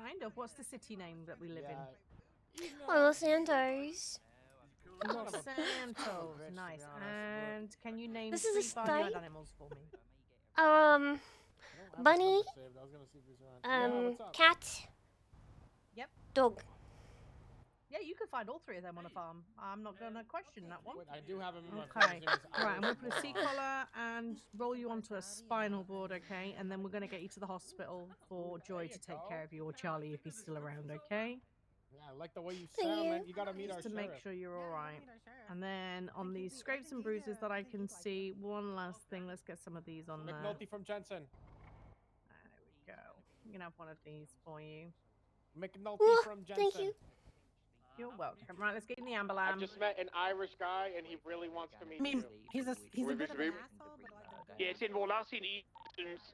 Kind of. What's the city name that we live in? Los Santos. Los Santos. Nice. And can you name This is a 3 barnyard sty? animals for me? Bunny. Cat. Yep. Dog. Yeah, you can find all 3 of them on a farm. I'm not going to question that one. Wait, I do have him in my Okay. phone. Right, I'm going to put a C-collar and roll you onto a spinal board, okay? And then we're going to get you to the hospital for Joy to take care of you, or Charlie if he's still around, okay? Yeah, I like the way you Thank sound, you. man. You gotta meet our Just to make sure you're all right. And then on these scrapes and bruises that I can see, one last thing. Let's get some of these on there. McNulty from Jensen. There we go. I'm going to have one of these for you. McNulty from Jensen. Thank you. You're welcome. Right, let's get in the ambulance. I just met an Irish guy, and he really wants to meet you. He's a bit of an asshole, but like... Yeah, it's in well, I've seen Easton's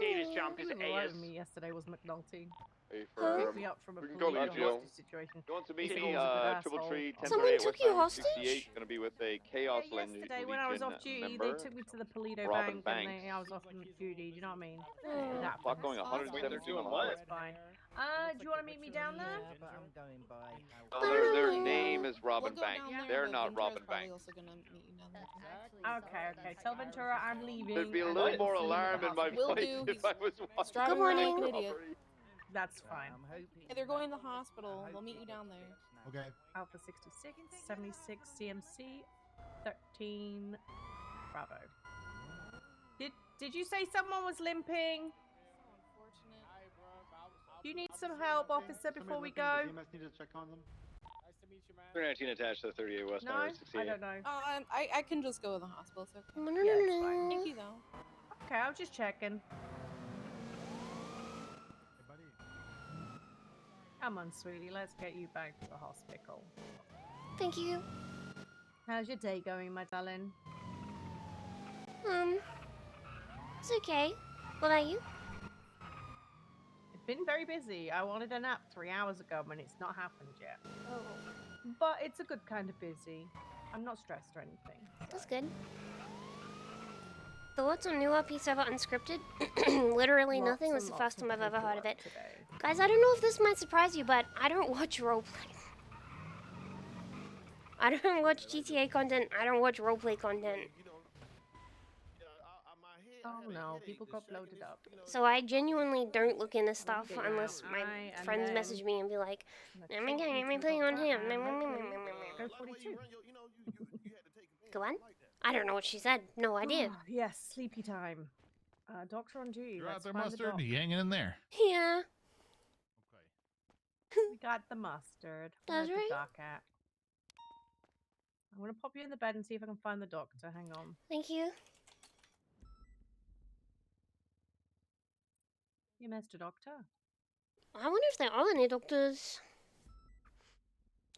Davis champ is Who was AS. right with me yesterday was McNulty. Hey, Huh? Me up from a we can go police to jail. situation. You want to meet He's me? always a good Triple Tree, asshole. Someone 1038 took West you Highway hostage? 68. Gonna be with a Chaos Yeah, yesterday when I was off duty, they took me to the Polito Robin Bank and Banks. I was off on duty. Do you know what I mean? Oh. That Clock happens. going 172 on the That's left. fine. Do you want to meet me down there? Yeah, but I'm going by... Their name is Robin We'll go Banks. down there, They're but not Ventura's Robin probably Banks. also gonna meet you down there. Okay. Tell Ventura I'm leaving. There'd be a and little I'll more see you alarm in my Will voice do. if I was watching. driving Good morning. like an idiot. That's fine. Hey, they're going to the hospital. They'll meet you down there. Okay. Alpha 66, 76, CMC, 13, Bravo. Did you say someone was limping? Unfortunate. Do you need some help, officer, before we go? Nice to meet you, man. 319 attached to the 38 West No, Highway I 68. don't know. I can just go to the hospital. It's okay. No, Yeah, it's fine. Thank you though. Okay, I was just checking. Hey, buddy. Come on, sweetie, let's get you back to the hospital. Thank you. How's your day going, my darling? It's okay. What about you? It's been very busy. I wanted a nap 3 hours ago and it's not happened yet. Oh, But it's a good kind of busy. I'm not stressed or anything. that's good. The what's a new episode of Unscripted? Literally Lots nothing. and This is the lots first time I've ever heard of it. today. Guys, I don't know if this might surprise you, but I don't watch roleplay. I don't watch GTA content. I don't watch roleplay content. Oh no, people got bloated up. So I genuinely don't look into stuff Yeah, unless my I am friends them. message me and be like, Let's "Oh my take god, you let me to play the on him." doctor. Go 42. Go on. I don't know what she said. No idea. Yes, sleepy time. Doctor on duty. You're out Let's there, find the Mustard? doc. You hanging in there? Yeah. Okay. We got the mustard. That's Where's the right. doc at? I'm gonna pop you in the bed and see if I can find the doctor. Hang on. Thank you. You Mr. Doctor. I wonder if there are any doctors.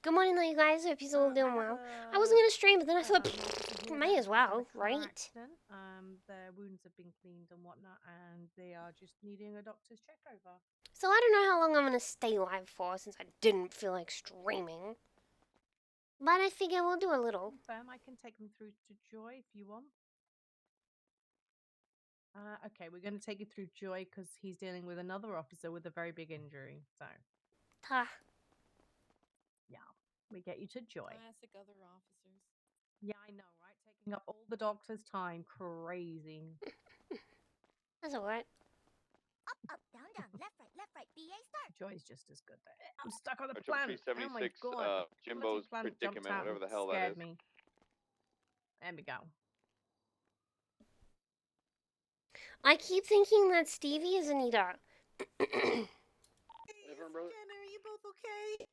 Good morning, you guys. Hope you're all doing well. I wasn't gonna stream, but then I thought, may as well, right? Their wounds have been cleaned and whatnot, and they are just needing a doctor's check over. So I don't know how long I'm gonna stay live for since I didn't feel like streaming. But I figure we'll do a little. Confirm I can take them through to Joy if you want. Okay, we're going to take you through Joy because he's dealing with another officer with a very big injury. So, Ta. yeah, we get you to Joy. Classic other officers. Yeah, I know, right? Taking up all the doctor's time. Crazy. That's alright. Up, down, left, right, BA start. Joy's just as good there. I'm stuck on the Triple planet. Tree Oh my 76, god. Jimbo's Planet jumped predicament, out whatever and the hell that scared is. me. There we go. I keep thinking that Stevie is Anita. Different, brother. Jenna, are you both okay?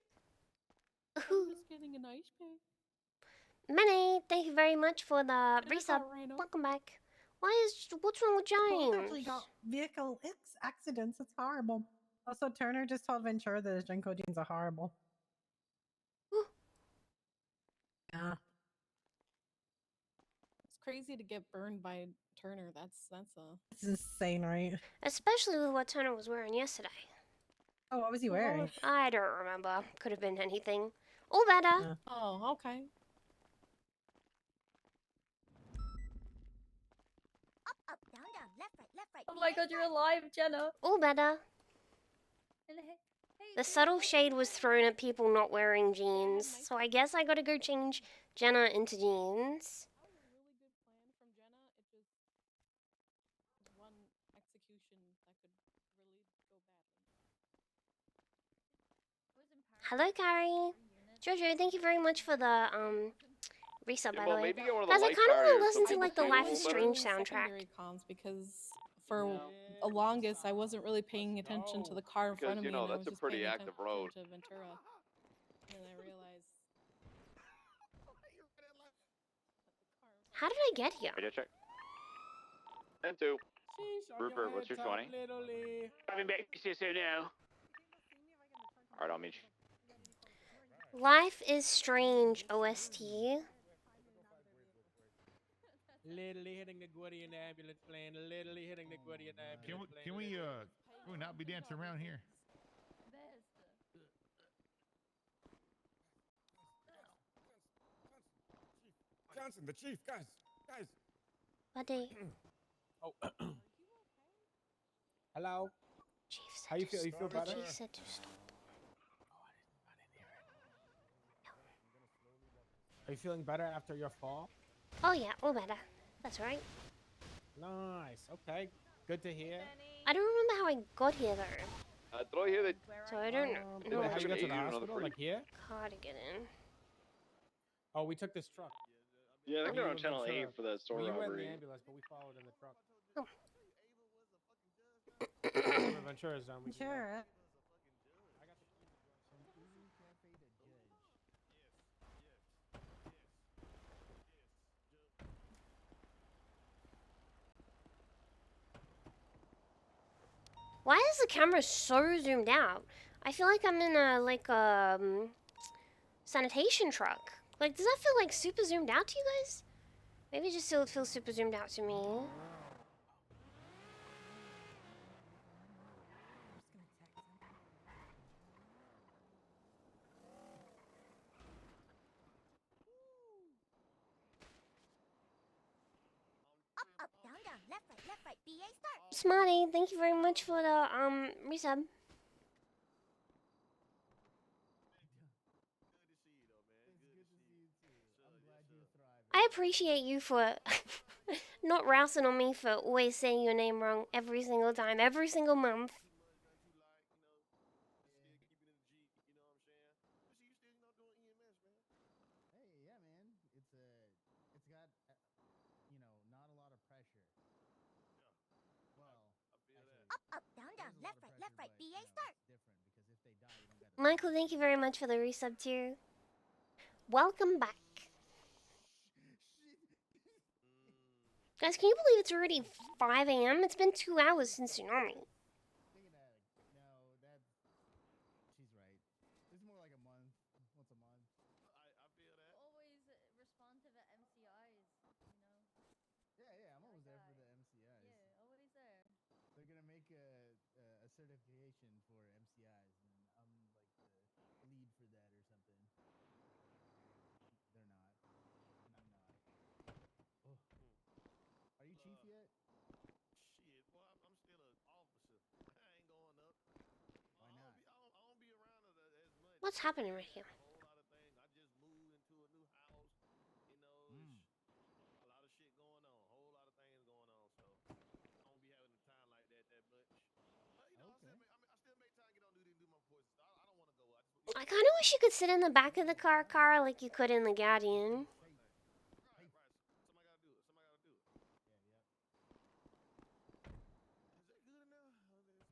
I'm just getting a nice pick. Manny, thank you very much for the There's resub. our Rhino. Welcome back. What's wrong with Both actually James? got vehicle accidents. It's horrible. Also, Turner just told Ventura that his gen code genes are horrible. Ooh. Yeah. It's crazy to get burned by Turner. That's a. It's insane, right? Especially with what Turner was wearing yesterday. Oh, what was he wearing? I don't remember. Could have been anything. All better. Yeah. Oh, okay. Up, down, left, right, Oh my god, you're alive, Jenna. All better. The subtle shade was thrown at people not wearing jeans, so I guess I gotta go change Jenna into jeans. That was a really good plan from Jenna. It just one execution that could really go badly. Hello, Carrie. Jojo, thank you very much for the resub, by the Well, way. maybe get one of the Guys, I light kind of want to tires so listen to people like the see a Life little is better. Strange soundtrack. Secondary comms because for the longest I wasn't really paying attention to the car in front Because, of you me, know, and I that's was a just pretty paying active attention road. to Ventura. And then I realized How did I get here? Ready to check? 10-2. Rupert, what's your 20? Driving back to BCSO now. Alright, I'll meet you. Life is Strange OST. Literally hitting the Gordian ambulance plane. Literally hitting the Gordian ambulance plane. Can we not be dancing around here? Johnson, the chief, guys. Buddy. Oh. Hello. Chief said How you to feel? You stop. feel The better? chief said to stop. Are you feeling better after your fall? Oh yeah, all better. That's right. Nice. Okay. Good to hear. I don't remember how I got here though, Did I hear that? so I don't Did know they How have you an got to the Asian on the hospital? free? Like here? how to get in. Oh, we took this truck. Yeah, I think they're on We Channel went to 8 for that store well, you went in robbery. the ambulance, but we followed in the truck. Oh. Whenever Ventura's done, we can go. Sure. Why is the camera so zoomed out? I feel like I'm in a sanitation truck. Like, does that feel like super zoomed out to you guys? Maybe it just still feels super zoomed out to me. Up, down, down. Left, right. BA start. Smarty, thank you very much for the resub. I appreciate you for not rousing on me for always saying your name wrong every single time, every single month. Hey, yeah, man. It's got, not a lot of pressure. Well, Up, down, down. Left, right. BA start. different because if they die, you don't gotta. Michael, thank you very much for the resub too. Welcome back. Guys, can you believe it's already 5 a.m.? It's been 2 hours since Tsunami. Think of that. No, she's right. This is more like a month, once a month. I feel that. Always respond to the MCIs, Yeah, I'm always there for the MCIs. Yeah, always there. They're gonna make a certification for MCIs, and I'm like the lead for that or something. They're not, and I'm not. Oh. Are you chief yet? Shit, boy, I'm still an officer. I ain't going up. Why not? I don't be around as much. What's happening right here? A whole lot of things. I just moved into a new house. A lot of shit going on. A whole lot of things going on. So I don't be having the time like that much. But, Okay. I still make time to get on duty and do my voices. I don't want to go. I kind of wish you could sit in the back of the car, like you could in the Guardian. Right. Somebody gotta do it. Yeah. Is that good enough?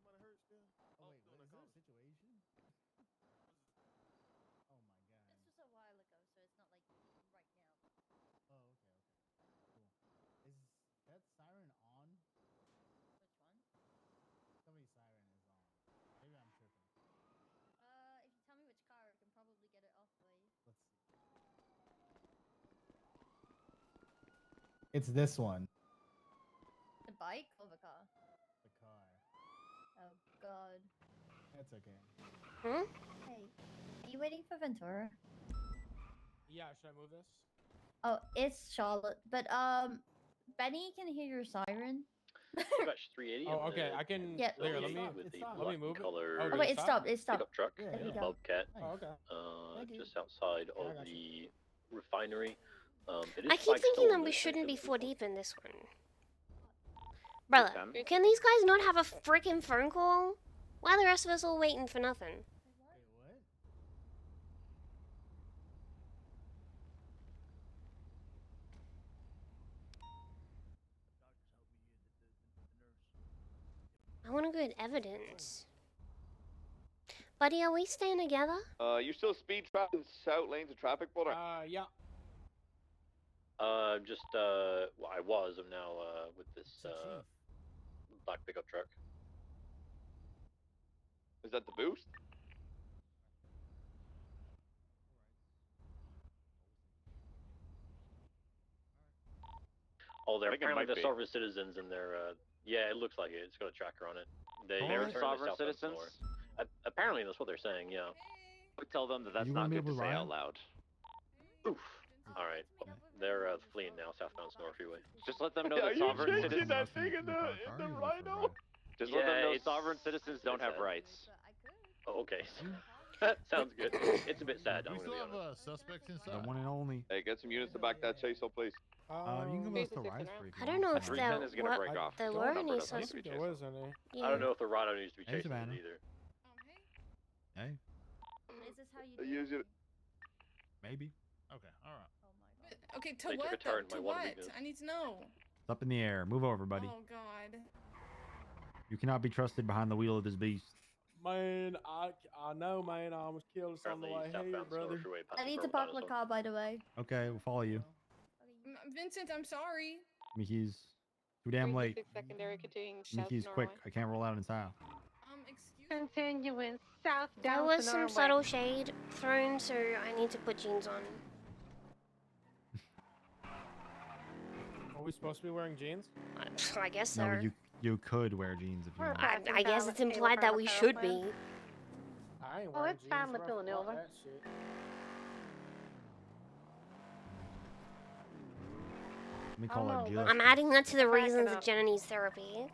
Somebody hurt still? Oh wait, what is there a situation? Oh my god. This was a while ago, so it's not like right now. Oh, okay. Cool. Is that siren on? Which one? Somebody's siren is on. Maybe I'm tripping. If you tell me which car, I can probably get it off for you. Let's see. It's this one. The bike or the car? The car. Oh god. That's okay. Hmm? Hey, are you waiting for Ventura? Yeah, should I move this? Oh, it's Charlotte. But Benny can hear your siren. Dispatch 380. Oh, I'm okay. gonna I can. Yeah. Here, let affiliate me. with the Let me black move it. color. Oh, Oh did wait, it stopped. It stopped. Pickup truck. There you go. Bobcat. Oh, okay. Thank you. Just outside I of got the refinery. It is I keep 5 thinking stolen, that we though, shouldn't so be it's 4 okay. deep in this one. Brother, can these guys not have a freaking phone call? Why are the rest of us all waiting for nothing? Wait, what? I want good evidence. Buddy, are we staying together? You still speed trapped in south lanes of traffic, brother? Yeah. Well, I was. I'm now with this black pickup truck. Is that the boost? Oh, they're apparently the sovereign citizens and they're, yeah, it looks like it. It's got a tracker on it. They're sovereign citizens? Apparently that's what they're saying, yeah. We tell them that that's not good to say out loud. Oof. Alright. They're fleeing now, southbound Snore Freeway. Just let them know that sovereign citizens... that thing in the rhino? Just let them know sovereign citizens don't have rights. Oh, okay. That sounds good. It's a bit sad, I'm We gonna still be have honest. suspects The inside. one and only. Hey, get some units to back that chase up, please. You can give us the rise for I don't know if there, 310 is gonna break off. there Don't were number any doesn't I need think to be there chased. was any. Yeah. I don't know if the rhino needs to be Hey, chasing Savannah. either. Hey, Is this how you Use it. maybe. Okay, alright. Oh my god. Okay, to They took what a turn, though? my To one what? weakness. I need to know. It's up in the air. Move over, buddy. Oh god. You cannot be trusted behind the wheel of this beast. Man, I know, man. I almost killed us on the way here, brother. I need to park my car, by the way. Okay, we'll follow you. Vincent, I'm sorry. Mickey's too damn late. Secondary continuing Mickey's quick. I can't roll out in style. Excuse Continuing south There down was to some Norway. subtle shade thrown, so I need to put jeans on. Are we supposed to be wearing jeans? I guess so. No, you could wear jeans if you want. I guess it's implied that we should be. I ain't Oh, wearing it's jeans. fine with bro. Villanova. Fuck that shit. Let me call Oh, out no, Jill. I'm adding that to the Cracking reasons that up. Jenna needs therapy.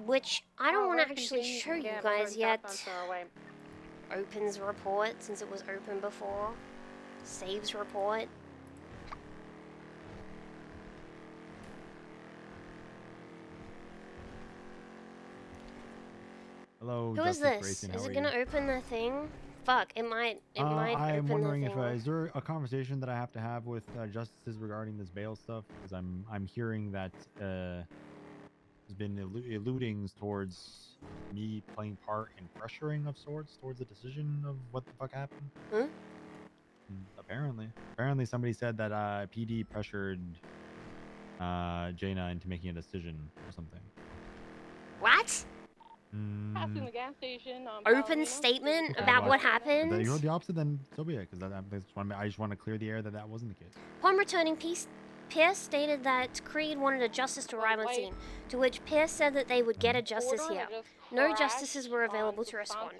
Which I don't Oh, want to we're actually continuing show you again, guys we're yet. south on Norway. Opens report since it was open before. Saves report. Hello, Who is Justice this? Racing, how Is are it gonna you? open the thing? Fuck, it might. It might I am open wondering the if thing. is there a conversation that I have to have with justices regarding this bail stuff? Because I'm hearing that there's been alludings towards me playing part in pressuring of sorts towards the decision of what the fuck happened. Huh? Apparently somebody said that PD pressured Jaina into making a decision or something. What? Passing the gas station. Open statement about what happened? If you heard the opposite, then so be it. Because I just want to clear the air that that wasn't the case. Upon returning, Pierce stated that Creed wanted a justice to arrive on scene, to which Pierce said that they would get a justice here. No justices were available to respond.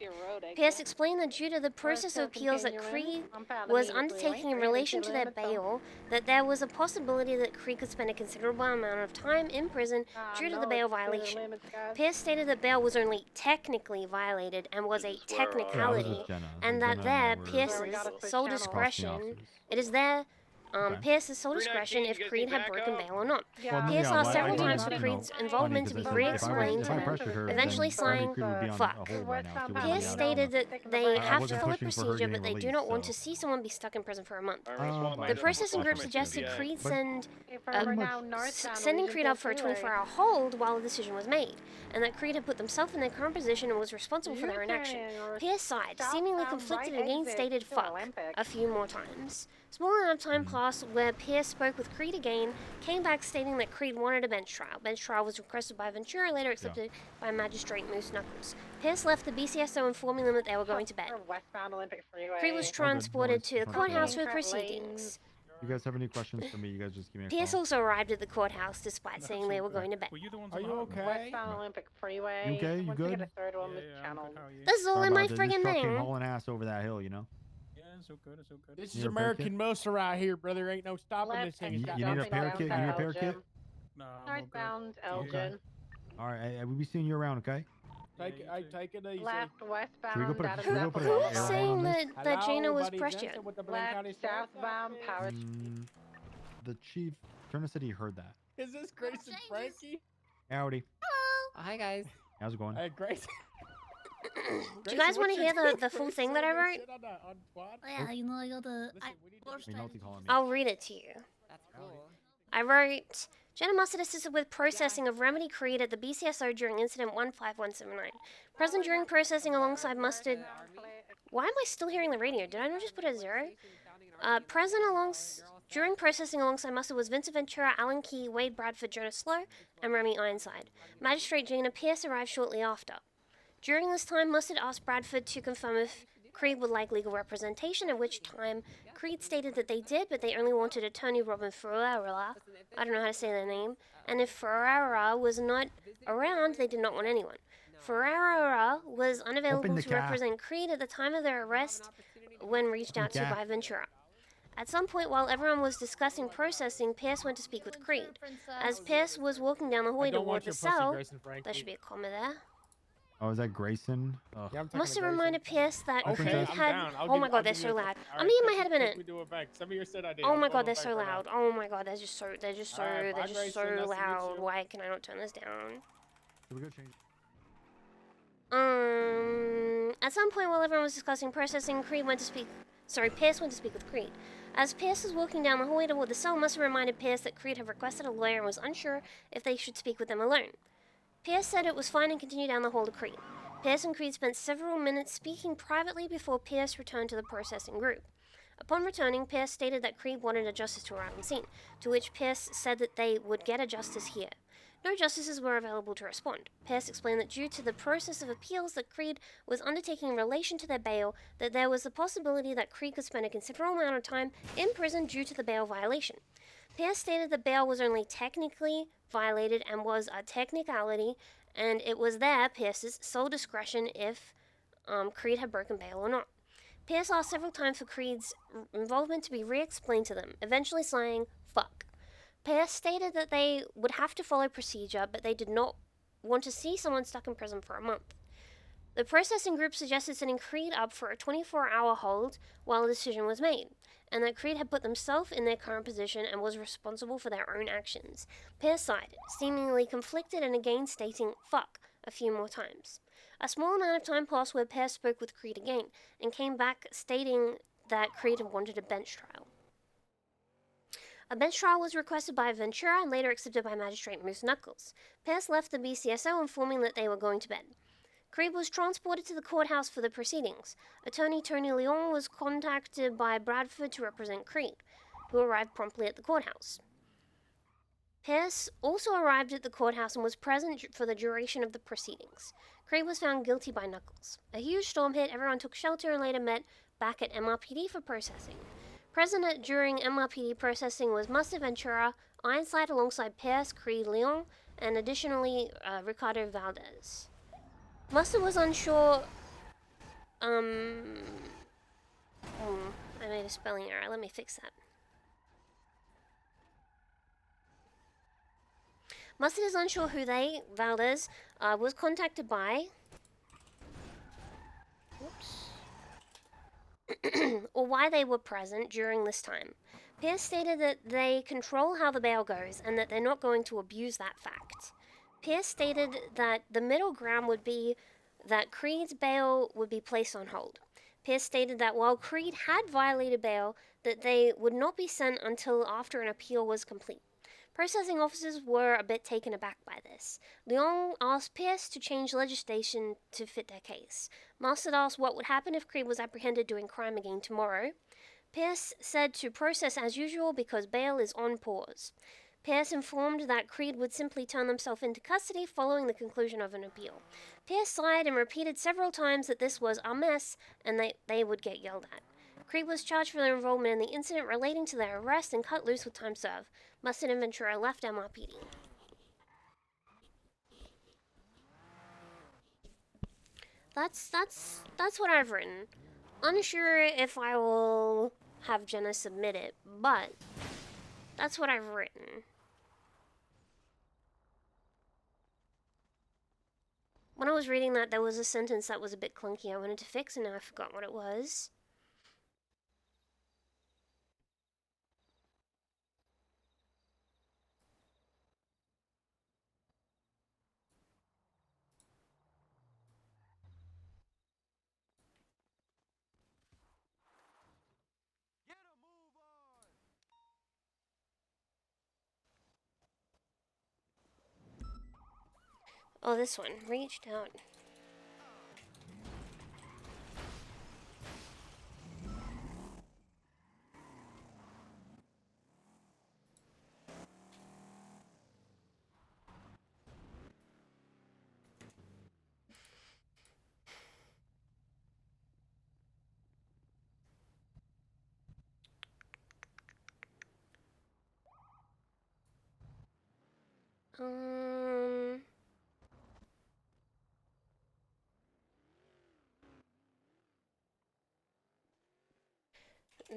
Pierce explained that due to the process of appeals that Creed was undertaking in relation to their bail, that there was a possibility that Creed could spend a considerable amount of time in prison due to the bail violation. Pierce stated that bail was only technically violated and was a technicality, and that there, Pierce's sole discretion, it is there Pierce's sole discretion if Creed had broken bail or not. Pierce asked several times for Creed's involvement to be re-explained to them, eventually saying, fuck. Pierce stated that they have to follow procedure, but they do not want to see someone be stuck in prison for a month. The processing group suggested Creed sending Creed up for a 24-hour hold while the decision was made, and that Creed had put themselves in their current position and was responsible for their inaction. Pierce sighed, seemingly conflicted, and again stated fuck a few more times. Small amount of time passed where Pierce spoke with Creed again, came back stating that Creed wanted a bench trial. Bench trial was requested by Ventura, later accepted by Magistrate Moose Knuckles. Pierce left the BCSO informing them that they were going to bed. Creed was transported to the courthouse for proceedings. You guys have any questions for me? You guys just give me a Pierce call. also arrived at the courthouse despite saying they were going to bed. Are you okay? Westbound Olympic Freeway. You okay? You Once good? get a third one, channel. This is all in my friggin' This truck came thing. hauling ass over that hill, you know? Yeah, it's so good, it's so good. This is Need a repair American muscle right here, brother. Ain't no stopping this thing. You need a repair kit? You need a repair kit? No, Northbound Okay. Elgin. All right, we'll be seeing you around, okay? Take it easy. Left Should we go westbound put a, out of should we go put an Who's air horn saying on this? that Jaina was Buddy pressured? Jensen with the Blaine Left County Sheriff's southbound Office. Power. The chief, Turner said he heard that. Is this Grace and Frankie? Howdy. Hi guys. How's it going? Hey, Grace. Do you guys want to hear the full thing that I wrote? Yeah, you know, I gotta. Wait, Melty calling me. I'll read it to you. That's cool. I wrote, Jenna Mustard assisted with processing of remedy creed at the BCSO during incident 15179. Present during processing alongside Mustard... Why am I still hearing the radio? Did I not just put a 0? During processing alongside Mustard was Vincent Ventura, Alan Key, Wade Bradford, Jonah Slow, and Remy Ironside. Magistrate Gina Pierce arrived shortly after. During this time, Mustard asked Bradford to confirm if Creed would like legal representation, at which time Creed stated that they did, but they only wanted attorney Robin Ferreira, I don't know how to say their name, and if Ferreira was not around, they did not want anyone. Ferreira was unavailable to represent Creed at the time of their arrest when reached out to by Ventura. At some point while everyone was discussing processing, Pierce went to speak with Creed. As Pierce was walking down the hallway toward the cell, there should be a comma there. Oh, is that Grayson? Ugh. Yeah, Must have reminded Pierce that Creed I'm had... down. Oh my god, they're so loud. I'm in my head a minute. Some of your said I did. Oh my god, they're so loud. Oh my god, they're just so loud. Why can I not turn this down? Should we go change? At some point while everyone was discussing processing, Pierce went to speak with Creed. As Pierce was walking down the hallway toward the cell, Must have reminded Pierce that Creed had requested a lawyer and was unsure if they should speak with them alone. Pierce said it was fine and continued down the hall to Creed. Pierce and Creed spent several minutes speaking privately before Pierce returned to the processing group. Upon returning, Pierce stated that Creed wanted a justice to arrive on scene, to which Pierce said that they would get a justice here. No justices were available to respond. Pierce explained that due to the process of appeals that Creed was undertaking in relation to their bail, that there was the possibility that Creed could spend a considerable amount of time in prison due to the bail violation. Pierce stated that bail was only technically violated and was a technicality, and it was Pierce's sole discretion if Creed had broken bail or not. Pierce asked several times for Creed's involvement to be re-explained to them, eventually saying, fuck. Pierce stated that they would have to follow procedure, but they did not want to see someone stuck in prison for a month. The processing group suggested setting Creed up for a 24-hour hold while a decision was made, and that Creed had put themselves in their current position and was responsible for their own actions. Pierce sighed, seemingly conflicted and again stating, fuck, a few more times. A small amount of time passed where Pierce spoke with Creed again, and came back stating that Creed had wanted a bench trial. A bench trial was requested by Ventura and later accepted by Magistrate Moose Knuckles. Pierce left the BCSO informing that they were going to bed. Creed was transported to the courthouse for the proceedings. Attorney Tony Leon was contacted by Bradford to represent Creed, who arrived promptly at the courthouse. Pierce also arrived at the courthouse and was present for the duration of the proceedings. Creed was found guilty by Knuckles. A huge storm hit, everyone took shelter and later met back at MRPD for processing. Present during MRPD processing was Mustard Ventura, Ironside alongside Pierce, Creed, Leon, and additionally Ricardo Valdez. Mustard was unsure. I made a spelling error. Let me fix that. Mustard is unsure who Valdez, was contacted by. Oops. or why they were present during this time. Pierce stated that they control how the bail goes and that they're not going to abuse that fact. Pierce stated that the middle ground would be that Creed's bail would be placed on hold. Pierce stated that while Creed had violated bail, that they would not be sent until after an appeal was complete. Processing officers were a bit taken aback by this. Leon asked Pierce to change legislation to fit their case. Mustard asked what would happen if Creed was apprehended doing crime again tomorrow. Pierce said to process as usual because bail is on pause. Pierce informed that Creed would simply turn themselves into custody following the conclusion of an appeal. Pierce sighed and repeated several times that this was a mess and they would get yelled at. Creed was charged for their involvement in the incident relating to their arrest and cut loose with time served. Mustard and Ventura left MRPD. That's what I've written. Unsure if I will have Jenna submit it, but that's what I've written. When I was reading that, there was a sentence that was a bit clunky I wanted to fix, and now I forgot what it was. Oh, this one. Reached out.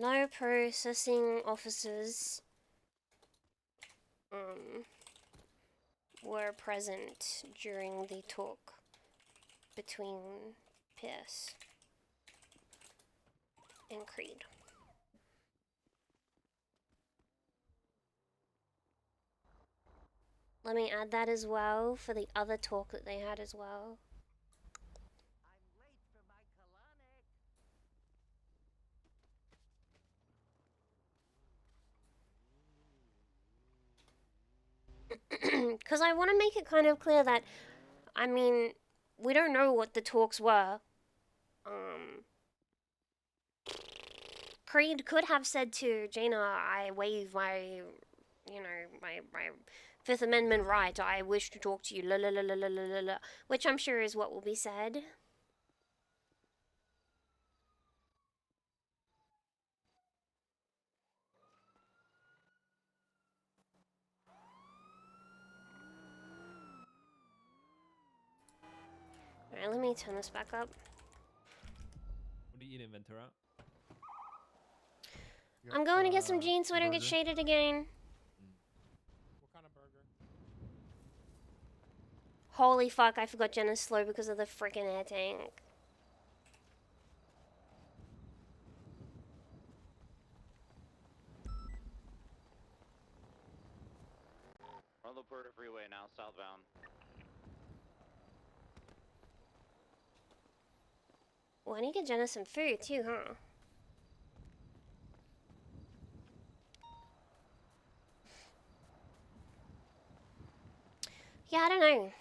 No processing officers were present during the talk between Pierce and Creed. Let me add that as well for the other talk that they had as well. Because I want to make it kind of clear that, I mean, we don't know what the talks were. Creed could have said to Jaina, I waive my, you know, my Fifth Amendment right. I wish to talk to you, la la la la la la la, which I'm sure is what will be said. Alright, let me turn this back up. What are you eating, Ventura? I'm going to get some jeans so I don't get shaded again. What kind of burger? Holy fuck, I forgot Jenna's slow because of the freaking air tank. On the border freeway now, southbound. Well, I need to get Jenna some food too, huh? Yeah, I don't know.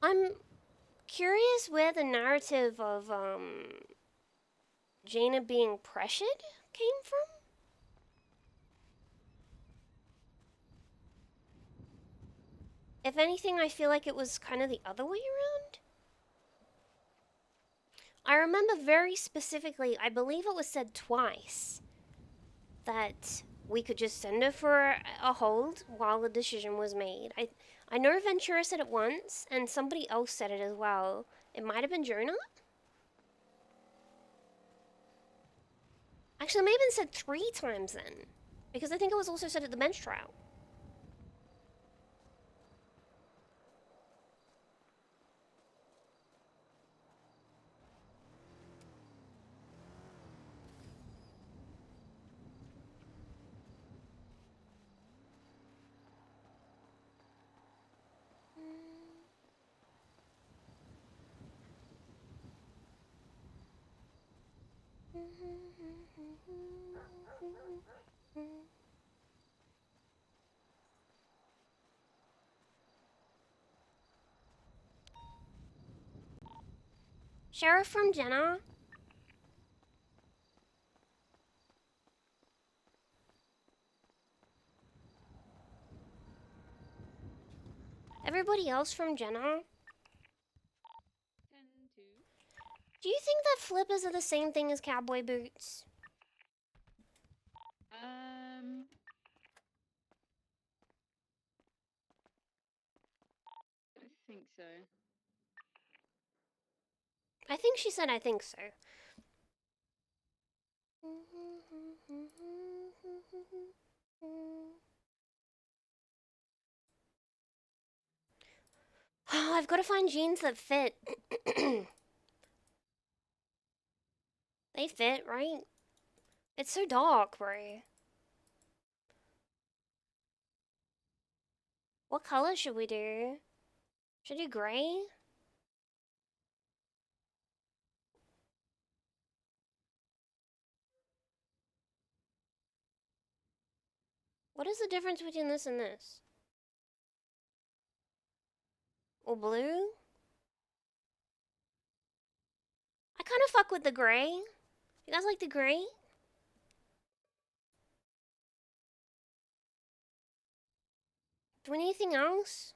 I'm curious where the narrative of, Jaina being pressured came from? If anything, I feel like it was kind of the other way around. I remember very specifically, I believe it was said twice, that we could just send her for a hold while the decision was made. I know Ventura said it once, and somebody else said it as well. It might have been Jonah? Actually, it may have been said 3 times then, because I think it was also said at the bench trial. Sheriff from Jenna? Everybody else from Jenna? 10-2. Do you think that flippers are the same thing as cowboy boots? I think so. I think she said I think so. Oh, I've got to find jeans that fit. They fit, right? It's so dark, bro. What color should we do? Should we do gray? What is the difference between this and this? Or blue? I kind of fuck with the gray. You guys like the gray? Do we need anything else?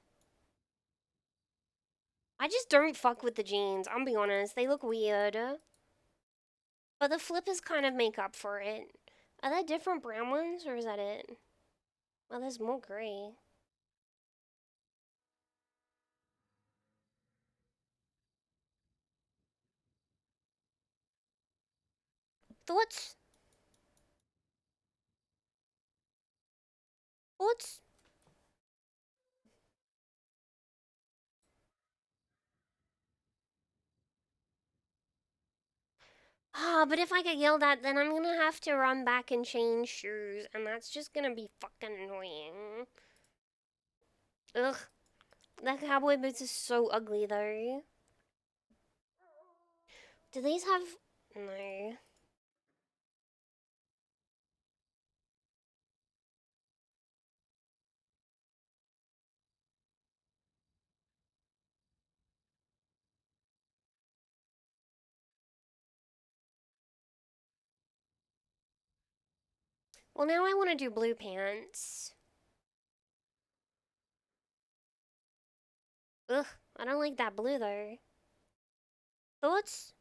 I just don't fuck with the jeans, I'll be honest. They look weird. But the flippers kind of make up for it. Are there different brown ones, or is that it? Oh, there's more gray. Thoughts? Thoughts? Ah, but if I get yelled at, then I'm gonna have to run back and change shoes, and that's just gonna be fucking annoying. Ugh. That cowboy boots is so ugly, though. Do these have... No. Well, now I want to do blue pants. Ugh, I don't like that blue, though. Thoughts?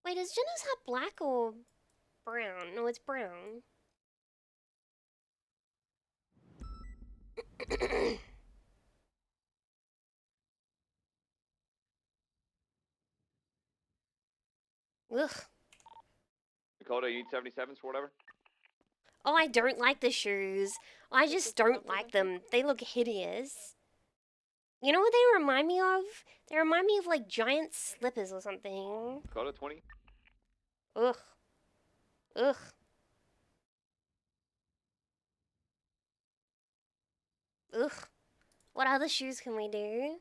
Wait, does Jenna's have black or brown? No, it's brown. Ugh. Dakota, you need 77s for whatever? Oh, I don't like the shoes. I just don't like them. They look hideous. You know what they remind me of? They remind me of, like, giant slippers or something. Dakota, 20? Ugh. Ugh. Ugh. What other shoes can we do?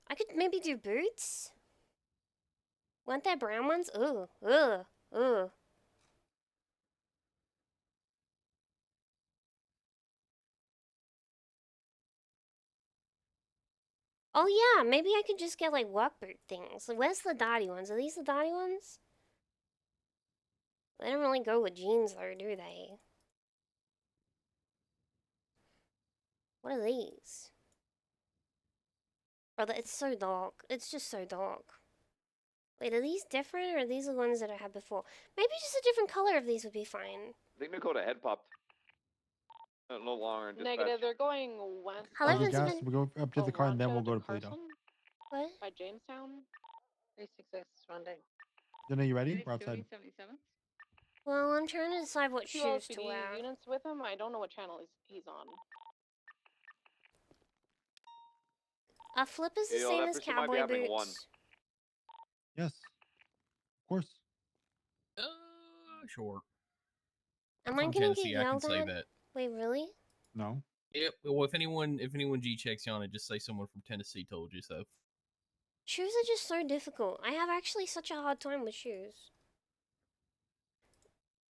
I could maybe do boots? Want there brown ones? Ugh. Ugh. Ugh. Oh yeah, maybe I could just get like work boot things. Where's the dotty ones? Are these the dotty ones? They don't really go with jeans though, do they? What are these? Brother, it's so dark. It's just so dark. Wait, are these different or are these the ones that I had before? Maybe just a different color of these would be fine. I think Dakota head popped. No longer in dispatch. Negative, they're going west. Hello, Okay, guys, Vincent. we'll go up to the car and then we'll go to Polito. What? By Jamestown? 366 Sunday. Jenna, you ready? We're outside. 77? Well, I'm trying to decide what Two shoes to LCD wear. units with him. I don't know what channel he's on. A flip is the Yo, same that as person might be cowboy having boots. one. Yes. Of course. Sure. Am I'm I from gonna Tennessee, get I can yelled say at? that. Wait, really? No. Yep. Well, if anyone G checks you on it, just say someone from Tennessee told you so. Shoes are just so difficult. I have actually such a hard time with shoes.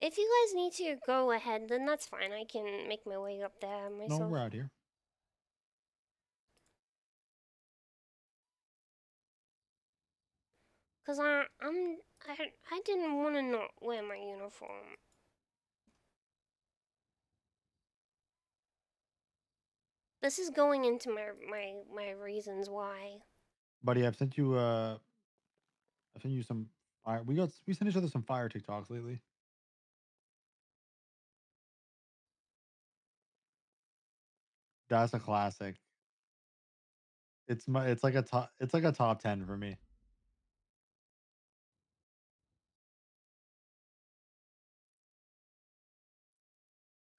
If you guys need to go ahead, then that's fine. I can make my way up there myself. No, we're out here. Cause I didn't want to not wear my uniform. This is going into my reasons why. Buddy, I've sent you some fire. We sent each other some fire TikToks lately. That's a classic. It's like a top 10 for me.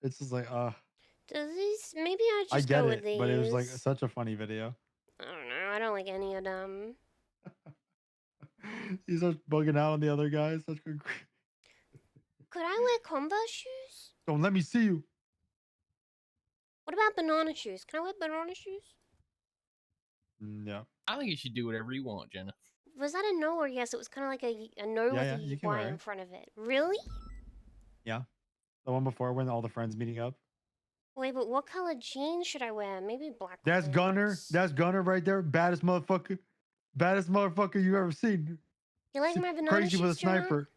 It's just like, Does these? Maybe I I just get go it, with these. but it was like such a funny video. I don't know. I don't like any of them. He's just bugging out on the other guys. Such good. Could I wear Converse shoes? Don't let me see you. What about banana shoes? Can I wear banana shoes? Yeah. I think you should do whatever you want, Jenna. Was that a no or yes? It was kind of like a no Yeah, with you a can Y wear in it. front of it. Really? Yeah. The one before when all the friends meeting up. Wait, but what color jeans should I wear? Maybe black. That's Gunner. ones. That's Gunner right there. Baddest motherfucker. Baddest motherfucker you ever seen. You like my banana Crazy shoes, with a Jonah? sniper.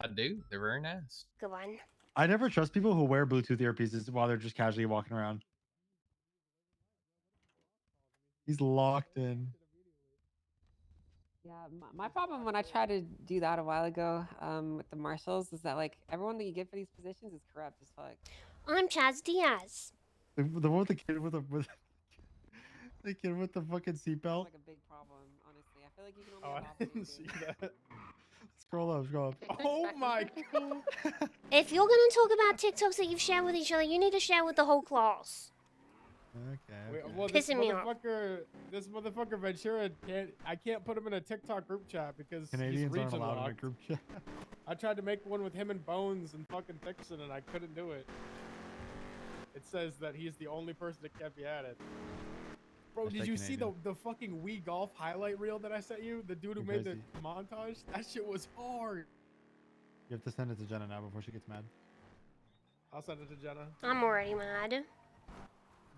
I do. They're very nice. Good one. I never trust people who wear Bluetooth earpieces while they're just casually walking around. He's locked in. Yeah, my problem when I tried to do that a while ago with the marshals is that like everyone that you get for these positions is corrupt as fuck. I'm Chaz Diaz. The one with the kid with the kid with the fucking seatbelt. Like a big problem, honestly. I feel like you can Oh, only I didn't see that. Scroll up, scroll up. Oh my god. If you're gonna talk about TikToks that you've shared with each other, you need to share with the whole class. Okay. Well, Pissing me off. This motherfucker Ventura I can't put him in a TikTok group chat because Canadians he's aren't region allowed in a locked. group chat. I tried to make one with him and Bones and fucking Fixin' and I couldn't do it. It says that he's the only person that can't be added. Bro, Hashtag did you see the Canadian. fucking Wii Golf highlight reel that I sent you? The dude who You're made the crazy. montage? That shit was hard. You have to send it to Jenna now before she gets mad. I'll send it to Jenna. I'm already mad.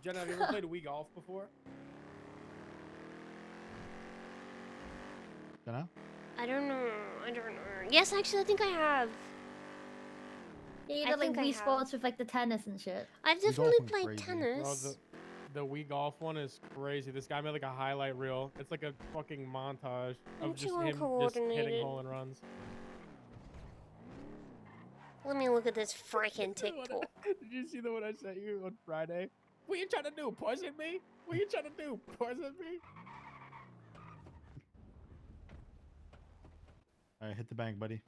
Jenna, have you ever played Wii Golf before? Jenna? I don't know. Yes, actually, I think I have. Yeah, you I know, like think I Wii have. Sports with like the tennis and shit. I've Wii Golf definitely one's played crazy. tennis. Bro, the Wii Golf one is crazy. This guy made like a highlight reel. It's like a fucking montage I'm of just too him just hitting uncoordinated. hole and runs. Let me look at this freaking TikTok. Did you see the one I sent you on Friday? What you trying to do? Poison me? What you trying to do? Poison me? All right, hit the bank, buddy.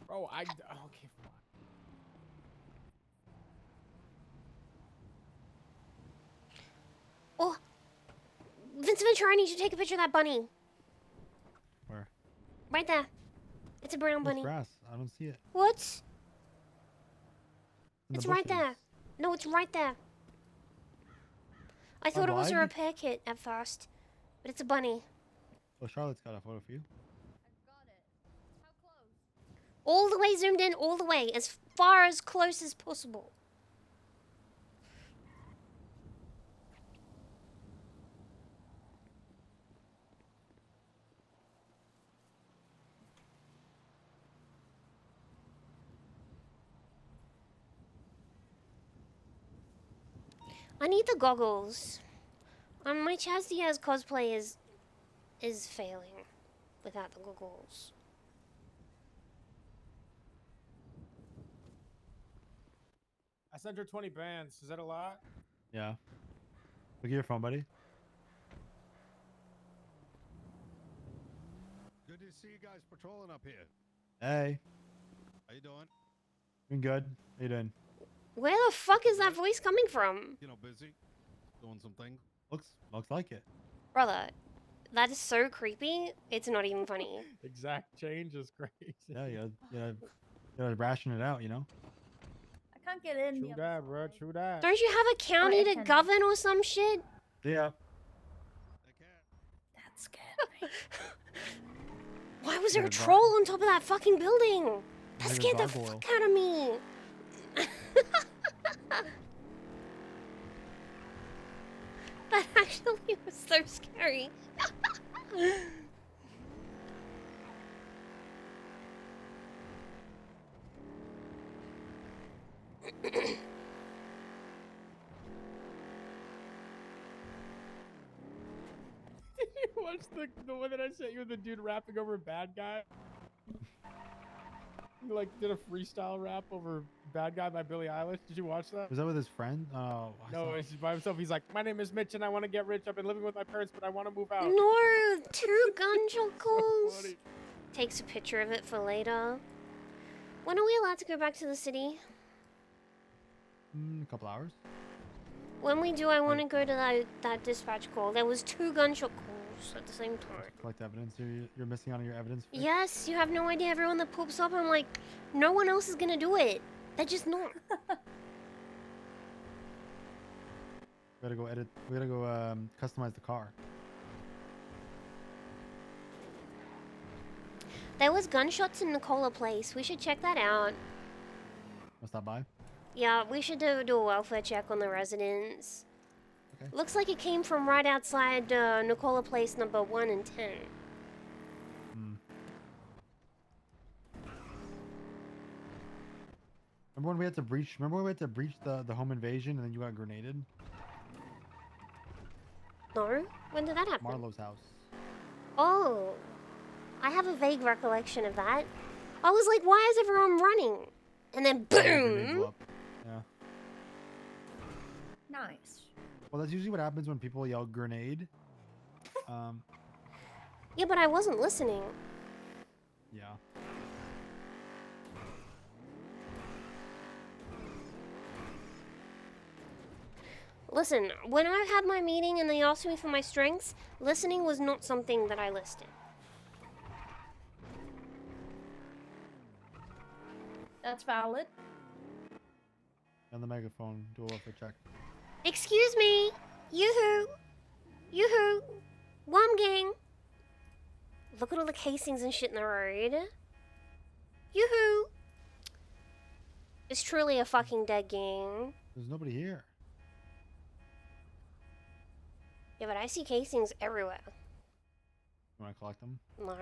Bro, okay, fine. Oh, Vincent Ventura, I need you to take a picture of that bunny. Where? Right there. It's a brown It's bunny. grass. I don't see it. What? In the It's right bushes. there. No, it's right there. I thought it was a blind? repair kit at first, but it's a bunny. Oh, Charlotte's got a photo for you. All the way zoomed in, all the way, as far as close as possible. I need the goggles. My Chaz Diaz cosplay is failing without the goggles. I sent her 20 bands. Is that a lot? Yeah. Look at your phone, buddy. Good to see you guys patrolling up here. Hey. How you doing? Doing good. How you doing? Where the fuck is that voice coming from? You know, busy, doing something. Looks like it. Brother, that is so creepy, it's not even funny. Exact change is crazy. Yeah, you gotta ration it out, you know? I can't get in. True that, bro. True that. Don't you have a county to attendant. govern or some shit? Yeah. That scared me. Why was there a Get a dog. troll on top of that fucking building? That Get a scared the gargoyle. fuck out of me. That actually was so scary. You watched the one that I sent you, the dude rapping over Bad Guy? He like did a freestyle rap over Bad Guy by Billie Eilish. Did you watch that? Was that with his friend? Oh, I No, saw- it's just by himself. He's like, my name is Mitch and I want to get rich. I've been living with my parents, but I want to move out. No, two gun So juggles. funny. Takes a picture of it for later. When are we allowed to go back to the city? a couple hours. When we do, I want to go to that dispatch call. There was 2 gunshot calls at the same time. Collect evidence. You're missing out on your evidence. Fix? Yes, you have no idea. Everyone that poops up, I'm like, no one else is gonna do it. They're just not. We gotta go edit. We gotta go customize the car. There was gunshots in Nicola Place. We should check that out. Wanna stop by? Yeah, we should do a welfare check on the residents. Okay. Looks like it came from right outside Nicola Place number 1 and 10. Remember when we had to breach? Remember when we had to breach the home invasion and then you got grenaded? No? When did that happen? Marlowe's house. Oh. I have a vague recollection of that. I was like, why is everyone running? And then Grenade blew boom! up. Yeah. Nice. Well, that's usually what happens when people yell grenade. Yeah, but I wasn't listening. Yeah. Listen, when I had my meeting and they asked me for my strengths, listening was not something that I listed. That's valid. On the megaphone, do a welfare check. Excuse me! Yoo-hoo! Yoo-hoo! Worm gang! Look at all the casings and shit in the road. Yoo-hoo! It's truly a fucking dead gang. There's nobody here. Yeah, but I see casings everywhere. You wanna collect them? No.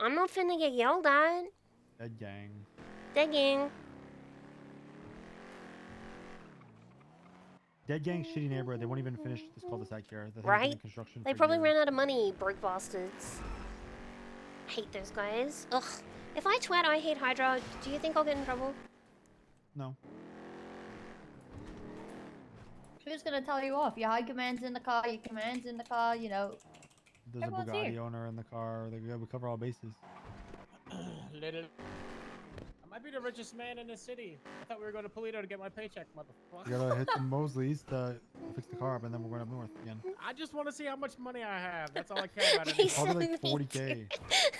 I'm not finna get yelled at. Dead gang. Dead gang. Dead gang, shitty neighborhood. They won't even finish this cul-de-sac here. The thing's been in Right? construction They for probably years. ran out of money, broke bastards. Hate those guys. Ugh. If I tweet I hate Hydra, do you think I'll get in trouble? No. Who's gonna tell you off? Your high command's in the car, your command's in the car, you know. There's Everyone's a Bugatti here. owner in the car. We cover all bases. Little. I might be the richest man in the city. I thought we were going to Polito to get my paycheck, motherfucker. You gotta hit the Mosleys to fix the car up, and then we're going up north again. I just want to see how much money I have. That's all I care about. Anymore. Probably like 40K.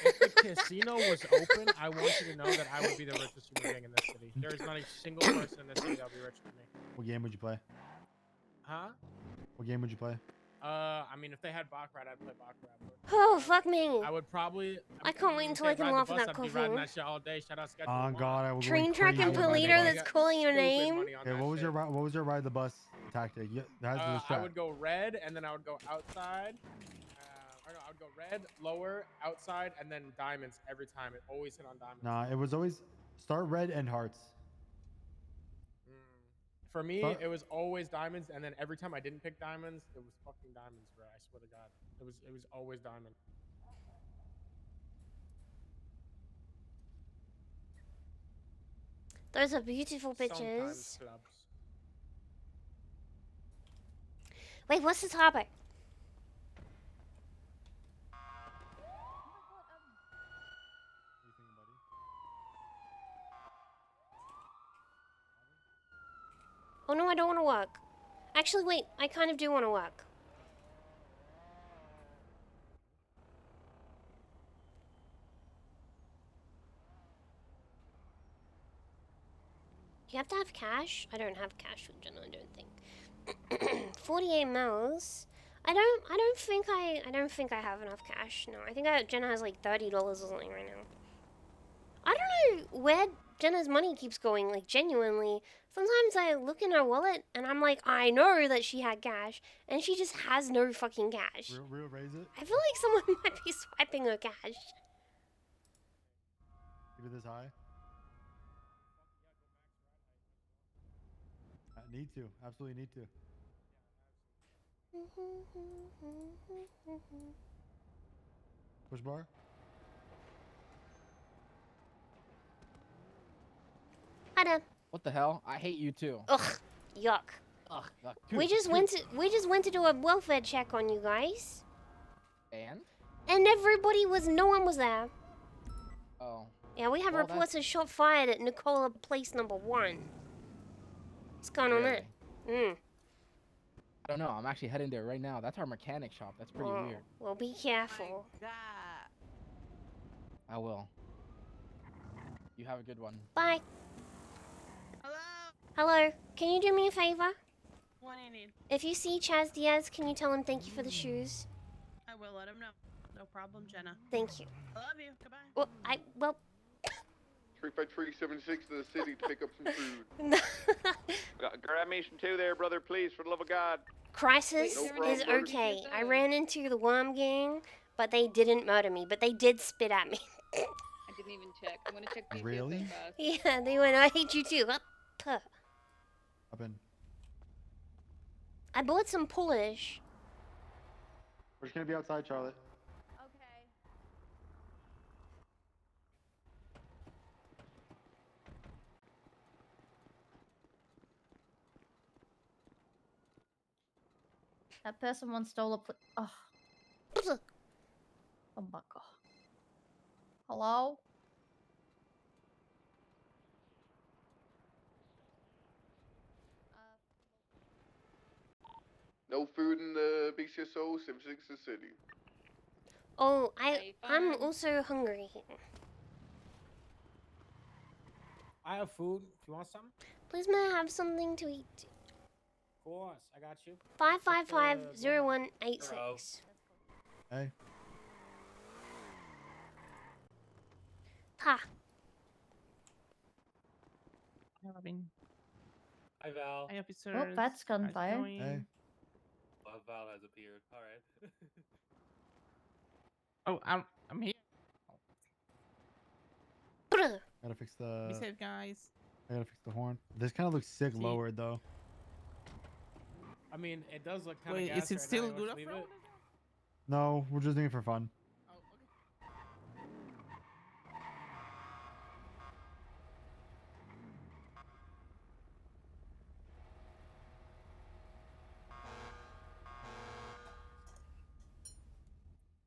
If the casino was open, I want you to know that I would be the richest human being in this city. There is not a single person in this city that would be richer than me. What game would you play? Huh? What game would you play? I mean, if they had Baccarat, I'd play Baccarat. Oh, fuck me. I would probably. I can't wait until I can laugh at that I'd be riding coffee. that shit all day. Shout out Schedule Oh One. God, I would. Train track and Polito that's calling your name. Okay, what was your ride the bus tactic? Yeah, that's the I strat. would go red, and then I would go outside. Or no, I would go red, lower, outside, and then diamonds every time. It always hit on diamonds. Nah, it was always start red and hearts. For me, it was always diamonds, and then every time I didn't pick diamonds, it was fucking diamonds, bro. I swear to God, it was always diamond. Those are beautiful Sometimes pictures. clubs. Wait, what's the topic? Oh no, I don't want to work. Actually, wait, I kind of do want to work. You have to have cash? I don't have cash with Jenna, I don't think. 48 mils. I don't think I have enough cash. No, I think Jenna has like $30 or something right now. I don't know where Jenna's money keeps going, like genuinely. Sometimes I look in her wallet and I'm like, I know that she had cash, and she just has no fucking cash. Real raise it. I feel like someone might be swiping her cash. Keep it this high. I need to. Absolutely need to. Push bar. Hi, Dad. What the hell? I hate you too. Ugh, yuck. Ugh, yuck. We just went to do a welfare check on you guys. And? And no one was there. Oh. Yeah, we have Well, reports of shot fired at Nicola Place number 1. What's going on there? I don't know. I'm actually heading there right now. That's our mechanic shop. That's pretty weird. Well, be careful. I will. You have a good one. Bye. Hello? Hello. Can you do me a favor? What do you need? If you see Chaz Diaz, can you tell him thank you for the shoes? I will let him know. No problem, Jenna. Thank you. I love you. Goodbye. Well, 35376 to the city to pick up some food. Grab me some too there, brother, please, for the love of God. Crisis is okay. I ran into the Worm Gang, but they didn't murder me, but they did spit at me. I didn't even check. I'm gonna check BCSO Really? fast. Yeah, they went, I hate you too. Up. Up in. I bought some Polish. We're just gonna be outside, Charlotte. Okay. That person once stole a oh. Oh my god. Hello? No food in the BCSO, 76 to the city. Oh, I'm also hungry. I have food. If you want some? Please may I have something to eat? Of course, I got you. 555-0186. Hey. Ha. Hi, Robin. Hi, Val. Hi, officers. Oh, that's gunfire. How's it going? Hey. Well, Val has appeared. All right. Oh, I'm here. Gotta fix the. Be safe, guys. I gotta fix the horn. This kind of looks sick See? lowered though. I mean, it does look kind of Wait, is it still good off-road? No, we're just doing it for fun.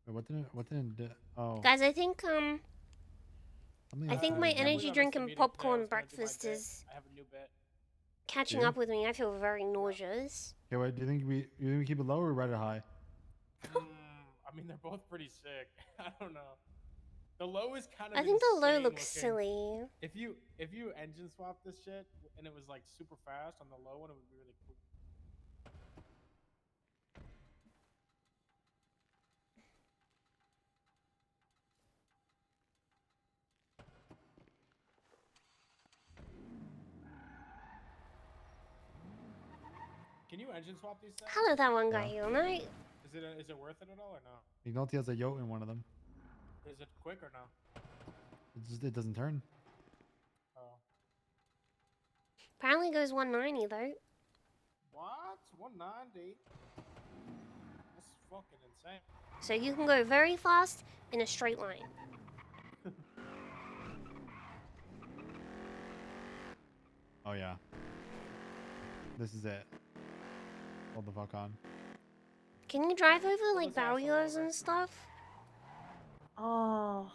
Wait, what didn't it do? Oh. Guys, I think Something I else think didn't my do. energy drink and popcorn breakfast is I have a new bit. catching Yeah? up with me. I feel very nauseous. Okay, wait. Do you think we keep it low or ride it high? I mean, they're both pretty sick. I don't know. The low is kind of. I think the low insane looks looking. silly. If you engine swap this shit and it was like super fast on the low one, it would be really cool. Can you engine swap these things? How did that one guy Yeah. heal? Night? Is it worth it at all or no? Ignoti has a yoke in one of them. Is it quick or no? It doesn't turn. Oh. Apparently goes 190 though. What? 190? That's fucking insane. So you can go very fast in a straight line. Oh yeah. This is it. Hold the fuck on. Can you drive over like barriers and stuff? Oh.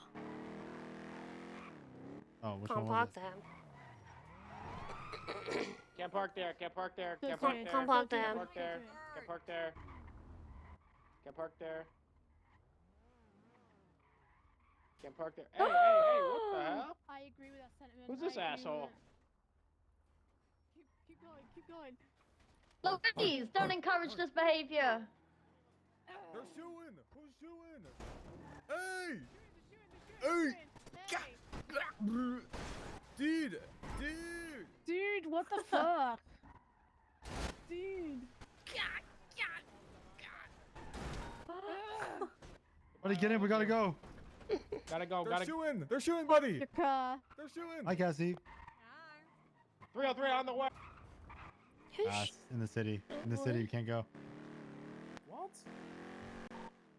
Oh, which Can't one park was it? there. Can't park there. Can't park there. Can't Can't park there. can't park there. Can't park there. Can't park there. Can't park there. Can't park there. Hey, hey, hey! What the hell? I agree with that sentiment. Who's this asshole? Keep going, keep going. Look, please, don't encourage this behavior. They're shooting! Who's shooting? Hey! Hey! Dude! Dude! Dude, what the fuck? Dude. Buddy, get in. We gotta go. Gotta go. They're Gotta. shooting! They're shooting, buddy! Your car. They're shooting! Hi, Cassie. 303 on the way. In the city. In the city, you can't go. What?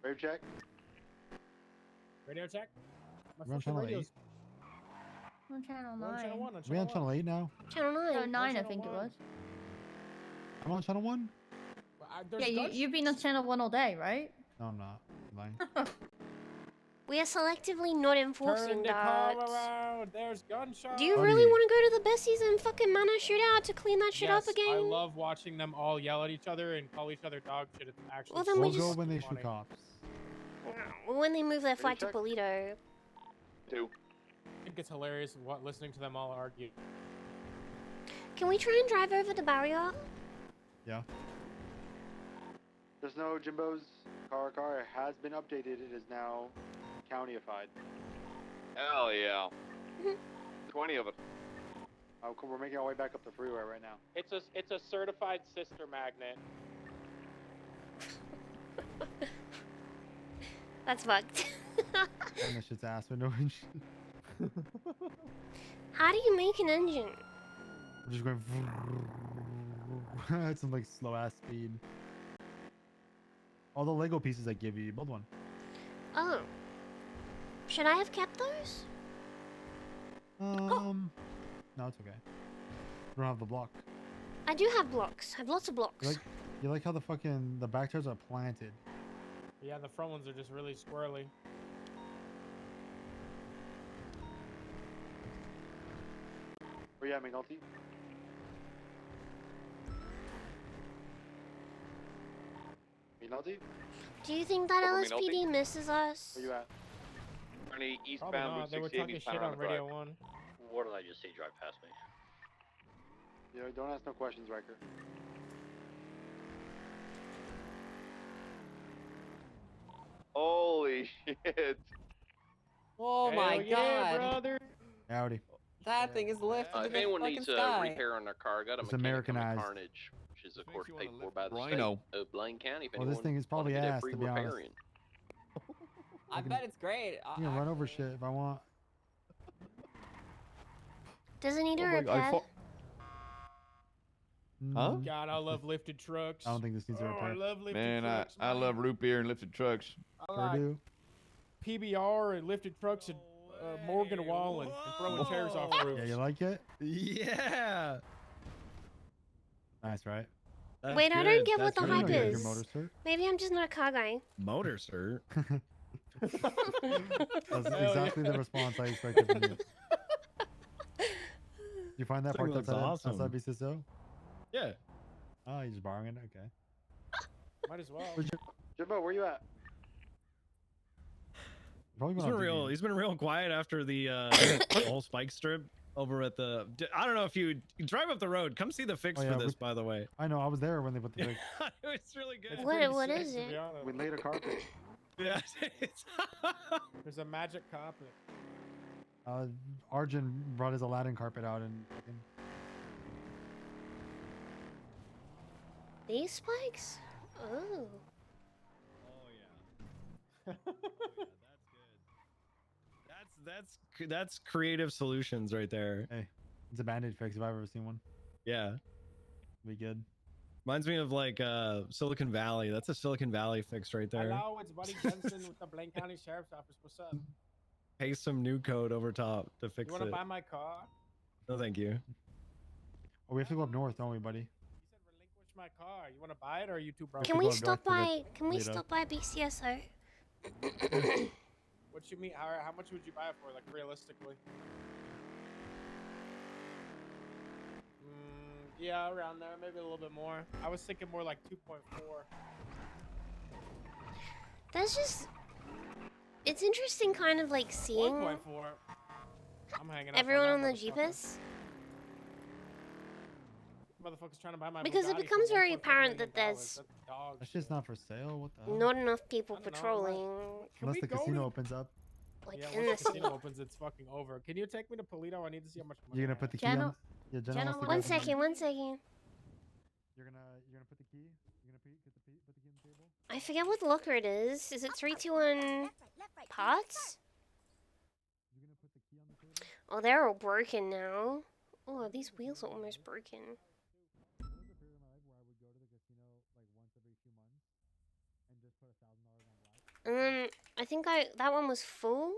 Brave check. Radio check. My We're on fucking channel radio's- 8. On channel We're on 9. channel 1. Are we on channel 8 now? Channel 9. No, 9 I channel think it 1. was. I'm on channel 1? There's Yeah, you've been on channel 1 all day, right? No, I'm not. I'm lying. We are selectively not enforcing Turn the that. car around. There's gunshots. Do you really want to go to the Bessies and fucking mana shootout to clean that shit up Yes, again? I love watching them all yell at each other and call each other dog shit. It's actually Well, then we We'll go just... when they funny. shoot cops. Well, when they move their fight to check? Polito. 2. I think it's hilarious listening to them all argue. Can we try and drive over the barrier? Yeah. There's no Jimbo's car has been updated. It is now countyified. Hell yeah. 20 of it. Oh, cool. We're making our way back up the freeway right now. It's a certified sister magnet. That's fucked. And this shit's ass window and shit. How do you make an engine? I'm just going. It's some like slow ass speed. All the Lego pieces I give you build one. Oh. Should I have kept those? No, it's okay. You don't have the block. I do have blocks. I have lots of blocks. You like how the back tires are planted. Yeah, the front ones are just really squirrely. Where you at, McNulty? McNulty? Do you think that Over LSPD McNulty? misses us? Where you at? Any Probably eastbound not. Route They were 68 talking eastbound shit around on the drive. Radio 1. What did I just see drive past me? You know, don't ask no questions, Riker. Holy shit. Oh my Hell yeah, god. brother. Howdy. That thing is lifted to If the anyone fucking needs sky. repair on their car, got a It's mechanic from Americanized. Carnage, which is of course paid for by the Rhino. state of Blaine County. If Well, this anyone thing is probably wanna get a ass, free to be honest. repairing. I bet it's great. You can run over shit if I want. Does it need a Oh my God, repair? Huh? God, I love lifted trucks. I don't think this needs a Oh, I repair. love lifted Man, trucks. I love root beer and lifted trucks. I Sure like do. PBR and lifted trucks and Morgan Wallen and throwing chairs off roofs. Yeah, you like it? Yeah. Nice, right? That's Wait, I good. don't get what That's the really hype good. is. motor, sir. Maybe I'm just not a car guy. Motor, sir. That's exactly the response I expected from you. You find that That part looks outside, awesome. outside BCSO? Yeah. Oh, you're just borrowing it? Okay. Might as well. Jimbo, where you at? Probably He's going been on real. TV. He's been real quiet after the whole spike strip over at the. I don't know if you drive up the road. Come see the fix Oh, yeah, for this, by the way. I know, I was there when they put the fix. It's really good. What is it? We laid a carpet. Yeah. There's a magic carpet. Arjun brought his Aladdin carpet out and These spikes? Oh. That's creative solutions right there. Hey, it's a band-aid fix if I've ever seen one. Yeah. Be good. Reminds me of like Silicon Valley. That's a Silicon Valley fix right there. Hello, it's Buddy Jensen with the Blaine County Sheriff's Office. What's up? Paste some new code over top to fix You want to it. buy my car? No, thank you. Oh, we have to go up north, don't we, buddy? Relinquish my car. You want to buy it or are you too broke? Can we stop by? Can we stop by BCSO? What you mean? How much would you buy it for? Like realistically? Yeah, around there, maybe a little bit more. I was thinking more like 2.4. That's just. It's interesting, kind of like seeing 1.4. I'm hanging up everyone on that the motherfucker. Jeepus. Motherfucker's trying to buy my Because it Bugatti becomes for very $1.4 apparent that million. there's That's dog That shit's not for sale. What the hell? not enough people patrolling. Unless the casino opens up. Like Yeah, in once the the casino city. opens, it's fucking over. Can you take me to Polito? I need to see how much money. You're I gonna put the have. key on? Yeah, Jenna wants to One grab the money. second, one second. You're gonna put the key? You're gonna put the key on the table? I forget what locker it is. Is it 321 parts? Oh, they're all broken now. Oh, these wheels are almost broken. And then I think that one was full.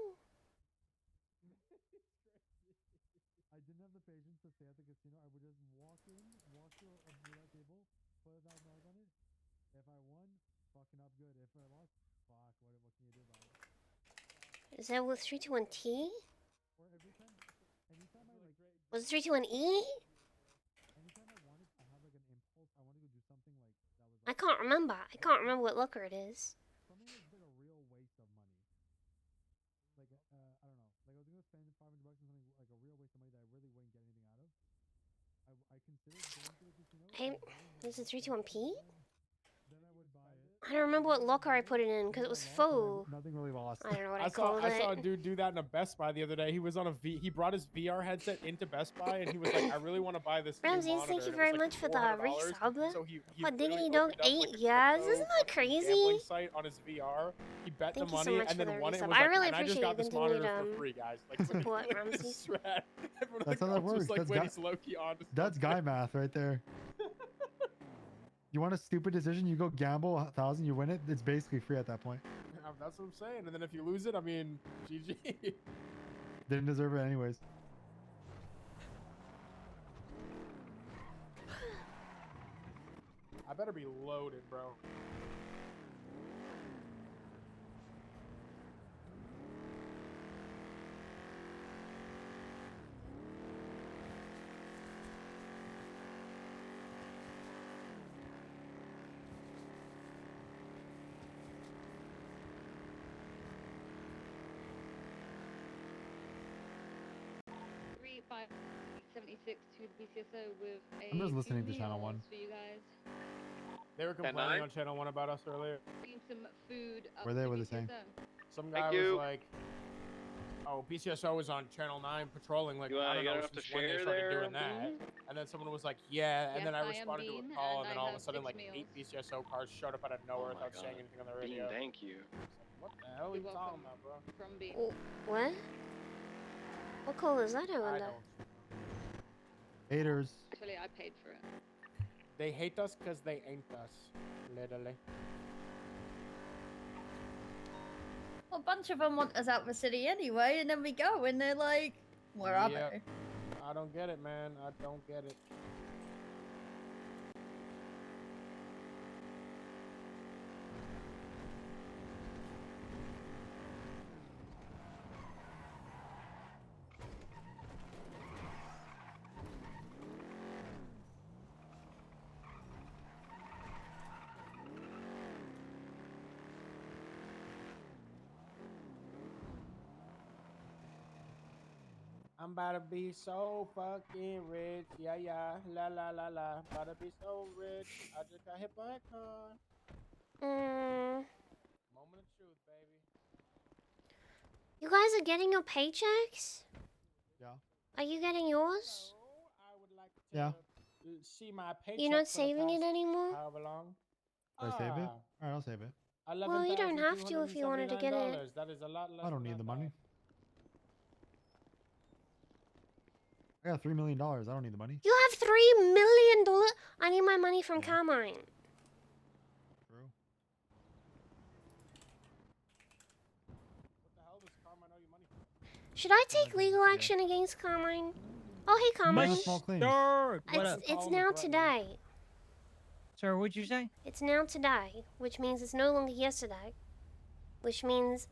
I didn't have the patience to stay at the casino. I would just walk in, walk to a roulette table, put $1,000 on it. If I won, fucking up good. If I lost, fuck, what can you do about it? Is that with 321T? Was it 321E? I can't remember. I can't remember what locker it is. Hey, this is 321P? I don't remember what locker I put it in because it was full. Nothing really lost. I don't know what I called I saw a it. dude do that in a Best Buy the other day. He was on he brought his VR headset into Best Buy and he was like, I really want to buy this new Ramses, monitor. thank you and it very was much for the $400. resub. So he What, literally Diggity Dog, opened up, 8 like, a years? crypto Isn't that fucking crazy? gambling site on his VR. He bet Thank the you so money much and for then the won it. resub. And was I like, really and I just appreciate got you this monitor continued, for free, guys. Like, support, this Ramses. is rad. Everyone That's how like, that was works. like, That's wait, guy- he's low-key on to That's something. guy math right there. You want a stupid decision? You go gamble 1,000, you win it. It's basically free at that point. That's what I'm saying. And then if you lose it, I mean, GG. Didn't deserve it anyways. I better be loaded, bro. Three 576 to the BCSO with a I'm just listening to few Channel meals 1. for you guys. They were complaining on Channel 1 about us earlier. Bringing some food up Were to they? the What are they saying? BCSO. Some guy was like, oh, BCSO was on Channel 9 patrolling, like, I don't know, since when they started doing that. And then someone was like, yeah, and then I Yes, I am responded to Bean, a call, and and then I all of a have sudden, 6 like, meals. 8 BCSO cars showed up out of nowhere without saying anything on the radio. Bean, thank you. What the hell are you talking about, bro? From Bean. What? What call is that, I I wonder? don't. Haters. Actually, I paid for it. They hate us because they ain't us. Literally. Well, a bunch of them want us out of the city anyway, and then we go, and they're like, where are Yep. they? I don't get it, man. I don't get it. I'm about to be so fucking rich. Yeah, yeah. La, la, la, la. About to be so rich. I just got hit by a car. Moment of truth, baby. You guys are getting your paychecks? Yeah. Are you getting yours? Yeah. See my paycheck. You're not for the saving it past anymore? However long. Did I save it? Alright, I'll save it. Well, you don't have to if you wanted to get it. That is a lot less. I don't need the money. I got $3 million. I don't need the money. You have $3 million? I need my money from Carmine. True. Should I take legal action against Carmine? Oh, hey, Carmine. It's now today. Sir, what'd you say? It's now today, which means it's no longer yesterday. Which means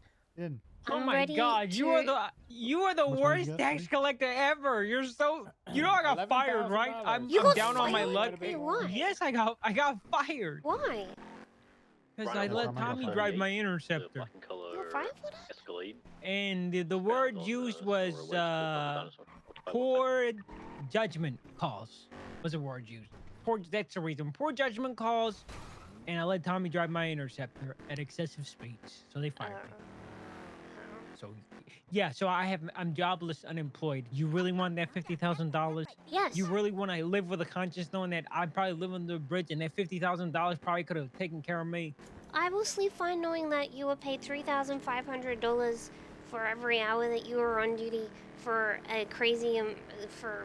Oh I'm my ready God, you are the Which one worst you get, tax collector ever. You're so I got fired, right? I'm You got down on my fired? luck. Wait, why? Yes, I got fired. Why? Because Ryan, I let Ryan got Tommy fired. drive my The interceptor. black and color You were fired for that? Escalade. And the word used was poor judgment calls. Was the word used? That's the reason. Poor judgment calls, and I let Tommy drive my interceptor at excessive speeds, so they fired me. So, yeah. So I'm jobless, unemployed. You really want that $50,000? Yes. You really want to live with a conscience knowing that I probably live under a bridge, and that $50,000 probably could have taken care of me? I will sleep fine knowing that you were paid $3,500 for every hour that you were on duty for a crazy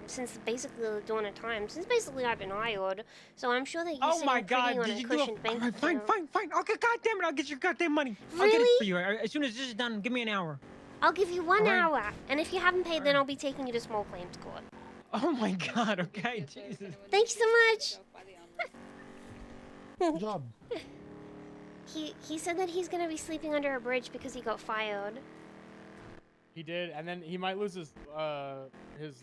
since basically the dawn of time. Since basically I've been hired, so I'm sure that you Oh my sitting God! pretty on Did a you do cushioned bank. Alright, fine. Okay, goddamn it! I'll get your goddamn money. I'll get it for you as soon as this is done. Give me an hour. I'll give you 1 Alright. hour, and if you haven't paid, then I'll be taking you to small claims court. Oh my God! Okay, Jesus. Thanks so much. Good job. He said that he's gonna be sleeping under a bridge because he got fired. He did, and then he might lose his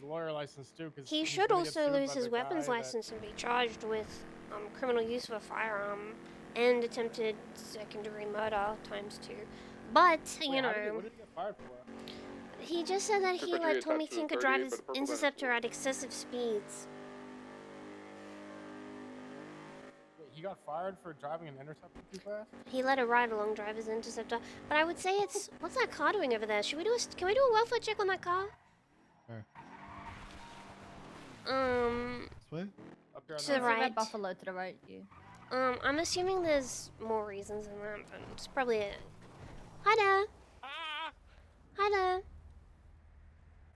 lawyer license too. Because He should also lose his weapons license and be charged with criminal use of a firearm and attempted second-degree murder ×2. But you know, what did he get fired for? he just said that he let Tommy Tinker drive his Interceptor at excessive speeds. Wait, he got fired for driving an Interceptor too fast? He let a ride-along drive his Interceptor, but I would say it's what's that car doing over there? Should we do can we do a welfare check on that car? Sure. This way? Up here on To the the right. right. Buffalo to the right, you. I'm assuming there's more reasons than that, but it's probably it. Hi there. Hi there.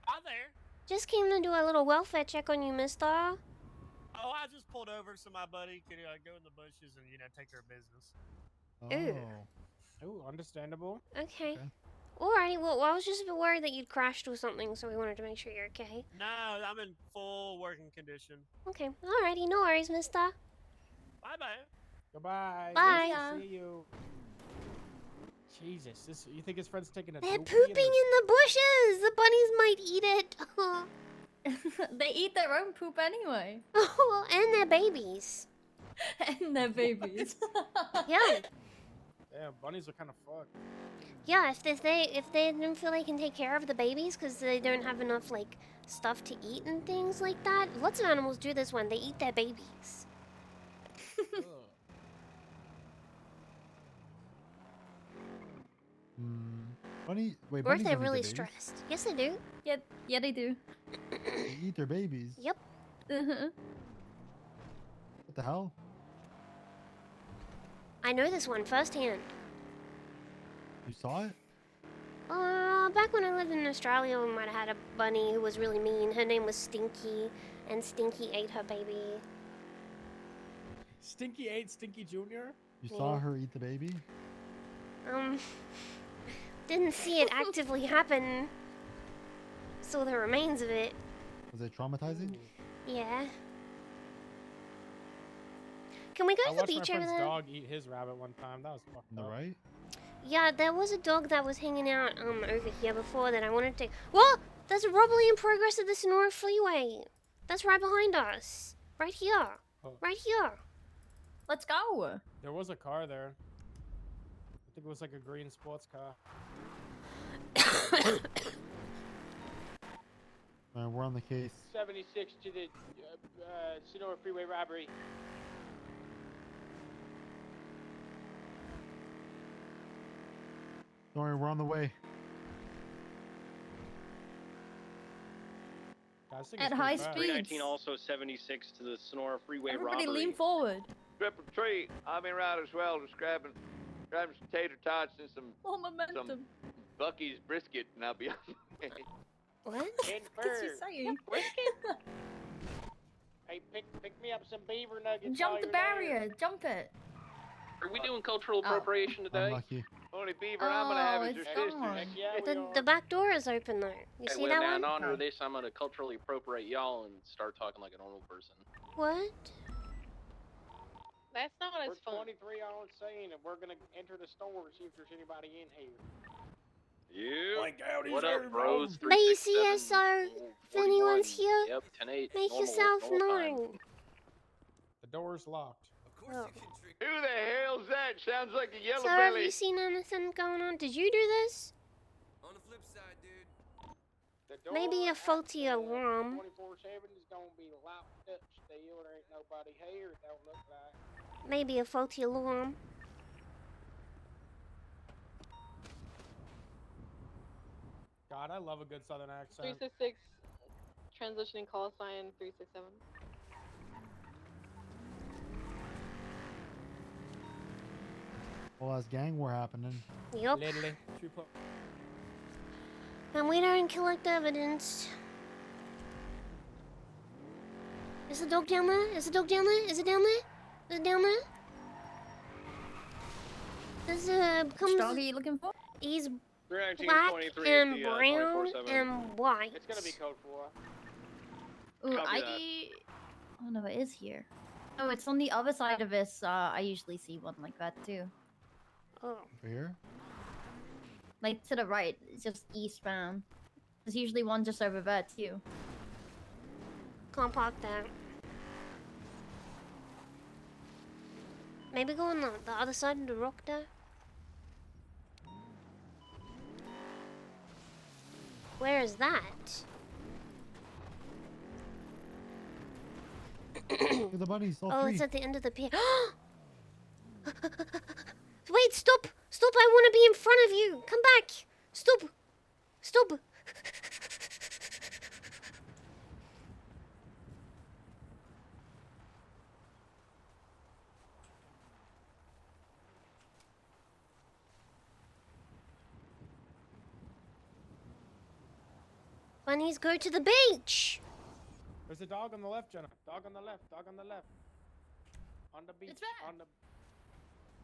Hi there. Just came to do a little welfare check on you, mister. Oh, I just pulled over so my buddy could go in the bushes and take care of business. Ooh. Ooh, understandable. Okay. Alrighty, well, I was just a bit worried that you'd crashed or something, so we wanted to make sure you're okay. No, I'm in full working condition. Okay, alrighty, no worries, mister. Bye-bye. Goodbye. Bye. Nice to see you. Jesus, you think his friend's taking a They're doopey pooping in the bushes! The bunnies might eat it. They eat their own poop anyway. Oh, and their babies. And their babies. Yeah. Damn, bunnies are kind of fucked. Yeah, if they don't feel they can take care of the babies because they don't have enough like stuff to eat and things like that. Lots of animals do this when they eat their babies. Bunny, wait, Or if bunnies they're don't eat really their babies. stressed. Yes, they do. Yep. Yeah, they do. They eat their babies. Yep. Uh-huh. What the hell? I know this one firsthand. You saw it? Back when I lived in Australia, we might have had a bunny who was really mean. Her name was Stinky, and Stinky ate her baby. Stinky ate Stinky Jr.? You saw her eat the baby? Didn't see it actively happen. Saw the remains of it. Was it traumatizing? Yeah. Can we go I to the watched beach my over friend's there? dog eat his rabbit one time. That was fucked On the up. right? Yeah, there was a dog that was hanging out over here before that I wanted to. Whoa! There's a robbery in progress at the Sonora Freeway. That's right behind us. Right here. Oh. Right here. Let's go. There was a car there. I think it was like a green sports car. We're on the case. 76 to the Sonora Freeway robbery. Don't worry, we're on the way. At high speeds. 319 also 76 to the Sonora Freeway Everybody robbery. lean forward. Triple tree. I'm in right as well. Just grabbing some tater tots and some momentum. Bucky's brisket, and I'll be on my way. What? What is he saying? Hey, pick me up some beaver nuggets. Jump the barrier. Jump it. Are we doing cultural appropriation today? Unlucky. Only beaver I'm gonna have is it's your sister's. gone. The back door is open though. You see that one? In honor of this, I'm gonna culturally appropriate y'all and start talking like a normal person. What? That's not We're as fun. 23 on scene, and we're gonna enter the store and see if there's anybody in here. Yeah. What up, bros? BCSO, if anyone's here, Yep, 10-8. make normal- yourself normal time. known. The door's locked. Oh. Who the hell's that? Sounds like a yellow So have belly. you seen anything going on? Did you do this? On the flip side, dude. Maybe a faulty alarm. 24/7 is gonna be locked up still. There ain't nobody here. It don't look like. Maybe a faulty alarm. God, I love a good southern accent. 366 transitioning call sign 367. Well, that's gang war happening. Yup. Literally. And we don't collect evidence. Is the dog down there? Is the dog down there? Is it down there? Is it down there? This Which dog are you looking for? He's 319, black 23 and at the, brown 24/7. and white. It's gonna be code 4. Ooh, Copy I don't know. It is here. Oh, it's on the other side of this. I usually see one like that too. Oh. Over here? Like to the right, it's just eastbound. There's usually one just over there too. Can't park there. Maybe go on the other side of the rock there. Where is that? The bunnies, all Oh, three. it's at the end of the pier. Wait, stop! Stop, I want to be in front of you! Come back! Stop! Stop! Bunnies, go to the beach! There's a dog on the left, Jenna. Dog on the left. Dog on the left. On the beach. On the.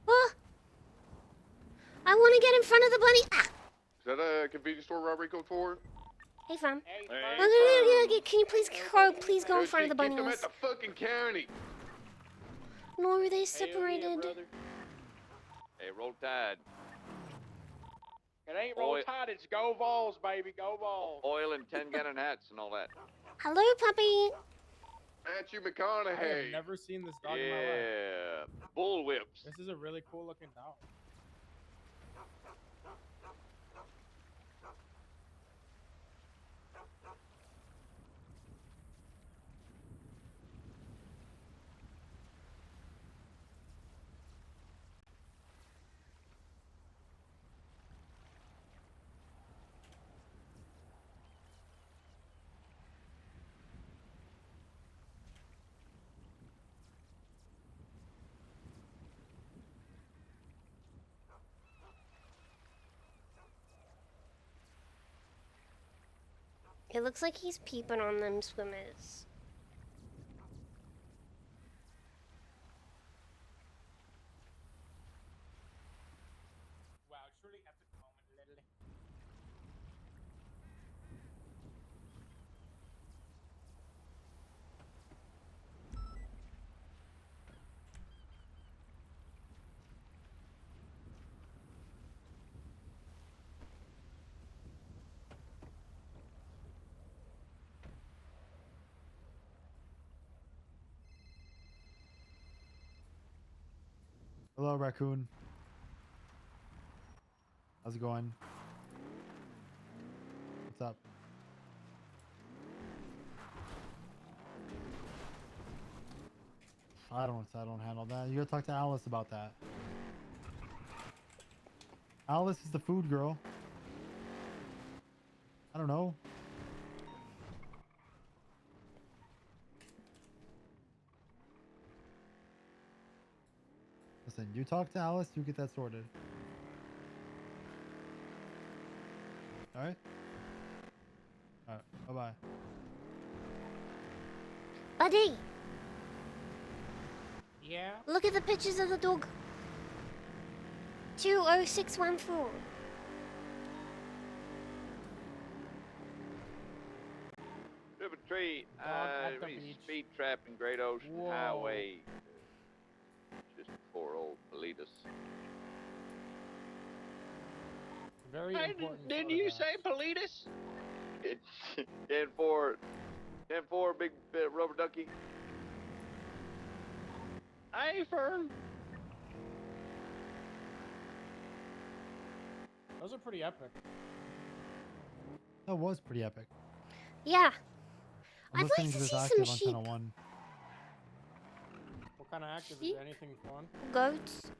What? I want to get in front of the bunny. Ah! Is that a convenience store robbery code 4? Hey, fam. Hey, Can you please go in front of the bunnies? Keep them at the fucking county. No, they separated. Hey, roll tide. It ain't roll tide, it's go balls, baby, go balls. Oil and 10-gallon hats and all that. Hello, puppy. Matthew I have McConaughey. never seen this dog in my life. Yeah. Bull whips. This is a really cool looking dog. It looks like he's peeping on them swimmers. Wow, truly epic moment, literally. Hello, raccoon. How's it going? What's up? I don't handle that. You gotta talk to Alice about that. Alice is the food girl. I don't know. Listen, you talk to Alice, you get that sorted. Alright? Alright, bye-bye. Buddy! Yeah? Look at the pictures of the dog. 20614. River Tree, at the beach. speed trap in Great Ocean Whoa. Highway. Just before old Politas. Very important. Didn't you say Politas? 10-4, big rubber ducky. Hey, Fern. Those are pretty epic. That was pretty epic. Yeah. I'm I'd listening like to to this see active some on sheep. channel 1. What kind of active is Sheep? there? Anything fun? Goats.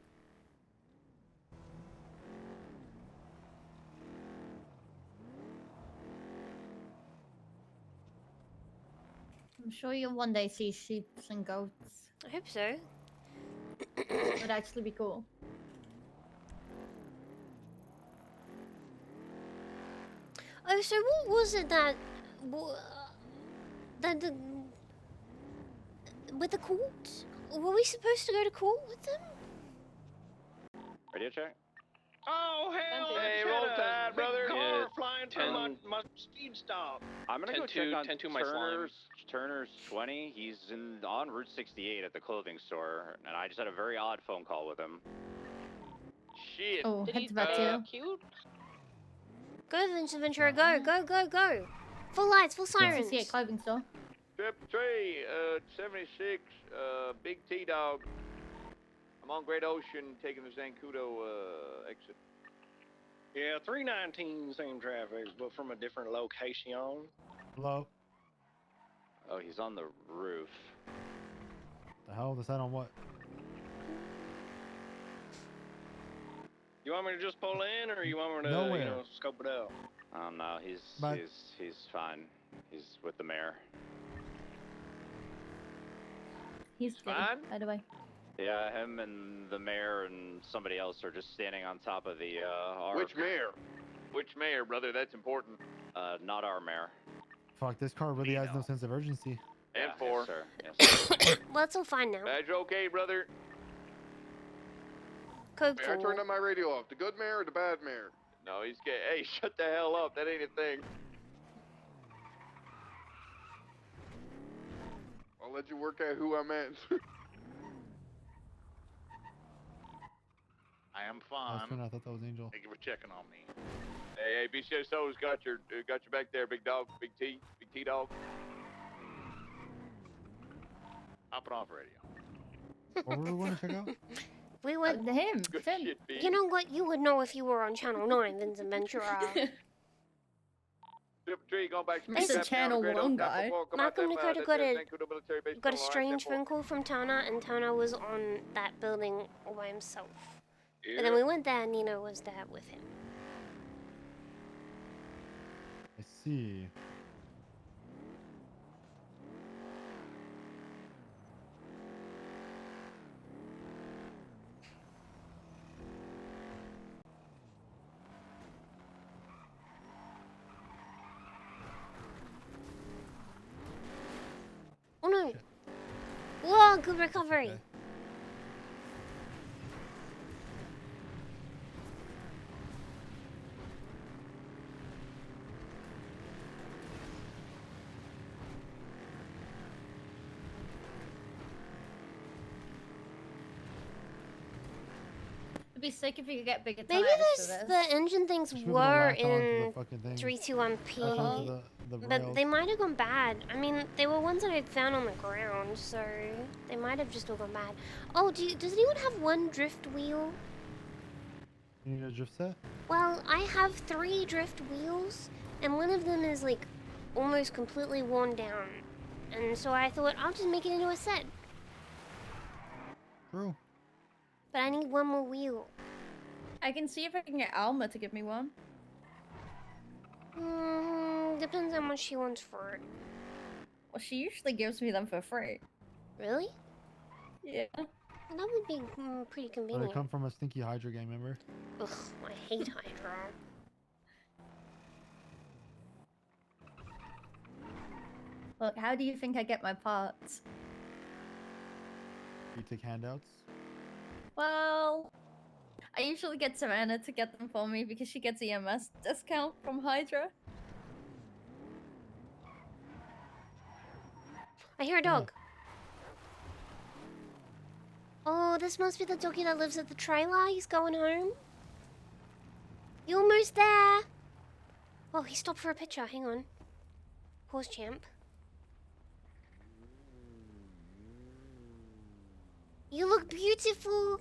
I'm sure you'll one day see sheep and goats. I hope so. It would actually be cool. Oh, so what was it that... with the court? Were we supposed to go to court with them? Radio check. Oh, hell, Hey, it's roll had a tide, big brother. car Yeah, flying through my speed stop. I'm gonna go 10-2, check on 10-2 my slime. Turner's 20. He's on Route 68 at the clothing store, and I just had a very odd phone call with him. Shit. Oh, Did head he to back say to cute? Go, Vincent Ventura, go, go, go, go. Full lights, full sirens. CCA clothing store. Trip 76, Big T-Dog. I'm on Great Ocean, taking the Zancudo, exit. Yeah, 319 same traffic, but from a different location. Hello? Oh, he's on the roof. The hell? Decide on what? You want me to just pull in, or you want me to, Nowhere. you know, scope it out? No, he's fine. He's with the mayor. He's fine? By the way. Yeah, him and the mayor and somebody else are just standing on top of the ark. Which mayor? Which mayor, brother? That's important. Not our mayor. Fuck, this car really has no sense of urgency. And 4. Yes, sir. Yes, sir. Well, it's all fine now. Badge okay, brother? Code I turned on my radio off. The good mayor or the bad mayor? No, he's gay. Hey, shut the hell up. That ain't a thing. I'll let you work out who I meant. I am I fine. thought that was Angel. Thank you for checking on me. Hey, BCSO's got your back there, big dog, big T dog. Hopping off radio. What were we going to check out? We would. Him. Good shit, B. You know what? You would know if you were on Channel 9, Vincent Ventura. Going back to Mr. Channel 1 guy. Malcolm Dakota got a strange phone call from Tana, and Tana was on that building all by himself. And then we went there, and Nino was there with him. I see. Oh no! Whoa, good recovery! Okay. It'd be sick if you could get bigger Maybe tires for the engine things Should've were latched onto in the fucking thing. 321P, Latched onto the but rails. they might have gone bad. I mean, they were ones that I'd found on the ground, so they might have just all gone bad. Oh, does anyone have one drift wheel? You need a drift set? Well, I have 3 drift wheels, and one of them is like almost completely worn down. And so I thought I'll just make it into a set. True. But I need one more wheel. I can see if I can get Alma to give me one. Depends how much she wants for it. Well, she usually gives me them for free. Really? Yeah. Well, that would be pretty Or convenient. they come from a stinky Hydra gang member. Ugh, I hate Hydra. Look, how do you think I get my parts? You take handouts. Well, I usually get Savannah to get them for me because she gets EMS discount from Hydra. I hear a dog. Oh, this must be the doggy that lives at the trailer. He's going home. You almost there? Oh, he stopped for a picture. Hang on. Horse champ. You look beautiful.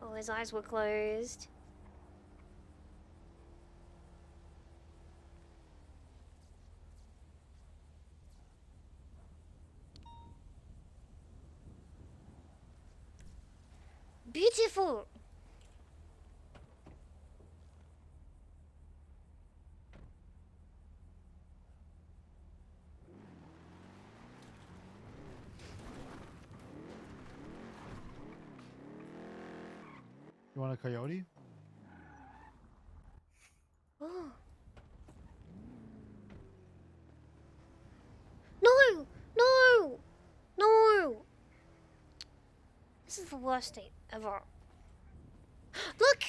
Oh, his eyes were closed. Beautiful. You want a coyote? Oh. No! No! No! This is the worst date ever. Look!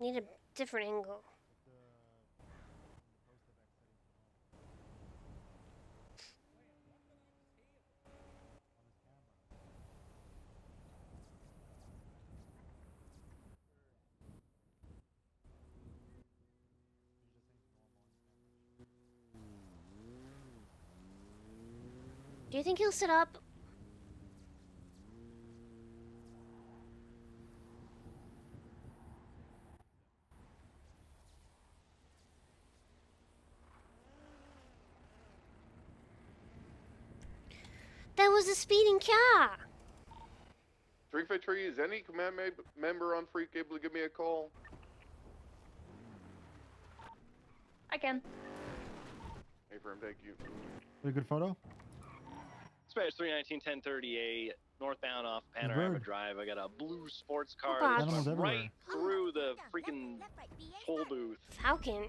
Need a different angle. Do you think he'll sit up? There was a speeding car! Drink Tree, is any command member on Freak able to give me a call? I can. Hey, Firm, thank you. A good photo? Spanish 319-1038, northbound off Panorama Drive. I got a blue sports car Oh, that's Animals going right everywhere. through the freaking toll booth. Falcon.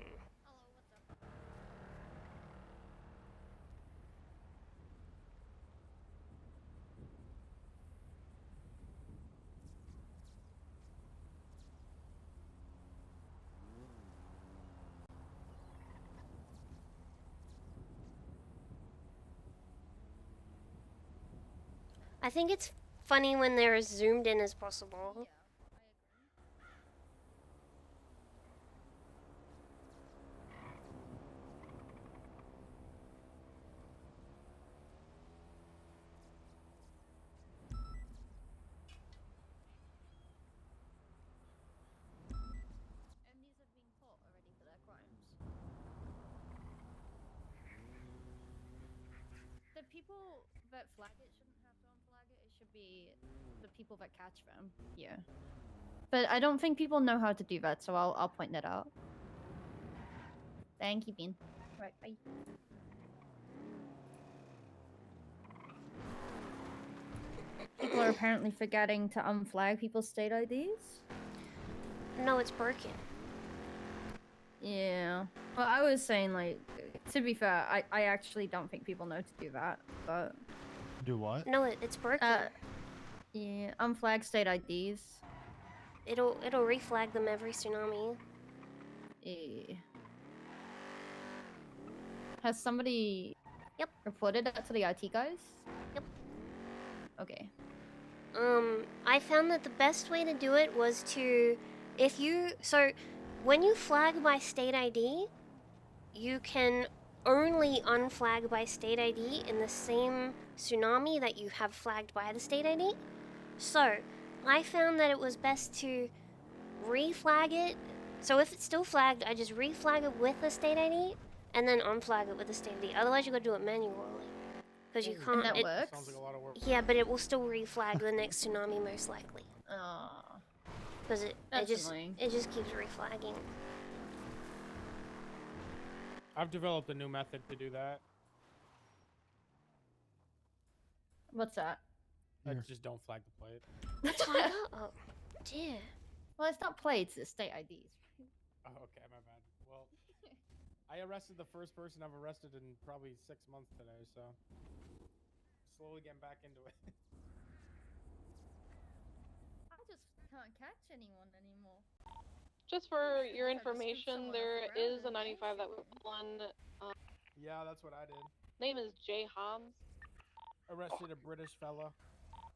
I think it's funny when they're as zoomed in as possible. MDs have been caught already for their crimes. The people that flag it shouldn't have to unflag it. It should be the people that catch them. Yeah. But I don't think people know how to do that, so I'll point that out. Thank you, Bean. Right, bye. People are apparently forgetting to unflag people's state IDs. No, it's broken. Yeah. Well, I was saying, like, to be fair, I actually don't think people know to do that, but... Do what? No, it's broken. Yeah, unflag state IDs. It'll reflag them every tsunami. Yeah. Has somebody reported that to the IT guys? Yep. Okay. I found that the best way to do it was to, when you flag by state ID, you can only unflag by state ID in the same tsunami that you have flagged by the state ID. So, I found that it was best to reflag it. So if it's still flagged, I just reflag it with the state ID and then unflag it with the state ID. Otherwise, you gotta do it manually. Because you can't. And that works? Sounds like a lot of work. Yeah, but it will still reflag the next tsunami most likely. Because it just keeps reflagging. I've developed a new method to do that. What's that? I just don't flag the plate. That's why I got. Oh, dear. Well, it's not plates, it's state IDs. Oh, okay, my bad. Well, I arrested the first person I've arrested in probably 6 months today, so slowly getting back into it. I just can't catch anyone anymore. Just for your information, there is a 95 that was on. Yeah, that's what I did. Name is Jay Hobbs. Arrested a British fella.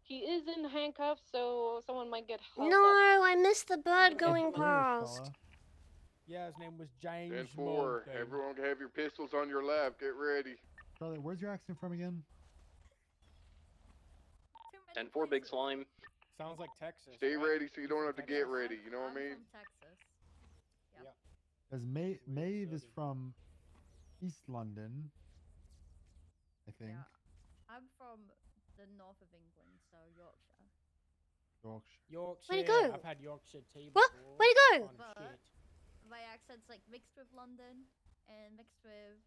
He is in handcuffs, so someone might get held No, up. I missed the bird going past. Yeah, his name was James 10-4. Morgan. Everyone have your pistols on your lap. Get ready. Charlie, where's your accent from again? 10-4, Big Slime. Sounds like Texas. Stay right? ready so you don't have to get ready. You know what I mean? From Texas. Yep. Because Maeve is from East London, I think. Yeah. I'm from the north of England, so Yorkshire. Yorkshire. Where'd he go? I've had Yorkshire tea What? before. Where'd he go? Fun But shit. my accent's like mixed with London and mixed with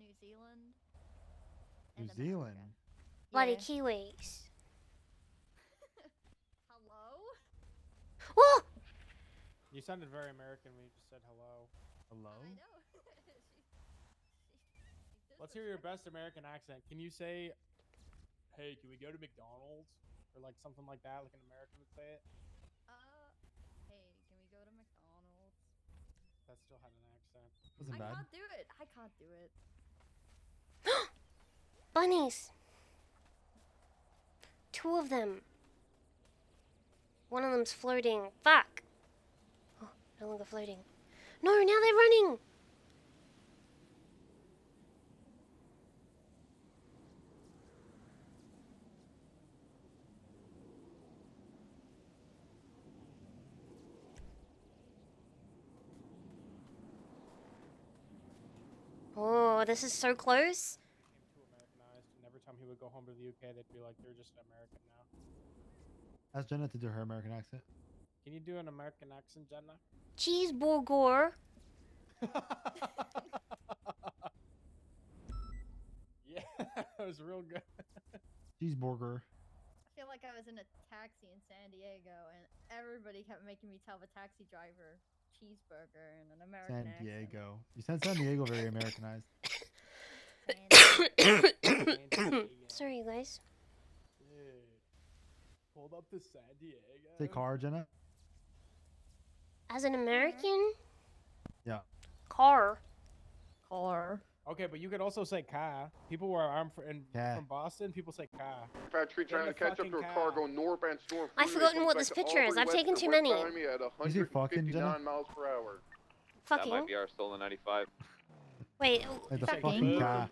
New Zealand. New Zealand? Bloody Yeah. Kiwis. Hello? Whoa! You sounded very American when you just said hello. Hello? I know. Let's hear your best American accent. Can you say, "Hey, can we go to McDonald's?" or like something like that, like an American would say it? Hey, that still had an accent. Wasn't I bad. can't do it. I can't do it. Bunnies. 2 of them. One of them's floating. Fuck. Oh, no longer floating. No, now they're running. Oh, this is so close. Became too Americanized, and every time he would go home to the UK, they'd be like, "You're just American now." Ask Jenna to do her American accent. Can you do an American accent, Jenna? Cheeseburger. Yeah, that was real good. Cheeseburger. I feel like I was in a taxi in San Diego, and everybody kept making me tell the taxi driver cheeseburger in an American San accent. Diego. You said San Diego very Americanized. Sorry, guys. Pulled up to San Diego. Say car, Jenna. As an American? Yeah. Car. Car. Okay, but you could also say car. People where I'm from Boston, people say car. Factory trying to catch up to a car going northbound storm. I've forgotten what this picture is. I've taken too many. At Is he fucking, Jenna? 159 miles per hour. Fucking. That might be our stolen 95. Wait. Like the fucking car.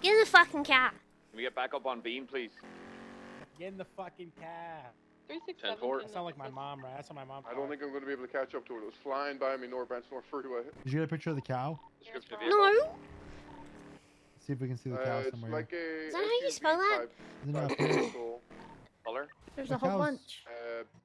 Get in the fucking car. Can we get back up on Bean, please? Get in the fucking car. 367. 10-4. That sound like my mom, right? That's what my mom. I don't think I'm going to be able to catch up to it. It was flying by me northbound storm freeway. Did you get a picture of the cow? Description of No. vehicle. See if we can see the cow It's somewhere. like a Is that how you spell that? Isn't it up type here? vehicle. Color? There's The a whole cow's- bunch.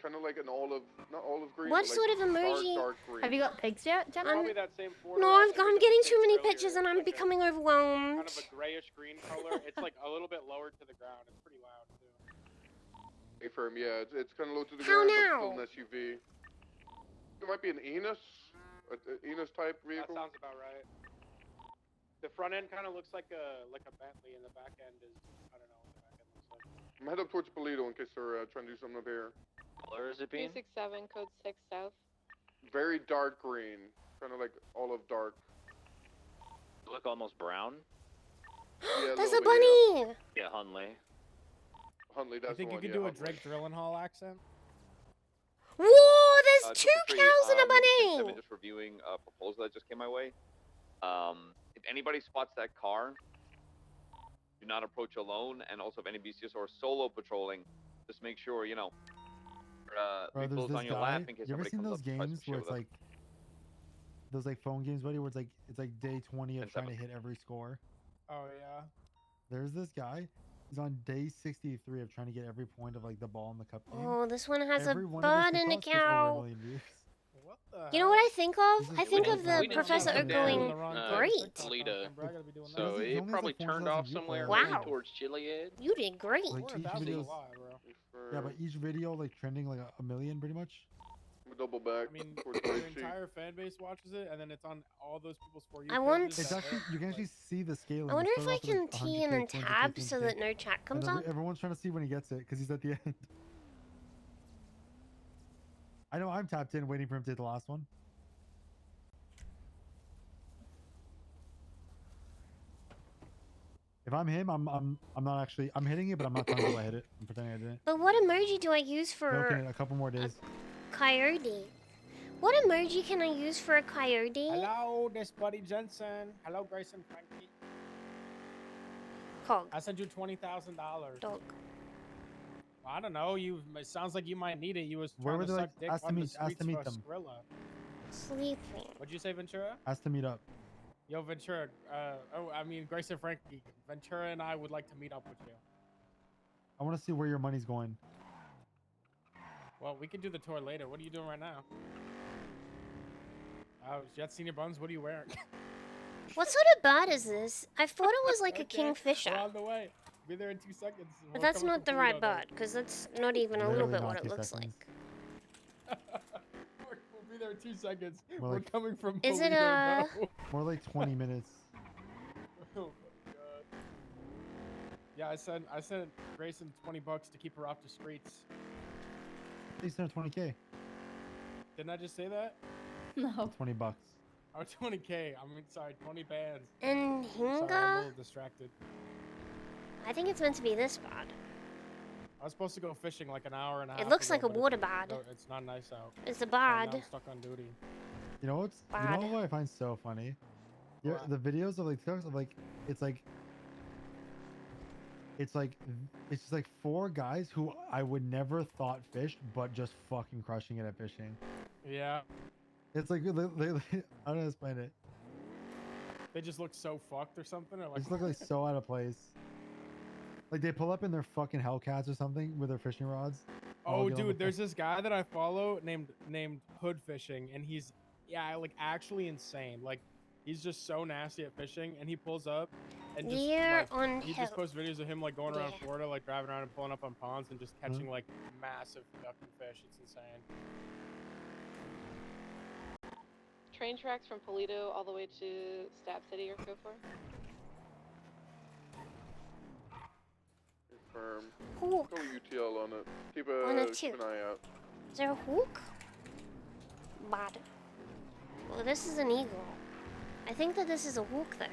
Kind of like an olive, not olive green. What but sort like of emoji? Dark green. Have you got pigs yet, Jenna? Probably that same Ford. No, I'm getting too many pictures and I'm becoming overwhelmed. Kind of a grayish green color. It's like a little bit lower to the ground. It's pretty loud too. A-firm, yeah. It's kind of low to the How ground, now? but still an SUV. It might be an Enos, an Enos type vehicle. That sounds about right. The front end kind of looks like a Bentley, and the back end is I don't know what the back end looks like. I'm head up towards Polito in case they're trying to do something up here. Color is it being? 367, code 6 south. Very dark green, kind of like olive dark. Look almost brown. Yeah, There's a little bit, bunny. Yeah, Hunley. yeah. Huntley, that's You think the you one, could yeah, do a Huntley. Drake Drillenhall accent? Whoa, there's Just 2 a treat, cows and a I'm bunny. just reviewing a proposal that just came my way. If anybody spots that car, do not approach alone. And also, if any BCSO are solo patrolling, just make sure Bro, there's vehicles this on your guy. lap in case You ever somebody seen comes those up and tries games some where shit it's with like those like phone games, buddy, where it's like day 20 of trying to hit every score? Oh yeah. There's this guy. He's on day 63 of trying to get every point of like the ball in the cup game. Oh, this one has Every a one of his bird and a TikToks gets over cow. 1 million views. What the? You know what I think of? This is I think so of the bad. Professor Oak going great. Lita. This So is it only probably like turned 4,000 off views somewhere for Wow. towards Chiliad. You did great. Like each 4,000 is a video's, lot, bro. yeah, but each video like trending like a million pretty much. Double back. I mean, towards your Grape Sheet. entire fan base watches it, and then it's on all those people's for you. I want- pages It's that actually hit, you can actually see the scaling. I wonder It if started I off with, can like, T and 100K, then 200K, tab so 300K, that no chat and comes then up. everyone's trying to see when he gets it because he's at the end. I know I'm tapped in waiting for him to hit the last one. If I'm him, I'm not actually I'm hitting it, but I'm not telling you I hit it. I'm pretending I didn't. But what emoji do I use for Okay, a couple more days. coyote? What emoji can I use for a coyote? Hello, this buddy Jensen. Hello, Grayson Frankie. Cog. I sent you $20,000. Dog. I don't know. It sounds like you might need it. You was Where trying were to they, suck like, dick asked to on the meet- asked to streets meet for them? Skrilla. Sleeping. What'd you say, Ventura? Has to meet up. Yo, Ventura. Grayson Frankie. Ventura and I would like to meet up with you. I want to see where your money's going. Well, we can do the tour later. What are you doing right now? Jet Senior Buns, what are you wearing? What sort of bird is this? I thought it was like a Okay, kingfisher. we're on the way. Be there in 2 seconds. But We're that's coming not from the right Toledo, bird, because that's not even a little Literally bit not what it 2 looks seconds. like. We'll be there in 2 seconds. More We're like- coming from Is it, Toledo, no. More like 20 minutes. Oh my god. Yeah, I sent Grayson $20 to keep her off the streets. They sent 20K. Didn't I just say that? No. 20 bucks. Or 20K. I mean, sorry, 20 bands. And Sorry, I'm a Hinga? little distracted. I think it's meant to be this bad. I was supposed to go fishing like an hour and a half It looks ago, like a but water bad. it's not nice out. It's a So now bad. I'm stuck on duty. You know what's? You know what I find so funny? Yeah, What? the videos of like TikToks of like it's just like 4 guys who I would never thought fished, but just fucking crushing it at fishing. Yeah. It's like I don't know how to explain it. They just look so fucked or something, or They like. just look like so out of place. Like they pull up in their fucking Hellcats or something with their fishing rods. all Oh, get on the dude, there's this guy that I follow named Hood Fishing, and he's like actually insane. Like he's just so nasty at fishing, and he pulls up and just he just posts videos of him like going around Florida, like driving around and pulling up on ponds and just catching like massive fucking fish. It's insane. Train tracks from Polito all the way to Stab City or so far. Confirm. Hook. Go UTL on it. Keep On it keep too. an eye out. Is there a hook? Bad. Well, this is an eagle. I think that this is a hook though.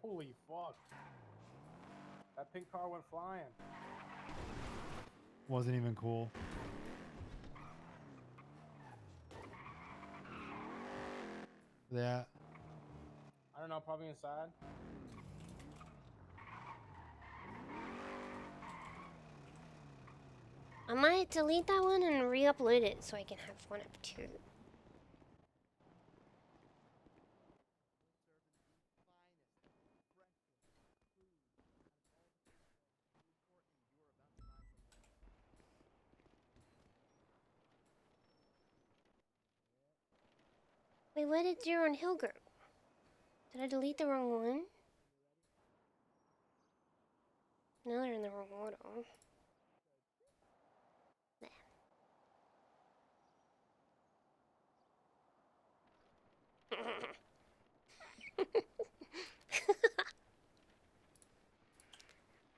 Holy fuck! That pink car went flying. Wasn't even cool. Yeah. I don't know, probably inside. I might delete that one and re-upload it so I can have one up too. Wait, where did Zero and Hill go? Did I delete the wrong one? No, they're in the wrong order.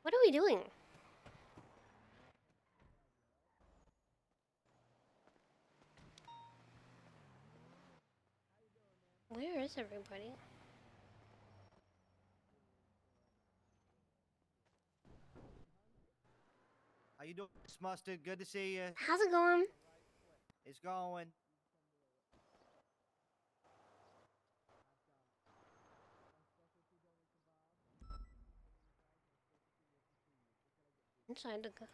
What are we doing? Where is everybody? How you doing, Miss Mustard? Good to see you. How's it going? It's going. Inside the car.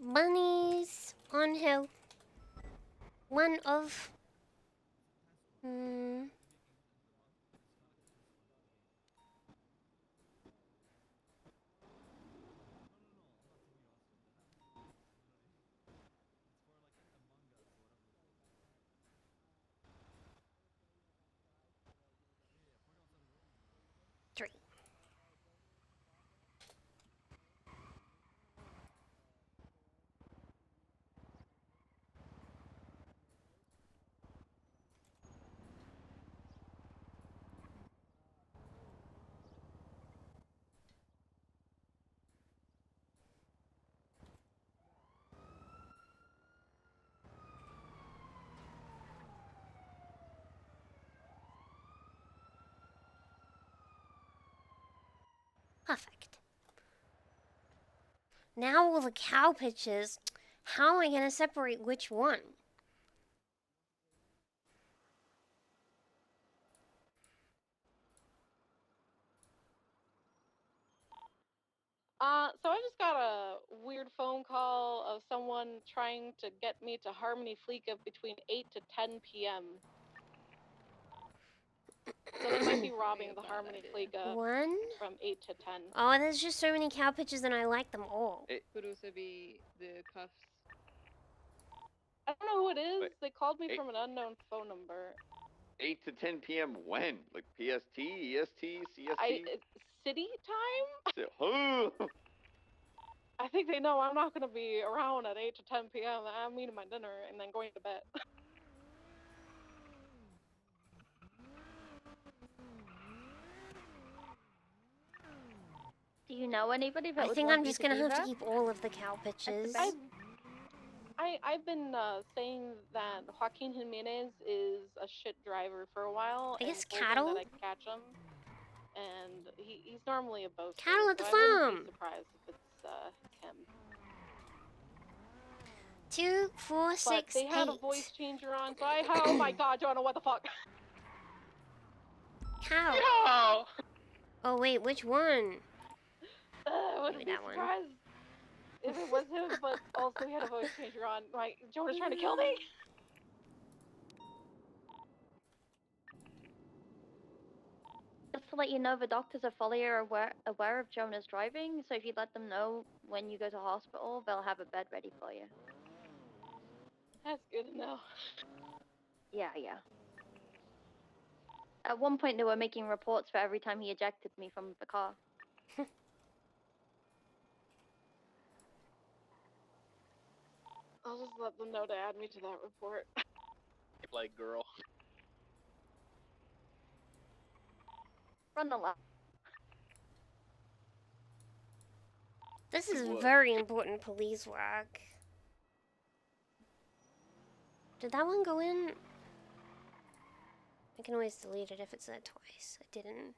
Bunnies on hill. One of. Three. Perfect. Now all the cow pictures. How am I going to separate which one? So I just got a weird phone call of someone trying to get me to Harmony Fleeca between 8 to 10 p.m. So they might be robbing the Harmony Kliga One? from 8 to 10. Oh, there's just so many cow pictures and I like them all. Could also be the cuffs. I don't know who it is. Wait, They called me eight- from an unknown phone number. 8 to 10 p.m. when? Like PST, EST, CST? City time? Huh? I think they know I'm not going to be around at 8 to 10 p.m. I'm eating my dinner and then going to bed. Do you know anybody that I would think want I'm you just to gonna do have to that? keep all of the cow pictures. I've been saying that Joaquin Jimenez is a shit driver for a while. I guess and told cattle? him that I catch him, and he's normally a boaster. Cattle at the so I wouldn't farm. be surprised if it's him. 2, 4, 6, But they had 8. a voice changer on, so oh my god, Jonah, what the fuck? Cow. No! Oh wait, which one? I wouldn't be that one. surprised if it was him, but also he had a voice changer on. Like, Jonah's trying to kill me? Just to let you know, the doctors are fully aware of Jonah's driving, so if you let them know when you go to hospital, they'll have a bed ready for you. That's good to know. Yeah. At one point, they were making reports for every time he ejected me from the car. I'll just let them know to add me to that report. Like, girl. Run the lap. This is What? very important police work. Did that one go in? I can always delete it if it said twice. I didn't.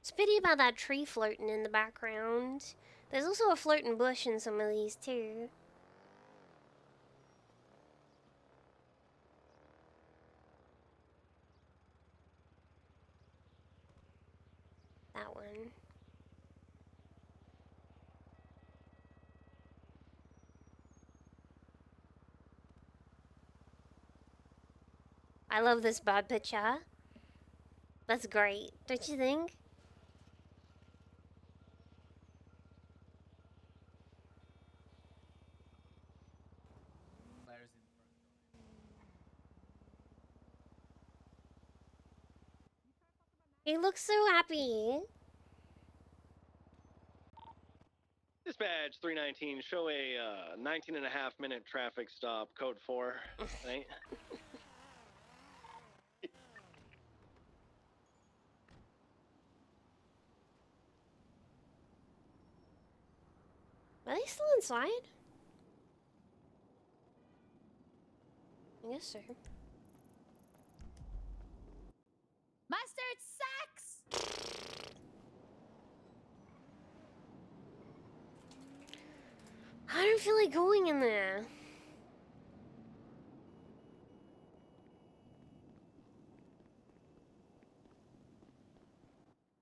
It's a pity about that tree floating in the background. There's also a floating bush in some of these too. That one. I love this bird picture. That's great, don't you think? He looks so happy. Dispatch 319, show a 19.5-minute traffic stop, code 4. Right? Are they still inside? I guess so. Mustard sucks! I don't feel like going in there.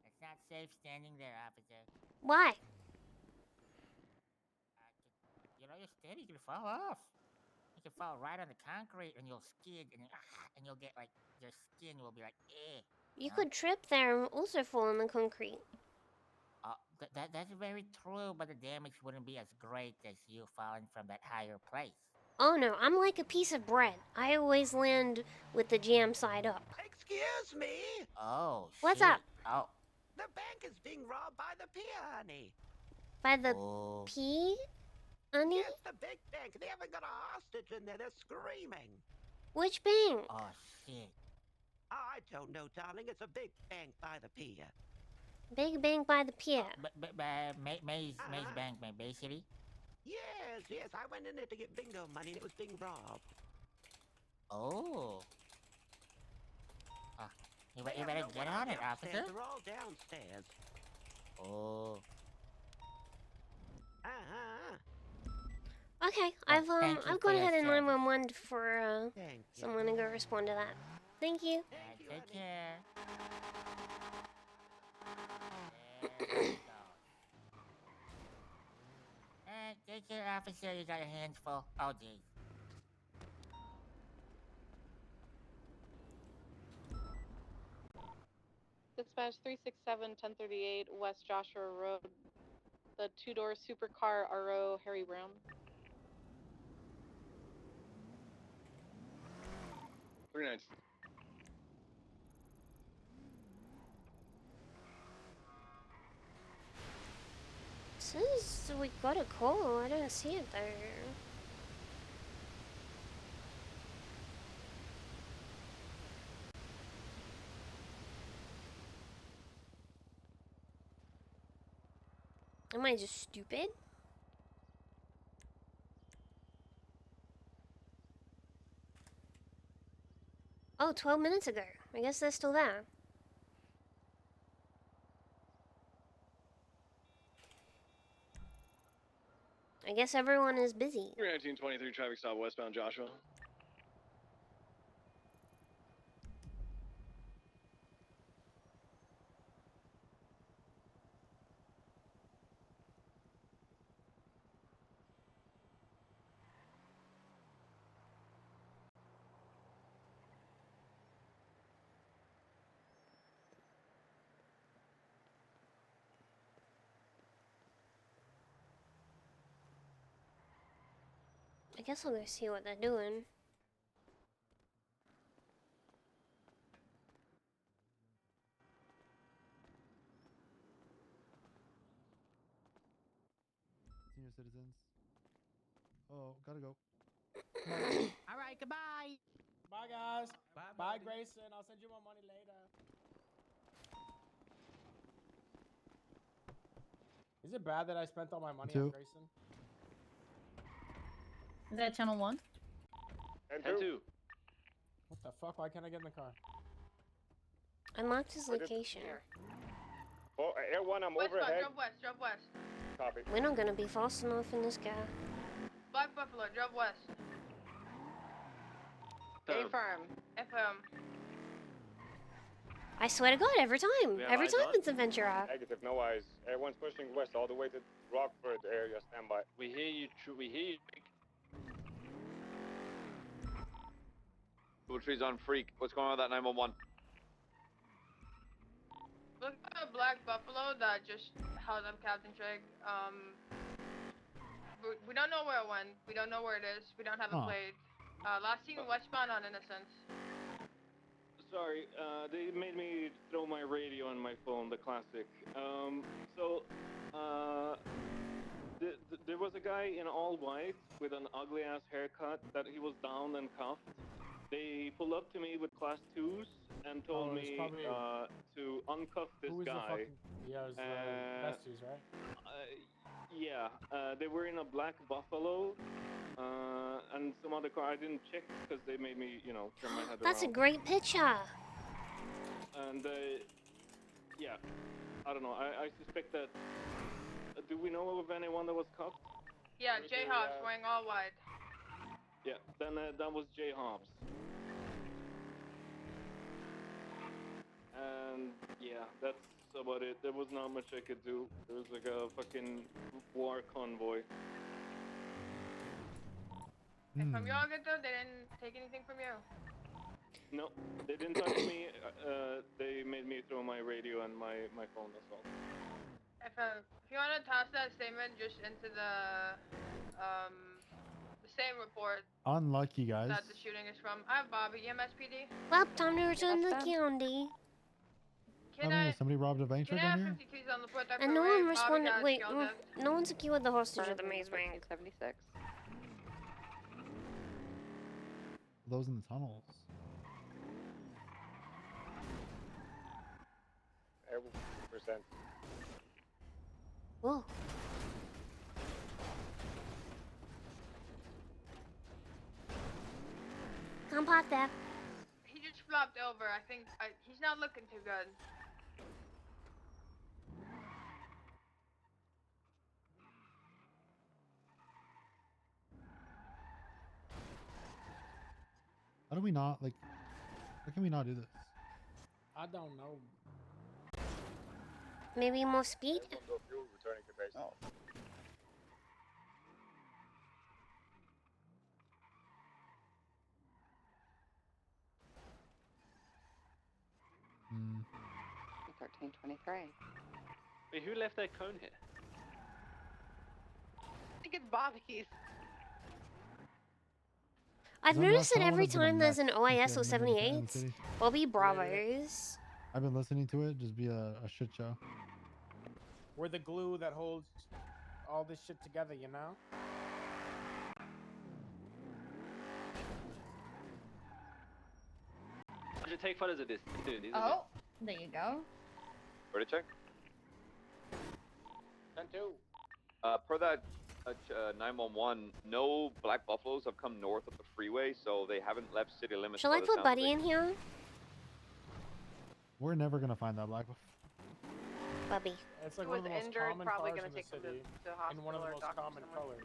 It's not safe standing there, officer. Why? You know, you're steady, you can fall off. You can fall right on the concrete and you'll skid and you'll get like, your skin will be like, eh. You could trip there and also fall on the concrete. That's very true, but the damage wouldn't be as great as you falling from that higher place. Oh no, I'm like a piece of bread. I always land with the jam side up. Excuse me? Oh, What's shit. up? Oh. The bank is being robbed by the pier, honey. By the Oh. P? Honey? Yes, the big bank. They haven't got a hostage in there. They're screaming. Which bank? Oh, shit. I don't know, darling. It's a big bank by the pier. Big bank by the pier. Maze Bank, my Bay City? Yes. I went in there to get bingo money and it was being robbed. Oh. You better get on it, officer. They're all downstairs. Oh. Okay, I've gone ahead and 911 for someone to go respond to that. Thank you. Take care. Take care, officer. You got your hands full. Oh, geez. Dispatch 367-1038 West Joshua Road. The two-door supercar RO Harry Brown. 39. Says we got a call. I don't see it there. Am I just stupid? Oh, 12 minutes ago. I guess they're still there. I guess everyone is busy. 319-23 traffic stop westbound Joshua. I guess I'll go see what they're doing. Senior citizens. Oh, gotta go. All right, goodbye. Bye, guys. Bye, Bye, buddy. Grayson. I'll send you my money later. Is it bad that I spent all my money on Two. Grayson? Is that channel 1? 10-2. What the fuck? Why can't I get in the car? I marked his location. Oh, Air 1, I'm overhead. Drop west. Copy. We're not gonna be fast enough in this car. Black Buffalo, drop west. Affirm. FM. I swear to God, every time. We have Every eyes time on? it's a Ventura. Negative, no eyes. Air 1's pushing west all the way to Rockford area. Stand by. We hear you. We hear you. Blue trees on Freak. What's going on with that 911? Look at the Black Buffalo that just held up Captain Trigg. We don't know where it went. We don't know where it is. We don't have a plate. Last seen westbound on Innocence. Sorry, they made me throw my radio on my phone, the classic. There was a guy in all white with an ugly ass haircut that he was down and cuffed. They pulled up to me with class 2s and told me to uncuff this Who is guy. the fucking... Yeah, it was the besties, right? They were in a black Buffalo. And some other car. I didn't check because they made me, turn my head That's a around. great picture. And yeah, I don't know. I suspect that. Do we know of anyone that was cuffed? Yeah, J Hobbs wearing all white. Yeah, then that was J Hobbs. And yeah, that's about it. There was not much I could do. There was like a fucking war convoy. And from y'all get though, they didn't take anything from you. No, they didn't touch me. They made me throw my radio and my phone as well. If you want to toss that statement just into the same report Unlucky, guys. that the shooting is from. I have Bobby, MSPD. Well, time to return to the county. Somebody robbed a bank Can truck I down have here? 50 keys on the foot that And no parade? one Bobby responded. got Wait, yelled at. no one secured the hostage at the maze bank. 76. Those in the tunnels. Percent. Whoa. Come park there. He just flopped over. I think he's not looking too good. How do we not, like, how can we not do this? I don't know. Maybe more speed? Returning to base. Oh. 1323. Wait, who left their cone here? I think it's Bobby's. I've No, noticed that that every would have been a time there's an mess if OIS they or hadn't been in the 78, city. Bobby Bravos. I've been listening to it just be a shit show. We're the glue that holds all this shit together, you know? I should take photos of this. Dude, these Oh, there you go. Where to check? 10-2. Per that 911, no black buffaloes have come north of the freeway, so they haven't left city limits. Shall by I the put sounds of Buddy it. in here? We're never gonna find that black. Bubby. It's like Who one of was the most injured, common probably cars gonna in the take them city, to and hospital one of the or most doctor common somewhere. colors.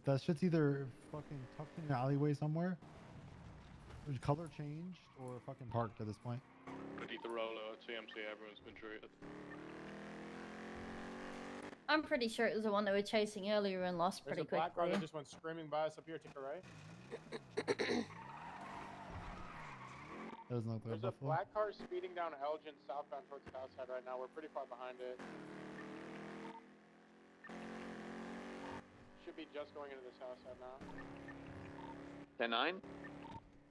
That shit's either fucking tucked in an alleyway somewhere, or color changed, or fucking parked at this point. Beat the roller at CMC, everyone's been treated. I'm pretty sure it was the one they were chasing earlier and lost There's pretty a black car quickly. that just went screaming by us up here, take a right. Doesn't look like There's a a buffalo. black car speeding down Elgin southbound towards Southside right now. We're pretty far behind it. Should be just going into the Southside now. 10-9.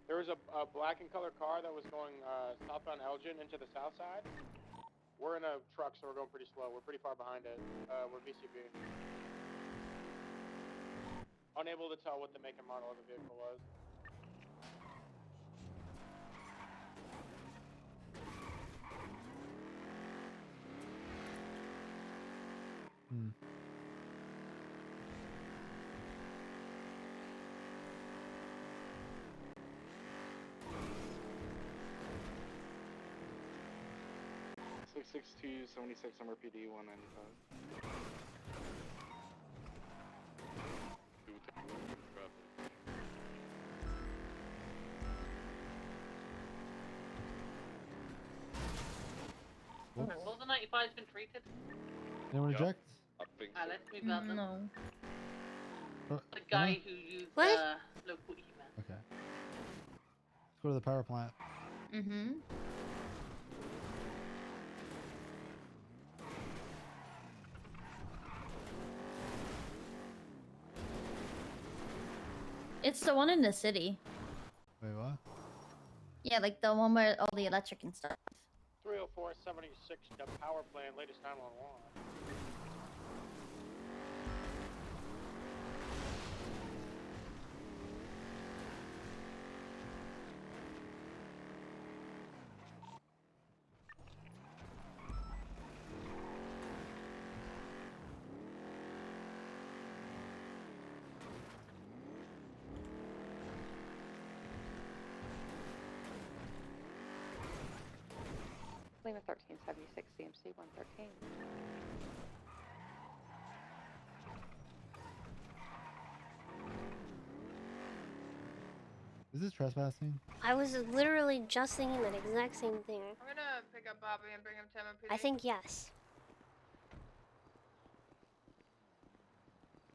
There was a black and color car that was going southbound Elgin into the Southside. We're in a truck, so we're going pretty slow. We're pretty far behind it. We're BCB. Unable to tell what the make and model of the vehicle was. Hmm. Six 66276 number PD 195. Okay, well, the 95's been treated. Anyone eject? Let's move that then. No. The guy who used What? local email. Okay. Let's go to the power plant. Mm-hmm. It's the one in the city. Wait, what? Yeah, like the one where all the electric and stuff. 30476, the power plant, latest 911. Lima 1376, CMC 113. Is this trespassing? I was literally just thinking that exact same thing. I'm gonna pick up Bobby and bring him to MPD. I think yes.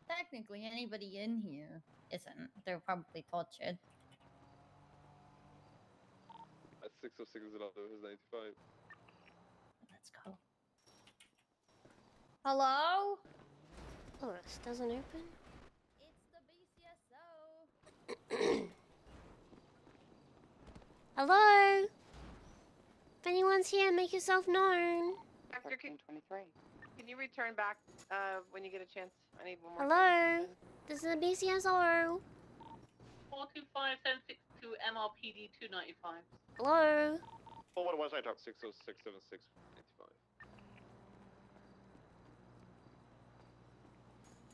Technically, anybody in here isn't. They're probably tortured. At 606 is another, is 95. Let's go. Hello? Oh, this doesn't open? It's the BCSO. Hello? If anyone's here, make yourself known. 1323. Can you return back when you get a chance? I need one more. Hello? This is the BCSO. 425-762 MRPD 295. Hello? Forward West Side Talk 60676 95.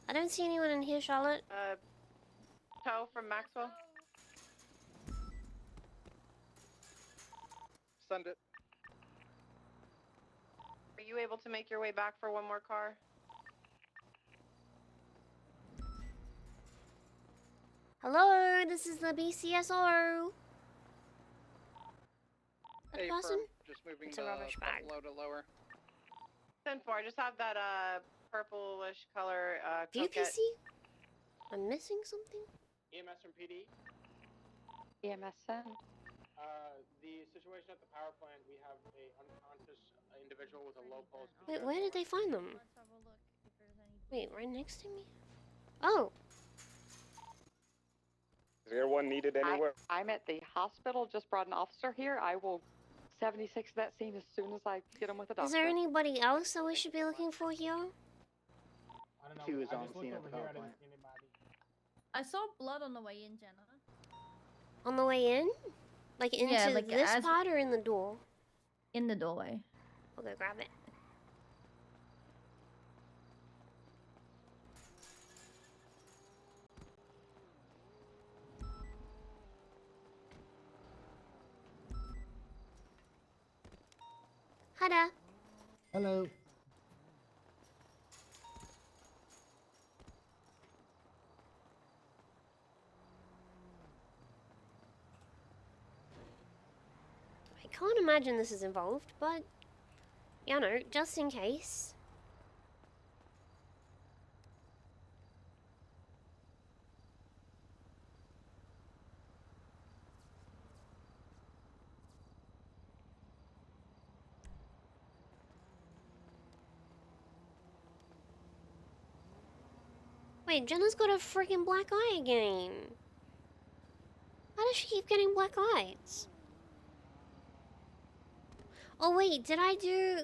I don't see anyone in here, Charlotte. Toe from Maxwell. Send it. Are you able to make your way back for one more car? Hello, this is the BCSO. A Hey, person? just moving It's a the rubbish bag. low to lower. 10-4, just have that purplish color VPC? I'm missing something? EMS from PD. EMS send. the situation at the power plant, we have a unconscious individual with a low pulse. Wait, where did they find them? Let's have a look if there's any. Wait, right next to me? Oh. Is there one needed anywhere? I'm at the hospital. Just brought an officer here. I will 76 that scene as soon as I get him with a doctor. Is there anybody else that we should be looking for here? I don't know. She was I on just scene looked at over the here. power I didn't plant. see anybody. I saw blood on the way in, Jenna. On the way in? Like into Yeah, like this as- pod or in the door? In the doorway. Okay, grab it. Hi. Hello. I can't imagine this is involved, but, you know, just in case. Wait, Jenna's got a freaking black eye again. How does she keep getting black eyes? Oh wait, did I do,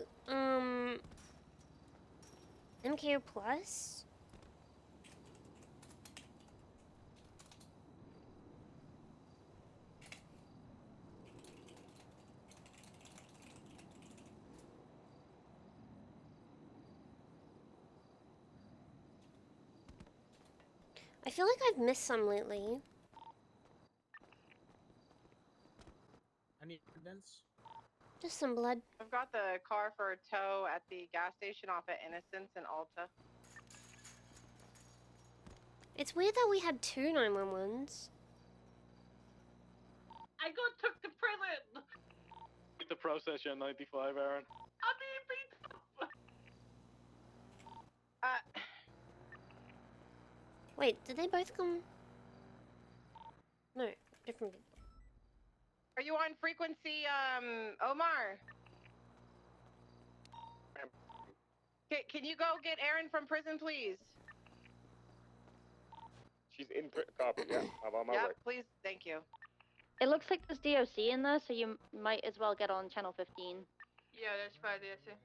MKO Plus? I feel like I've missed some lately. Any evidence? Just some blood. I've got the car for a tow at the gas station off at Innocence and Alta. It's weird that we had two 911s. I got took to prison. Get the process you 95, Aaron. I'm being beat up. Wait, did they both come? No, different people. Are you on frequency, Omar? Can you go get Aaron from prison, please? She's in copy, yeah. I'm on my way. Please, thank you. It looks like there's DOC in there, so you might as well get on channel 15. Yeah, that's probably the issue.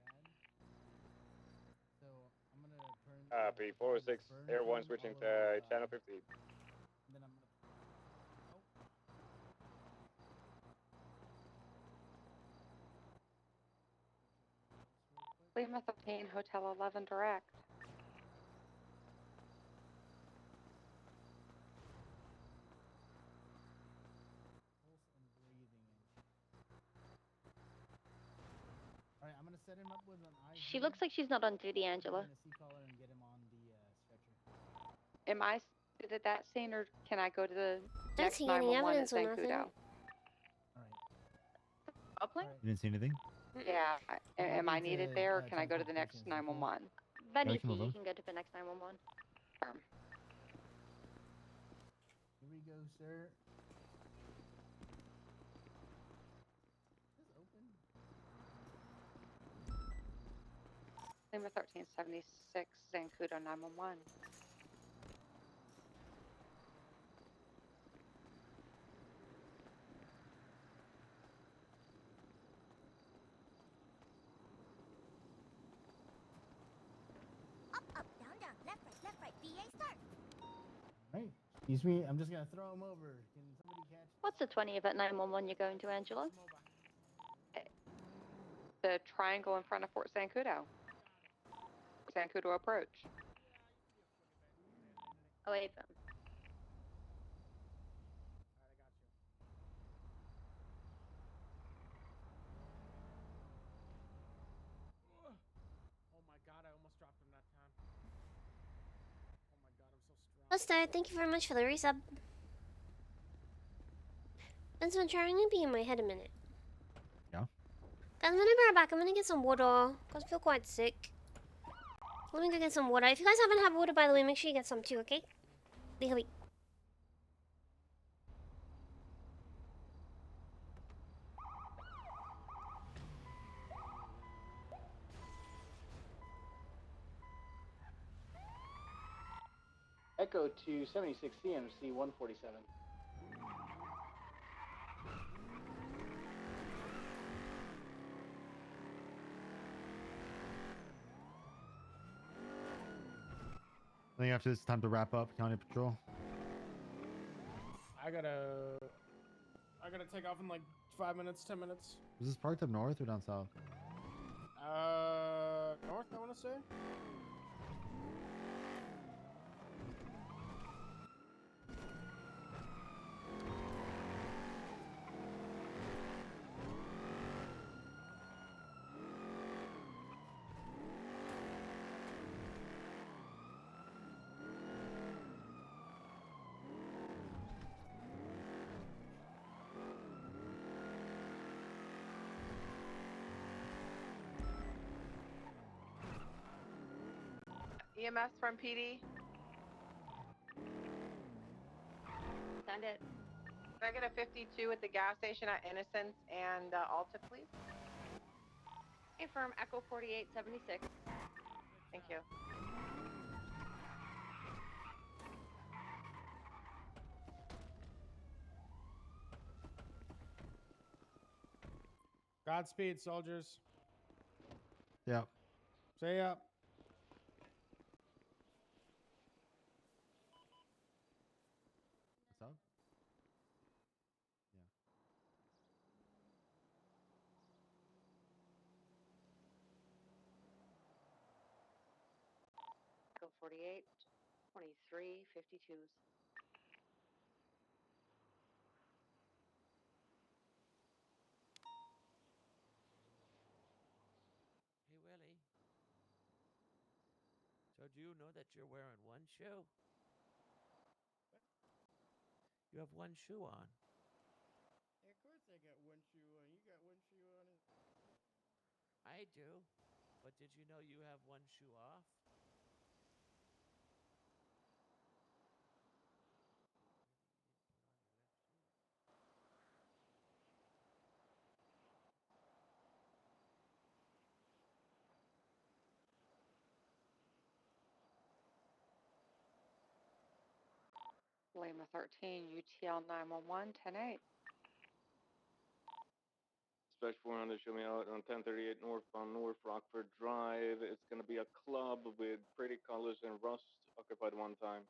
So I'm gonna turn. Copy, 406, Air 1 switching to channel 15. Then I'm gonna. Plymouth obtain Hotel 11 direct. All right, I'm gonna set him up with an IV. She looks like she's not on duty, Angela. And a C-collar and get him on the stretcher. Am I seated at that scene, or can I go to the Don't next see any 911 at evidence or San nothing. Cudo? Upland? You didn't see anything? Yeah. Am I Need needed to, there, or can I go to the transportation next 911? Benny, you can move you on. can go to the next 911. Here we go, sir. Is this open? Plymouth 1376, Zancudo 911. Up, down, down, left, right, VA start. Right. Excuse me, I'm just gonna throw him over. Can somebody catch? What's the 20 of at 911 you're going to, Angela? The triangle in front of Fort Zancudo. Zancudo approach. Oh, wait, then. Oh my god, I almost dropped him that time. Oh my god, I'm so strong. Buster, thank you very much for the resub. Ben's been trying to be in my head a minute. Yeah? Guys, I'm gonna be right back. I'm gonna get some water, because I feel quite sick. Let me go get some water. If you guys haven't had water, by the way, make sure you get some too, okay? Be. Echo to 76 CMC 147. I think after this, it's time to wrap up County Patrol. I gotta take off in like 5 minutes, 10 minutes. Was this parked up north or down south? North, I want to say. EMS from PD. Send it. Can I get a 52 at the gas station at Innocence and Alta, please? Confirm Echo 4876. Thank you. Godspeed, soldiers. Yeah. Stay up. What's up? Yeah. Echo 48, 23, 52s. Hey, Willie. So do you know that you're wearing one shoe? You have one shoe on. Yeah, of course I got one shoe on. You got one shoe on it. I do. But did you know you have one shoe off? Lima 13, UTL 911, 10-8. Dispatch 400, show me out on 1038 northbound North Rockford Drive. It's going to be a club with pretty colors and rust, occupied one time.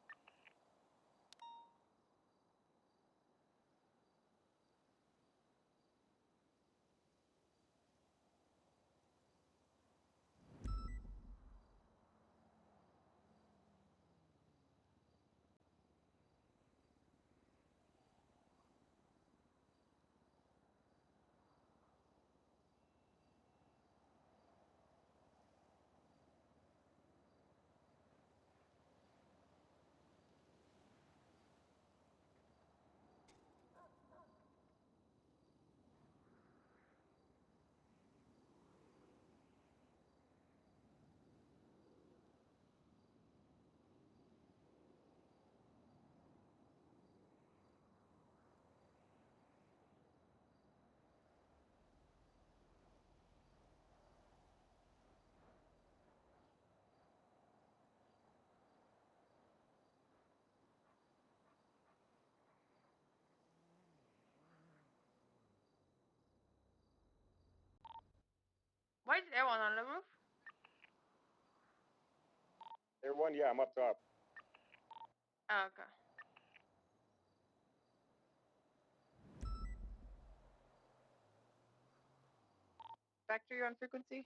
Why is everyone on the roof? Air 1, yeah, I'm up top. Oh, okay. Vector, you're on frequency?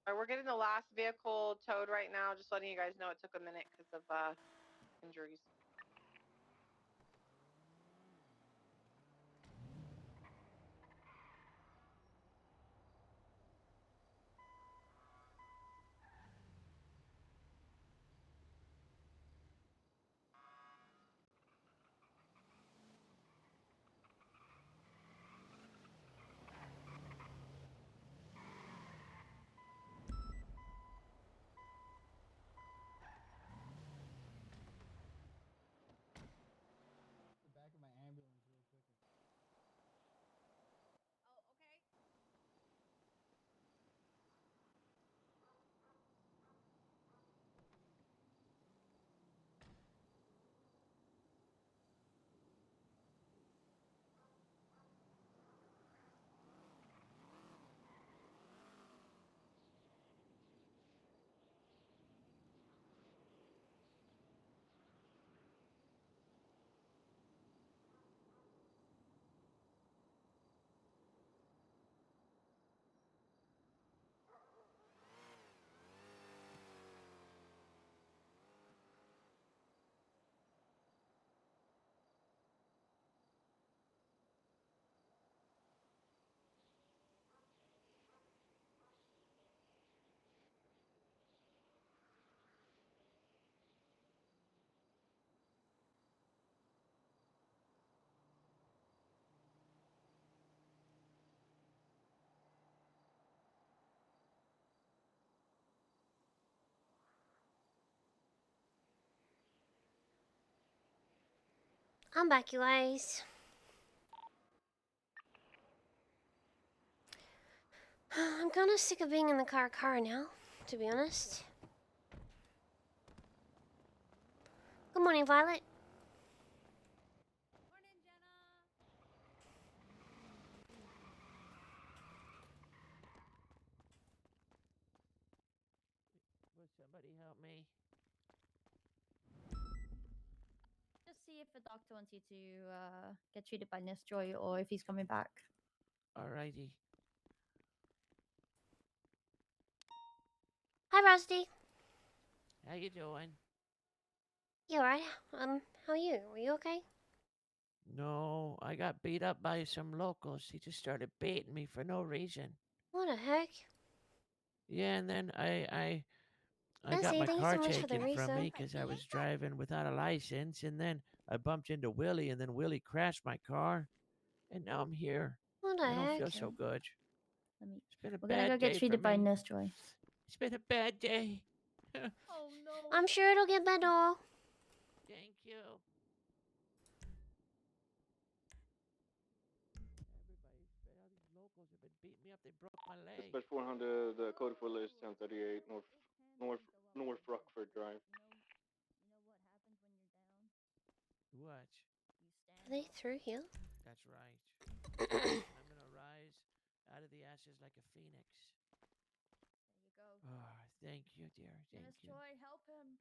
We're getting the last vehicle towed right now. Just letting you guys know it took a minute because of injuries. I'm back, you guys. I'm kinda sick of being in the car now, to be honest. Good morning, Violet. Will somebody help me? Just see if the doctor wants you to get treated by Nurse Joy or if he's coming back. Alrighty. Hi, Rusty. How you doing? You alright? How are you? Are you okay? No, I got beat up by some locals. He just started baiting me for no reason. What the heck? Yeah, and then I got Bessie, my thank you car so much for the taken from me resub. because I was driving without a license, and then I bumped into Willie, and then Willie crashed my car, and now I'm here. What the I don't feel heck? so good. Let me. It's been a We're gonna bad go day get for treated by me. Nurse Joy. It's been a bad day. Oh no. I'm sure it'll get better. Thank you. All these locals have been beating me up. They broke my leg. Dispatch 400, the code for list 1038 North Rockford Drive. What? Are they through here? That's right. I'm gonna rise out of the ashes like a phoenix. There you go. Oh, thank you, dear. Thank Nurse you. Joy, help him.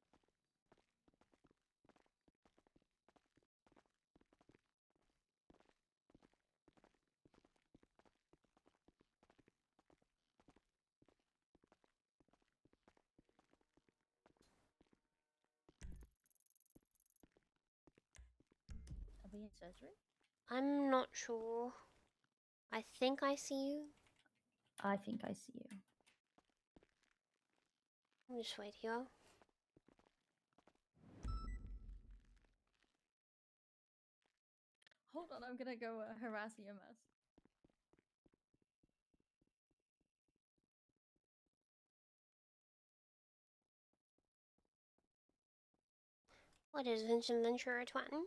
Are we in surgery? I'm not sure. I think I see you. I think I see you. Let me just wait here. Hold on, I'm gonna go harass EMS. What is Vincent Ventura twatting?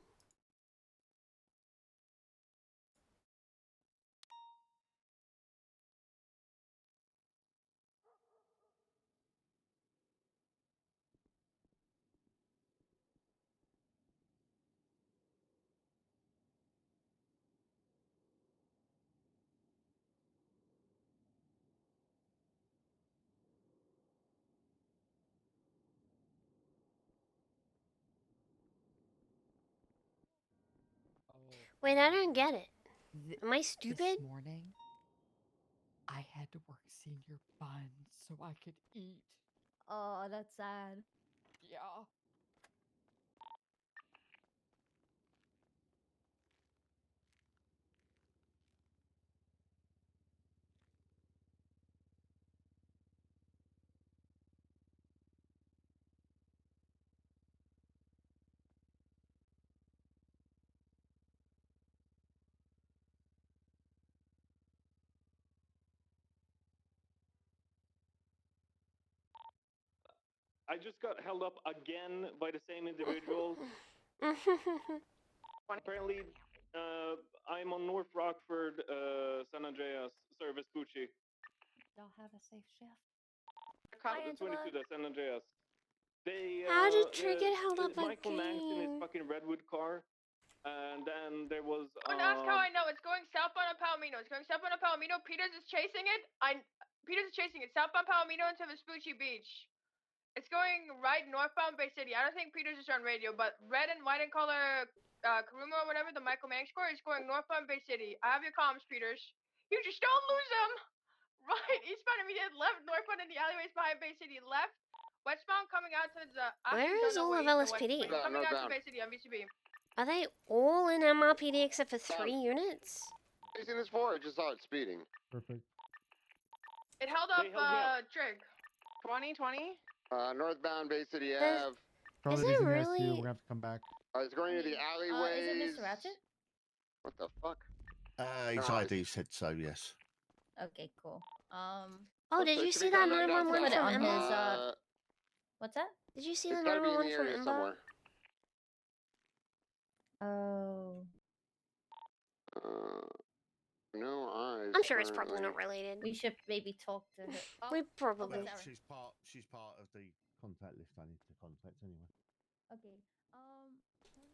Wait, I don't get it. Am I stupid? This morning, I had to work senior buns so I could eat. Oh, that's sad. Yeah. I just got held up again by the same individuals. Apparently, I'm on North Rockford, San Andreas, Service Bucci. Y'all have a safe shift. The 22, the San Andreas. They, How did Trey get held up Michael Manx in his again? fucking Redwood car. And then there was. I'm gonna ask how I know. It's going southbound on Palomino. It's going southbound on Palomino. Peters is chasing it. Peters is chasing it southbound Palomino into Vespucci Beach. It's going right northbound Bay City. I don't think Peters is on radio, but red and white in color, Karuma or whatever, the Michael Manx score is going northbound Bay City. I have your comms, Peters. You just don't lose them. Right, eastbound immediate left, northbound in the alleyways behind Bay City left. Westbound coming out to the. Where is all of LSPD? Coming out to Bay City on VCB. Are they all in MRPD except for 3 units? Chasing this for? I just saw it speeding. Perfect. It held up, Trig. 2020? Northbound Bay City There's- Ave. Charlie, Is it these guys too. really- We're gonna have to come back. It's going to the alleyways. Is it Mr. Ratchet? What the fuck? His No, ID said so, yes. Okay, cool. Oh, did you see that 911 Put it from on his, Emma? what's that? Did you see It's the gotta be in the 911 from area Emma? somewhere. Oh. No eyes. I'm sure it's probably currently. not related. We should maybe talk to her. Oh, We probably. okay, She's part of the contact list I need to contact anyway. Okay. Can you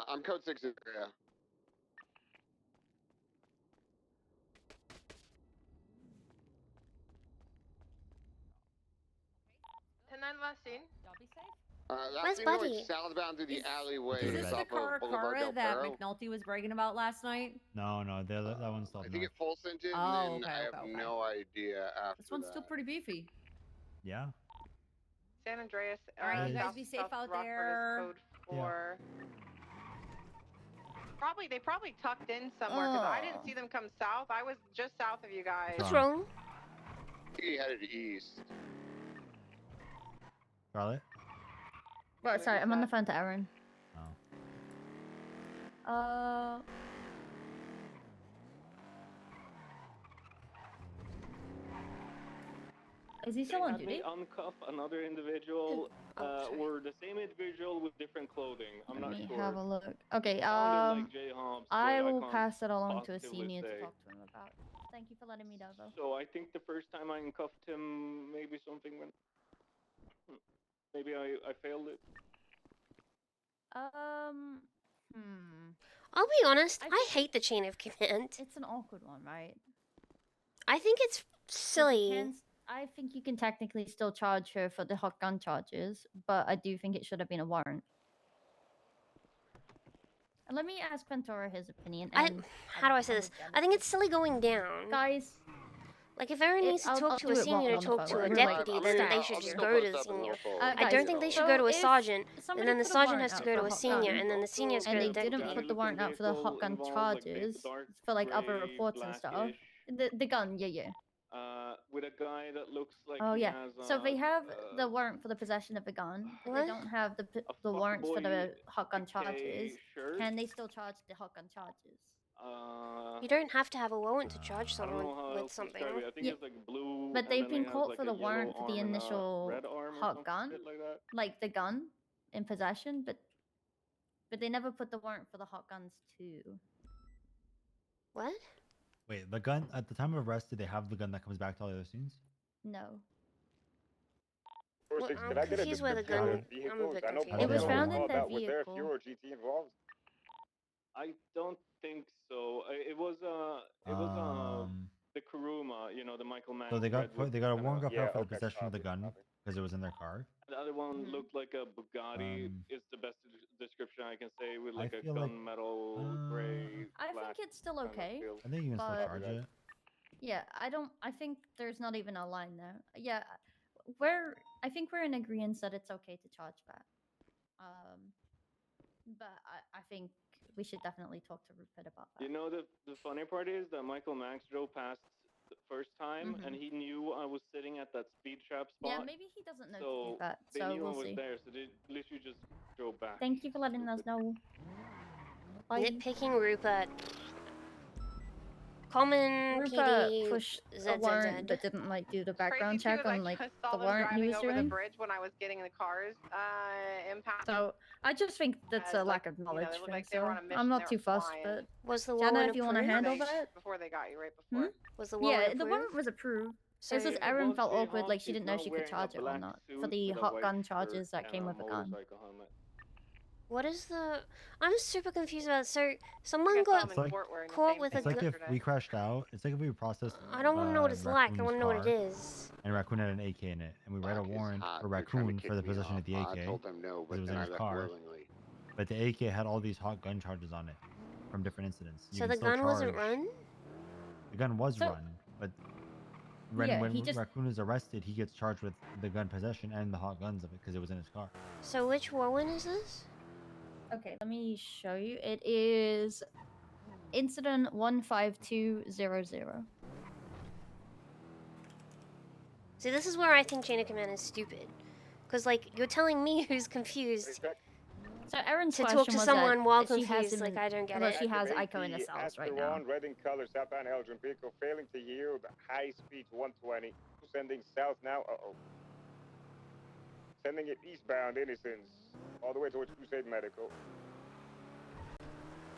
I'm code 6 area. Last scene. Y'all be safe. That Where's seems Buddy? like southbound through the alleyway. Is this the off of Boulevard Caracara Del that Perro. McNulty was bragging about last night? No, that one's still I up think north. it full scented, Oh, and then okay, I have no idea after This one's that. still pretty beefy. Yeah. San Andreas. All right, you guys South- be safe South out Rockford there. Is code 4. They probably tucked in somewhere because I didn't see them come south. I was just south of you guys. What's wrong? He headed east. Charlotte? Right, sorry, I'm on the phone to Aaron. Oh. Is he still They on had me duty? uncuff another individual, or the same individual with different clothing. I'm not Let me sure. have a look. Okay, Sounded like J Hobbs, I but will can't pass it along to a positively senior to say. talk to him about. Thank you for letting me know, though. So I think the first time I uncuffed him, maybe something went. Maybe I failed it. I'll be honest. I hate the chain of command. It's an awkward one, right? I think it's silly. I think you can technically still charge her for the hot gun charges, but I do think it should have been a warrant. And let me ask Ventura his opinion. And How do I say this? I think it's silly going down. Guys. Like, if Aaron needs to talk to a senior to talk to a deputy, then they should just go to the senior. I don't think they should go to a sergeant, and then the sergeant has to go to a senior, and then the senior has to go to the deputy. And they didn't put the warrant out for the hot gun charges, for like other reports and stuff. The gun, yeah. With a guy that looks like Oh he yeah. has, So they have the warrant for the possession of the gun. But they don't have the warrants for the hot gun charges. Can they still charge the hot gun charges? You don't have to have a warrant to charge I don't know someone how with else to something. describe it. I think it's like blue. But and they've then been it has, caught like, for a the yellow warrant for the arm and a initial red arm or hot some gun, shit like that. like the gun in possession, but they never put the warrant for the hot guns too. What? Wait, the gun at the time of arrest, did they have the gun that comes back to all the other scenes? No. Well, Can I get a confused where the description of gun. the vehicles? I'm a bit I know confused. It was Buffalo found in called their out. Was there vehicle. fuel or GT involved? I don't think so. It was the Kuruma, you know, the Michael Mann. So they got a warrant got Yeah, out for the okay, possession of the copy, gun because it was in their car. The other one looked like a Bugatti. Is the best description I can say, with like a feel like, gunmetal gray. I think it's still kind of okay. feel. I think you can still But- charge it. Yeah, I think there's not even a line there. Yeah, I think we're in agreement that it's okay to charge that. But I think we should definitely talk to Rupert about that. You know, the funny part is that Michael Max drove past the first time, and he knew I was sitting at that speed trap spot. Yeah, maybe he doesn't know to so do that. they So knew we'll I was see. there, so they literally just drove back. Thank you for letting us know. Bye. Nitpicking Rupert. Common Rupert PD pushed a ZZZ. warrant but didn't like do the background Crazy check too, on I like just the saw them warrant he driving was over the doing. bridge when I was getting in the cars. Impact. So I just think that's a lack of knowledge. they looked for like they were on a so mission, I'm they not were too fussed, flying. but Was the Jenna, warrant if you want to approved? handle that. Before they got you, right before. Was the warrant Yeah, the approved? warrant was approved. So It's just it Aaron was felt Jay awkward, like Hobbs she is didn't know not she could wearing a charge it or black not suit for the with a hot white gun shirt charges that and came a with a gun. motorcycle helmet. What is the? I'm super confused about. So someone got It's like, caught with a it's like gun. if we crashed out. It's like if we processed. I don't want to know what it's like. I Raccoon's want to know what it car, is. And Raccoon had an AK in it, and we write a warrant for Raccoon for the possession of the AK. I told them no, but because it was then in I his left car. willingly. But the AK had all these hot gun charges on it from different incidents. You So can the still gun wasn't charge- run. The gun was So- run, but Yeah, when he just- Raccoon is arrested, he gets charged with the gun possession and the hot guns of it because it was in his car. So which warrant is this? Okay, let me show you. It is incident 15200. See, this is where I think chain of command is stupid. Because, like, you're telling me who's confused So Aaron's to question talk to was someone that while she has confused. him Like, in- I don't get well, it. she has Activate Ico in the the cells right Astra now. One, red in color, southbound Elgin vehicle, failing to yield, high speed 120. sending south now. Uh-oh. Sending it eastbound, Innocence. All the way towards Crusade Medical.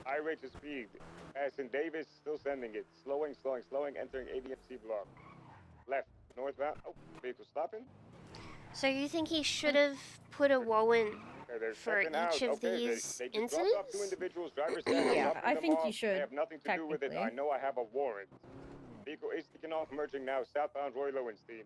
High rate of speed. Passing Davis, still sending it. Slowing, entering ADMC block. Left, northbound. Oh, vehicle stopping. So you think he should have put a warrant for each of these They just dropped off 2 incidents? individuals. Driver said, Yeah, dropping I them think off. you should, They have nothing to do with it. I technically. know I have a warrant. Vehicle is taking off, merging now. Southbound Roy Lowenstein.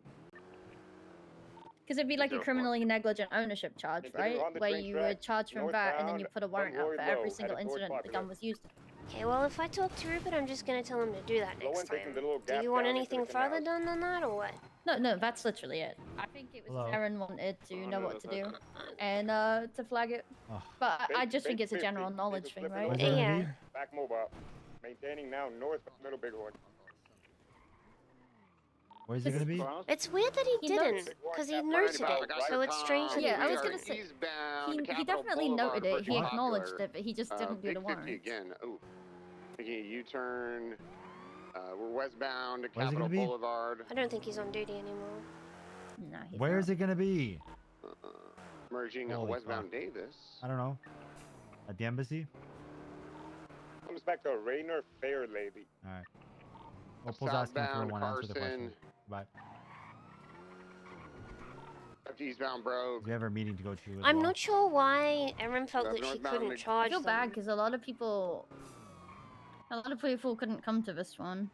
Because it'd be like a criminally negligent ownership charge, right? Where you would charge from that and then you put a warrant out for every single incident the gun was used. Okay, well, if I talk to Rupert, I'm just gonna tell him to do that next time. Do you want anything further done than that, or what? No, that's literally it. I think it was Aaron wanted to know what to do and to flag it. But I just think it's a general knowledge thing, right? Yeah. Back mobile. Maintaining now north of Middle Bighorn. Where's it gonna be? It's weird that he didn't, because he noted it, so it's strange that he Yeah, I was didn't. gonna say, he definitely noted it, he acknowledged it, but he just didn't do the warrant. Again. Oh, making a U-turn. We're westbound to Where's it Capitol gonna be? Boulevard. I don't think he's on duty anymore. No, he's Where is it gonna be? Merging Holy westbound fuck. Davis. I don't know. At the embassy? Comes back to Rainer Fairlady. Alright. Opal's asking for Southbound one answer to the question. Carson. Bye. Eastbound Brogue. We have our meeting to go to as I'm well. not sure why Erin felt that she Northbound couldn't Mc- charge I feel them. bad because a lot of people couldn't come to this one.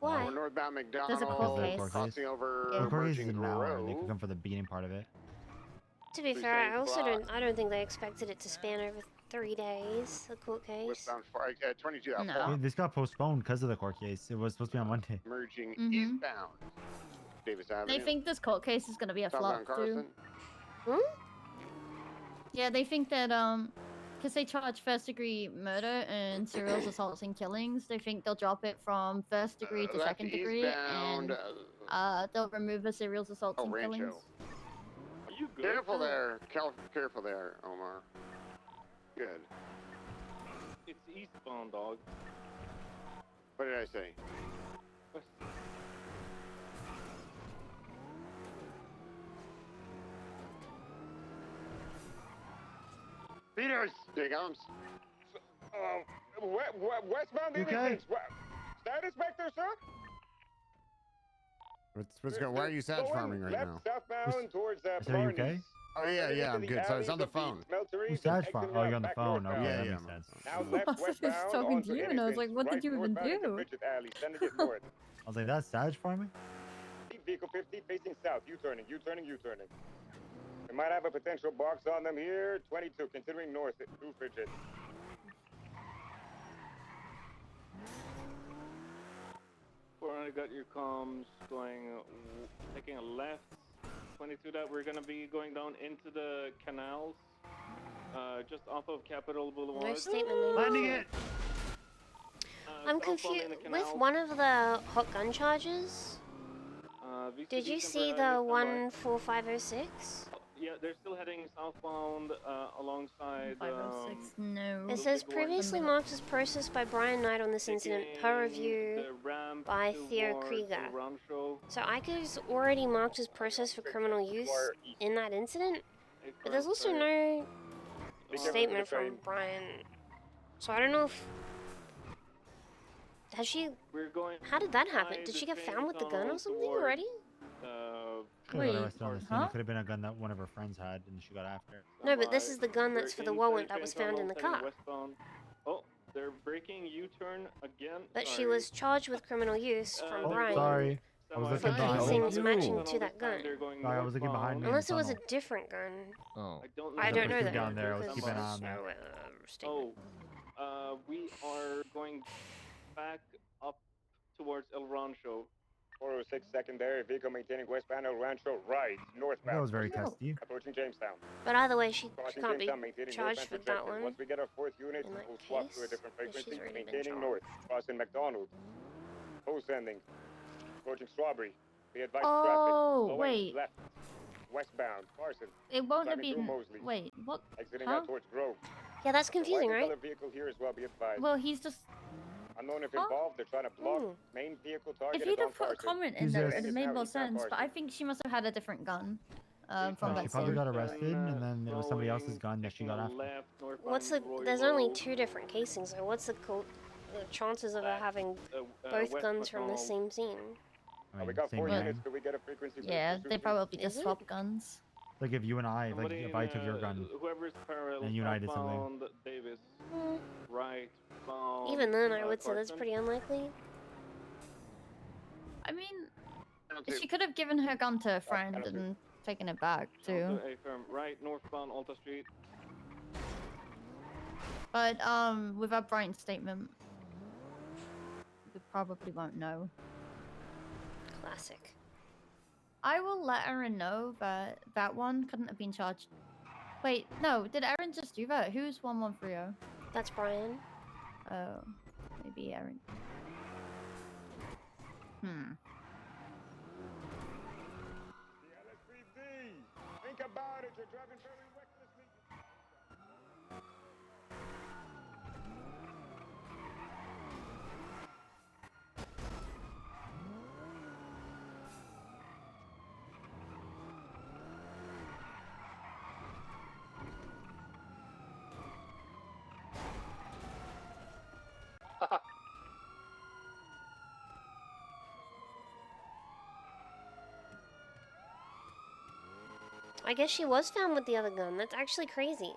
Why? We're northbound McDonald. There's a court case. Crossing over Yeah. The court case is merging an hour, and they Grove. could come for the beginning part of it. To be fair, I don't think they expected it to span over 3 days, the court case. Westbound 22 out No. far. This got postponed because of the court case. It was supposed to be on Monday. Merging Mhm. eastbound. Davis Avenue. They think this court case is gonna be a flop Southbound too. Carson. Yeah, they think that because they charge first-degree murder and serial assaults and killings, they think they'll drop it from first degree to Left second degree, eastbound, and they'll remove the serial assaults and Rancho. killings. Are you good? Careful there. Careful there, Omar. Good. It's eastbound, dog. What did I say? Peters! There he comes. Westbound You okay? Innocence. Status vector, sir? What's going? Why are you Sag farming right left, now? Southbound towards I said, are you okay? Oh yeah, I'm good. So it's on the phone. Who's Sag farming? Oh, you're on the phone. Okay, Yeah, that yeah. makes sense. Now left I was westbound talking to onto you, and I was like, Innocence, what did you even northbound into do? Bridget Alley, sending it north. I was like, that's Sag farming? Vehicle 50 facing south, U-turning. We might have a potential box on them here. 22, considering north through Bridget. I got your comms going, taking a left. 22 that we're gonna be going down into the canals, just off of Capitol Boulevard. No statement there. Landing it. I'm southbound confused in the with canals. one of the hot gun charges. Did you see the 14506? Yeah, they're still heading southbound alongside. 506, no. It says Big one. previously marked as processed by Brian Knight on this incident per review The ramp by Theo towards Krieger. the Rancho. So Ica's already marked as processed for criminal use in that incident, but there's also no statement from Brian. So I don't know if has she. We're going. How did that happen? by Did the she get train found with the gun or tunnel something towards, already? Could have been Wait, arrested on the scene. huh? It could have been a gun that one of her friends had, and she got after it. No, but this is the gun that's for the They're warrant inside that was train found in the tunnel, car. heading westbound. Oh, they're breaking U-turn again. But she Sorry. was charged with criminal use from Oh, Brian. Sorry. I was looking For behind me. casings matching to that gun. Sorry, I was looking behind me. in Unless the it was a tunnel. different gun. Oh. I don't know Keep that. down there. I was because keeping an eye on there's that. no, statement. Oh, we are going back up towards El Rancho. 406 secondary vehicle maintaining westbound El Rancho right, northbound. That was very testy. Approaching Jamestown. But either way, she Crossing can't be Jamestown, maintaining charged northbound with that projection. one. Once we get our fourth unit, in that we'll swap to a case, different if she's frequency. already been Maintaining charged. north. Crossing McDonald. Post ending. Approaching Strawberry. Be advised Oh, traffic. Slowing wait. left. Westbound. Carson. It won't have Climbing through been. Mosley. Wait, what? Exiting Huh? out towards Grove. Yeah, that's The confusing, white and right? colored vehicle here as well. Be advised. Well, he's just. Unknown if involved. They're trying to block main vehicle target. If you'd is on have put a Carson. comment in there, it made more sense. But I think she must have had a different gun from She that probably scene. got arrested, and then it was somebody else's gun that she got after. What's the? There's only 2 different casings. So what's the chances of her having both guns from the same scene? I mean, we got same 4 gang. units. Could we get a frequency? Yeah, they probably Is just it? swapped guns. Like if you and I, like if I took your gun, Whoever's parallel and you and I did something. found Davis. Right. Even then, I would say that's pretty unlikely. I mean, she could have given her gun to a friend and taken it back too. Right, northbound Alta Street. But without Brian's statement, we probably won't know. Classic. I will let Erin know that that one couldn't have been charged. Wait, no, did Erin just do that? Who's 1130? That's Brian. Oh, maybe Erin. The LSPD. Think about it. You're driving very recklessly. I guess she was found with the other gun. That's actually crazy.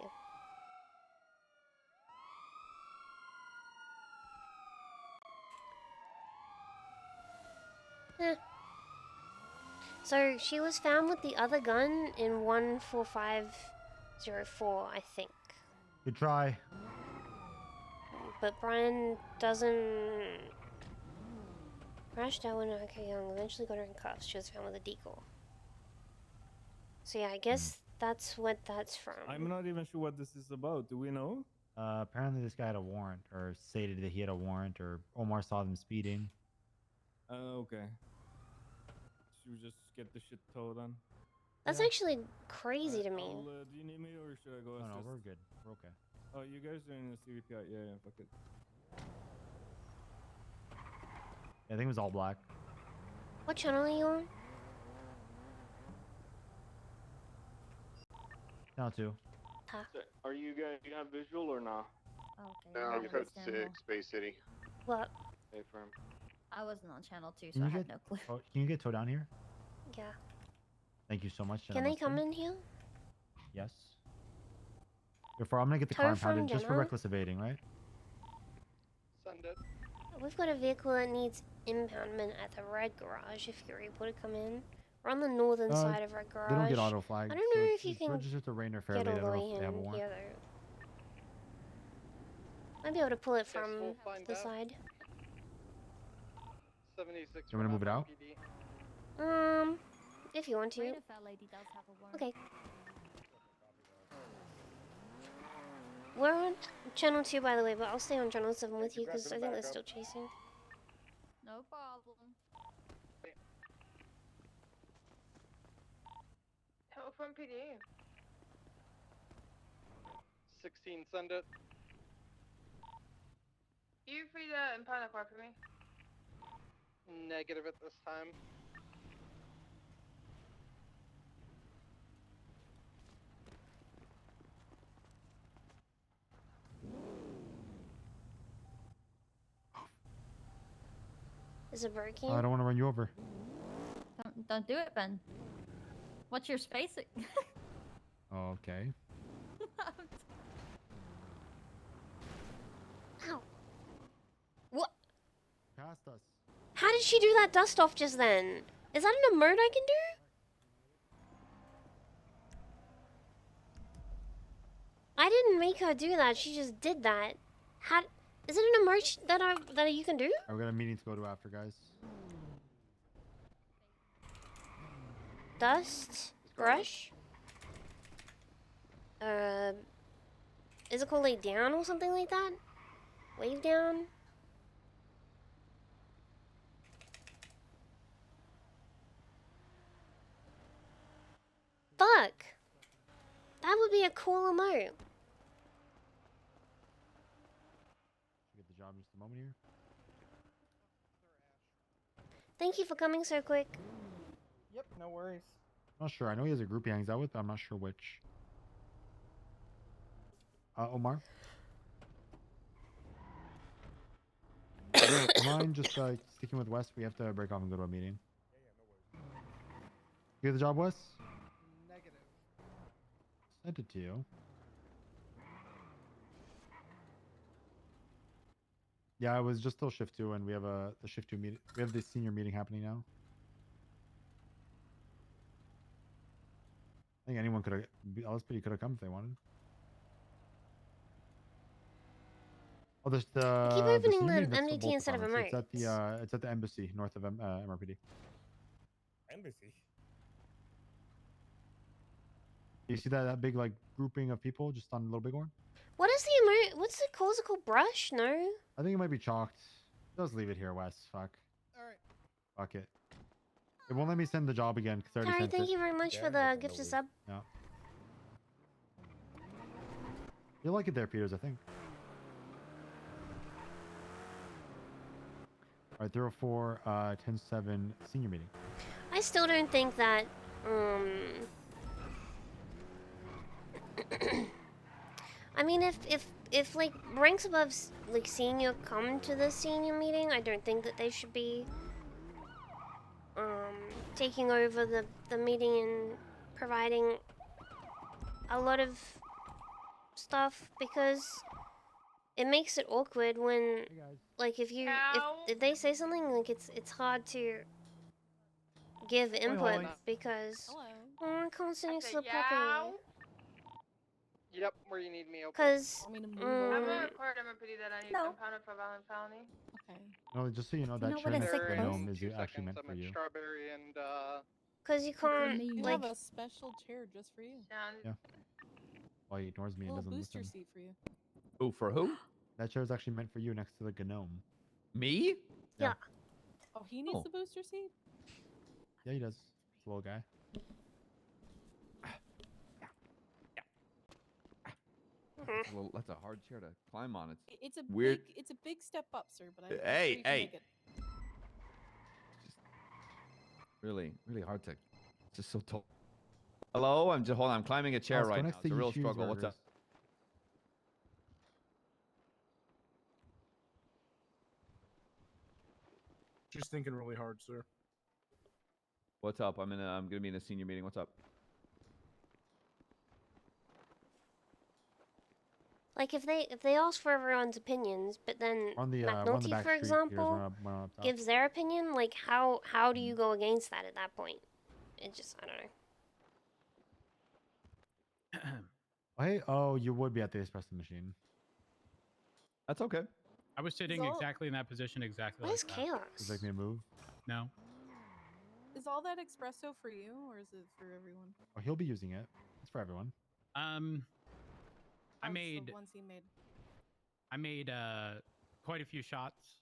So she was found with the other gun in 14504, I think. Good try. But Brian doesn't... Crashed out when okay, Young eventually got her in cuffs. She was found with a decal. So yeah, I guess that's what that's from. I'm not even sure what this is about. Do we know? Apparently this guy had a warrant, or stated that he had a warrant, or Omar saw them speeding. Okay. Should we just get the shit towed on? That's actually crazy to me. Do you need me or should I go? No, assist? we're good. We're okay. Oh, you guys are in the CVPI? Yeah, fuck it. I think it was all black. What channel are you on? Now two. So, are you guys have visual or not? Okay. No, I code understand 6, Bay City. What? Stay firm. I wasn't on channel 2, so Can I you had get no clue. Can you get towed down here? Yeah. Thank you so much. Jenna Can they Mustard. come in here? Yes. Before I'm gonna get the Tow car from impounded just for Jenna? reckless evading, right? Send it. We've got a vehicle that needs impoundment at the Red Garage if you're able to come in. We're on the northern side of Red Garage. They don't get auto flagged. I don't know if you can register to Rainer get Fairley. I all the don't know way if they have a in warrant. here though. Might be able to pull it from we'll find the out. side. 76. You want me to move it out? PD. If you want to. Raina Fairlady does have a warrant. Okay. We're on channel 2 by the way, but I'll stay on channel 7 with you because I think they're still chasing. No problem. Tow from PD. 16, send it. You free to impound the car for me? Negative at this time. Is it breaking? I don't want to run you over. Don't do it, Ben. What's your space? Oh, okay. Ow. What? Past us. How did she do that dust off just then? Is that an emote I can do? I didn't make her do that. She just did that. How? Is it an emote that you can do? We've got a meeting to go to after, guys. Dust? Brush? Is it called lay down or something like that? Wave down? Fuck! That would be a cool emote. Should we get the job in just a moment here? Thank you for coming so quick. Yep, no worries. Not sure. I know he has a group he hangs out with, but I'm not sure which. Omar? Do you mind just sticking with Wes? We have to break off and go to a meeting. You get the job, Wes? Negative. Sent it to you. Yeah, it was just till shift 2, and we have the shift 2 meeting. We have the senior meeting happening now. I think anyone could have. Elspeth could have come if they wanted. Oh, there's I keep the opening senior the meeting, that's the MDT both instead of departments. emotes. It's at the embassy north of MRPD. Embassy. You see that big like grouping of people just on a little big one? What is the emote? What's the corsical brush? No. I think it might be chalked. Just leave it here, Wes. Fuck. Alright. Fuck it. It won't let me send the job again because I already Harry, sent thank it. you very much for the gift of sub. Yeah. You like it there, Peters, I think. Alright, 304, 10-7 senior meeting. I still don't think that, I mean, if like ranks above like senior come to the senior meeting, I don't think that they should be taking over the meeting and providing a lot of stuff, because it makes it awkward when like if they say something, like it's hard to give input because I can't sit next to the puppy. Yep, where you need me, open. Cause I'm gonna record MPD that I need impounded for violent felony. Okay. No, just so you know, that know what chair a sick next to Gnome post? is actually meant I'm for at you. Strawberry and Cause you can't You like have a special chair just for you. Yeah. Well, he ignores me and Little doesn't booster listen. seat for you. Who for who? That chair is actually meant for you next to the Gnome. Me? Yeah. Oh, he needs Oh. the booster seat? Yeah, he does. He's a little guy. That's a hard chair to climb on. It's a weird. it's a big step up, sir, but I'm sure Hey, you can hey. make it. Really hard to. It's just so tall. Hello, hold on. I'm climbing a chair Let's go right now. next It's a to real Yishu's struggle. What's up? Burgers. Just thinking really hard, sir. What's up? I'm gonna be in a senior meeting. What's up? like if they ask for everyone's opinions, but then On the McNulty, back for street, Peters, example, run up top. gives their opinion, like how do you go against that at that point? It just, I don't know. Hey, oh, you would be at the espresso machine. That's okay. I was sitting exactly in that position exactly What like is that. chaos? Would you like me to move? No. Is all that espresso for you, or is it for everyone? Oh, he'll be using it. It's for everyone. I Oh, it's made the ones he made. quite a few shots.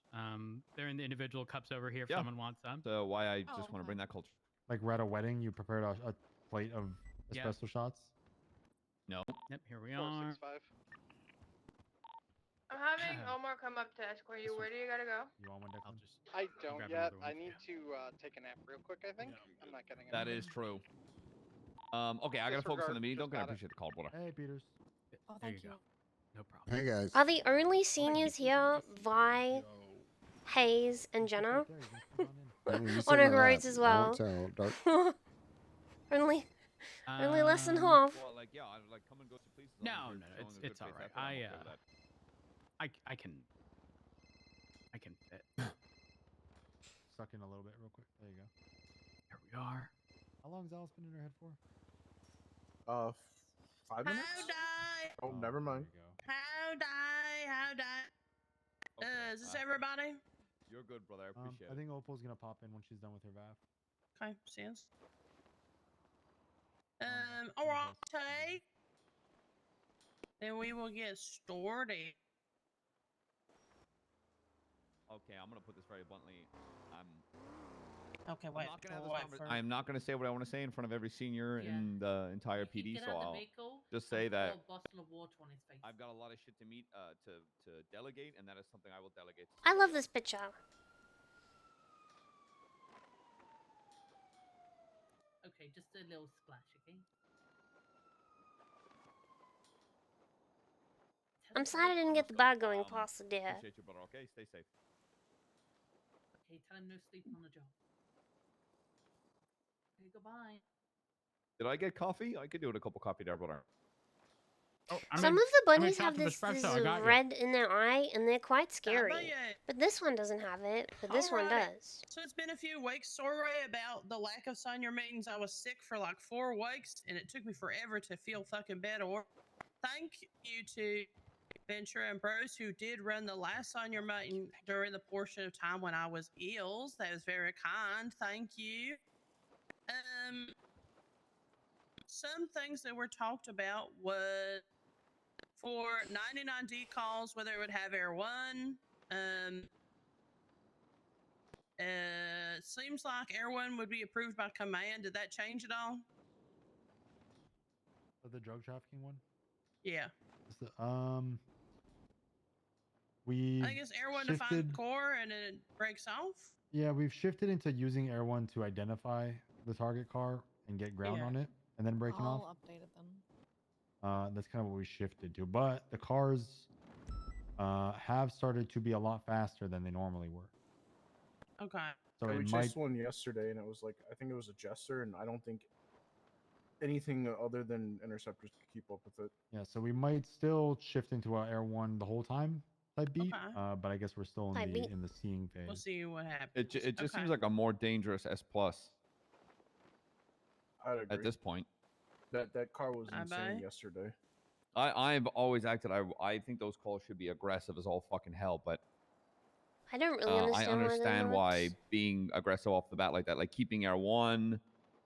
They're in the individual cups over here if Yeah. someone wants some. So why I just want to bring that culture. Like we're at a wedding, you prepared a plate of Yeah. espresso shots. No. Yep, here we are. 465. I'm having Omar come up to escort you. Where do you gotta go? You want one, Declan? I don't grab yet. another one. I need to take a nap real quick, I think. I'm not getting That anything. is true. Okay, I gotta focus on the meeting. Don't Disregard, appreciate the call, brother. Hey, Peters. Oh, There thank you you. go. No problem. Hey guys. Are the only seniors here Vi, Hayes, and Jenna? On our roads as well. only less than half. Well, like, yeah, I'd like come and go to police. No, it's all right. I can fit. Suck in a little bit real quick. There you go. Here we are. How long has Alice been in her head for? 5 minutes? Oh, never mind. How die? Is this everybody? You're good, brother. I appreciate I think Opal's gonna pop in when she's done with her VAF. Okay, sense. Alright, take. Then we will get started. Okay, I'm gonna put this very bluntly. Okay, wait. I am not gonna say what I want to say in front of every senior in the entire PD. So I'll just say that I've got a lot of shit to meet to delegate, and that is something I will delegate. I love this picture. Okay, just a little splash, okay? I'm sad I didn't get the bag going past the deer. Appreciate you, brother. Okay, stay safe. Okay, tell him no sleeping on the job. Okay, goodbye. Did I get coffee? I could do it a cup of coffee there, brother. Oh, Some of the bunnies have this red in their eye, and they're quite scary. yeah. But this one doesn't have it, but this one Alrighty. does. So it's been a few weeks. Sorry about the lack of senior meetings. I was sick for like 4 weeks, and it took me forever to feel fucking better. Thank you to Ventura and Bruce, who did run the last senior meeting during the portion of time when I was ill. That was very kind. Thank you. Some things that were talked about was for 99D calls, whether it would have Air 1. Seems like Air 1 would be approved by command. Did that change at all? The drug trafficking one? Yeah. We I think it's Air 1 to find the core and then it breaks off. Yeah, we've shifted into using Air 1 to identify the target car and get ground on it and then breaking off. I'll update it then. That's kind of what we shifted to. But the cars have started to be a lot faster than they normally were. Okay. So we it chased might. one yesterday, and it was like, I think it was a Jester, and I don't think anything other than interceptors could keep up with it. Yeah, so we might still shift into our Air 1 the whole time type beat. But I guess we're still in the seeing phase. We'll see what happens. It just seems like a more dangerous S plus. I'd agree. At this point. That car was insane yesterday. I've always acted. I think those calls should be aggressive as all fucking hell, but I don't really understand. I understand why being aggressive off the bat like that, like keeping Air 1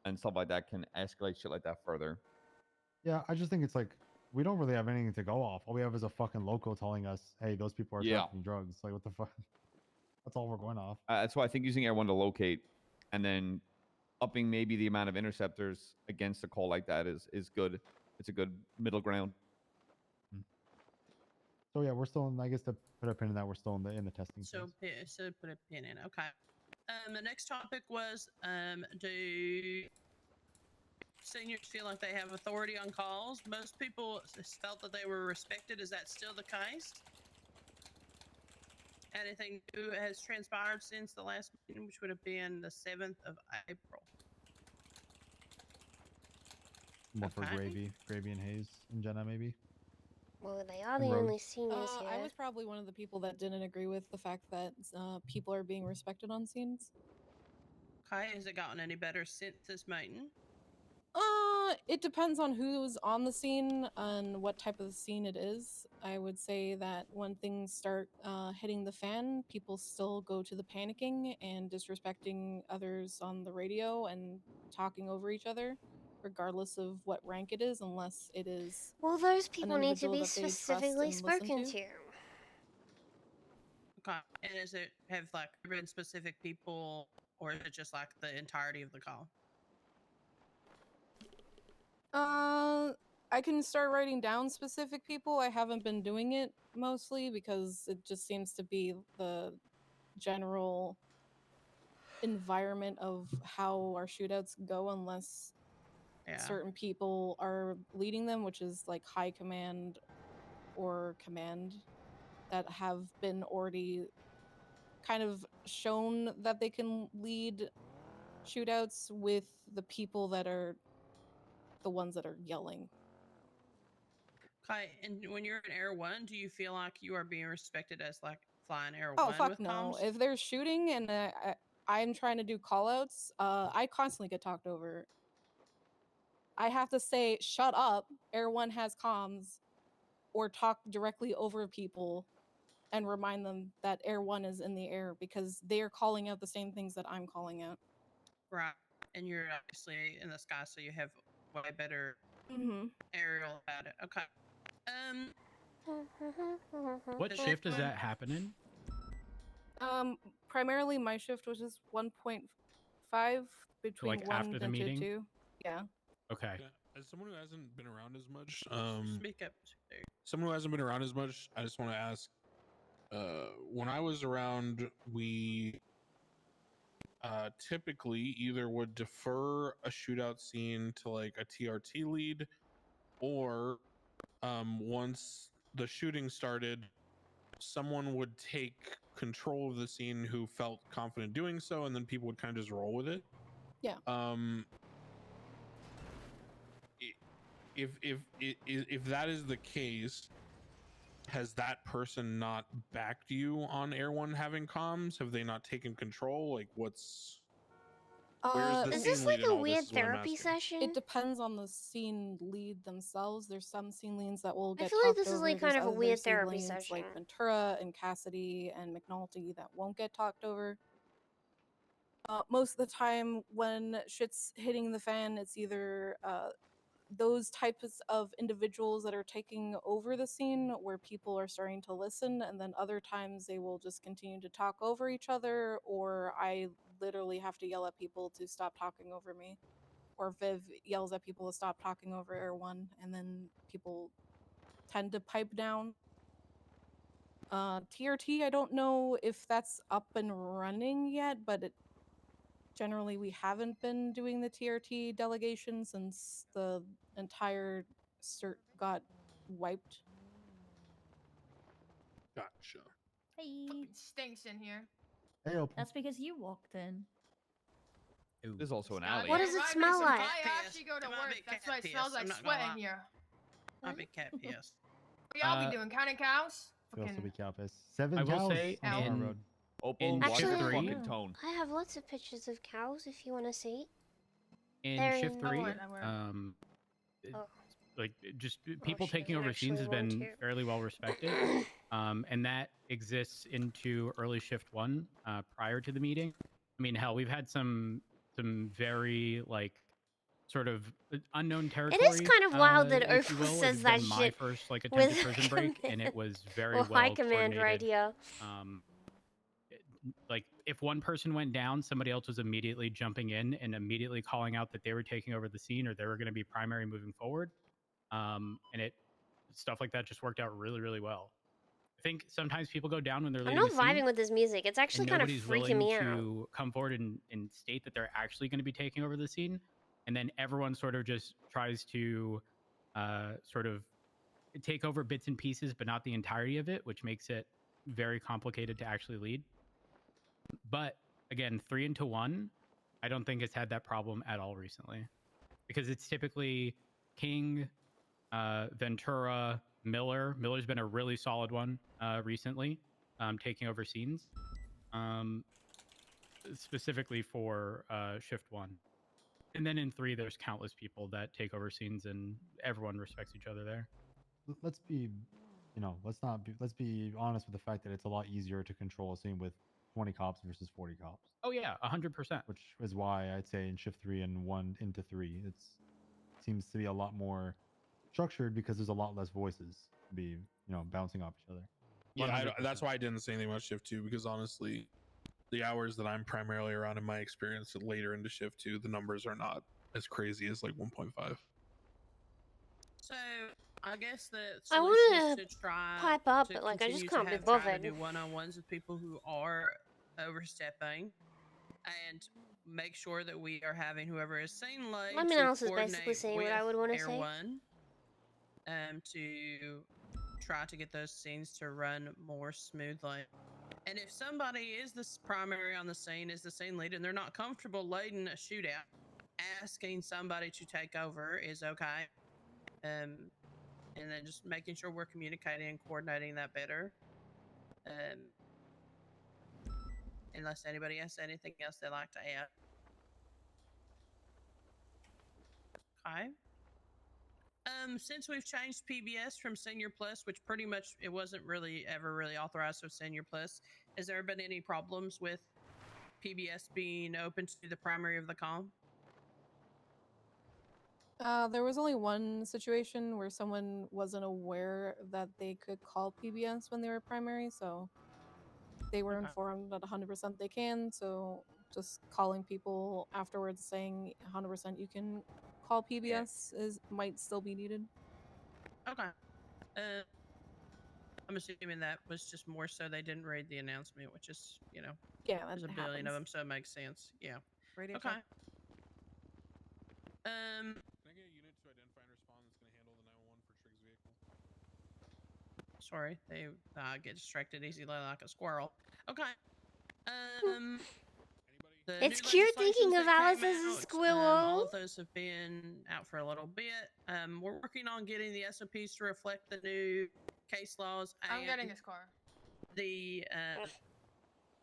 and stuff like that, can escalate shit like that further. Yeah, I just think it's like we don't really have anything to go off. All we have is a fucking loco telling us, "Hey, those people are trafficking drugs." Like, what the fuck? That's all we're going off. That's why I think using Air 1 to locate and then upping maybe the amount of interceptors against a call like that is good. It's a good middle ground. So yeah, we're still in, I guess to put a pin in that, we're still in the testing phase. So put a pin in. Okay. The next topic was do seniors feel like they have authority on calls? Most people felt that they were respected. Is that still the case? Anything new has transpired since the last meeting, which would have been the 7th of April. More for Gravy and Hayes and Jenna, maybe. Well, they are the only seniors here. I was probably one of the people that didn't agree with the fact that people are being respected on scenes. Okay, has it gotten any better since this meeting? It depends on who's on the scene and what type of scene it is. I would say that when things start hitting the fan, people still go to the panicking and disrespecting others on the radio and talking over each other, regardless of what rank it is, unless it is. Well, those people need to be specifically spoken to. Okay, and is it have like been specific people, or is it just like the entirety of the call? I can start writing down specific people. I haven't been doing it mostly because it just seems to be the general environment of how our shootouts go, unless certain people are leading them, which is like high command or command that have been already kind of shown that they can lead shootouts with the people that are the ones that are yelling. Okay, and when you're in Air 1, do you feel like you are being respected as like flying Air 1 Oh, fuck with no. comms? If there's shooting and I'm trying to do callouts, I constantly get talked over. I have to say, shut up, Air 1 has comms, or talk directly over people and remind them that Air 1 is in the air because they're calling out the same things that I'm calling out. Right, and you're obviously in the sky, so you have way better aerial about it. Okay. What shift is that happening? Primarily my shift, which is 1.5 between like 1 after the to meeting? 2. Yeah. Okay. Yeah, as someone who hasn't been around as much, Speak up. someone who hasn't been around as much, I just want to ask. When I was around, we typically either would defer a shootout scene to like a TRT lead, or once the shooting started, someone would take control of the scene who felt confident doing so, and then people would kind of just roll with it. Yeah. If that is the case, has that person not backed you on Air One having comms? Have they not taken control? Like, where's the Is scene this lead like in a all this? weird Is what I'm therapy asking. session? It depends on the scene lead themselves. There's some scene leads that will I get feel like talked this is over. like There's kind of a other weird scene therapy leads session. like Ventura and Cassidy and McNulty that won't get talked over. Most of the time when shit's hitting the fan, it's either those types of individuals that are taking over the scene where people are starting to listen, and then other times they will just continue to talk over each other, or I literally have to yell at people to stop talking over me, or Viv yells at people to stop talking over Air One, and then people tend to pipe down. TRT, I don't know if that's up and running yet, but generally we haven't been doing the TRT delegation since the entire cert got wiped. Gotcha. Hey. Fucking stinks in here. That's because you walked in. There's also an God alley. What does it damn smell right, like? I actually go to work. That's why it smells like sweat in here. I'll be cat pissed. What y'all be doing? Counting cows? Could also be Fucking cow piss. 7 I will cows say on our in road. in watch shift your three, fucking tone. I have lots of pictures of cows if you want to see. in They're shift in- three, Oh. like just people shit, taking there's over scenes has actually one been too. fairly well respected, and that exists into early shift one prior to the meeting. I mean, hell, we've had some very like sort of unknown territory. It is kind of wild that if you Opal will. Like, says it's that been my shit first like with attempted prison break, and it was very well, well high command coordinated. radio. Like if one person went down, somebody else was immediately jumping in and immediately calling out that they were taking over the scene or they were going to be primary moving forward. And stuff like that just worked out really, really well. I think sometimes people go down when they're I'm leading not a scene, vibing with this music. It's actually and kind of nobody's freaking willing me out. to come forward and state that they're actually going to be taking over the scene, and then everyone sort of just tries to sort of take over bits and pieces, but not the entirety of it, which makes it very complicated to actually lead. But again, 3 into 1, I don't think it's had that problem at all recently, because it's typically King, Ventura, Miller. Miller's been a really solid one recently, taking over scenes, specifically for shift 1. And then in 3, there's countless people that take over scenes, and everyone respects each other there. Let's be, let's be honest with the fact that it's a lot easier to control a scene with 20 cops versus 40 cops. Oh yeah, 100%. Which is why I'd say in shift 3 and 1 into 3, seems to be a lot more structured because there's a lot less voices to be, bouncing off each other. Yeah, that's why I didn't say anything about shift 2, because honestly, the hours that I'm primarily around in my experience later into shift 2, the numbers are not as crazy as like 1.5. So I guess the I solution want is to try pipe up, to but like I just continue can't be to try to bothered. do one-on-ones with people who are overstepping, and make sure that we are having whoever is seen late Lemon to Alice is basically coordinate saying what with I would want to Air say. One, to try to get those scenes to run more smoothly. And if somebody is this primary on the scene, is the scene lead, and they're not comfortable leading a shootout, asking somebody to take over is okay. And then just making sure we're communicating and coordinating that better. Unless anybody has anything else they'd like to add. Okay. Since we've changed PBS from Senior Plus, which pretty much it wasn't really ever really authorized with Senior Plus, has there been any problems with PBS being open to the primary of the comm? There was only one situation where someone wasn't aware that they could call PBS when they were primary, so they were informed that 100% they can, so just calling people afterwards saying 100% you can call PBS might still be needed. Okay. I'm assuming that was just more so they didn't read the announcement, which is, you know, Yeah, there's a that billion of happens. them, so it makes sense. Yeah. Radio Okay. check. Can I get a unit to identify and respond that's going to handle the 911 for Trig's vehicle? Sorry, they get distracted easily like a squirrel. Okay. The It's new cute legislations thinking of that Alice came as a out, squirrel. all of those have been out for a little bit. We're working on getting the SOPs to reflect the new case laws. I'm getting and his car. The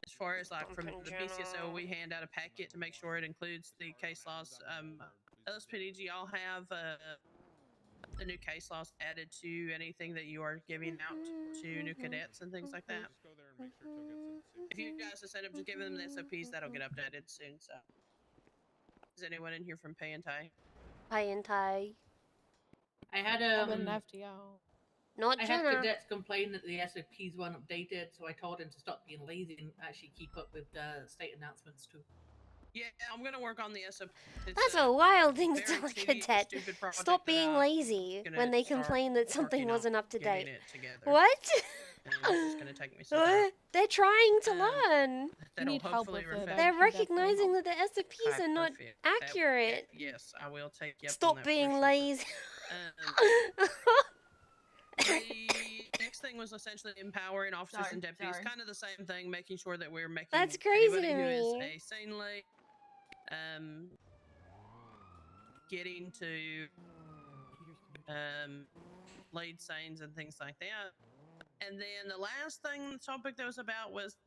as far as like from the BCSO, we hand out a packet to make sure it includes the case laws. LSPD, do y'all have the new case laws added to anything that you are giving out to new cadets and things like that? Just go there and make sure Tug gets in. If you guys just end up just giving them the SOPs, that'll get updated soon. So, is anyone in here from Pay and Tie? Pay and Tie. I had I'm an FTO. Not I had Jenna. cadets complain that the SOPs weren't updated, so I told him to stop being lazy and actually keep up with the state announcements too. Yeah, I'm gonna work on the SOP. That's a wild thing to very tell a tedious, cadet. stupid project Stop that being I'm lazy gonna when they start complain that something working on wasn't up to getting date. it together. What? And it's just gonna take me some time. They're trying to learn. That'll need help hopefully with it, reflect. They're recognizing that the SOPs Okay, are not perfect. That- accurate. yes, I will take you up on Stop that being for sure. lazy. The next thing was essentially empowering officers Sorry, and deputies. sorry. Kind of the same thing, making sure that we're making That's crazy anybody to who is me. a scene lead, getting to lead scenes and things like that. And then the last thing, the topic that was about was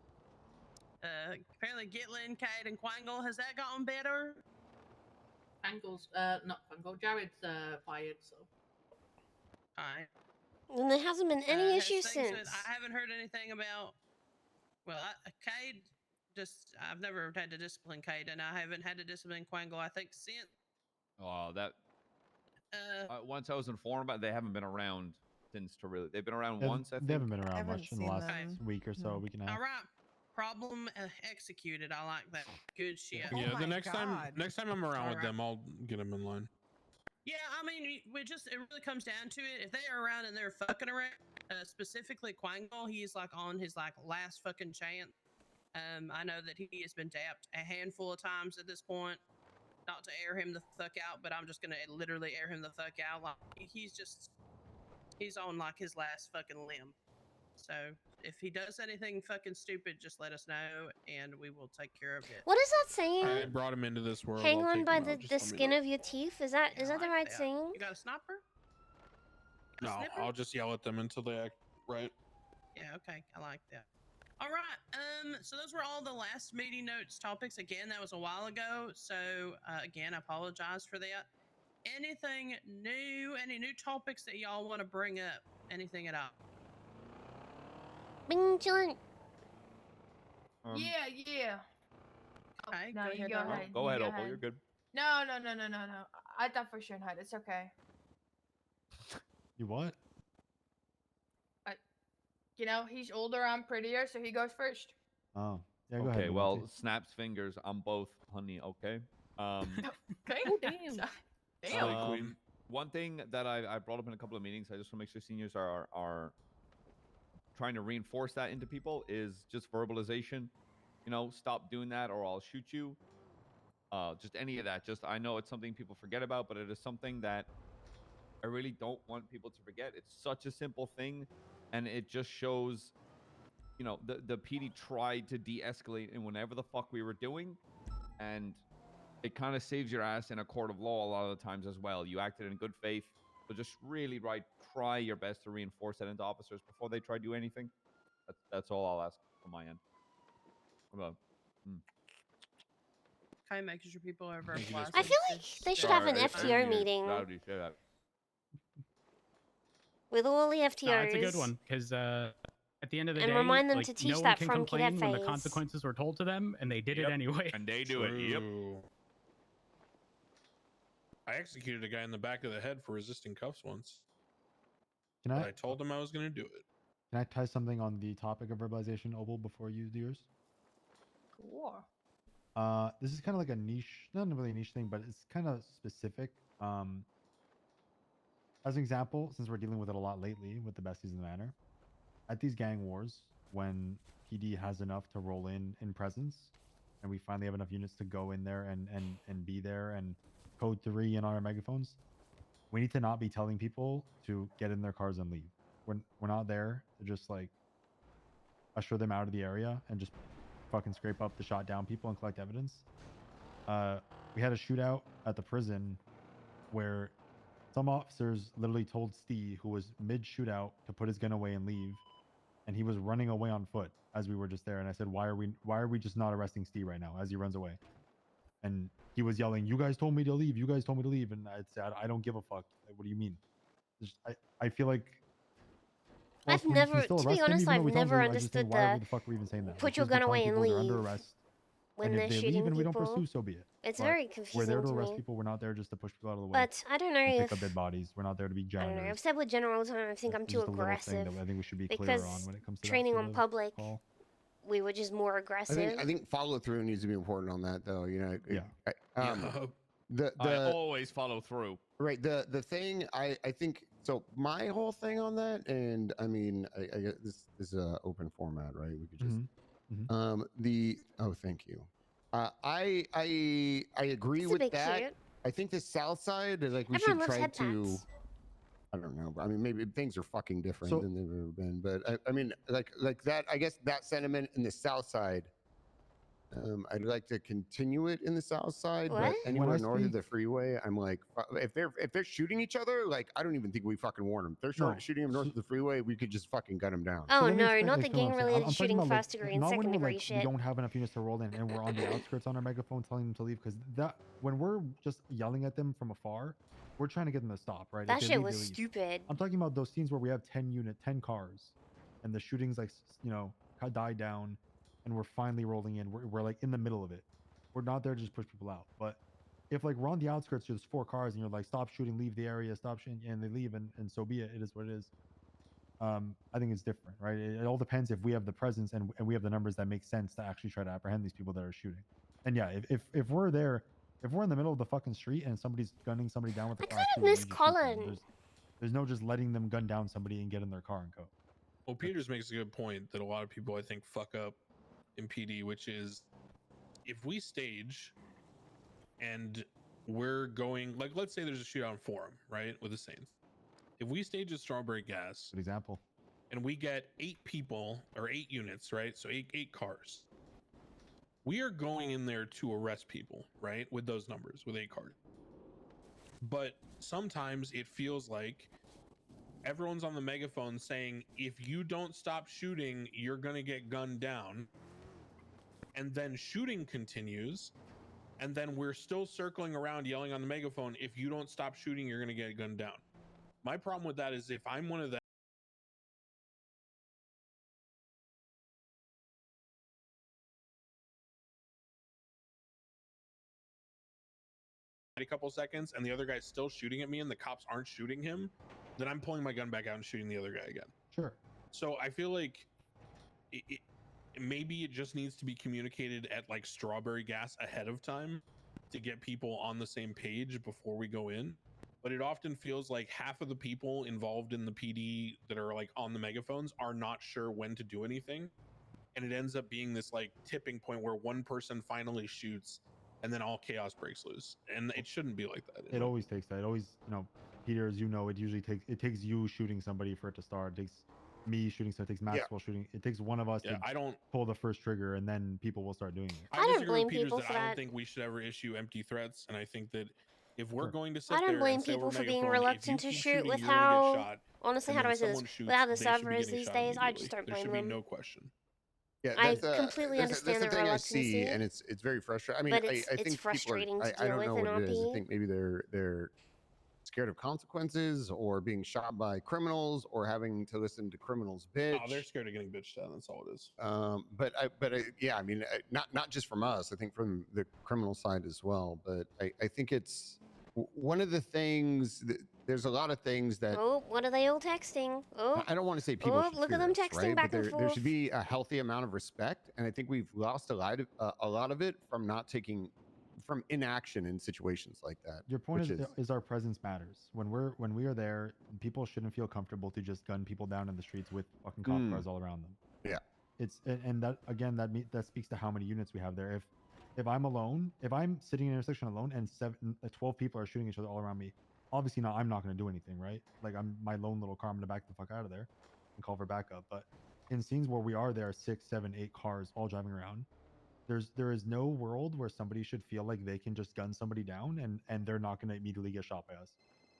apparently Gitlin, Cade, and Quangle. Has that gotten better? Quangle's, not Quangle, Jared's fired, so. Alright. And there hasn't been any Has issues things since. I haven't heard anything about. Well, Cade, I've never had to discipline Cade, and I haven't had to discipline Quangle, I think, since. Oh, that. Once I was informed about it, they haven't been around since to really. They've been around once, I think. They haven't been around much in the last week or so. No. Week and a half. All right. Problem executed. I like that. Good shit. Yeah, the next time I'm around with them, I'll get them in line. Yeah, I mean, it really comes down to it. If they are around and they're fucking around, specifically Quangle, he's like on his like last fucking chance. I know that he has been tapped a handful of times at this point. Not to air him the fuck out, but I'm just gonna literally air him the fuck out. Like he's on like his last fucking limb. So if he does anything fucking stupid, just let us know and we will take care of it. What is that saying? I brought him into this world. Hang I'll on take by him the, out. Just the let me skin know. of your teeth? Is that the right saying? You got a sniper? No, I'll just yell at them until they act right. Yeah, okay, I like that. All right, so those were all the last meeting notes topics. Again, that was a while ago, so again, I apologize for that. Anything new? Any new topics that y'all want to bring up? Anything at all? Bing, chillin'. Yeah. Okay, No, go you ahead. go Opal. ahead. Go you ahead, go Opal. You're good. No. I thought for sure hide. It's okay. You what? You know, he's older, I'm prettier, so he goes first. Oh, yeah. Go ahead. Okay, Mimothy. well, snaps fingers. I'm both, honey. Okay. Okay. Oh, damn. Damn. One thing that I brought up in a couple of meetings, I just want to make sure seniors are trying to reinforce that into people is just verbalization. You know, stop doing that or I'll shoot you. Just any of that. Just I know it's something people forget about, but it is something that I really don't want people to forget. It's such a simple thing, and it just shows, you know, the PD tried to de-escalate in whenever the fuck we were doing, and it kind of saves your ass in a court of law a lot of the times as well. You acted in good faith, so just really try your best to reinforce that into officers before they try to do anything. That's all I'll ask from my end. What about? Okay, making sure people are verbalized. I feel like they should have an FTO meeting Rowdy, shut up. with all the FTOs. No, it's a good one because at the end of the And day, remind them like, to teach no one that can from complain cadet when the phase. consequences were told to them, and they did it anyway. And they do it. Yep. I executed a guy in the back of the head for resisting cuffs once. Can But I? I told him I was going to do it. Can I tie something on the topic of verbalization, Opal, before you do yours? Cool. This is kind of like a niche, not really a niche thing, but it's kind of specific. As an example, since we're dealing with it a lot lately with the besties in the manor, at these gang wars, when PD has enough to roll in presence, and we finally have enough units to go in there and be there and code 3 and on our megaphones, we need to not be telling people to get in their cars and leave. We're not there to just like usher them out of the area and just fucking scrape up the shot down people and collect evidence. We had a shootout at the prison where some officers literally told Steve, who was mid shootout, to put his gun away and leave, and he was running away on foot as we were just there. And I said, why are we just not arresting Steve right now as he runs away? And he was yelling, "You guys told me to leave. You guys told me to leave." And I said, "I don't give a fuck. What do you mean?" I feel like. Well, I've never, to be honest, I've never understood why the fuck we're even saying that? put your gun away and They're under leave arrest. when And they're if they shooting leave and we don't people. pursue, so be it. It's But very we're confusing there to to arrest me. people. We're not there just to push people out of the way. But I don't know and if pick up dead bodies. We're not there to be I janitors. don't know. I've said with Jenna all the time. I think I'm It's too just a little thing aggressive that I think we should be clear because on when it comes to that training sort on of public, call. we were just more aggressive. I think follow through needs to be important on that, though. You know. Yeah. I always follow through. Right. The thing I think so. My whole thing on that, and I mean, I guess this is an open format, right? We could just thank you. I agree It's a with bit that. cute. I think the South Side is like we Everyone should loves try head to. pats. I don't know. I mean, maybe things are fucking different So- than they've ever been, but I mean, like that. I guess that sentiment in the South Side. I'd like to continue it in the South Side, but What? anywhere When I north of speak- the freeway, I'm like, if they're shooting each other, like I don't even think we fucking warn them. If they're No. shooting them north of the freeway, we could just fucking gun them down. Oh let me no, explain- not the explain what I'm saying. gang-related I'm talking shooting, about, like, first degree and not when second we're, degree like, shit. we don't have enough units to roll in and we're on the outskirts on our megaphone telling them to leave, because that when we're just yelling at them from afar, we're trying to get them to stop, right? That If they shit leave, was they leave. stupid. I'm talking about those scenes where we have 10 cars and the shootings like died down and we're finally rolling in. We're like in the middle of it. We're not there to just push people out. But if like we're on the outskirts, there's 4 cars and you're like, stop shooting, leave the area, stop shooting, and they leave, and so be it. It is what it is. I think it's different, right? It all depends if we have the presence and we have the numbers that make sense to actually try to apprehend these people that are shooting. And yeah, if we're there, if we're in the middle of the fucking street and somebody's gunning somebody down with a class 2, miss we just shoot them. Colin. There's no just letting them gun down somebody and get in their car and go. Well, Peters makes a good point that a lot of people, I think, fuck up in PD, which is if we stage and we're going, like, let's say there's a shootout in Forum, right, with the Saints. If we stage a Strawberry Gas, good example, and we get 8 people or 8 units, right, so eight cars, we are going in there to arrest people, right, with those numbers, with 8 cars. But sometimes it feels like everyone's on the megaphone saying, if you don't stop shooting, you're going to get gunned down. And then shooting continues. And then we're still circling around yelling on the megaphone, if you don't stop shooting, you're going to get gunned down. My problem with that is if I'm one of the a couple seconds and the other guy's still shooting at me and the cops aren't shooting him, then I'm pulling my gun back out and shooting the other guy again. Sure. So I feel like maybe it just needs to be communicated at like Strawberry Gas ahead of time to get people on the same page before we go in. But it often feels like half of the people involved in the PD that are like on the megaphones are not sure when to do anything. And it ends up being this like tipping point where one person finally shoots and then all chaos breaks loose. And it shouldn't be like that. It always takes that. It always, Peter, as you know, it usually takes you shooting somebody for it to start. It takes me shooting, so it takes Maxwell shooting. It takes one of us to pull the first trigger, and then people will start doing it. I don't blame people for that. I don't think we should ever issue empty threats, and I think that if we're going to sit I don't there blame and say people we're for being megaphone, reluctant if you to keep shoot shooting, with you're gonna get how. shot, Honestly, and how do I then say this? someone shoots, With how the they should be server is getting these shot days, I just immediately. don't There blame should be them. no question. Yeah, I that's, completely that's understand the the thing I reluctancy. see, and it's very frustrating. I mean, But it's I think frustrating people to I deal don't know with what in it is. I RP. think maybe they're scared of consequences or being shot by criminals or having to listen to criminals bitch. Oh, they're scared of getting bitched at. That's all it is. Yeah, I mean, not just from us. I think from the criminal side as well. But I think it's one of the things. There's a lot of things that. Oh, what are they all texting? Oh, I don't want to say people. Oh, should look fear at them us, texting right? back But and there forth. should be a healthy amount of respect, and I think we've lost a lot of it from not taking from inaction in situations like that. Your point which is our presence matters. When we are there, people shouldn't feel comfortable to just gun people down in the streets with fucking cop cars all around them. Yeah. It's and that again that speaks to how many units we have there. If I'm alone, if I'm sitting in an intersection alone and 12 people are shooting each other all around me, obviously I'm not going to do anything, right? Like I'm my lone little car, I'm going to back the fuck out of there and call for backup. But in scenes where we are there, 6, 7, 8 cars all driving around, there is no world where somebody should feel like they can just gun somebody down and they're not going to immediately get shot by us.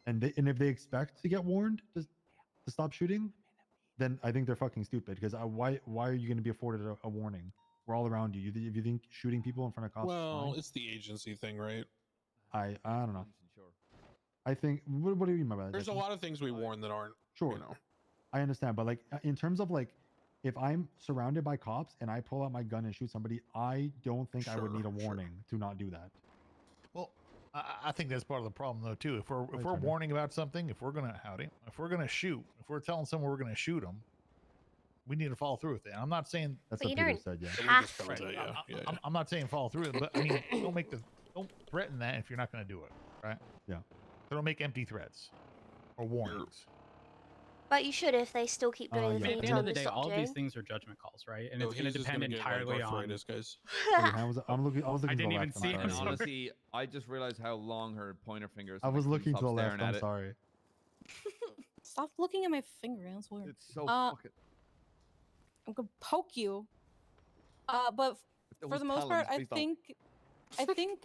And if they expect to get warned to stop shooting, then I think they're fucking stupid. Because why are you going to be afforded a warning? We're all around you. If you think shooting people in front of cops is Well, fine, it's the agency thing, right? I don't know. I think what do you mean by that? There's a lot of things we warn that aren't. Sure. You know. I understand, but like in terms of like, if I'm surrounded by cops and I pull out my gun and shoot somebody, I don't think I would need a warning to not do that. Well, I think that's part of the problem though too. If we're warning about something, if we're gonna shoot, if we're telling someone we're gonna shoot them, we need to follow through with it. I'm not saying that's But what you Peter don't said. Yeah. have covered to. that, yeah. I'm not saying follow through, but I mean don't threaten that if you're not gonna do it, right? Yeah. So don't make empty threats or warnings. But you should if they still keep doing the At thing you the tell end them of the to day, stop all of doing. these things are judgment calls, right? And No, it's going to he's just depend gonna get, like, entirely on. arthritis, guys. I was looking I to the didn't even left. see it. I'm And sorry. honestly, I just realized how long her pointer finger is. I was looking to the left. Staring at I'm it. sorry. Stop looking at my fingernails. Weird. It's so fucking. I'm gonna poke you. But for those the most part, talons, please don't. I think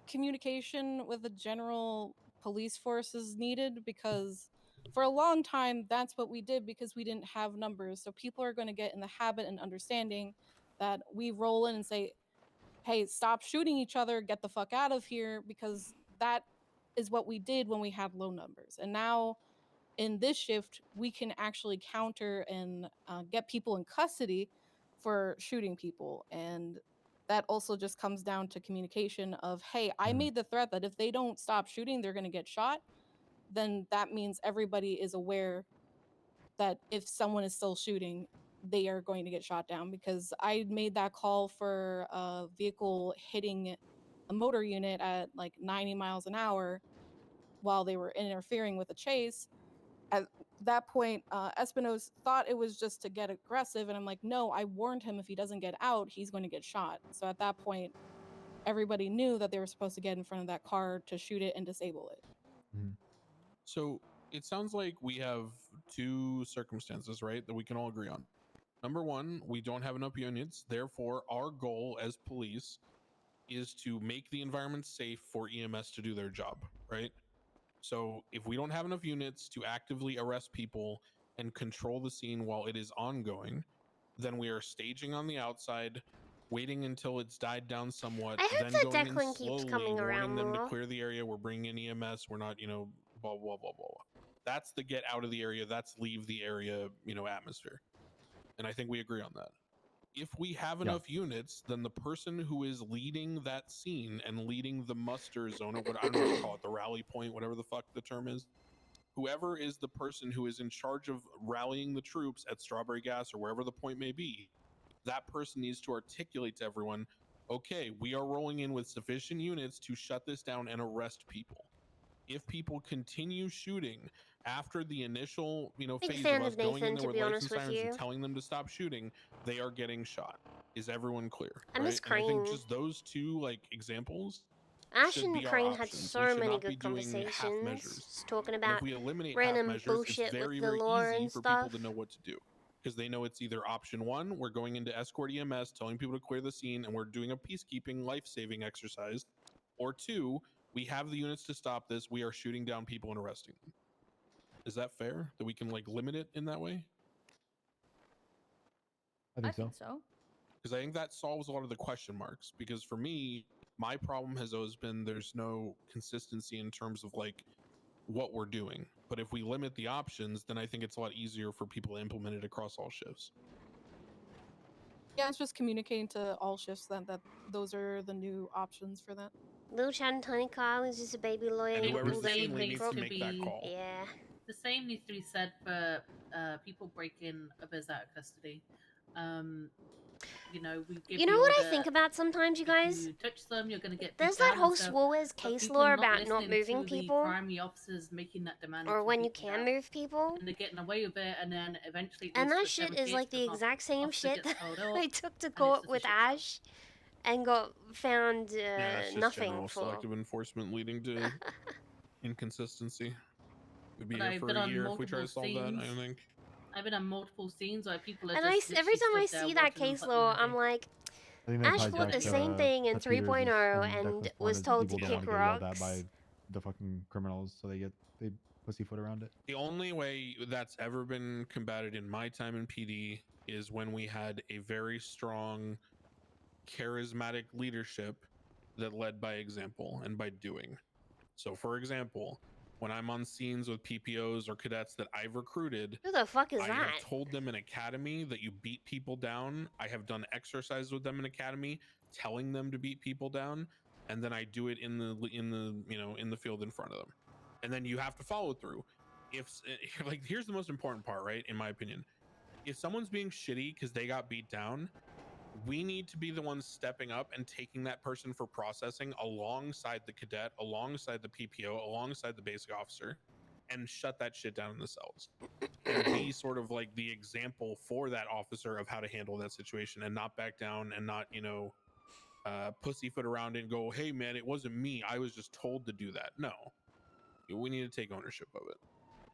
communication with the general police force is needed because for a long time that's what we did because we didn't have numbers. So people are going to get in the habit and understanding that we roll in and say, "Hey, stop shooting each other. Get the fuck out of here," because that is what we did when we had low numbers. And now in this shift, we can actually counter and get people in custody for shooting people. And that also just comes down to communication of, hey, I made the threat that if they don't stop shooting, they're going to get shot. Then that means everybody is aware that if someone is still shooting, they are going to get shot down. Because I made that call for a vehicle hitting a motor unit at like 90 miles an hour while they were interfering with a chase. At that point, Espinosa thought it was just to get aggressive, and I'm like, no, I warned him if he doesn't get out, he's going to get shot. So at that point, everybody knew that they were supposed to get in front of that car to shoot it and disable it. So it sounds like we have two circumstances, right, that we can all agree on. Number one, we don't have enough units. Therefore, our goal as police is to make the environment safe for EMS to do their job, right? So if we don't have enough units to actively arrest people and control the scene while it is ongoing, then we are staging on the outside, waiting until it's died down somewhat, I hope then that going in Declan keeps slowly, coming around warning them more. to clear the area. We're bringing in EMS. We're not, blah, blah, blah, blah. That's the get out of the area. That's leave the area, atmosphere. And I think we agree on that. If we have enough units, then the person who is leading that scene and leading the muster zone, or what I don't know what to call it, the rally point, whatever the fuck the term is, whoever is the person who is in charge of rallying the troops at Strawberry Gas or wherever the point may be, that person needs to articulate to everyone, okay, we are rolling in with sufficient units to shut this down and arrest people. If people continue shooting after the initial, Big phase fan of us of going Nathan, in there to with be lights honest and with sirens you. and telling them to stop shooting, they are getting shot. Is everyone clear? I miss And I think Crane. just those two examples Ash should and be our Crane had options. We so should many not be good doing half conversations, measures. just talking And about if we eliminate random half measures, bullshit it's very, with the very lore easy and for stuff. people to know what to do. Because they know it's either option one, we're going into escort EMS, telling people to clear the scene, and we're doing a peacekeeping life-saving exercise. Or two, we have the units to stop this, we are shooting down people and arresting them. Is that fair? That we can limit it in that way? I think so. Because I think that solves a lot of the question marks. Because for me, my problem has always been there's no consistency in terms of what we're doing. But if we limit the options, then I think it's a lot easier for people to implement it across all shifts. Yeah, it's just communicating to all shifts that those are the new options for that. Little Chad and Tiny Kyle is just a baby lawyer. And and whoever's all the that scene lead needs needs to make that call. Yeah. The same needs to be said for people breaking others out of custody. you know, we give You know the what I order, think about sometimes, you guys? If you touch them, you're going to get There's beat that down whole and stuff. Swalwell's But case people law not about not listening moving to people. the primary officers making that demand. Or to when you beat them can down, move people. and they're getting away with it, and then eventually it And leads that to a shit is like the fabrication. exact same Officer shit gets that held up, I took to and it's court just a with shit show. Ash and got found Yeah, it's just nothing general for. selective enforcement leading to inconsistency. We'd be But here I've for been a on year if we try multiple to solve that, I scenes. think. I've been on multiple scenes where people are And just every time I stood there see that watching them case put them law, in the I'm bin. like, I think that Ash ties fought back the same thing in to Peters' 3.0 when and Declan's was wanted told to people don't want kick to get yelled at rocks. by the fucking criminals, so they pussyfoot around it. The only way that's ever been combated in my time in PD is when we had a very strong, charismatic leadership that led by example and by doing. So, for example, when I'm on scenes with PPOs or cadets that I've recruited, Who the fuck is I that? have told them in academy that you beat people down. I have done exercises with them in academy, telling them to beat people down, and then I do it in the field in front of them. And then you have to follow through. If like, here's the most important part, right? In my opinion, if someone's being shitty because they got beat down, we need to be the ones stepping up and taking that person for processing alongside the cadet, alongside the PPO, alongside the basic officer, and shut that shit down in the cells. And be sort of like the example for that officer of how to handle that situation and not back down and not, pussyfoot around it and go, hey man, it wasn't me. I was just told to do that. No, we need to take ownership of it.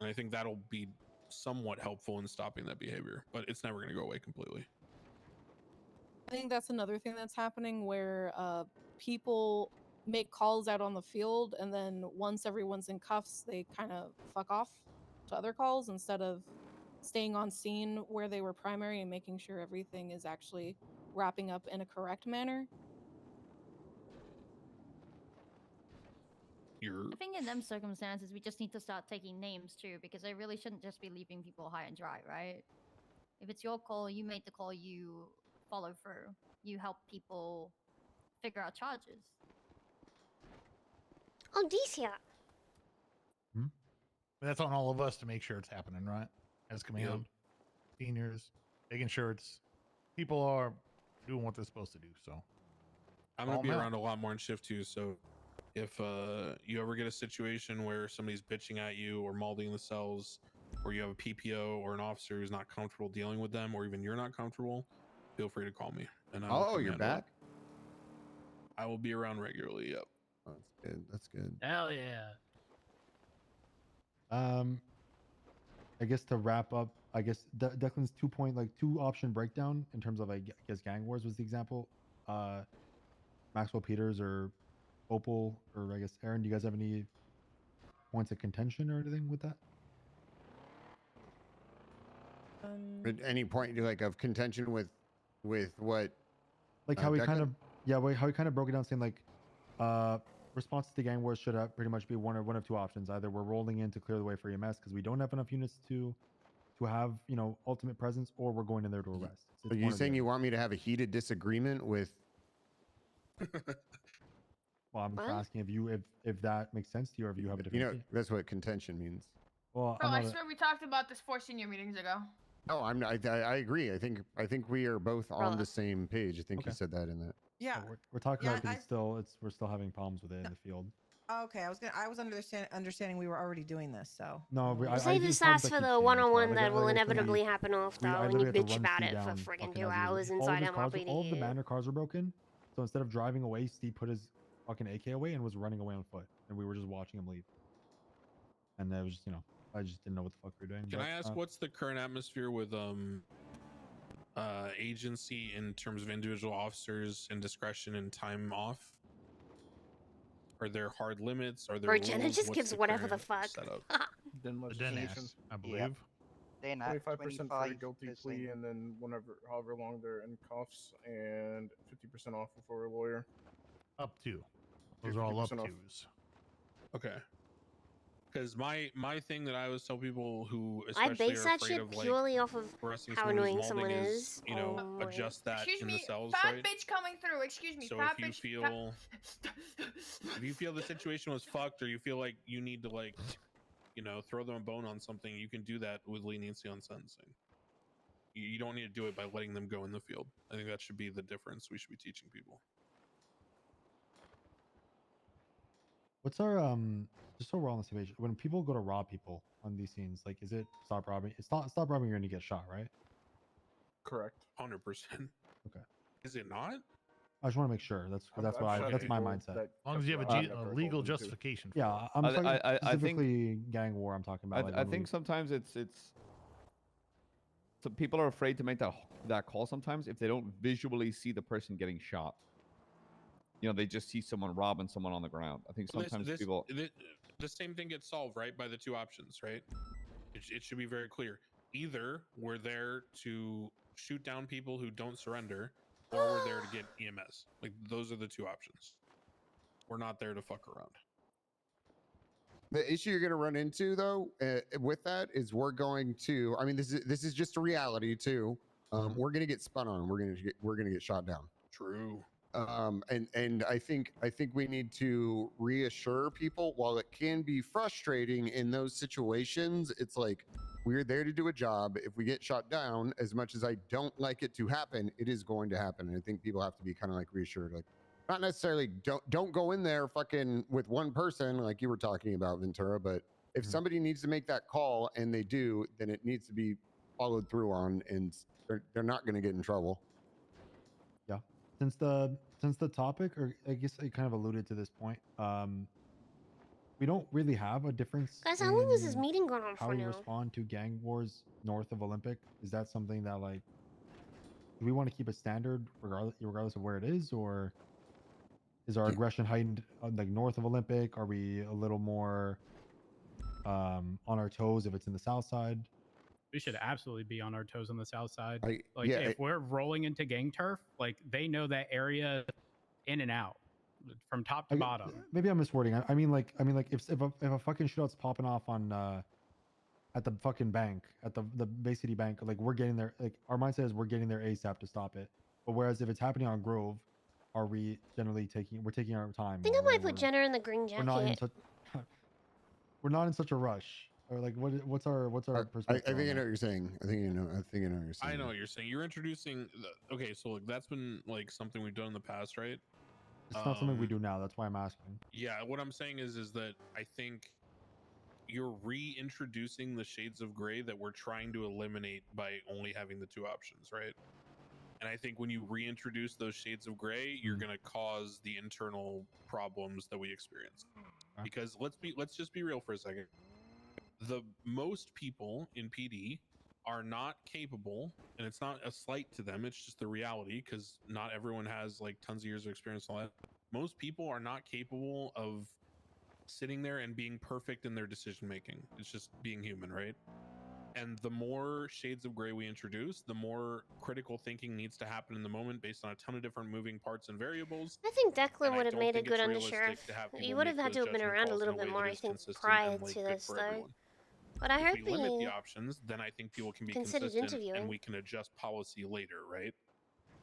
And I think that'll be somewhat helpful in stopping that behavior, but it's never going to go away completely. I think that's another thing that's happening where people make calls out on the field, and then once everyone's in cuffs, they kind of fuck off to other calls instead of staying on scene where they were primary and making sure everything is actually wrapping up in a correct manner. I think in them circumstances, we just need to start taking names too, because I really shouldn't just be leaving people high and dry, right? If it's your call, you made the call, you follow through. You help people figure out charges. Oh, Decia. But that's on all of us to make sure it's happening, right? As command, seniors, making sure people are doing what they're supposed to do. So I'm going to be around a lot more in shift 2. So if you ever get a situation where somebody's bitching at you or malding the cells, or you have a PPO or an officer who's not comfortable dealing with them, or even you're not comfortable, feel free to call me. And you're back? I will be around regularly. Yep. Oh, that's good. That's good. Hell yeah. I guess to wrap up, I guess Declan's 2 option breakdown in terms of, I guess, gang wars was the example. Maxwell Peters or Opal, or I guess Aaron, do you guys have any points of contention or anything with that? At any point, of contention with what? Like how he Declan? kind of how he kind of broke it down, saying like responses to gang wars should pretty much be one of 2 options. Either we're rolling in to clear the way for EMS because we don't have enough units to have ultimate presence, or we're going in there to arrest. Are you saying you want me to have a heated disagreement with? Well, I'm just asking if that makes sense to you, or if you have a different. That's what contention means. Well, Bro, I swear we talked about this 4 senior meetings ago. No, I'm not. I agree. I think we are both on the same page. I think you said that in that. Yeah. We're talking Yeah, about because we're still having problems with it in the field. Okay, I was understanding we were already doing this, so. No, Save this ass for the one-on-one that will inevitably happen after, I and you literally had to bitch run about Steve it for down friggin' fucking 2 as he was- hours all inside of his cars- All of the MRPD. banner cars were broken, so instead of driving away, Steve put his fucking AK away and was running away on foot, and we were just watching him leave. And that was just, I just didn't know what the fuck we were doing. Can I ask what's the current atmosphere with agency in terms of individual officers and discretion and time off? Are there hard limits? Are there Bro, rules? Jenna just What's gives the whatever the current fuck. setup? Then legislation, I believe. Then 25% for a guilty plea, and then however long they're in cuffs, and 50% off for a lawyer. Up to. Those are all up 50% off. tos. Okay. Because my thing that I always tell people who I especially base are that afraid shit of purely off of arresting how someone who's annoying someone malding is. Oh my- adjust that Excuse in me, the cells, fat right? bitch coming through. Excuse me, So fat if you bitch. feel if you feel the situation was fucked, or you feel like you need to throw them a bone on something, you can do that with leniency on sentencing. You don't need to do it by letting them go in the field. I think that should be the difference we should be teaching people. What's our just so we're on the same page, when people go to rob people on these scenes, like, is it stop robbing? It's not stop robbing, you're gonna get shot, right? Correct. 100%. Okay. Is it not? I just want to make sure. That's that's I've what shot that's my people mindset. that As long as you have a legal justification. Yeah, I'm specifically gang war. I'm talking about. I think sometimes it's so people are afraid to make that call sometimes if they don't visually see the person getting shot. You know, they just see someone robbing someone on the ground. I think sometimes people. The same thing gets solved, right, by the two options, right? It should be very clear. Either we're there to shoot down people who don't surrender, or we're there to get EMS. Like, those are the two options. We're not there to fuck around. The issue you're going to run into, though, with that is we're going to. I mean, this is just a reality too. We're going to get spun on. We're going to get shot down. True. And I think we need to reassure people. While it can be frustrating in those situations, it's like we're there to do a job. If we get shot down, as much as I don't like it to happen, it is going to happen. And I think people have to be kind of like reassured, like not necessarily don't go in there fucking with one person like you were talking about, Ventura. But if somebody needs to make that call and they do, then it needs to be followed through on, and they're not going to get in trouble. Yeah. Since the topic, or I guess I kind of alluded to this point, we don't really have a difference. Guys, how long is this in meeting going on how for we now? respond to gang wars north of Olympic? Is that something that, like, do we want to keep it standard regardless of where it is, or is our aggression heightened like north of Olympic? Are we a little more on our toes if it's in the south side? We should absolutely be on our toes on the south side. Yeah, if we're rolling into gang turf, like, they know that area in and out, from top to bottom. Maybe I'm miswording. I mean like if a fucking shootout's popping off on at the fucking bank, at the Bay City Bank, like, we're getting there. Like, our mindset is we're getting there ASAP to stop it. But whereas if it's happening on Grove, are we generally taking our time? I think I might put Jenna in the green We're not in jacket. such we're not in such a rush. Or like, what's our perspective? I think on I know that? what you're saying. I think I know what you're saying. I know what you're saying. You're introducing. Okay, so like that's been like something we've done in the past, right? It's not something we do now. That's why I'm asking. Yeah, what I'm saying is that I think you're reintroducing the shades of gray that we're trying to eliminate by only having the two options, right? And I think when you reintroduce those shades of gray, you're going to cause the internal problems that we experience. Because let's just be real for a second. The most people in PD are not capable, and it's not a slight to them, it's just the reality, because not everyone has like tons of years of experience and all that. Most people are not capable of sitting there and being perfect in their decision making. It's just being human, right? And the more shades of gray we introduce, the more critical thinking needs to happen in the moment based on a ton of different moving parts and variables. I think Declan And I would have don't made a think good it's undersheriff. realistic to have You people would have make had to those have been judgment around a calls in little a bit way more, that I is think, consistent prior and, like, to good this, for though. everyone. But I heard If we limit the the options, then I think people can be considered consistent interviewing. and we can adjust policy later, right?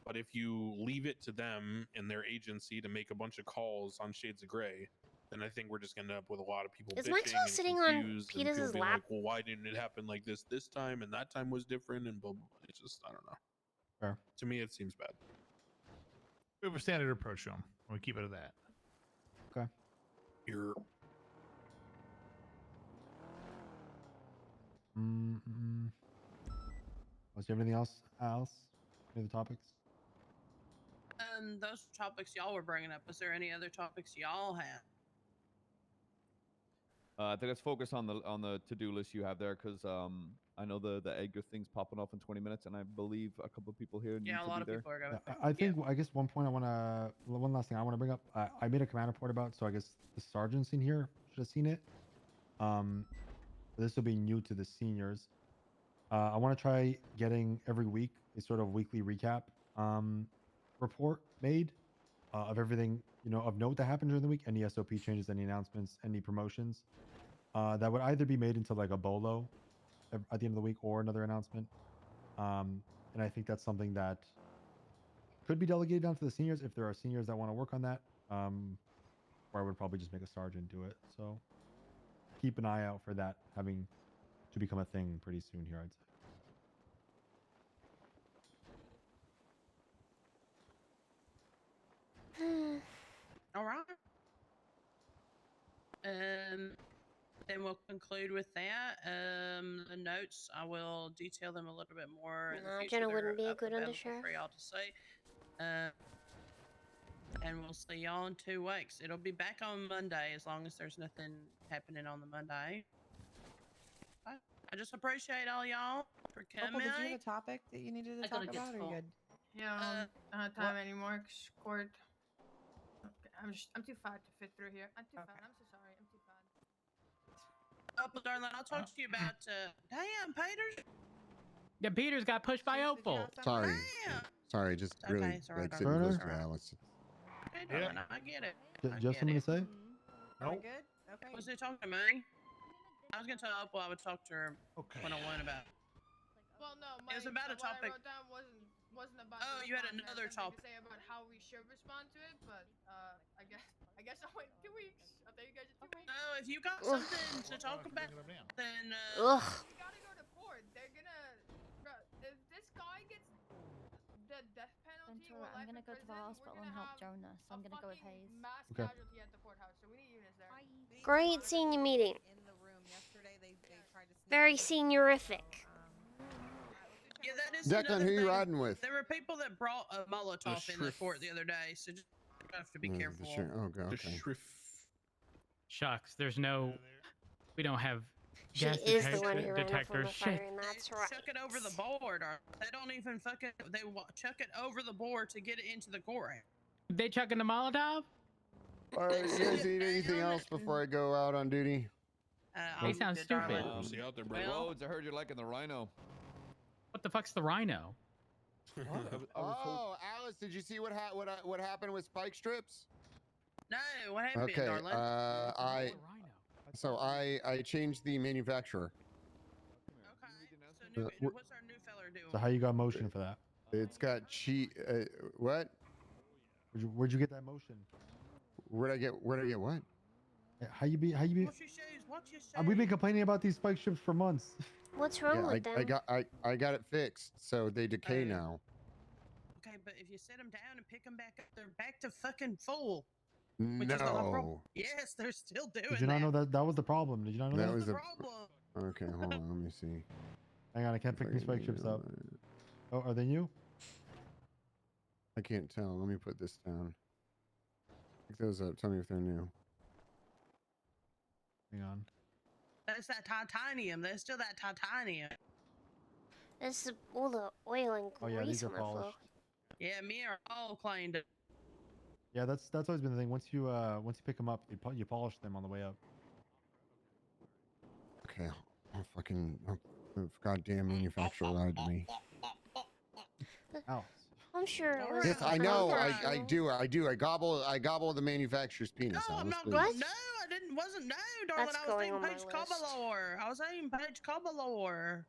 But if you leave it to them and their agency to make a bunch of calls on shades of gray, then I think we're just going to end up with a lot of people Is bitching Maxwell and sitting on confused and people Peter's being lap? like, well, why didn't it happen like this time and that time was different and blah, blah, blah. It's just, I don't know. Fair. To me, it seems bad. We have a standard approach to them. We keep it at that. Okay. You're Was there anything else? Any other topics? Those topics y'all were bringing up. Was there any other topics y'all had? I think let's focus on the to-do list you have there, because I know the Edgar thing's popping off in 20 minutes, and I believe a couple of people here need Yeah, a to lot be of there. people are going. Yeah, I think I guess one last thing I want to bring up. I made a command report about, so I guess the sergeants in here should have seen it. This will be new to the seniors. I want to try getting every week a sort of weekly recap report made of everything of note that happened during the week, any SOP changes, any announcements, any promotions. That would either be made into like a bolo at the end of the week or another announcement. And I think that's something that could be delegated down to the seniors if there are seniors that want to work on that. Or I would probably just make a sergeant do it. So keep an eye out for that having to become a thing pretty soon here, I'd say. All right. Then we'll conclude with that. The notes, I will detail them a little bit more in the future. Jenna They're wouldn't be a up good available undersheriff. for y'all to see. And we'll see y'all in 2 weeks. It'll be back on Monday as long as there's nothing happening on the Monday. I just appreciate all y'all for coming. Opal, did you have a topic that you needed to talk about, or you good? Yeah, I don't have time anymore. 'Cause court. Okay, I'm too fat to fit through here. I'm too fat. I'm so sorry. I'm too fat. Opal, darling, I'll talk to you about. Damn, Peters. Yeah, Peters got pushed by Opal. Sorry. Sorry, just It's really okay, it's alright, like sitting darling. close to Alice. Okay, darling, I get it. Do you have something to say? Are we good? Okay. Was he talking to me? I was gonna tell Opal I would talk to her one-on-one about. Well, no, It was about a what I topic. wrote down wasn't about. Oh, the you had response. I another had something topic. to say about how we should respond to it, but I guess I'll wait 2 weeks. I'll tell you guys in 2 weeks. Oh, if you got something to talk about, then Ugh. We gotta go to court. They're gonna. Bro, if this guy gets the death penalty or I'm life gonna in go to the prison, hospital we're and gonna help have Jonah, so I'm gonna go with fucking Hayes. mass Okay. casualty at the courthouse, so we need units there. Great senior meeting. In the room yesterday, they tried to sneak Very in, seniorific. yeah, that is Declan, another who you thing. riding with? There were people that brought a Molotov in the court the other day, so just have to be careful. Oh, God. Okay. Shucks, there's no. We don't have She gas is the one who ran off on detectors. the Shit. fire, and that's right. Chuck it over the board, or they don't even fucking. They chuck it over the board to get it into the courtroom. They chucking the Molotov? All right, you guys need anything else before I go out on duty? They sound stupid. See out there, bro. Rhodes, I heard you're liking the Rhino. What the fuck's the Rhino? Oh, Alice, did you see what happened with spike strips? No, what happened, Okay, darling? I changed the manufacturer. So what's our new feller doing? So how you got motion for that? It's got cheat. What? Where'd you get that motion? Where'd I get what? How you be? Watch your shoes. Watch your shoes. We've been complaining about these spike strips for months. What's wrong with them? I got it fixed, so they decay now. Okay, but if you set them down and pick them back up, they're back to fucking full. Which is the whole problem. No. Yes, they're still doing Did you not know that was the problem? Did you not know that? That was the the problem. Okay, hold on. Let me see. Hang on, I can't pick these spike strips up. Oh, are they new? I can't tell. Let me put this down. Pick those up. Tell me if they're new. Hang on. That's that titanium. There's still that titanium. That's all the oil and Oh yeah, grease these are on the floor. polished. Yeah, me are all cleaned up. Yeah, that's always been the thing. Once you pick them up, you polish them on the way up. Okay. Goddamn manufacturer lied to me. Ow. I'm sure it was. Yes, I know. I do. I gobble the manufacturer's penis. No, I'm Alice, not please. going. No, I didn't. Wasn't. No, darling. That's I was going saying on my Paige list. Cobalore. I was saying Paige Cobalore.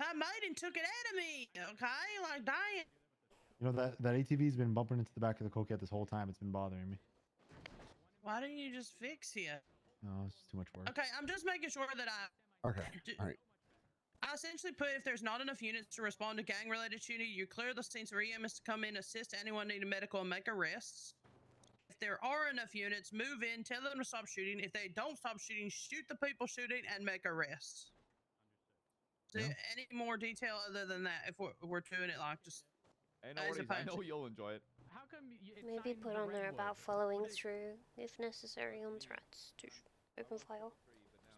I made and took it out of me. Okay, like dying. You know that ATV's been bumping into the back of the coquette this whole time. It's been bothering me. Why didn't you just fix it? No, it's just too much work. Okay, I'm just making sure that I. Okay. All right. I essentially put if there's not enough units to respond to gang-related shooting, you clear the scenes for EMS to come in, assist anyone needing medical, and make arrests. If there are enough units, move in, tell them to stop shooting. If they don't stop shooting, shoot the people shooting and make arrests. So any more detail other than that? If we're doing it like just. Hey, no worries. I know you'll enjoy it. How come Maybe put on there about following through, if necessary, on threats to open file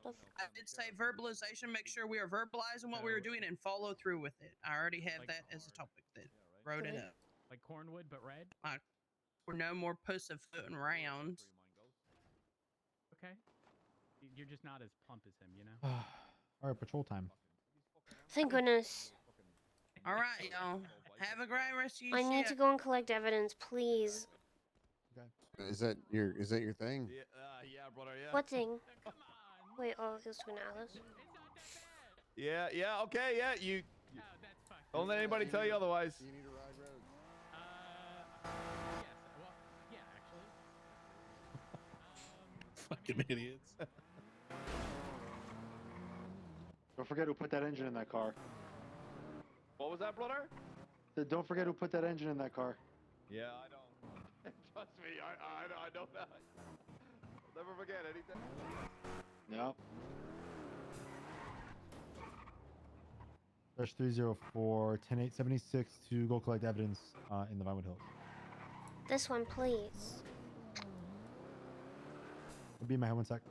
stuff. I did say verbalization. Make sure we are verbalizing what we were doing and follow through with it. I already have that as a topic that wrote it up. Like Cornwood, but red? Like, we're no more pussyfooting around. Okay. You're just not as plump as him, you know? All right, patrol time. Thank goodness. All right, y'all. Have a great rest of your I need to go and collect evidence, please. Is that your thing? Yeah, brother. Yeah. What thing? Wait, oh, it goes to an Alice. Yeah. Okay. Yeah. You. Don't let anybody tell you otherwise. You need to ride roads. Yes. Well, yeah, actually. Fucking idiots. Don't forget who put that engine in that car. was that, brother? Don't forget who put that engine in that car. Yeah, I know. Trust me, I know that. I'll never forget anything. Yep. Dash 304 10876 to go collect evidence in the Vinewood Hills. This one, please. I'll be in my head one sec.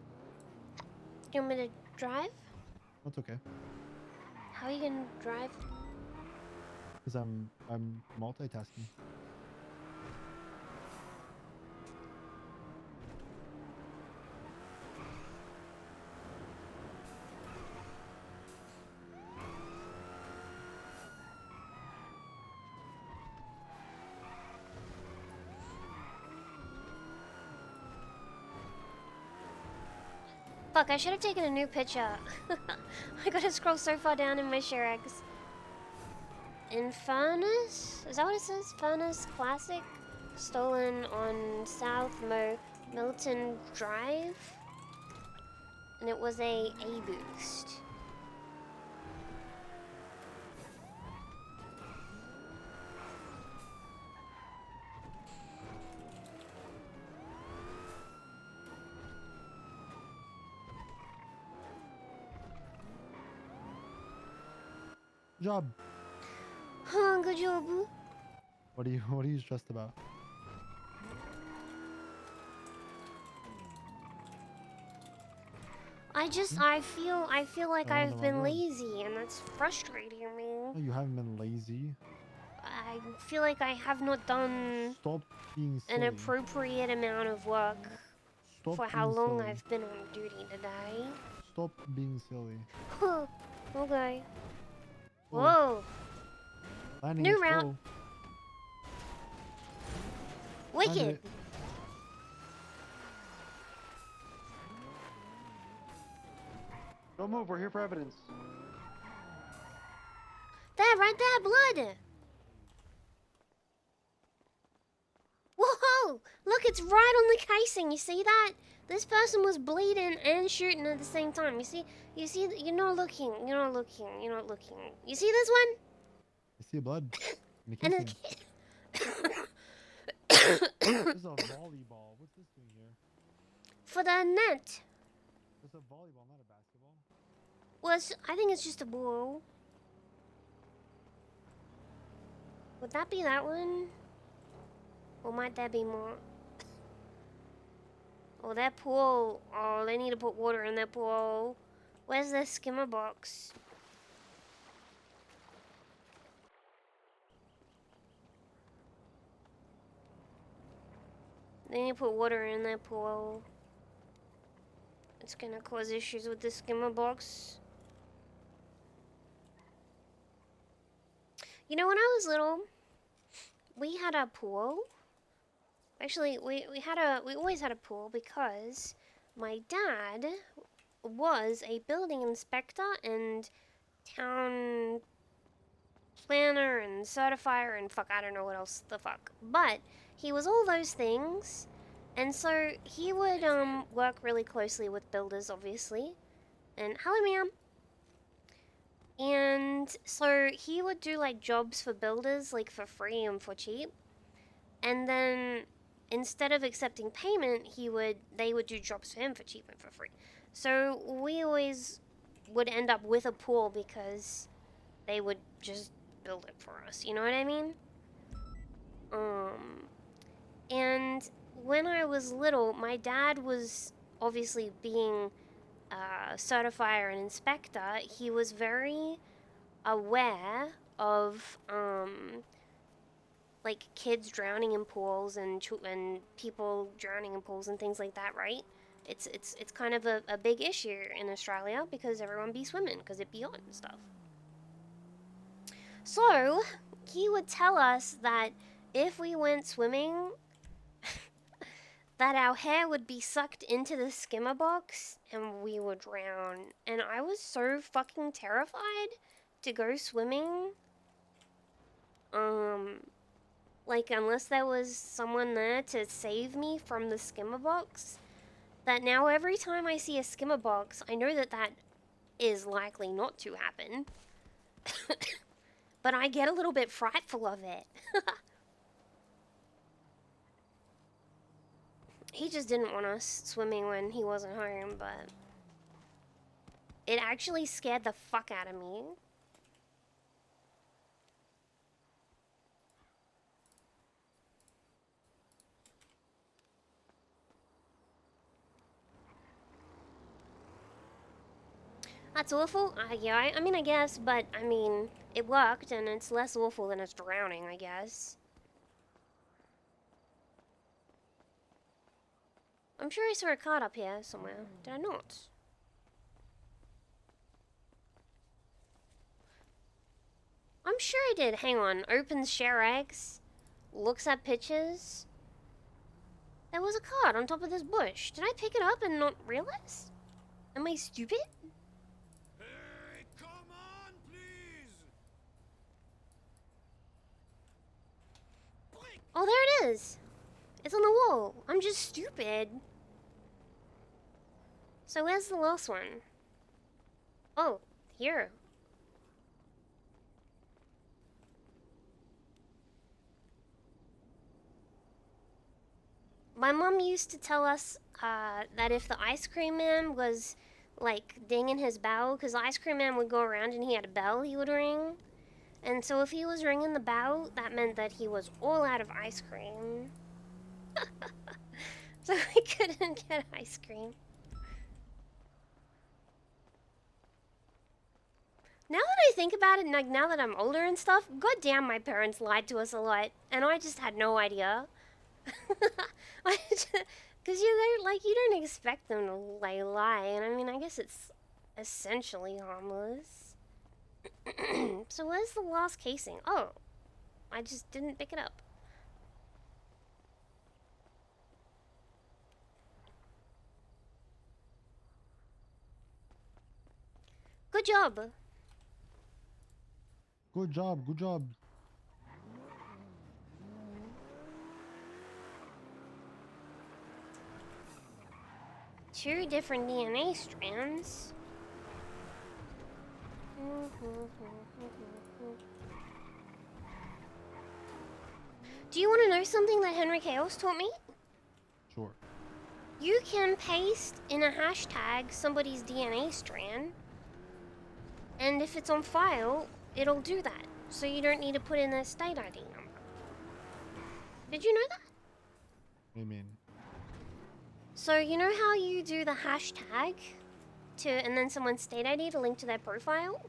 You want me to drive? That's okay. How are you gonna drive? Because I'm multitasking. Fuck, I should have taken a new picture. I gotta scroll so far down in my Shirags. Infernus? Is that what it says? Furnace Classic? Stolen on South Milton Drive? And it was a boost. Good job. Huh, good job. What are you stressed about? I feel like You're on I've the been wrong road. lazy, and that's frustrating me. No, you haven't been lazy. I feel like I have not done Stop being an silly. appropriate amount of work Stop for how being long silly. I've been on duty today. Stop being silly. Huh, okay. Oh. Whoa. Landing New is route. full. Landed Wicked. it. Don't move. We're here for evidence. There, right there, blood. Whoa! Look, it's right on the casing. You see that? This person was bleeding and shooting at the same time. You see? You're not looking. You're not looking. You're not looking. You see this one? I see blood. In the And casing. This is a volleyball. What's this doing here? For the net. It's a volleyball, not a basketball. Well, I think it's just a ball. Would that be that one? Or might there be more? Oh, that pool. Oh, they need to put water in that pool. Where's the skimmer box? They need to put water in that pool. It's gonna cause issues with the skimmer box. You know, when I was little, we had a pool. Actually, we always had a pool because my dad was a building inspector and town planner and certifier and fuck, I don't know what else the fuck. But he was all those things, and so he would work really closely with builders, obviously. And hello, ma'am. And so he would do like jobs for builders, like for free and for cheap. And then instead of accepting payment, they would do jobs for him for cheap and for free. So we always would end up with a pool because they would just build it for us. You know what I mean? And when I was little, my dad was obviously being a certifier and inspector. He was very aware of like kids drowning in pools and people drowning in pools and things like that, right? It's kind of a big issue in Australia because everyone be swimming because it be hot and stuff. So he would tell us that if we went swimming, that our hair would be sucked into the skimmer box and we would drown. And I was so fucking terrified to go swimming. Like, unless there was someone there to save me from the skimmer box, that now every time I see a skimmer box, I know that that is likely not to happen. but I get a little bit frightful of it. He just didn't want us swimming when he wasn't home, but it actually scared the fuck out of me. That's awful? Yeah, I mean, I guess, but, I mean, it worked, and it's less awful than it's drowning, I guess. I'm sure I saw a card up here somewhere. Did I not? I'm sure I did. Hang on. Opens share eggs. Looks at pictures. There was a card on top of this bush. Did I pick it up and not realize? Am I stupid? Hey, come on, please. Oh, there it is. It's on the wall. I'm just stupid. So where's the last one? Oh, here. My mom used to tell us that if the ice cream man was like dinging his bell, because the ice cream man would go around and he had a bell he would ring. And so if he was ringing the bell, that meant that he was all out of ice cream. So we couldn't get ice cream. Now that I think about it, like now that I'm older and stuff, goddamn, my parents lied to us a lot, and I just had no idea. Because you don't expect them to like lie, and I mean, I guess it's essentially harmless. So where's the lost casing? Oh, I just didn't pick it up. Good job. Good job. Good job. Two different DNA strands. Do you want to know something that Henry Chaos taught me? Sure. You can paste in a hashtag somebody's DNA strand, and if it's on file, it'll do that. So you don't need to put in their state ID number. Did you know that? What do you mean? So you know how you do the hashtag and then someone's state ID to link to their profile?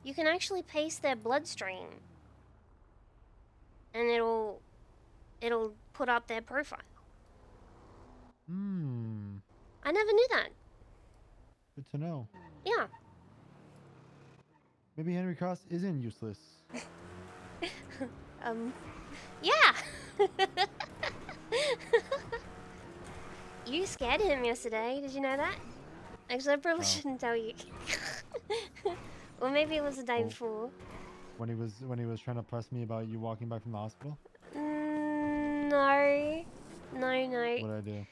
You can actually paste their bloodstream, and it'll put up their profile. I never knew that. Good to know. Yeah. Maybe Henry Cross isn't useless. Yeah. You scared him yesterday. Did you know that? Actually, I probably shouldn't tell you. Or maybe it was the day before. When he was trying to press me about you walking back from the hospital? No. No. What'd I do?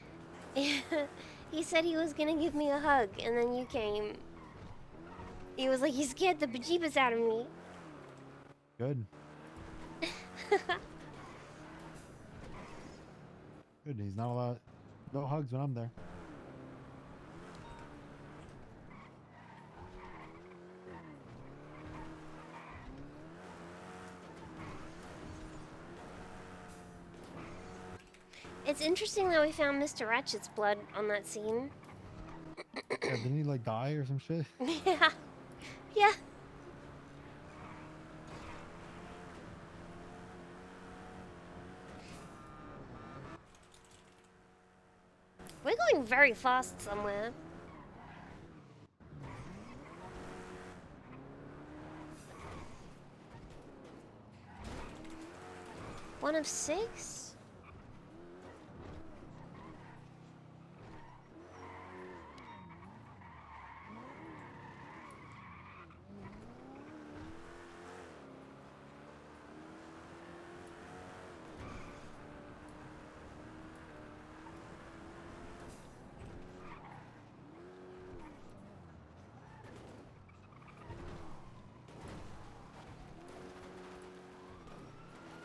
He said he was gonna give me a hug, and then you came. He was like, he scared the bejeebus out of me. Good. Good. He's not allowed. No hugs when I'm there. It's interesting that we found Mr. Ratchet's blood on that scene. Yeah, didn't he like die or some shit? Yeah. Yeah. We're going very fast somewhere. One of 6?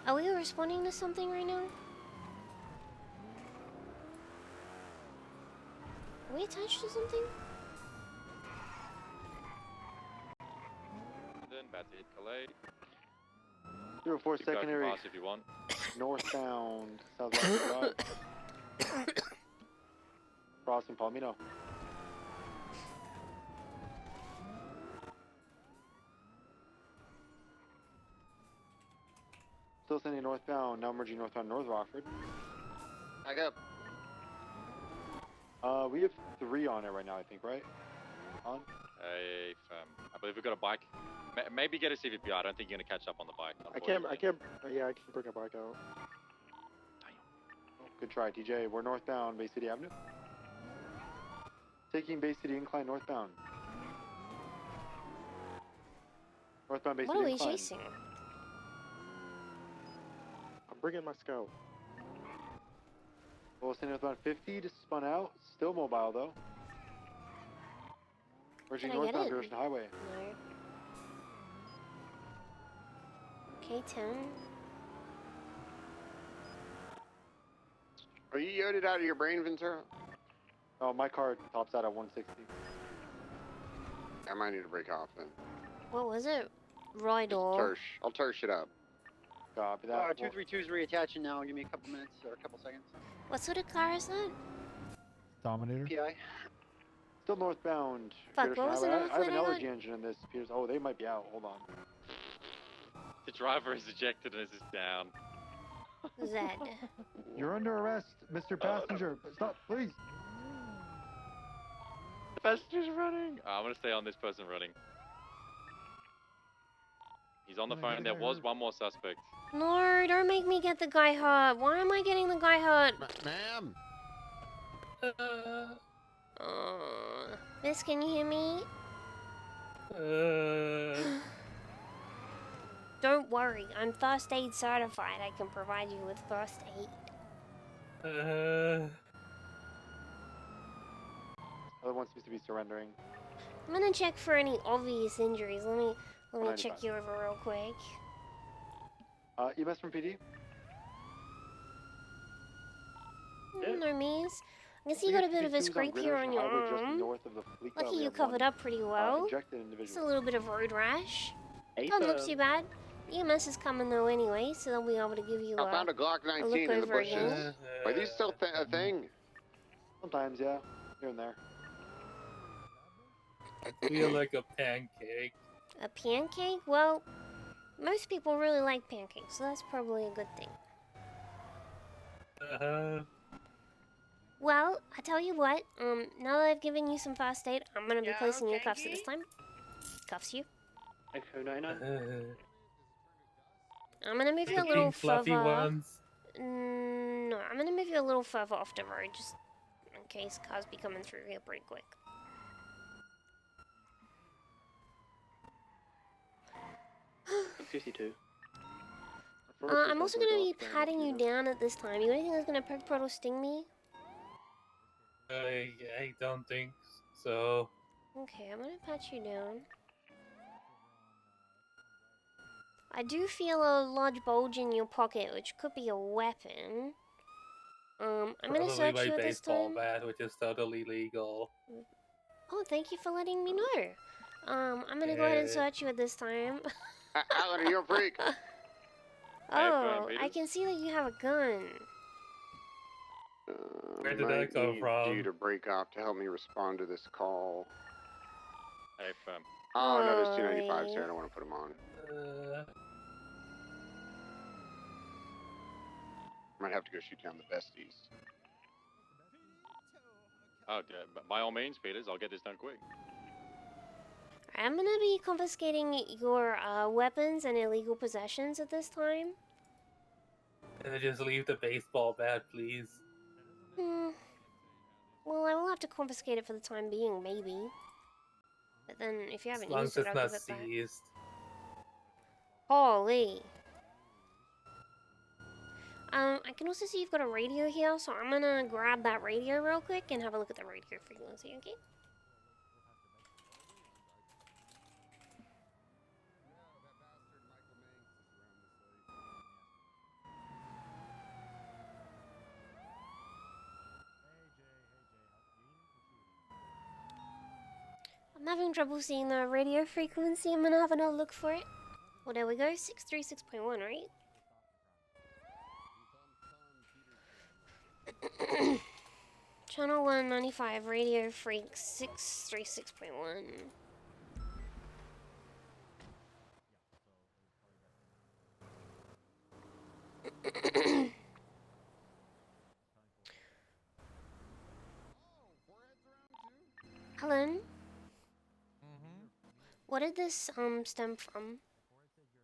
Are we responding to something right now? Are we attached to something? Then about to hit Calais. 04 You can go secondary. fast if you want. Northbound, southwest drive. Crossing Palomino. Still sending northbound, now merging northbound North Rockford. Back up. We have 3 on it right now, I think, right? On? Hey, I believe we've got a bike. Maybe get a CVP. I don't think you're going to catch up on the bike. I can't, yeah, I can't bring a bike out. Good try, TJ. We're northbound, Bay City Avenue. Taking Bay City Incline northbound. Northbound Bay What City are we Incline. chasing? I'm bringing my scout. Well, sending northbound 50, just spun out. Still mobile, though. Merging Can I get northbound it? Pearson Highway. No. K10. Are you yoded out of your brain, Ventura? Oh, my card tops out at 160. I might need to break off then. What was it? Roydor. I'll tersh it up. Copy that. 232 is reattaching now. Give me a couple minutes or a couple seconds. What sort of car is that? Dominator. PI. Still northbound. Fuck, Peterson what was the Highway. number I have an plate I got? LG engine in this. Peters. Oh, they might be out. Hold on. The driver is ejected and is down. Zed. You're under arrest, Mr. Passenger. Stop, please. The passenger's running. I'm going to stay on this person running. He's on the phone. There was one more suspect. No, don't make me get the guy hurt. Why am I getting the guy hurt? Ma'am. Miss, can you hear me? Don't worry, I'm first aid certified. I can provide you with first aid. Other one seems to be surrendering. I'm gonna check for any obvious injuries. Let me check 195. you over real quick. EMS from PD? No me's. I can see you got a bit of a scrape here on your arm. Lucky you covered up pretty well. Just a little bit of road rash. Doesn't look too bad. EMS is coming though anyway, so they'll be able to give you I found a Glock 19 in the bushes. again. Are these still a thing? Sometimes, yeah. Here and there. I feel like a pancake. A pancake? Well, most people really like pancakes, so that's probably a good thing. Well, I tell you what, now that I've given you some first aid, I'm gonna be placing you in cuffs at this time. Cuffs you. Echo 99. I'm gonna move you a The little pink fluffy further. ones. No, I'm gonna move you a little further off the road, just in case cars be coming through here pretty quick. $52. I'm also gonna be patting you down at this time. You anything that's gonna poke, prod, or sting me? I don't think so. Okay, I'm gonna pat you down. I do feel a large bulge in your pocket, which could be a weapon. I'm gonna search Probably you my at this baseball time. bat, which is totally legal. Oh, thank you for letting me know. I'm gonna go ahead and search you at this time. Alan, are you a freak? Oh, I can see that you have a gun. Where did Might that come need from? you to break off to help me respond to this call. Hey, Oh, no, there's 295s here. I don't want to put them on. Might have to go shoot down the besties. Oh, yeah, but by all means, Peters, I'll get this done quick. I'm gonna be confiscating your weapons and illegal possessions at this time. Can I just leave the baseball bat, please? Well, I will have to confiscate it for the time being, maybe. But then, if you As haven't long used as it, it's I'll not give it back. seized. Holy. I can also see you've got a radio here, so I'm gonna grab that radio real quick and have a look at the radio frequency, okay? having trouble seeing the radio frequency. I'm gonna have another look for it. Well, there we go. 636.1, right? Channel 195, Radio Freak 636.1. Helen? What did this stem from?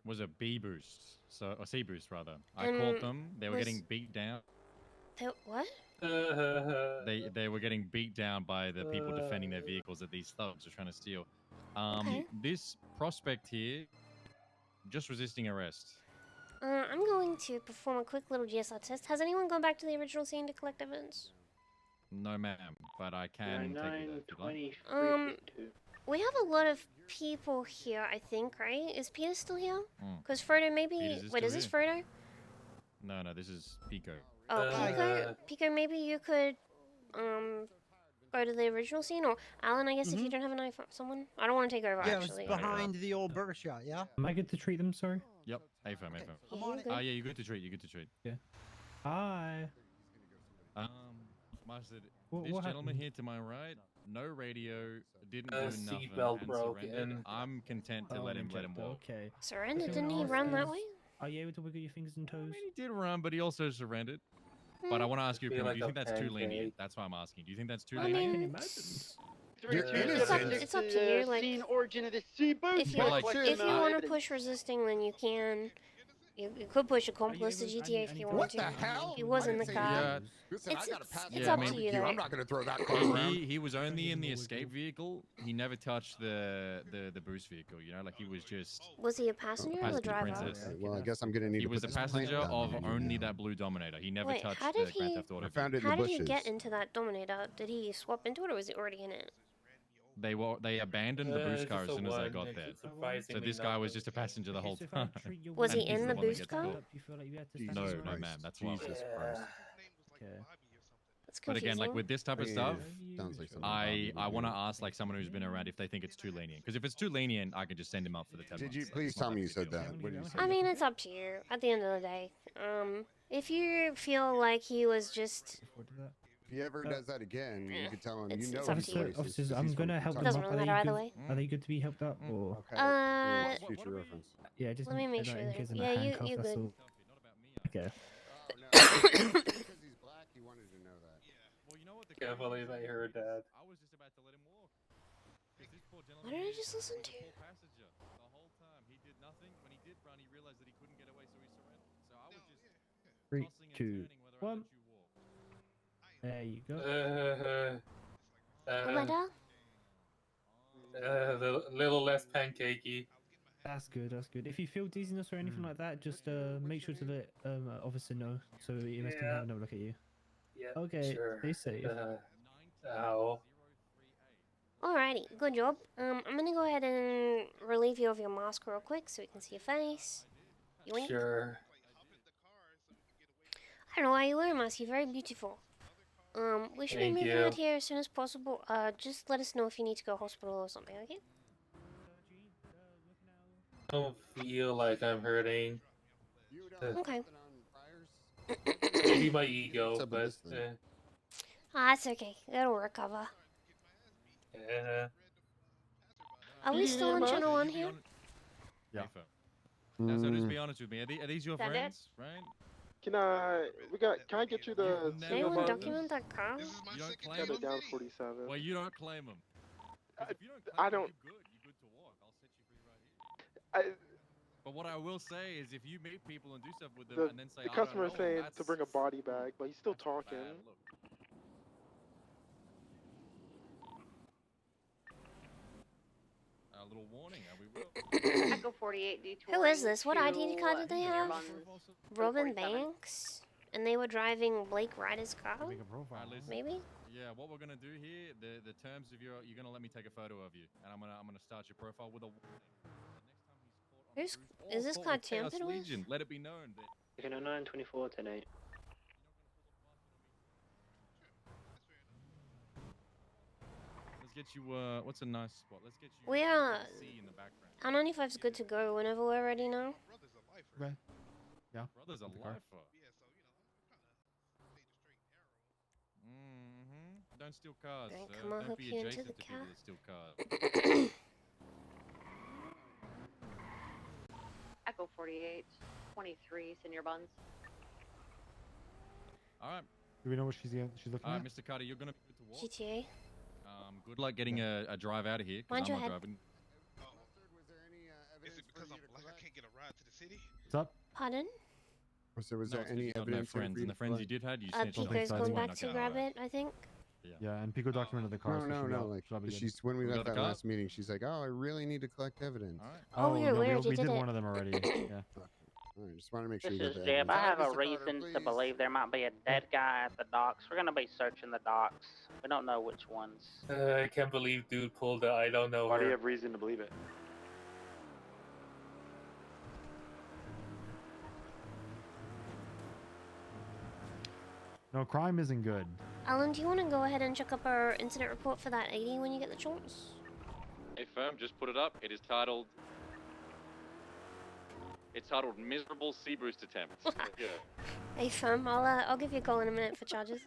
Was a B boost, so or C boost rather. I And called them. They were was- getting beat down. What? They were getting beat down by the people defending their vehicles that these thugs are trying to steal. Okay. This prospect here, just resisting arrest. I'm going to perform a quick little GSR test. Has anyone gone back to the original scene to collect evidence? No, ma'am, but I can take you there if you'd like. We have a lot of people here, I think, right? Is Peter still here? Mm. Because Frodo maybe... Peter's is Wait, still is this here. Frodo? No, this is Pico. Oh, Pico? Pico, maybe you could, go to the original scene? Or Alan, I guess if you don't have an iPhone, someone? I don't want to take over, Yeah, actually. it's behind the old burger shop, yeah? Am I good to treat them, sorry? Yep, AFM. Yeah, you're good. Yeah, you're good to treat. You're good to treat. Yeah. Hi. Mustard, What this gentleman happened? here to my right, no radio, didn't do nothing, seatbelt and broke surrendered. in. I'm content to let him walk. Okay. Surrender? Okay, Didn't what he I'll run ask that is, way? Are you able to wiggle your fingers and toes? He did run, but he also surrendered. But I want to ask you, Feel opinion, like do you a think that's too pancake. lenient? That's why I'm asking. Do you think that's too I lenient? mean, You're innocent. it's up to you. Like, Scene origin of the sea boot. if you if you want to push resisting, then you can. You could push accomplice to GTA if you want What to. the hell? He was in the car. Yeah. Listen, I got a pass. It's up to you, though. I'm not going to throw that car around. He was only in the escape vehicle. He never touched the boost vehicle. You know, like he was just. Was he a passenger or the driver? princess. Well, I guess I'm going to need He to was put the this plant passenger down of then. only that blue Dominator. He never Wait, touched how the did Grand he? Theft Auto. I found it in How the did he bushes. get into that Dominator? Did he swap into it, or was he already in it? They abandoned the boost car as just soon a as they one, got it's there. So surprisingly this guy was nothing. just a passenger the whole So if I time. treat your Was he wound, He's in the the one that boost gets car? caught. You feel like you had to Jesus No, stand no, Christ. ma'am. That's why. Jesus Christ. Okay. That's But again, like confusing. with this type of stuff, Sounds like something I Bobby would want to do. ask like someone who's been around if they think it's too lenient. Because if it's too lenient, I could just send him up for the 10 Did months. you It's please not tell me that you big a said deal. that? What did you say? I mean, it's up to you. At the end of the day, if you feel like he was just, If he ever does that again, you could tell him. it's- You know it's up he's to you. racist. Officers, 'cause I'm he's from gonna help them Doesn't up. really Are matter they either good? way. Are they good to be helped up? Or Okay. Future reference. yeah, just let me make like, sure in that- case I'm yeah, you- handcuffed, you that's good. all. Okay. Oh, no. Because he's black, he wanted to know that. Well, you know what? Can't believe I heard that. I was just about to let him walk. 'Cause this poor What gentleman did I was just listen a to? poor passenger the whole time. He did nothing. When he did run, he realized that he couldn't get away, so he surrendered. So I was just 3, tossing and 2, turning whether I 1. let you walk. There you go. Better? A little less pancakey. That's good. That's good. If you feel dizziness or anything like that, just make sure to let officer know so EMS can have another look at you. Yeah. Okay. Sure. Stay safe. Ow. Alrighty, good job. I'm gonna go ahead and relieve you of your mask real quick so we can see your face. Yoink. Sure. I don't know why you wear a mask. You're very beautiful. We should be Thank moving you. out here as soon as possible. Just let us know if you need to go hospital or something, okay? I don't feel like I'm hurting. Okay. Maybe my ego, What's up with but this thing? It's okay. It'll recover. yeah. Are we still on channel 1 here? Yeah. Now, so Mm. just be honest with me. Are these your Send it. friends, right? Can I get you the Did Did serial anyone number? document that car? You don't claim Got them? it down 47. Well, you don't claim them. If you don't claim I them, don't. you're good to walk. I'll set you free right here. I, But what I will say is, if you meet people and do stuff with them, the and then say, the "I don't customer know is them," saying that's to bring a body bag, but he's still talking. bad look. A little warning, we will. Echo 48 detour. Who is this? What ID card did they have? Robin Banks? And they were driving Blake Ryder's car? Alright, listen. Maybe? Yeah, what we're gonna do here, the terms of you're gonna let me take a photo of you, and I'm gonna start your profile with a warning. The next time he's caught on Who's, is this caught car with Chaos tampered with? Legion, let it be known that. You can 924 tonight. get you. What's a nice spot? Let's get you. We're C in the background. R95's good to go whenever we're ready now. Okay. Yeah. Brother's a with the car. lifer. Don't steal cars. Alright, sir. come on, Don't hook be you into adjacent the to people car. that steal cars. Echo 48, 23, senior buns. All right. Do we know what she's looking All right, at? Mr. Carter, you're gonna be good to walk. GTA. Good luck getting a drive out of here. Mind I'm your not head. driving. Is it because I'm black I can't get a ride to the city? What's up? Pardon? Was No, there it's 'cause any you got evidence no here for friends, you and the to friends collect? you did had, you snitched on. Pico's so gone it's back fine. to Okay, grab alright. it, I think. Yeah, and Pico documented the car. No, so no, she'll be no. out- Like she'll be good. she's when we We left got the that car? last meeting, she's like, "Oh, I really need to collect evidence." Oh, no, we already we did did it. one of them already. Yeah. All right, just want to make sure This you is got the Jeb. evidence. I have All a right, Mr. Carter, reason to please. believe there might be a dead guy at the docks. We're gonna be searching the docks. We don't know which ones. I can't believe dude pulled the I don't know Why do you her. have reason to believe it? No, crime isn't good. Alan, do you want to go ahead and check up our incident report for that 80 when you get the chance? Hey, firm, just put it up. It is titled. It's titled "Miserable Sea Boost Attempt." Yeah. Hey, fam, I'll give you a call in a minute for charges.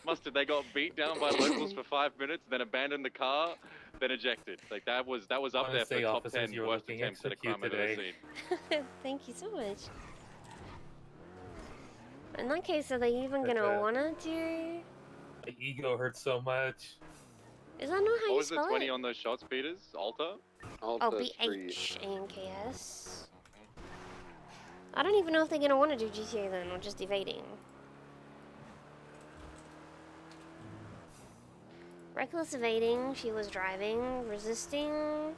Mustard, they got beat down by locals for 5 minutes, then abandoned the car, then ejected. Like that was up there for Honestly, top officers, 10 you're worst looking attempts at a extra crime cute I've ever today. seen. Thank you so much. In that case, are they even That's gonna it. wanna do? My ego hurts so much. Is that not how What you was the spell 20 it? on those shots, Peters? Alta? Oh, BHANKS. I don't even know if they're gonna want to do GTA then, or just evading. Reckless evading, she was driving, resisting.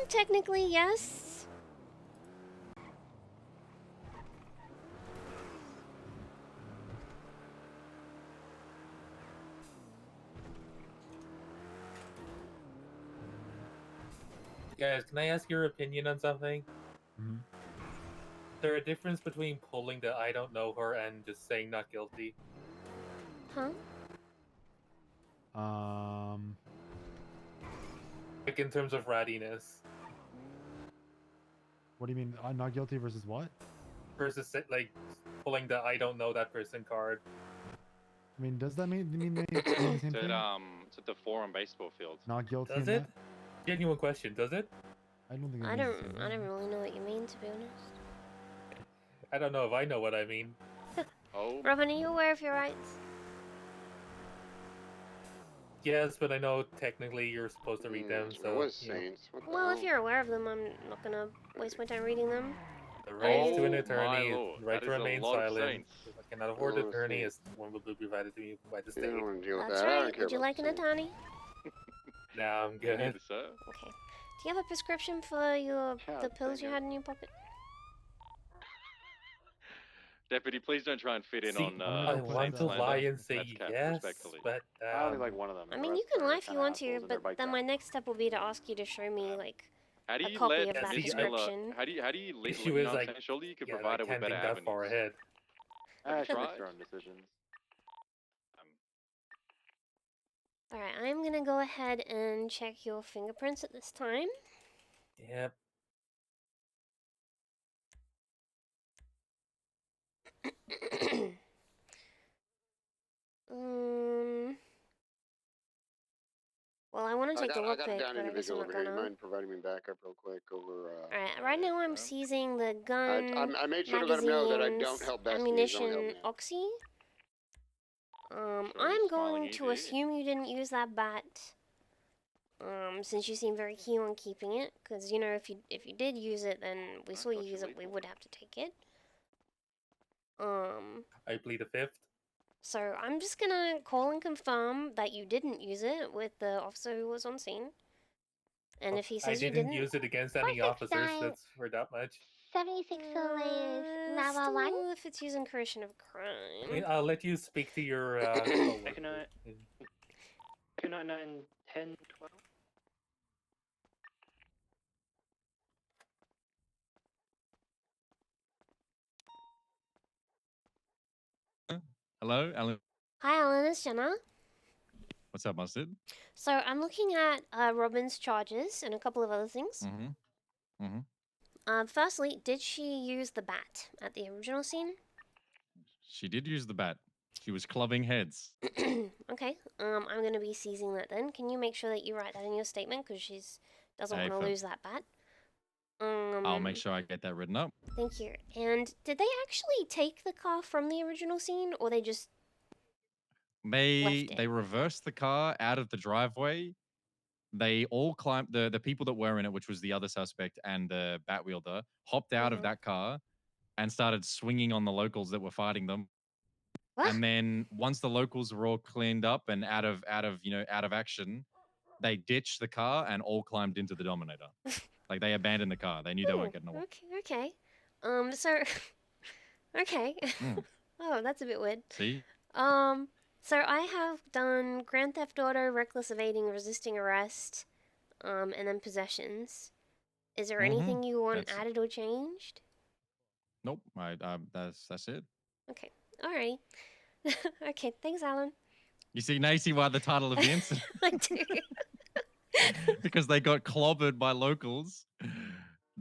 Technically, yes. Guys, can I ask your opinion on something? Mhm. Is there a difference between pulling the I don't know her and just saying not guilty? Huh? Like in terms of rattiness What do you mean? Not guilty versus what? versus like pulling the I don't know that person card. I mean, does that mean the same It's thing? it's at the forum baseball field. Not guilty. Does in it? that? Genuine question, does it? I don't think. It I means the same don't thing. really know what you mean, to be honest. I don't know if I know what I mean. Oh. Robin, are you aware of your rights? Yes, but I know technically you're supposed to read them, so. was you know. Saints. What the Well, if hell? you're aware of them, I'm not gonna waste my time reading them. The right to an Oh, attorney my is lord, the right that to is a remain lot of silent. saints. If I cannot afford an Oh, attorney, saints. one will be provided to me by the You state. don't want to deal with That's that. I don't right. care Would you about like the an Saints. attorney? Nah, I'm good. Neither, sir. Okay. Do you have a prescription for the pills you had in your pocket? Deputy, please don't try and fit in See, on. I want to lie and say That's cap, yes, respectfully. but I only like one of them. I The mean, you rest can are lie if you kinda want to, assholes and they're but bike then down. my next step will be to ask you to show me like How do a you copy let of that Miss prescription. Miller? How do you let? Issue You is know what I'm like, saying? Surely you could yeah, provide like, it with can't better think that avenues. far ahead. Have you She'll make tried? her own decisions. Alright, I'm gonna go ahead and check your fingerprints at this time. Yep. Well, I want to take a I look got a quick, down but I guess I'm individual not over here. You gonna. mind providing me backup real quick over? Alright, right now I'm seizing the gun, I made sure to let him know that I don't magazines, help besties, ammunition, only help me. oxy. Sure, I'm he's going smiling to easy. assume you didn't use that bat. Since you seem very keen on keeping it, because you know if you did use it, then we saw you use it, we would have to take it. I plead the fifth. So I'm just gonna call and confirm that you didn't use it with the officer who was on scene. And if he I says you didn't didn't, use it against any officers. That's for that much. 76 Solis, 911. If it's using creation of I crime. mean, I'll let you speak to your. Economic 299 10 12. Hello, Alan. Hi, Alan, it's Jenna. What's up, Mustard? So I'm looking at Robin's charges and a couple of other things. Mm-hmm. Mm-hmm. Firstly, did she use the bat at the original scene? She did use the bat. She was clubbing heads. Okay. I'm going to be seizing that then. Can you make sure that you write that in your statement because she's doesn't Hey, want to fam. lose that bat. I'll make sure I get that written up. Thank you. And did they actually take the car from the original scene, or they just They reversed the car out of the driveway. They all climbed the people that were in it, which was the other suspect and the bat wielder, hopped out of that car and started swinging on the locals that were fighting them. What? And then once the locals were all cleaned up and out of action, they ditched the car and all climbed into the Dominator. Like they abandoned the car. They knew they weren't getting away. Okay. So okay. Oh, that's a bit weird. See? So I have done Grand Theft Auto, reckless evading, resisting arrest, and then possessions. Is there anything you want added or changed? Nope. That's it. Okay. Alrighty. Okay, thanks, Alan. You see, now you see why the title of the incident. I do. Because they got clobbered by locals,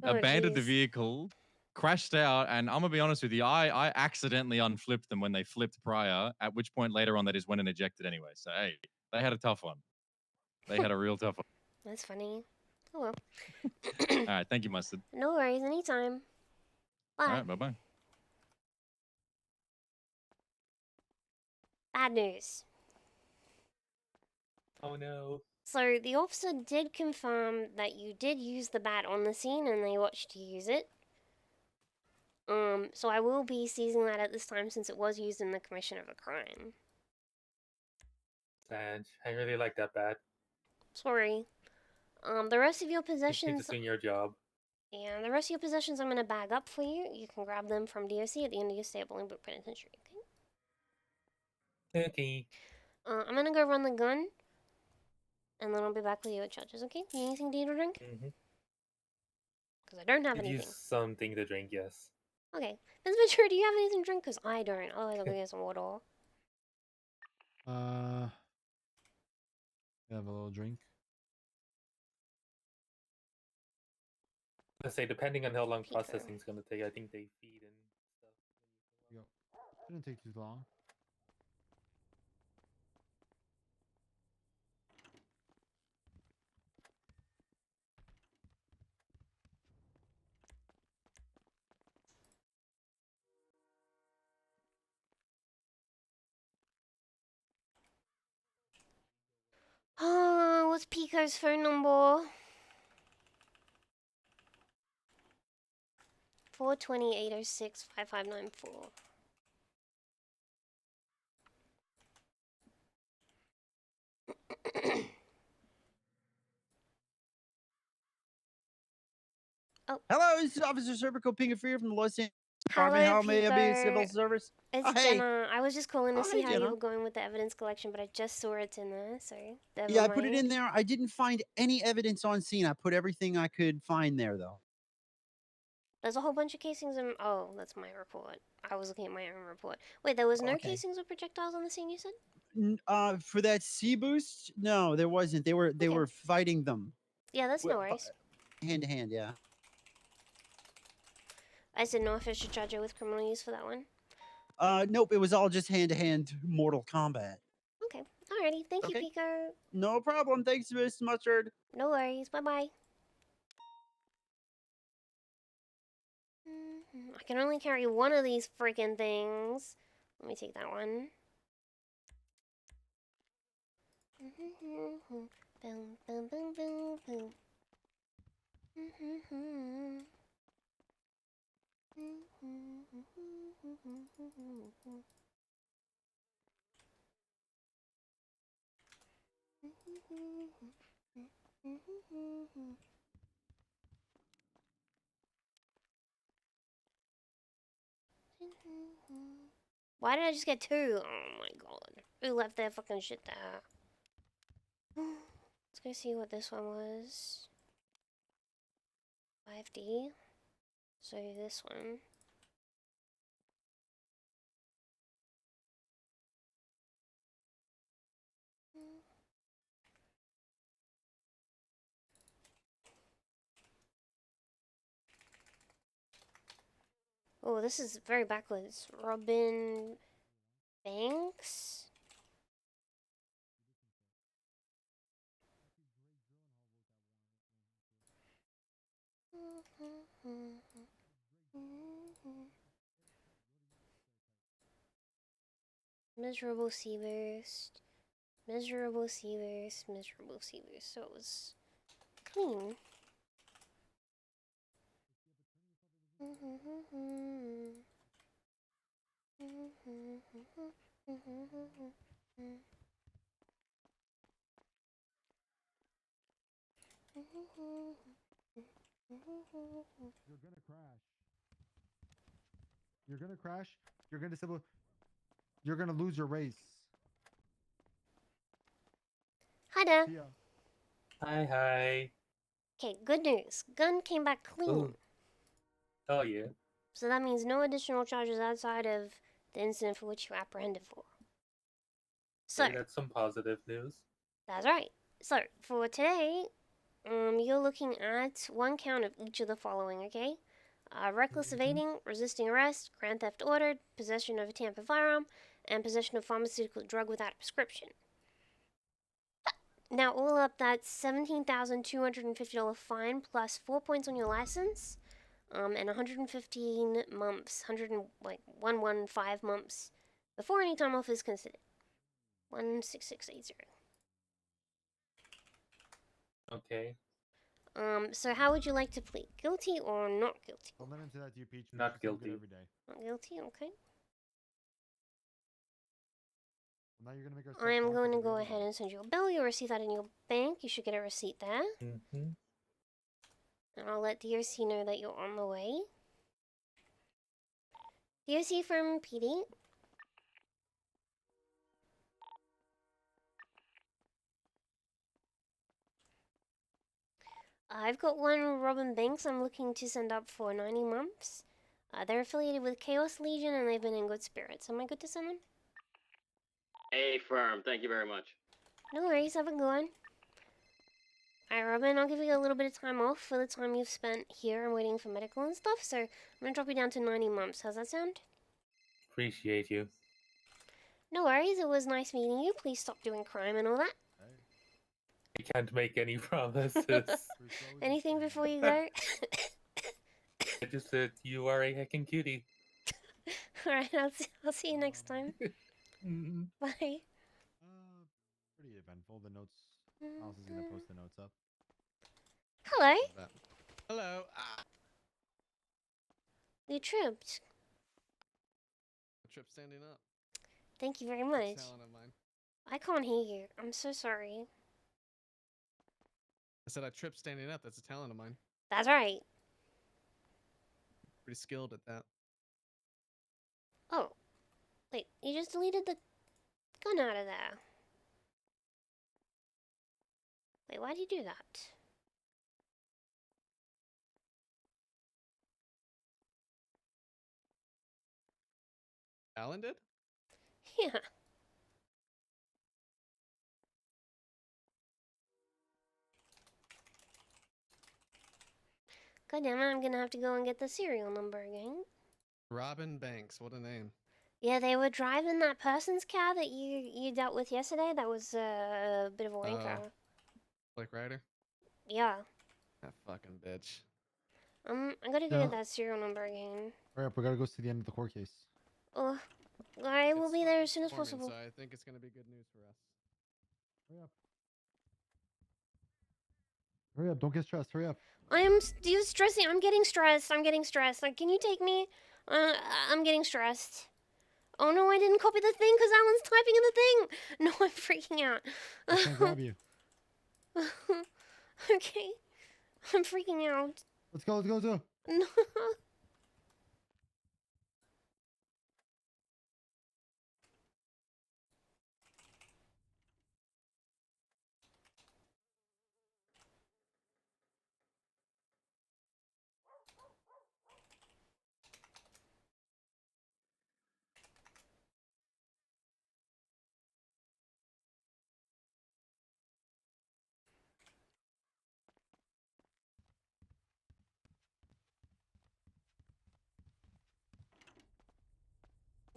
abandoned the jeez. vehicle, crashed out, and I'm gonna be honest with you, I accidentally unflipped them when they flipped prior, at which point later on they just went and ejected anyway. So hey, they had a tough one. They had a real tough one. That's funny. Oh well. All right, thank you, Mustard. No worries, anytime. Bye. All right, bye-bye. Bad news. Oh no. So the officer did confirm that you did use the bat on the scene and they watched you use it. So I will be seizing that at this time since it was used in the commission of a crime. And I really like that bat. Sorry. The rest of your You keep possessions... doing your job. Yeah, the rest of your possessions I'm going to bag up for you. You can grab them from DOC at the end of your stay at Bolingbrook Penitentiary, okay? Okay. I'm going to go run the gun. And then I'll be back with you at charges, okay? You need anything to eat or drink? Mm-hmm. Because I don't have Could anything. use something to drink, yes. Okay. Vince Ventura, do you have anything to drink? Because I don't. Otherwise I'll go get some water. Have a little drink. Let's say, depending on how long processing's gonna take, I think they feed and stuff. Yep. Shouldn't take too long. Oh, what's Pico's phone number? 420-806-5594. Hello, this is Officer Cervical Pingerfear from the Los Angeles Hello, Department. How may I be Pico. civil service? It's Oh, hey. Jenna. I was just calling to Oh, see hey, how you Jenna. were going with the evidence collection, but I just saw it's in there, so never Yeah, I put it mind. in there. I didn't find any evidence on scene. I put everything I could find there, though. There's a whole bunch of casings in... Oh, that's my report. I was looking at my own report. Wait, there was no Okay. casings or projectiles on the scene, you said? For that C boost, no, there wasn't. They were fighting them Yeah, that's no worries. hand to hand. Yeah. I just didn't know if I should charge you with criminal use for that one. Nope. It was all just hand to hand Mortal Kombat. Okay. Alrighty. Thank you, Okay. Pico. No problem. Thanks, Miss Mustard. No worries. Bye-bye. I can only carry one of these freaking things. Let me take that one. Boom, boom, boom, boom, boom. Why did I just get two? Oh my god. Who left their fucking shit there? Let's go see what this one was. 5D. So this one. Oh, this is very backwards. Robin Banks? Miserable Seaburst. Miserable Seaburst. Miserable Seaburst. So it was clean. You're gonna crash. You're gonna crash. You're gonna disable. You're gonna lose your race. Hi there. See ya. Hi. Okay, good news. Gun came back clean. Ooh. Oh yeah. So that means no additional charges outside of the incident for which you were apprehended for. So, Okay, that's some positive news. that's right. So, for today, you're looking at one count of each of the following, okay? Reckless evading, resisting arrest, grand theft ordered, possession of a tampered firearm, and possession of pharmaceutical drug without a prescription. Now, all up, that's $17,250 fine plus 4 points on your license, and 115 months, 115 months before any time off is considered. 16680. Okay. So how would you like to plead? Guilty or not guilty? Don't let him say that to you, Peach. Not Peach is good guilty. every day. Not guilty, okay. Now you're gonna make I am going to go ahead and send you a bill. You'll receive that in your bank. You should get a receipt there. Mm-hmm. And I'll let DRC know that you're on the way. DRC from PD. I've got one Robin Banks I'm looking to send up for 90 months. They're affiliated with Chaos Legion and they've been in good spirits. Am I good to send them? Affirm. Thank you very much. No worries, have a good one. Alright, Robin, I'll give you a little bit of time off for the time you've spent here and waiting for medical and stuff, so I'm gonna drop you down to 90 months. How's that sound? Appreciate you. No worries, it was nice meeting you. Please stop doing crime and all that. I can't make any promises. Anything before you go? I just said you are a heckin' cutie. Alright, I'll see you next time. Bye. Pretty eventful. The notes. Alice is gonna post the notes up. Hello. Hello. You tripped. Trip standing up. Thank you very much. Talent of mine. I can't hear you. I'm so sorry. I said I tripped standing up. That's a talent of mine. That's right. Pretty skilled at that. Oh. Wait, you just deleted the gun out of there. Wait, why'd you do that? Alan did? Yeah. God damn it, I'm gonna have to go and get the serial number again. Robin Banks. What a name. Yeah, they were driving that person's car that you dealt with yesterday. That was a bit of a wanker. Blake Ryder? Yeah. That fucking bitch. I gotta go get that serial number again. Hurry up, we gotta go to the end of the court case. Oh, I will be there as soon as Foreman, possible. So I think it's gonna be good news for us. Hurry up. Hurry up, don't get stressed, hurry up. I am stressing. I'm getting stressed. I'm getting stressed. Like, can you take me? I'm getting stressed. Oh no, I didn't copy the thing because Alan's typing in the thing. No, I'm freaking out. I can't grab you. Okay. I'm freaking out. Let's go, let's go, let's go. No.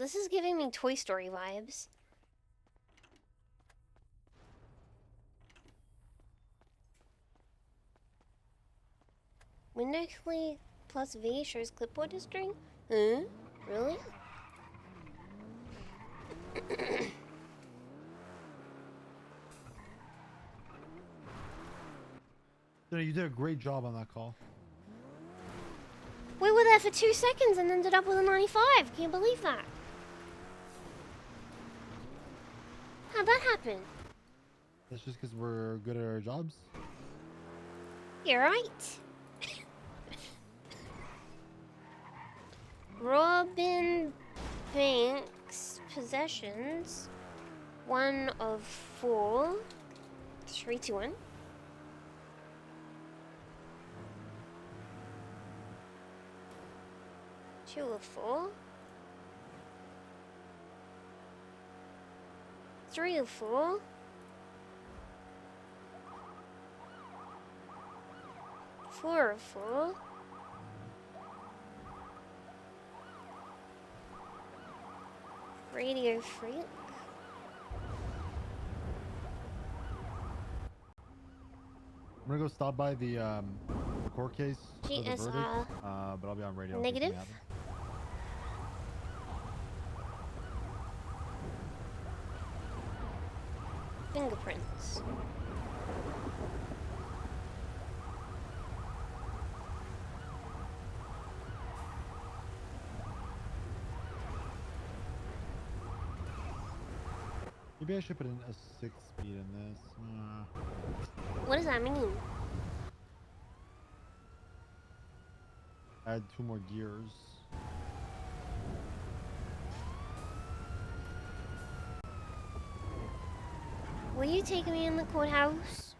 This is giving me Toy Story vibes. Window key plus V shows clipboard history? Huh? Really? You did a great job on that call. We were there for 2 seconds and ended up with a 95. Can you believe that? How'd that happen? That's just because we're good at our jobs. You're right. Robin Banks possessions. 1 of 4. 3, 2, 1. Two of 4. 3 of 4. 4 of 4. Radio Freak. I'm gonna go stop by the court case for the verdict, GSR. but I'll be on radio. in case Negative. something happens. Fingerprints. Maybe I should put in a 6 speed in this. What does that mean? Add 2 more gears. Will you take me in the courthouse?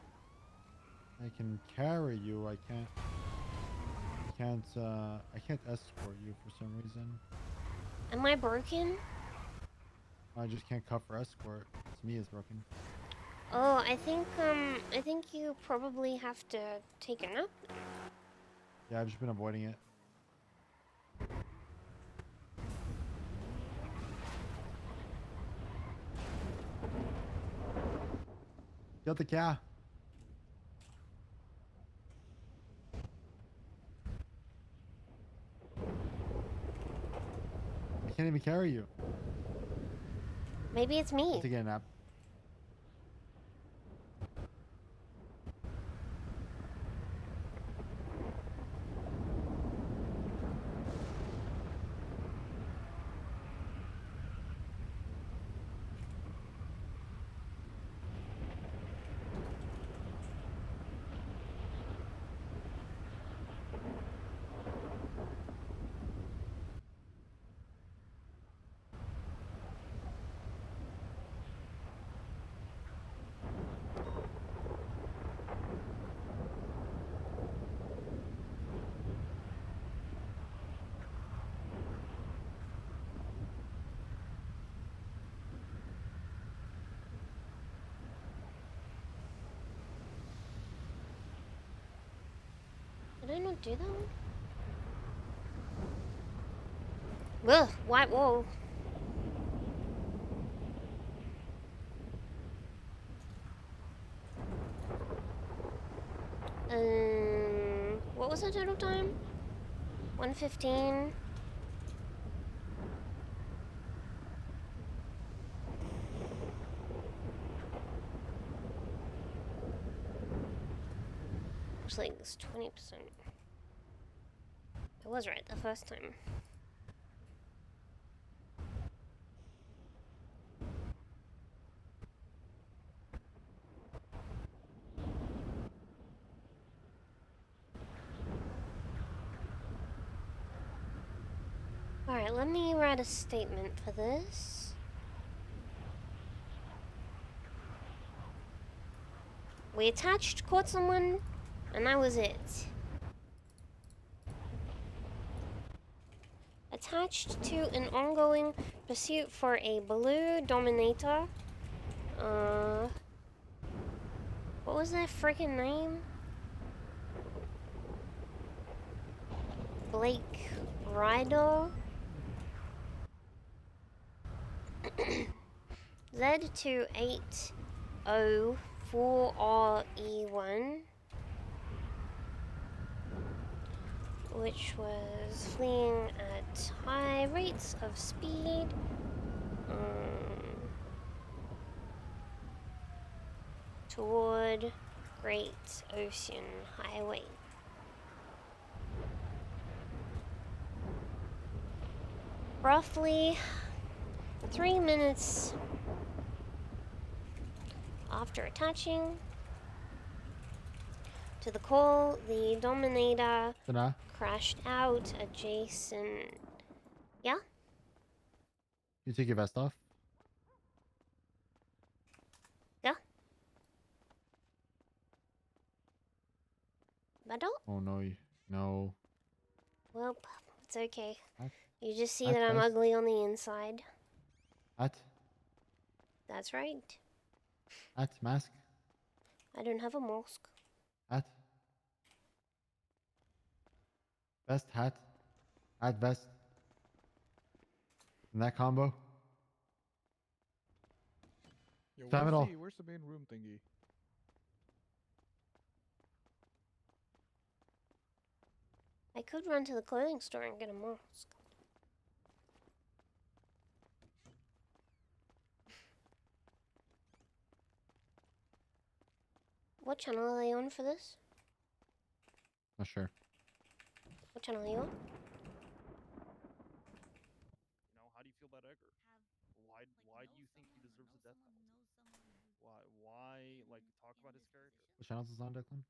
I can carry you. I can't escort you for some reason. Am I broken? I just can't cut for escort. To me, it's broken. Oh, I think you probably have to take a nap. Yeah, I've just been avoiding it. Get the car. I can't even carry you. Maybe it's me. To get a nap. Did I not do that one? Ugh, white wall. What was the total time? 1:15. Looks like it's 20%. I was right the first time. Alright, let me write a statement for this. We attached, caught someone, and that was it. Attached to an ongoing pursuit for a blue Dominator. What was that freaking name? Blake Ryder. Z280-4RE1, which was fleeing at high rates of speed toward Great Ocean Highway. Roughly 3 minutes after attaching to the call, the Dominator crashed out adjacent. Yeah? You take your vest off? Yeah? Better? Oh no, no. Well, it's okay. What? You just see What that I'm vest? ugly on the inside. Hat? That's right. Hat? Mask? I don't have a mask. Hat? Vest? Hat? Hat? Vest? In that combo? Yo, Time it all. where's the main room thingy? I could run to the clothing store and get a mask. What channel are they on for this? Not sure. What channel are you on? You know, how do you feel about Edgar? Why do you think he deserves a death penalty? Why, like, talk about his character? What channels is on, Declan?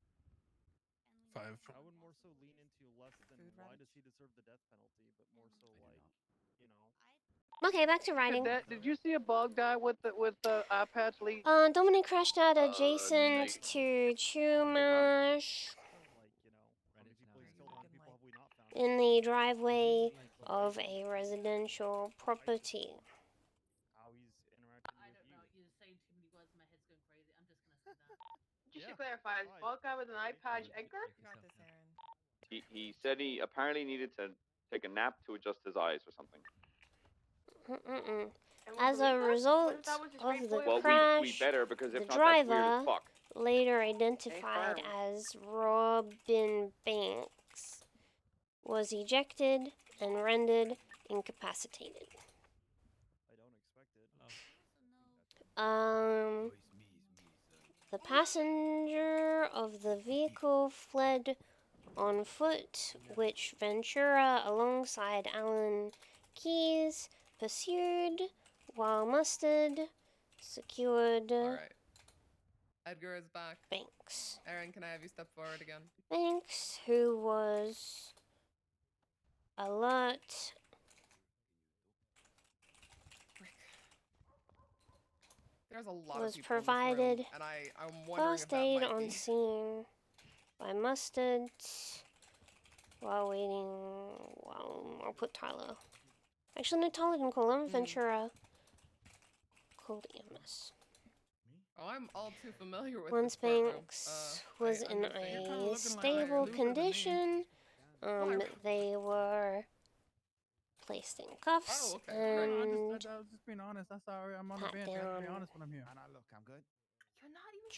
5. I would more so lean into less than why does he deserve the death penalty, but more so like, you know. Okay, back to writing. Did you see a bug guy with the iPads lead? Dominic crashed out adjacent to Chumash in the driveway of a residential property. How he's interacting with you. You're saying too many words. My head's going crazy. I'm just gonna say that. Just to clarify, is bald guy with an iPad Edgar? He said he apparently needed to take a nap to adjust his eyes or something. As a result of the crash, we better, because if the not, that's weird driver, as fuck. later identified as Robin Banks, was ejected and rendered incapacitated. I don't expect it. The passenger of the vehicle fled on foot, which Ventura, alongside Alan Keyes, pursued, while Mustard secured Edgar is back. Banks. Aaron, can I have you step forward again? Banks, who was alert, There's a lot was of people provided in this room, and I'm wondering first if that aid might on be... scene by Mustard while waiting. I'll put Tyler. Actually, no, Tyler didn't call him. Ventura called EMS. Oh, I'm all too familiar with Once this courtroom. Banks was in a stable condition, they were placed in cuffs and I was just being honest. That's sorry. I'm on the pat bench. I have to be down, honest when I'm here. I'm good.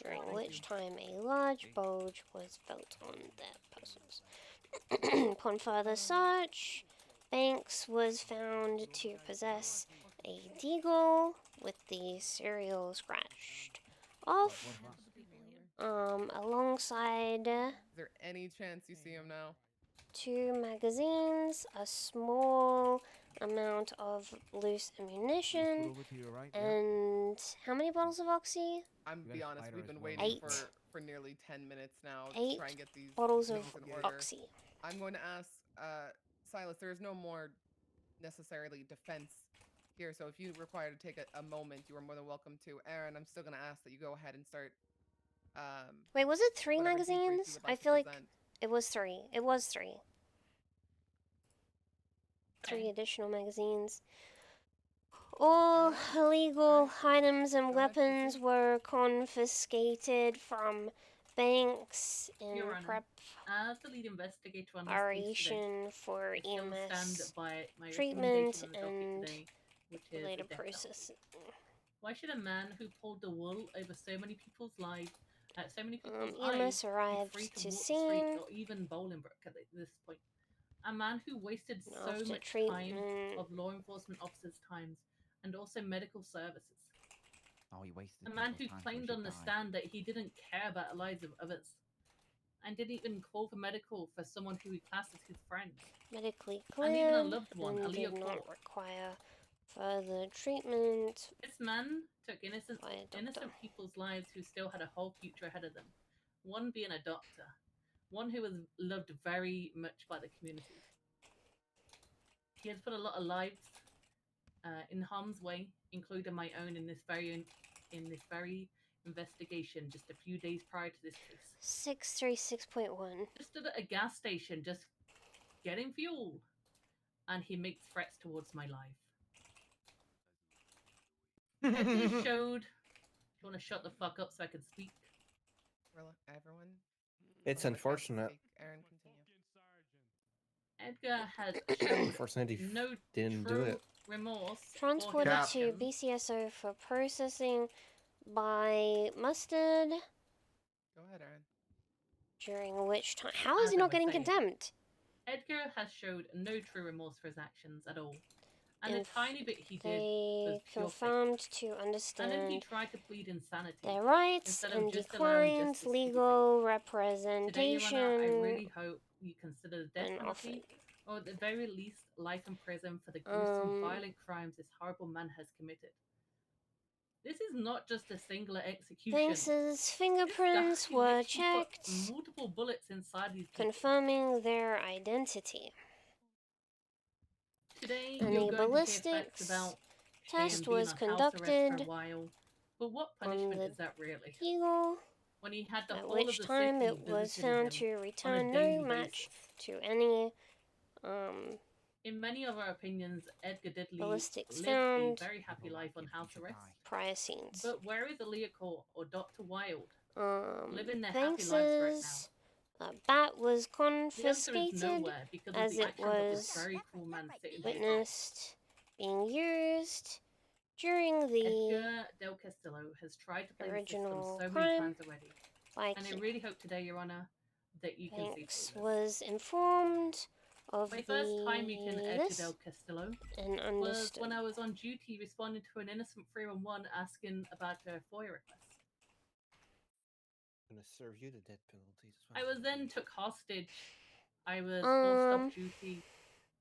during which time a large bulge was felt on their persons. Upon further search, Banks was found to possess a deagle with the serial scratched off, alongside Is there any chance you see him now? 2 magazines, a small amount of loose ammunition, and how many bottles of Oxy? I'm be honest, we've been waiting 8. for nearly 10 minutes now 8 to try and get these bottles of things in order. Oxy. I'm going to ask Silas, there is no more necessarily defense here, so if you require to take a moment, you are more than welcome to. Aaron, I'm still going to ask that you go ahead and start Wait, was it 3 whatever debrief you magazines? would like I to feel like present. it was 3. It was 3. 3 additional magazines. All illegal items and weapons were confiscated from Banks in Your Honor, as the lead investigator on this case today, preparation for I still stand EMS by my treatment recommendation on the docket and today which is Later a death penalty. process. Why should a man who pulled the wool over so many people's lives, so many people's EMS eyes, be arrived free to to walk the streets scene. or even Bolingbroke at this point? A man who wasted so After much time of law enforcement officers' times and also medical services. Oh, he wasted A man who people's time so claimed he on the should die. stand that he didn't care about the lives of others and didn't even call for medical for someone who he classed as his friend. Medically And even a cleared loved one, and Aaliyah did not Cole. require further treatment. This man took innocent people's lives who still had a whole future ahead of them. One being a doctor, one who was loved very much by the community. He has put a lot of lives in harm's way, including my own in this very investigation just a few days prior to this case. 636.1. Just stood at a gas station just getting fuel, and he makes threats towards my life. Edgar showed. You want to shut the fuck up so I can speak? Everyone. It's unfortunate. Aaron, continue. Edgar has shown Unfortunately, no didn't true do it. remorse. Transported or to BCSO for processing by Mustard. Go ahead, Aaron. During which time? How is he not getting contempt? Edgar has showed no true remorse for his actions at all. And the If tiny bit he did They was pure confirmed to fake. And then he understand tried to plead insanity. their rights instead of and just allowing declined justice to be legal Today, Your Honor, I representation. really hope you consider the death and penalty, or at the very least, life in prison for the gruesome, violent crimes this horrible man has committed. This is not just a singular execution. Banks's fingerprints This guy were literally put checked, multiple bullets inside these people. confirming their identity. Today, And you're a going to hear facts ballistics about test him being was on house arrest for conducted a while. But what on punishment the is that really? Eagle, When he had the at whole which of the time city it was visiting found him to on a return daily no match basis. to any In many of our opinions, Edgar did ballistics live found a very happy life on house arrest. prior scenes. But where is Aaliyah Cole or Dr. Wild? Living their happy lives Banks's bat was right now. The answer is confiscated nowhere because of as the it actions of this was very cruel man sitting witnessed being used during the Edgar Del Castillo has tried to play the system original so many crime times already. by And I really hope today, Your Honor, that you can see Banks through this. was informed of My first time meeting Edgar this Del Castillo and was understood. when I was on duty responding to an innocent 311 asking about a FOIA request. I'm gonna serve you the death penalty. I was then took hostage. I was forced off duty.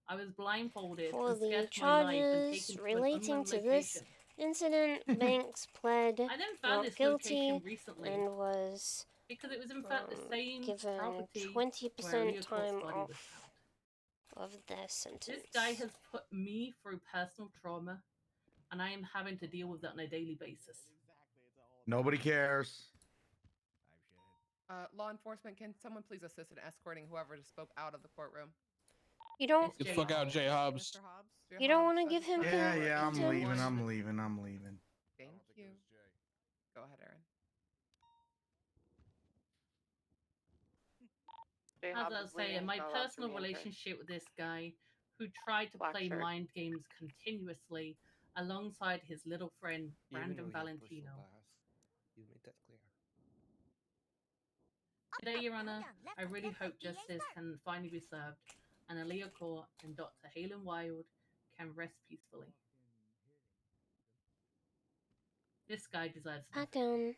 I was blindfolded For and the scared for my life and charges taken to an relating unknown to this location. incident, Banks pled I then found not this guilty location recently and was because it was in fact the same given property 20% where Leah Court's time body was off found. of their sentence. This guy has put me through personal trauma, and I am having to deal with that on a daily basis. Nobody cares. Law enforcement, can someone please assist in escorting whoever just spoke out of the courtroom? You don't. Get the fuck out, J Hobbs. You don't want to give him. Yeah, I'm contempt? leaving. I'm leaving. I'm leaving. Thank you. Go ahead, Aaron. As I was saying, my personal relationship with this guy who tried to play mind games continuously alongside his little friend Brandon Valentino. You made that clear. Today, Your Honor, I really hope justice can finally be served and Aaliyah Court and Dr. Halen Wild can rest peacefully. This guy deserves Pat down.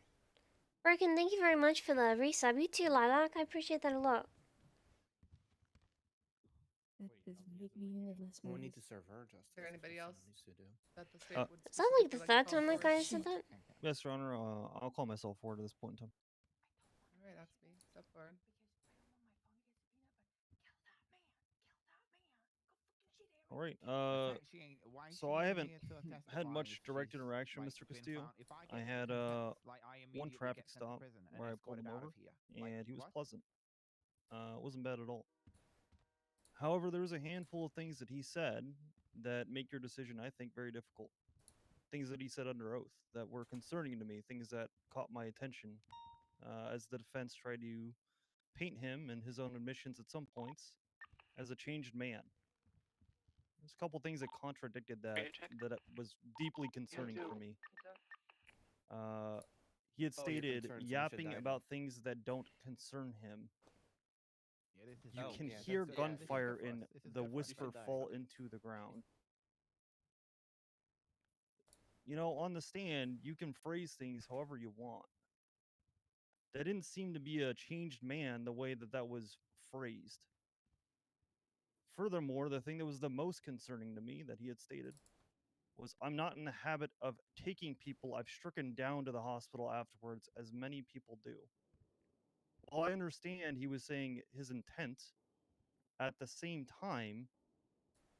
Broken, thank you very much for the resub. You too, Lilac. I appreciate that a lot. We need to serve her justice. Is there anybody else that the state would Is that like the specifically third call time that forward? guy said that? Yes, Your Honor. I'll call myself forward at this point in time. Alright, that's me. Step forward. All right. So I haven't had much direct interaction with Mr. Castillo. I had one traffic stop where I pulled him over, and he was pleasant. It wasn't bad at all. However, there was a handful of things that he said that make your decision, I think, very difficult. Things that he said under oath that were concerning to me, things that caught my attention as the defense tried to paint him and his own admissions at some points as a changed man. there's a couple things that contradicted that that was deeply concerning for me. He had Oh, you're stated concerned someone should yapping die about things that don't concern him. You Oh, can yeah, hear that's- yeah, this is gunfire good for in us. This is the good for us. You whisper should die. fall into the ground. You know, on the stand, you can phrase things however you want. That didn't seem to be a changed man the way that that was phrased. Furthermore, the thing that was the most concerning to me that he had stated was, I'm not in the habit of taking people I've stricken down to the hospital afterwards, as many people do. While I understand he was saying his intent, at the same time,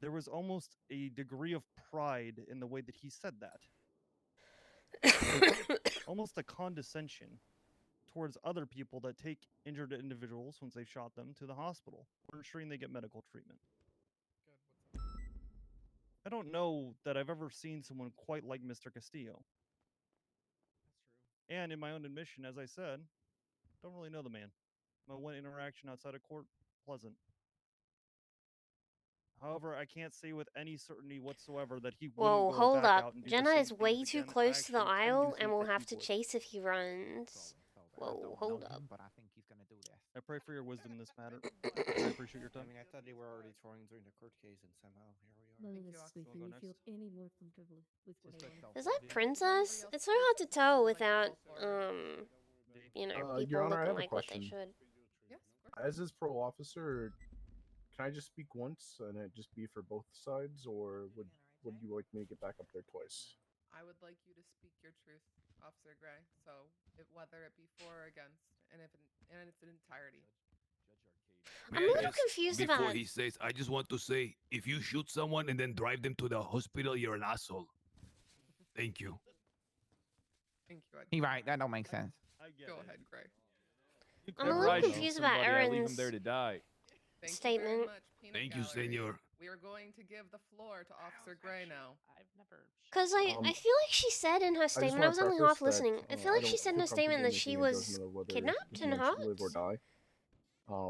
there was almost a degree of pride in the way that he said that. Almost a condescension towards other people that take injured individuals once they've shot them to the hospital or ensuring they get medical treatment. I don't know that I've ever seen someone quite like Mr. Castillo. And in my own admission, as I said, don't really know the man. My one interaction outside of court, pleasant. However, I can't say with any certainty whatsoever that he wouldn't Whoa, go hold back up. out and do Jenna the is same way things too again. I close to the actually tend to aisle think and will that have he to would. chase if he runs. Whoa, hold up. I pray for your wisdom in this matter. I appreciate your I time. mean, I thought they were already touring during the court case, and somehow here we are. Wanna go next? any more comfortable with what I want. Is that Princess? It's so hard to tell without, you know, Your people Honor, I looking have a like what they question. should. Yes, of course. As his parole officer, can I just speak once and it just be for both sides, or would you like me to get back up there twice? I would like you to speak your truth, Officer Gray. So, whether it be for or against, and if in its entirety. I'm a little confused Before about. he says, I just want to say, if you shoot someone and then drive them to the hospital, you're an asshole. Thank you. Thank you. You're right. That don't make sense. Go ahead, Gray. I'm a little confused about Aaron's die. Thank statement. you very much, Peanut Thank you, Gallery. senor. We are going to give the floor to Officer Gray now. Because I feel like she said in her statement, I was only half listening. I feel like she said in her statement that she was kidnapped and hurt Live or die.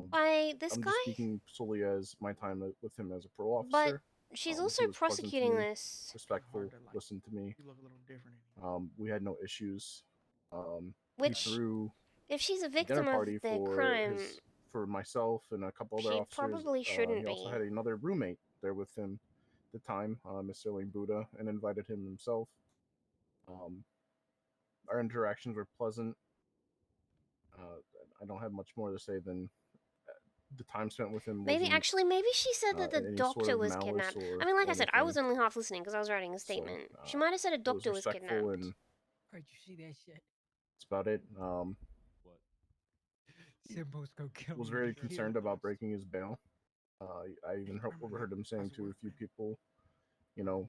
by this I'm guy. just speaking solely as my time with him as a parole But officer. she's He also was pleasant to prosecuting me, this. Respectful, listened to me. We had no issues. Which, he threw if she's a a dinner victim of party the for crime, for myself and a couple other she officers. probably shouldn't he also be. had another roommate there with him at the time, Mr. Lane Buddha, and invited him himself. Our interactions were pleasant. I don't have much more to say than the time spent with him. Maybe wasn't, she said that the any doctor sort of was malice kidnapped. or I mean, like I said, I anything. was only half listening because I was writing a statement. She might have said a It was doctor was respectful kidnapped. and Heard you see that shit. that's about it. Simbo's gonna kill Was me. very concerned about breaking his bail. I even overheard him saying to a few people, you know,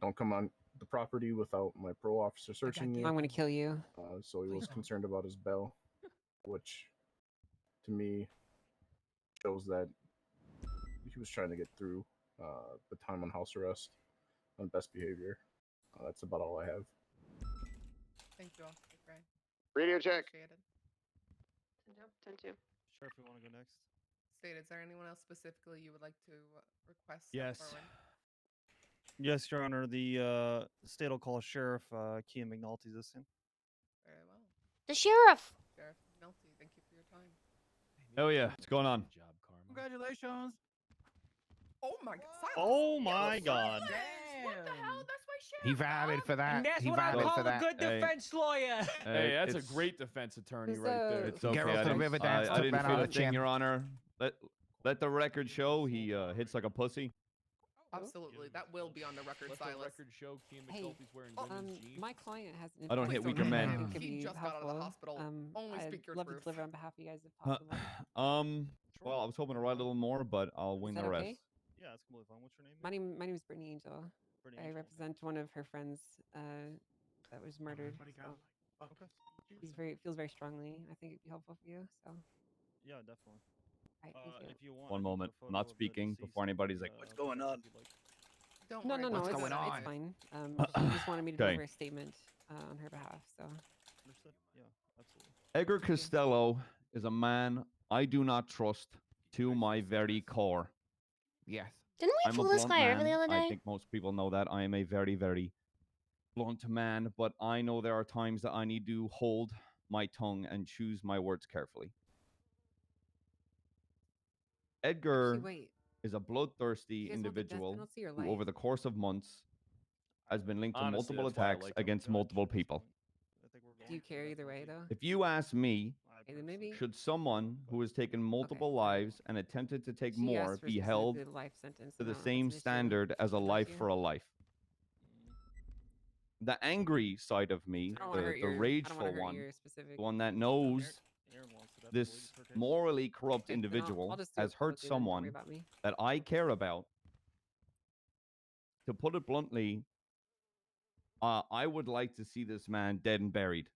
don't come on the property without my parole officer searching you. I'm gonna kill you. So he was concerned about his bail, which to me shows that he was trying to get through the time on house arrest on best behavior. That's about all I have. Thank you, Officer Gray. Radio check. Appreciate it. 10-2. Sure, if we want to go next. State, is there anyone else specifically you would like to request? step Yes. forward? Yes, Your Honor. The state will call Sheriff Kean McNulty this in. Very well. The sheriff. Sheriff McNulty, thank you for your time. Oh yeah, what's going on? Congratulations. Oh my God. Oh my God. What the hell? That's my sheriff. He vouted for that. And that's he what I vouted call for a that. good defense lawyer. Hey, that's a it's- great defense attorney Who's right there. It's Get okay. off I the didn't, river dance, I took didn't that feel on a the thing, chin. Your Honor. Let the record show he hits like a pussy. Absolutely. That will be on the record, Let the Silas. record show Kean Hey, McNulty's wearing women's jeans. my client has an I don't hit infection weaker that I men. think could He be just got out of the helpful. hospital. Only speak your I'd love truth. to deliver on behalf of you guys if possible. Well, I was hoping to write a little more, but I'll wing that the rest. okay? Yeah, that's completely fine. What's your name? My name is Brittany Angel. Brittany I Angel, okay. represent one of her friends that was murdered. So Okay. feels very strongly. I think it'd be helpful for you. So Yeah, definitely. all right, thank you. If you want, One I can put a moment. I'm photo not of the speaking deceased before anybody's like, in, what's going on? if you'd like. Don't No, worry no, no. about It's, it. it's fine. She just wanted me to Okay. deliver a statement on her behalf. So Understood? Yeah, absolutely. Edgar Costello is a man I do not trust to my very core. Yes. Didn't we I'm a pull this blunt guy over man. the other I day? think most people know that. I am a very, very blunt man, but I know there are times that I need to hold my tongue and choose my words carefully. Edgar wait. is a bloodthirsty You guys want the death individual penalty or who, life? over the course of months, has been linked to Honestly, multiple that's why I attacks like him, against Judge, multiple at this people. point. I think we're Do going you for care death either way, penalty. though? If you ask me, Okay, then maybe. should someone who has taken multiple lives and attempted to take She more asked for be held specifically the life sentence. to I the don't know if same that's an issue standard as a with life you. for a life? The angry side of me, I don't want to hurt the your. I don't rageful want to hurt one, your specific. the one that knows Aaron wants the death this penalty per case. morally corrupt Okay, then individual I'll just do has it hurt publicly then, don't worry someone about me. that I care about. To put it bluntly, I would like to see this man dead and buried.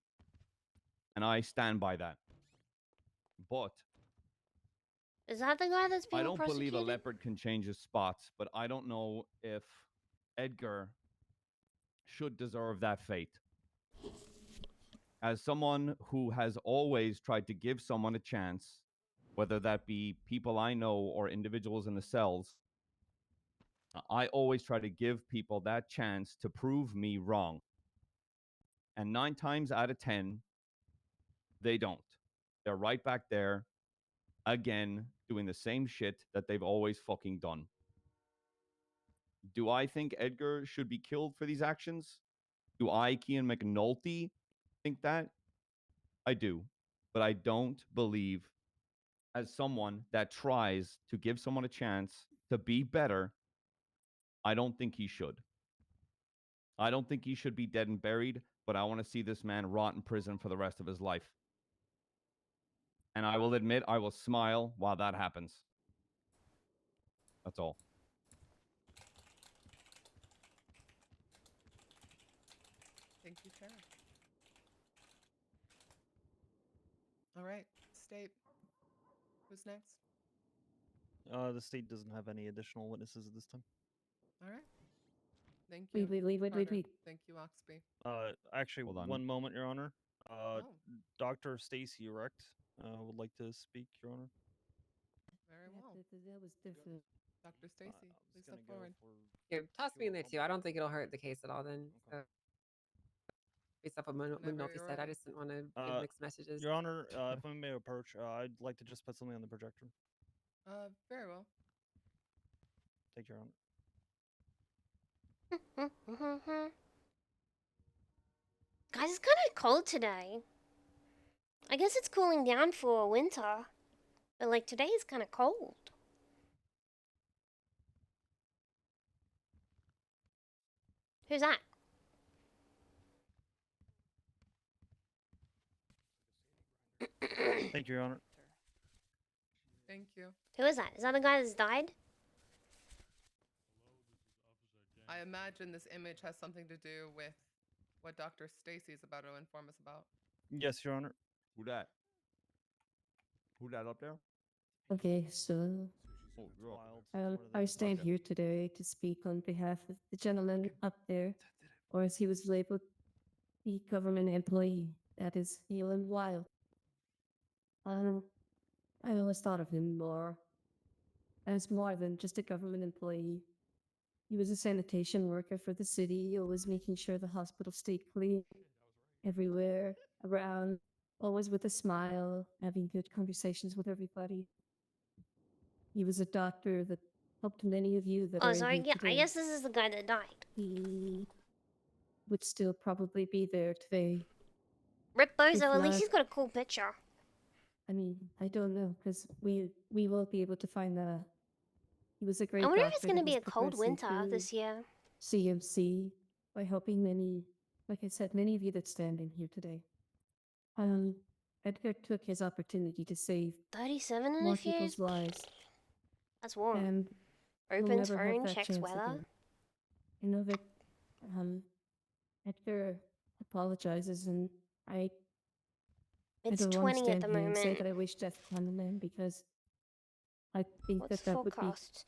And I stand by that. But Is that the guy that's being I don't prosecuted? believe a leopard can change his spots, but I don't know if Edgar should deserve that fate. As someone who has always tried to give someone a chance, whether that be people I know or individuals in the cells, I always try to give people that chance to prove me wrong. And 9 times out of 10, they don't. They're right back there, again, doing the same shit that they've always fucking done. Do I think Edgar should be killed for these actions? Do I, Cian McNulty, think that? I do. But I don't believe, as someone that tries to give someone a chance to be better, I don't think he should. I don't think he should be dead and buried, but I want to see this man rot in prison for the rest of his life. And I will admit, I will smile while that happens. That's all. Thank you, Sheriff. All right, State. Who's next? The state doesn't have any additional witnesses at this time. All right. Thank you. Wait. Carter. Thank you, Oxby. Actually, Hold on. one moment, Your Honor. Oh. Dr. Stacy Erect would like to speak, Your Honor. Very well. That was different. Dr. Stacy, please step forward. Here, toss me in there too. I don't think it'll hurt the case at all. Then, based off of what Whenever Nolte you're said, I ready. just didn't want to give mixed messages. Your Honor, if I may approach, I'd like to just put something on the projector. Very well. Thank you, Your Honor. Guys, it's kind of cold today. I guess it's cooling down for winter. But, like, today is kind of cold. Who's that? Thank you, Your Honor. Thank you. Who is that? Is that the guy that's died? I imagine this image has something to do with what Dr. Stacy is about to inform us about. Yes, Your Honor. Who that? Who that up there? Okay, so Oh, I stand here today to speak on behalf of the gentleman up there, or as he was labeled, the government employee. That is Helen Wild. I always thought of him more as more than just a government employee. He was a sanitation worker for the city, always making sure the hospital stayed clean everywhere, around, always with a smile, having good conversations with everybody. He was a doctor that helped many of you that are Oh, sorry. here Yeah, today. I guess this is the guy that died. He would still probably be there today. Rip Bozo, If at least not- he's got a cool picture. I mean, I don't know, because we won't be able to find the... He was a great I wonder if doctor it's going to that be was a cold progressing winter through this year. CMC by helping many, like I said, many of you that stand in here today. Edgar took his opportunity to save 37 in more a few? people's lives. That's warm. And he'll Opens never have phone, that checks chance weather. again. I know that Edgar apologizes, and I It's don't want 20 to at stand the here and say moment. that I wish death upon the man, because I think What's that the would be forecast?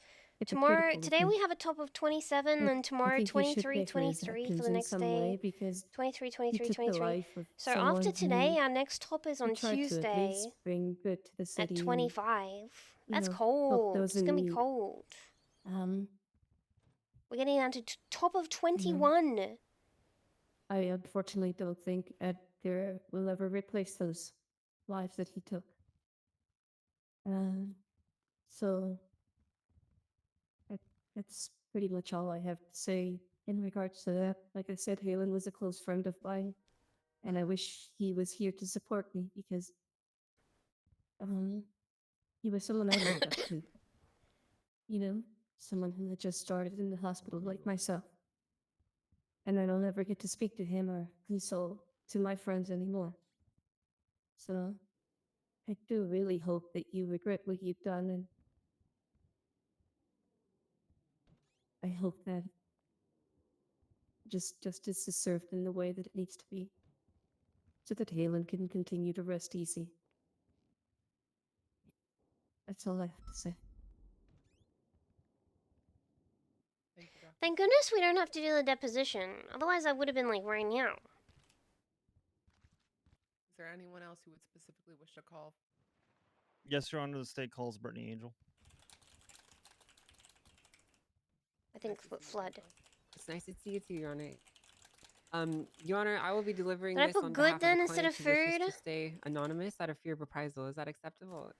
Tomorrow, hypocritical of today me. we have a top of 27, I- and tomorrow I think he should 23, pay for his 23 for actions the in next some day. way, because 23, he 23, took the 23. life of So someone after today, who our next top is on tried to at Tuesday least bring good to the city at and, 25. you That's know, help cold. those It's in going to be need. cold. We're getting down to top of 21. I unfortunately don't think Edgar will ever replace those lives that he took. So that's pretty much all I have to say in regards to that. Like I said, Halen was a close friend of mine, and I wish he was here to support me because he was someone I looked up to. You know, someone who had just started in the hospital like myself. And I don't ever get to speak to him or console to my friends anymore. So I do really hope that you regret what you've done, and I hope that justice is served in the way that it needs to be, so that Halen can continue to rest easy. That's all I have to say. Thank you, Doctor. Thank goodness we don't have to do the deposition. Otherwise, I would have been like right now. Is there anyone else who would specifically wish to call? Yes, Your Honor, the state calls Brittany Angel. I think Flood. It's nice to see you too, Your Honor. Your Honor, I will be delivering Did I this put on good behalf then of the instead client of who wishes food? to stay anonymous out of fear of reprisal. Is that acceptable?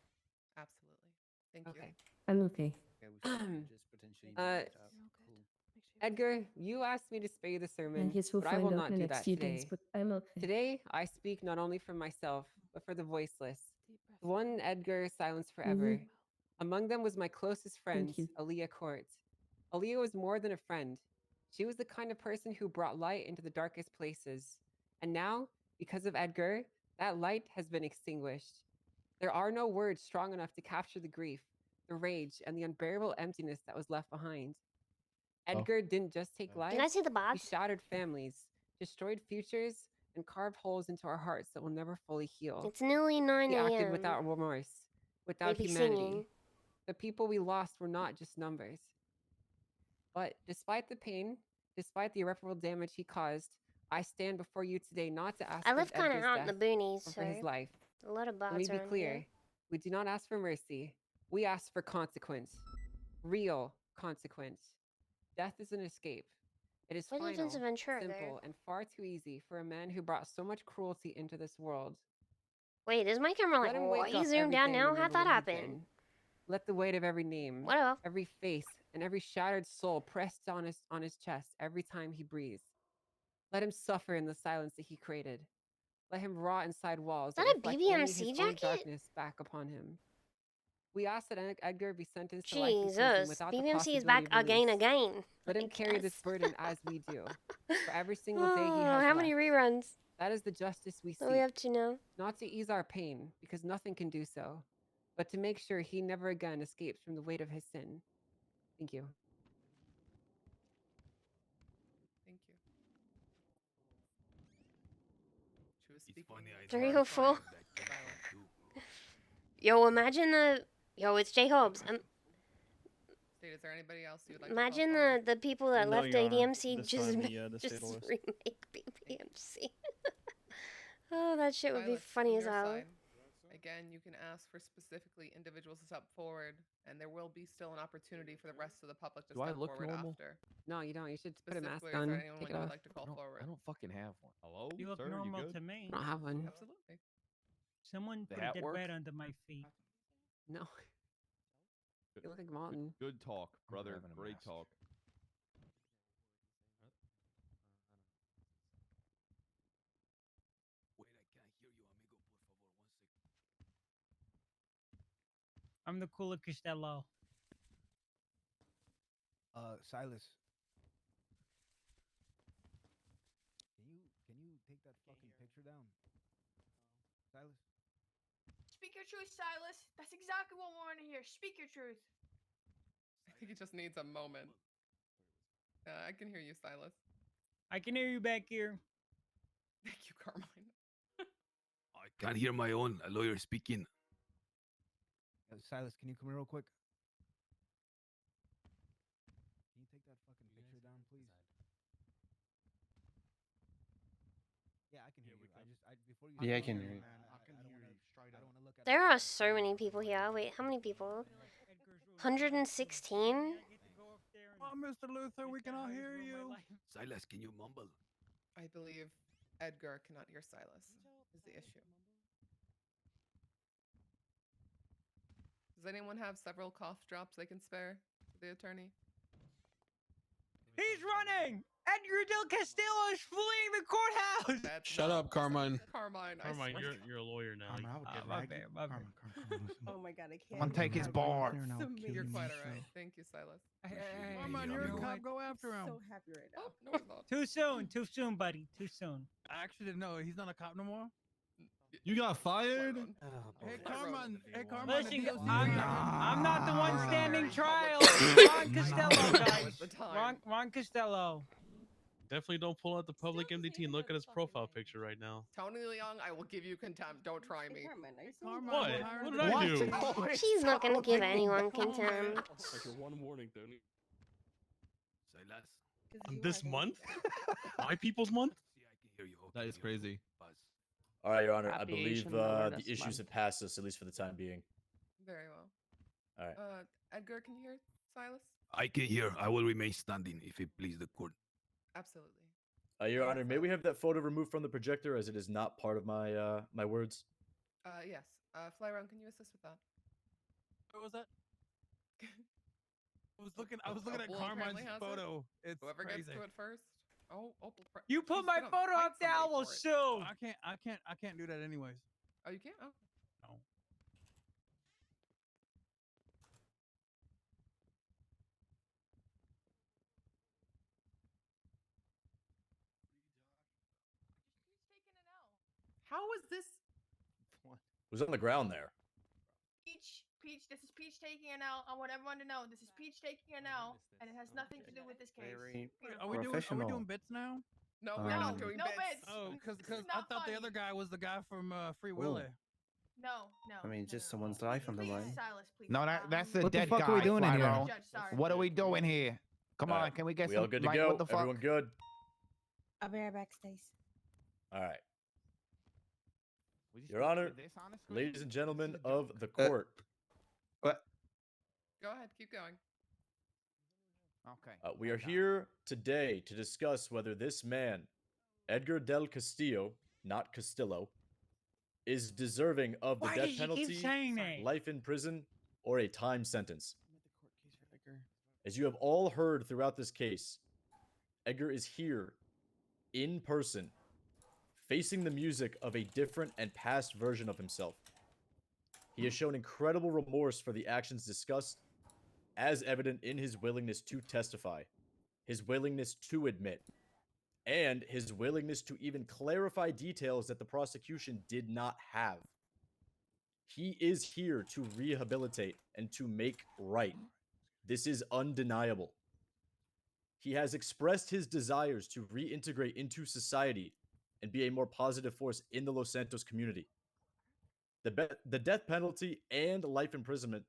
Absolutely. Thank Okay. I'm okay. Edgar, you asked me to spare you the sermon, guess we'll but I will find out not in the do next that few today. days, but I'm okay. Today, I speak not only for myself, but for the voiceless. The one Edgar silenced forever. Among them was my closest friend, you. Aaliyah Court. Aaliyah was more than a friend. She was the kind of person who brought light into the darkest places. And now, because of Edgar, that light has been extinguished. There are no words strong enough to capture the grief, the rage, and the unbearable emptiness that was left behind. Edgar didn't just take lives. Did I see the He box? shattered families, destroyed futures, and carved holes into our hearts that will never fully heal. It's nearly 9 He acted a.m. without remorse, without Maybe humanity. singing. The people we lost were not just numbers. But despite the pain, despite the irreparable damage he caused, I stand before you today not to ask I for live kind of Edgar's out in death the boonies, or so for his life. a lot of Let bots me be around clear. here. We do not ask for mercy. We ask for consequence. Real consequence. Death is an escape. It is What did final, Ventura simple, there? and far too easy for a man who brought so much cruelty into this world. Wait, is my camera like Let him wake way up zoomed every out day now? and How'd remember that what he happen? did. Let the weight of every name, Whatever. every face, and every shattered soul pressed on his chest every time he breathes. Let him suffer in the silence that he created. Let him rot inside walls Is that a reflect only his BBMC own jacket? darkness back upon him. We ask that Edgar be sentenced to life in prison Jesus, without the BBMC is possibility back of release. again. Let him I carry this guess. burden as we do. For every single day he Oh, has how left. many reruns? That is the justice we What are we seek. up to now? Not to ease our pain, because nothing can do so, but to make sure he never again escapes from the weight of his sin. Thank you. Thank you. She was speaking. 304. Yo, imagine the. Yo, it's J Hobbs. State, is there anybody else you'd like Imagine to call forward? the people that No, left Your Honor. ADMC This just time the just state list. remake BBMC. Oh, that shit would be Silas, funny from as your hell. side, again, you can ask for specifically individuals to step forward, and there will be still an opportunity for the rest of the public to Do I step look forward normal? after. No, you don't. You should put a mask Specifically, is on. there anyone Take you it would off. like to call forward? I don't fucking have one. Hello, You look sir, normal you good? to me. I don't have one. Absolutely. Someone The put a hat dead work? rat under my feet. No. You look like Martin. Good talk, I'm brother. grabbing a Great mask. talk. Wait, I can't hear you, amigo. Por favor, 1 second. I'm the cooler Costello. Silas. Can you take that fucking picture down? Silas? Speak your truth, Silas. That's exactly what we want to hear. Speak your truth. I think he just needs a moment. I can hear you, Silas. I can hear you back here. Thank you, Carmine. I can't hear my own lawyer speaking. Silas, can you come here real quick? Can you take that fucking picture down, please? Yeah, I can hear you. Before you. Yeah, I can hear you. There are so many people here. Wait, how many people? 116? out, Mr. Luther. We can all hear you. Silas, can you mumble? I believe Edgar cannot hear Silas. Is the issue. Does anyone have several cough drops they can spare for the attorney? He's running! Edgar Del Castillo is fleeing the courthouse! That's Shut not up, Carmine. Carmine, I Carmine, swear to you're a lawyer now. Carmine, I would get my raggy. bad, my bad. Carmine, listen. Oh my god, I can't. Someone take his bar. You're quite alright. Thank you, Silas. Carmine, you're a cop. Go after him. So happy right now. Oh, no, it's not. Too soon, buddy. Too soon. I actually didn't know. He's not a cop no more. You got fired? Hey, Carmine. Hey, Carmine. Listen, the DOC I'm not the one standing trial. Ron Costello, guys. Ron Costello. Definitely don't pull out the public MDT and look at his profile picture right now. Tony Leung, I will give you contempt. Don't try me. What? What did I do? She's not gonna give anyone contempt. Like your one warning, Tony. Silas. This month? My people's month? That is crazy. All right, Your Honor. I believe the issues have passed us, at least for the time being. Very well. All right. Edgar, can you hear Silas? I can hear. I will remain standing if it please the court. Absolutely. Your Honor, may we have that photo removed from the projector as it is not part of my my words? Yes. Flyround, can you assist with that? What was that? I was looking at Carmine's photo. It's Whoever crazy. gets to it first. You put my photo up there, I will sue. I can't do that anyways. Oh, you can't? Oh. No. How is this? Who's on the ground there? Peach, this is Peach taking an L. I want everyone to know this is Peach taking an L, and it has nothing to do with this case. Are we doing bits now? No, we're not doing no bits. Oh, because This is I not thought the funny. other guy was the guy from Free Willy. No. I mean, just someone's life on the Please, line. Silas, please. No, that's the What the dead fuck guy. are we doing in here? Flyro. Judge, sorry. What are we doing here? Come on, can we get We some all good to like, go? What the fuck? Everyone good? I'll be right back, Stace. All right. Your Honor, ladies and gentlemen of the court. What? Go ahead, keep going. Okay. We are here today to discuss whether this man, Edgar Del Castillo, not Castillo, is deserving of the Why death does he keep penalty, saying that? life in prison, or a time sentence. As you have all heard throughout this case, Edgar is here in person, facing the music of a different and past version of himself. He has shown incredible remorse for the actions discussed, as evident in his willingness to testify, his willingness to admit, and his willingness to even clarify details that the prosecution did not have. He is here to rehabilitate and to make right. This is undeniable. He has expressed his desires to reintegrate into society and be a more positive force in the Los Santos community. The death penalty and life imprisonment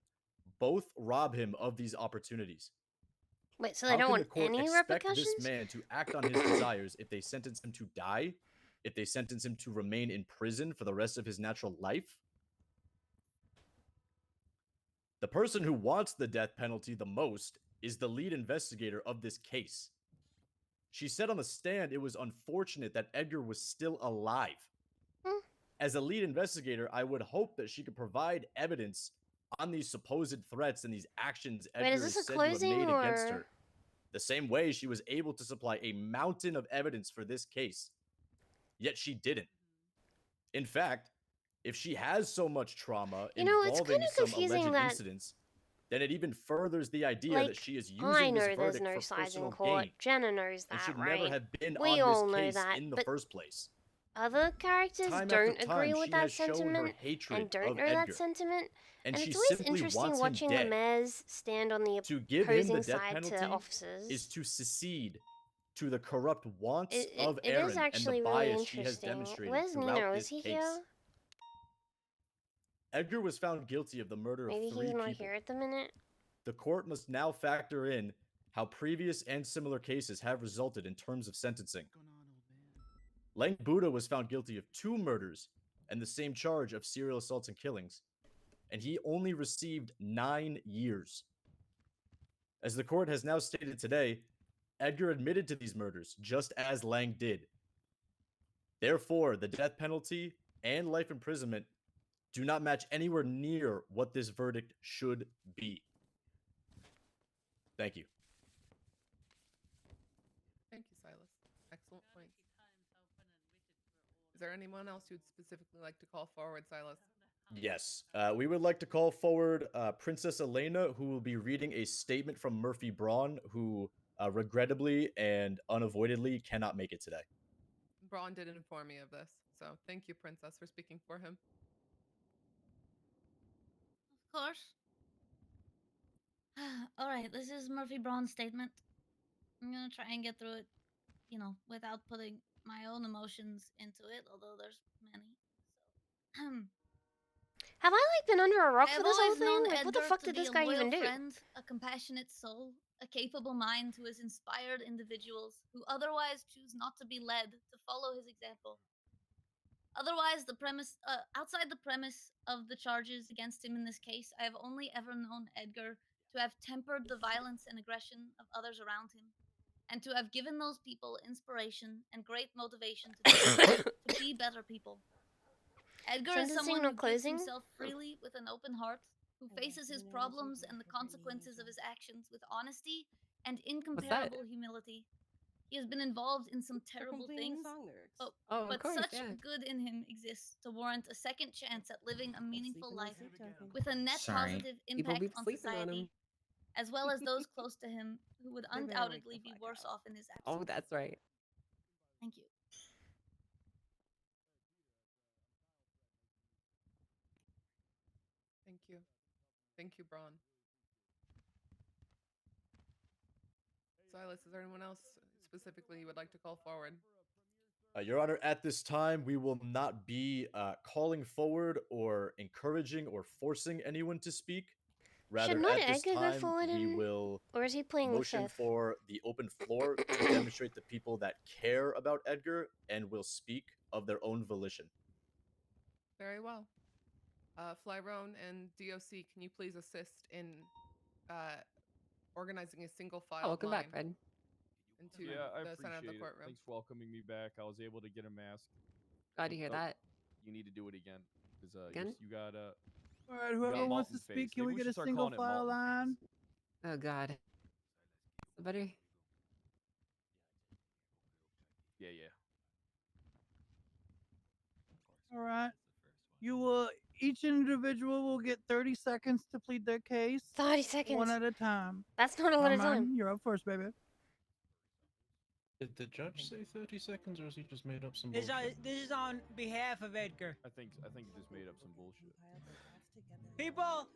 both rob him of these opportunities. Wait, so they don't want any expect repercussions? this man to act on his desires if they sentence him to die, if they sentence him to remain in prison for the rest of his natural life? The person who wants the death penalty the most is the lead investigator of this case. She said on the stand it was unfortunate that Edgar was still alive. As a lead investigator, I would hope that she could provide evidence on these supposed threats and these actions Wait, Edgar is is this a said to have closing made against or- her. The same way she was able to supply a mountain of evidence for this case. Yet she didn't. In fact, if she has so much trauma You know, it's involving kinda some confusing alleged that- incidents, then it even furthers the idea Like, that she is using I know this there's verdict no for sides personal in court. gain Jenna knows and that, should right? never have been We on all this know case that, in the but first place. other characters Time don't after agree time, with she that has shown her sentiment hatred and don't of know Edgar. that sentiment. And And she it's always simply interesting wants him watching the dead. mayors stand on the To give him the opposing death side penalty to officers. is to secede to the corrupt wants It of is Aaron and actually the really bias she has interesting. demonstrated Where's throughout Nino? this Is he case. here? Edgar was found guilty of the murder Maybe of 3 he's not people. here at the minute. The court must now factor in how previous and similar cases have resulted in terms of sentencing. Lang Buddha was found guilty of 2 murders and the same charge of serial assaults and killings, and he only received 9 years. As the court has now stated today, Edgar admitted to these murders, just as Lang did. Therefore, the death penalty and life imprisonment do not match anywhere near what this verdict should be. Thank you. Thank you, Silas. Excellent points. Is there anyone else who'd specifically like to call forward, Silas? Yes. We would like to call forward Princess Elena, who will be reading a statement from Murphy Braun, who regrettably and unavoidably cannot make it today. Braun did inform me of this, so thank you, Princess, for speaking for him. Of course. All right, this is Murphy Braun's statement. I'm gonna try and get through it, without putting my own emotions into it, although there's many. So, Have I been under a rock I for have this whole always known thing? Like, what the Edgar fuck to did be this a guy loyal even do? friend, a compassionate soul, a capable mind who has inspired individuals who otherwise choose not to be led to follow his example. Otherwise, outside the premise of the charges against him in this case, I have only ever known Edgar to have tempered the violence and aggression of others around him, and to have given those people inspiration and great motivation to be better people. Edgar is Sentencing someone not who gives closing? himself freely with an open heart, who faces his problems and the consequences of his actions with honesty and incomparable humility. He has been involved in some terrible things, but such good in him exists to warrant a second chance at living a meaningful life with a net positive impact on society, as well as those close to him who would undoubtedly be worse off in his absence. Oh, that's right. Thank you. Thank you. Thank you, Braun. Silas, is there anyone else specifically you would like to call forward? Your Honor, at this time, we will not be calling forward or encouraging or forcing anyone to speak. Rather, Should not at this Edgar go time, forward we and- will or is he playing the motion fifth? for the open floor to demonstrate the people that care about Edgar and will speak of their own volition. Very well. Flyrone and DOC, can you please assist in organizing a single file welcome line back, Fred. into Yeah, I the center of the appreciate it. courtroom? Thanks for welcoming me back. I was able to get a mask. Glad to hear that. You need to do it again. Because Again? you got All right, whoever wants to speak, can we get a single file line? Oh God. Better. Yeah. All right. You will. Each individual will get 30 seconds to plead their case. 30 seconds. One at a time. That's not a lot of Carmine, time. You're up first, baby. Did the judge say 30 seconds, or has he just made up some This bullshit? is on behalf of Edgar. I think he just made up some bullshit. People,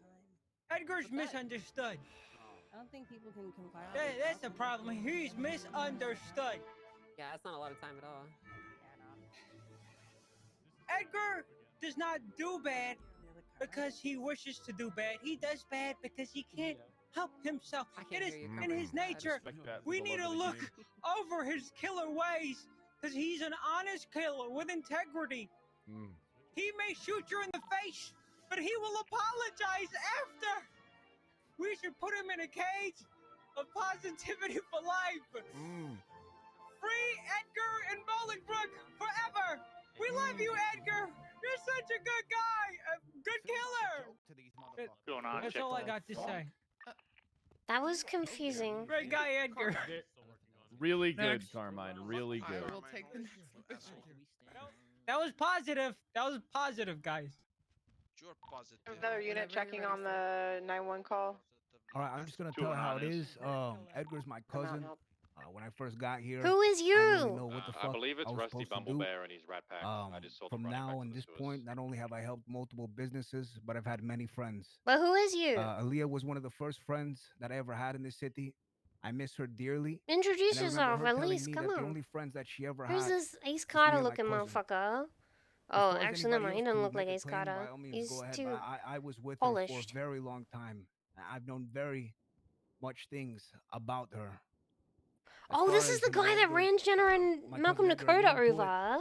Edgar's misunderstood. I don't think people can compile. That's the problem. He's misunderstood. Yeah, that's not a lot of time at all. Edgar does not do bad because he wishes to do bad. He does bad because he can't help himself. It is in his nature. We need to look over his killer ways because he's an honest killer with integrity. He may shoot you in the face, but he will apologize after. We should put him in a cage of positivity for life. Free Edgar and Bolingbrook forever. We love you, Edgar. You're such a good guy, a good killer. Going on, That's check all I the got to say. That was confusing. Great guy, Edgar. Really good, Next. Carmine. Really good. I will take the next individual. That was positive. That was positive, guys. You're positive. Another unit checking on the 911 call. All right, I'm just gonna Two tell how it anonymous. is. Edgar's my cousin. When I first got here, Who is I didn't really you? know what the I fuck believe it's I was Rusty supposed to do. Bumblebear and his Rat Pack. I just saw them From running now back on to the this sewers. point, not only have I helped multiple businesses, but I've had many friends. But who is you? Aaliyah was one of the first friends that I ever had in this city. I miss her dearly. Introduce and I remember yourself, her at telling least. me Come that the on. only friends that she ever Who's had this Ace was me Carter and my looking cousin. motherfucker? As Oh, far as actually, never anybody mind. He else doesn't to look like make a Ace claim, by Carter. all means, He's go ahead, too but I was with her for polished. a very long time. I've known very much things about her. Oh, this is the guy that ran Jenna and Malcolm Dakota over.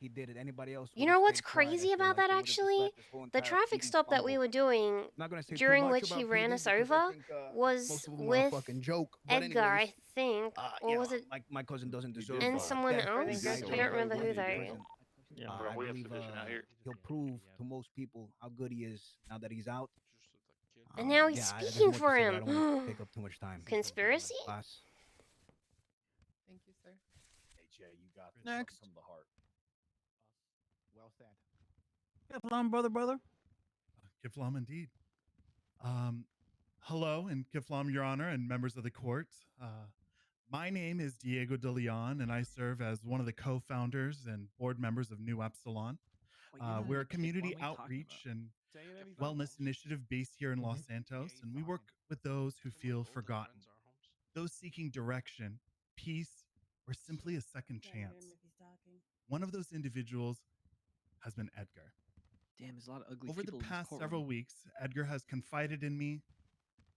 He did it. Anybody else? You know what's crazy about that, actually? The traffic stop that we were doing, during which he ran us over, was with Edgar, I think. Or was it... My cousin doesn't deserve And someone else? I don't remember who, though. Yeah, I believe he'll prove to most people how good he is now that he's out. And now he's I just speaking want to for say that I him. don't want to take up too much time. Conspiracy? Thank you, sir. Hey, Jay, you got this Next. from the heart. Well said. Keflam, brother. Kiflam, indeed. Hello, and Kiflam, Your Honor, and members of the court. My name is Diego De Leon, and I serve as one of the co-founders and board members of New Epsilon. We're a community outreach and wellness initiative based here in Los Santos, and we work with those who feel forgotten, those seeking direction, peace, or simply a second chance. One of those individuals has been Edgar. Damn, there's a lot of ugly Over the people in this past courtroom. several weeks, Edgar has confided in me.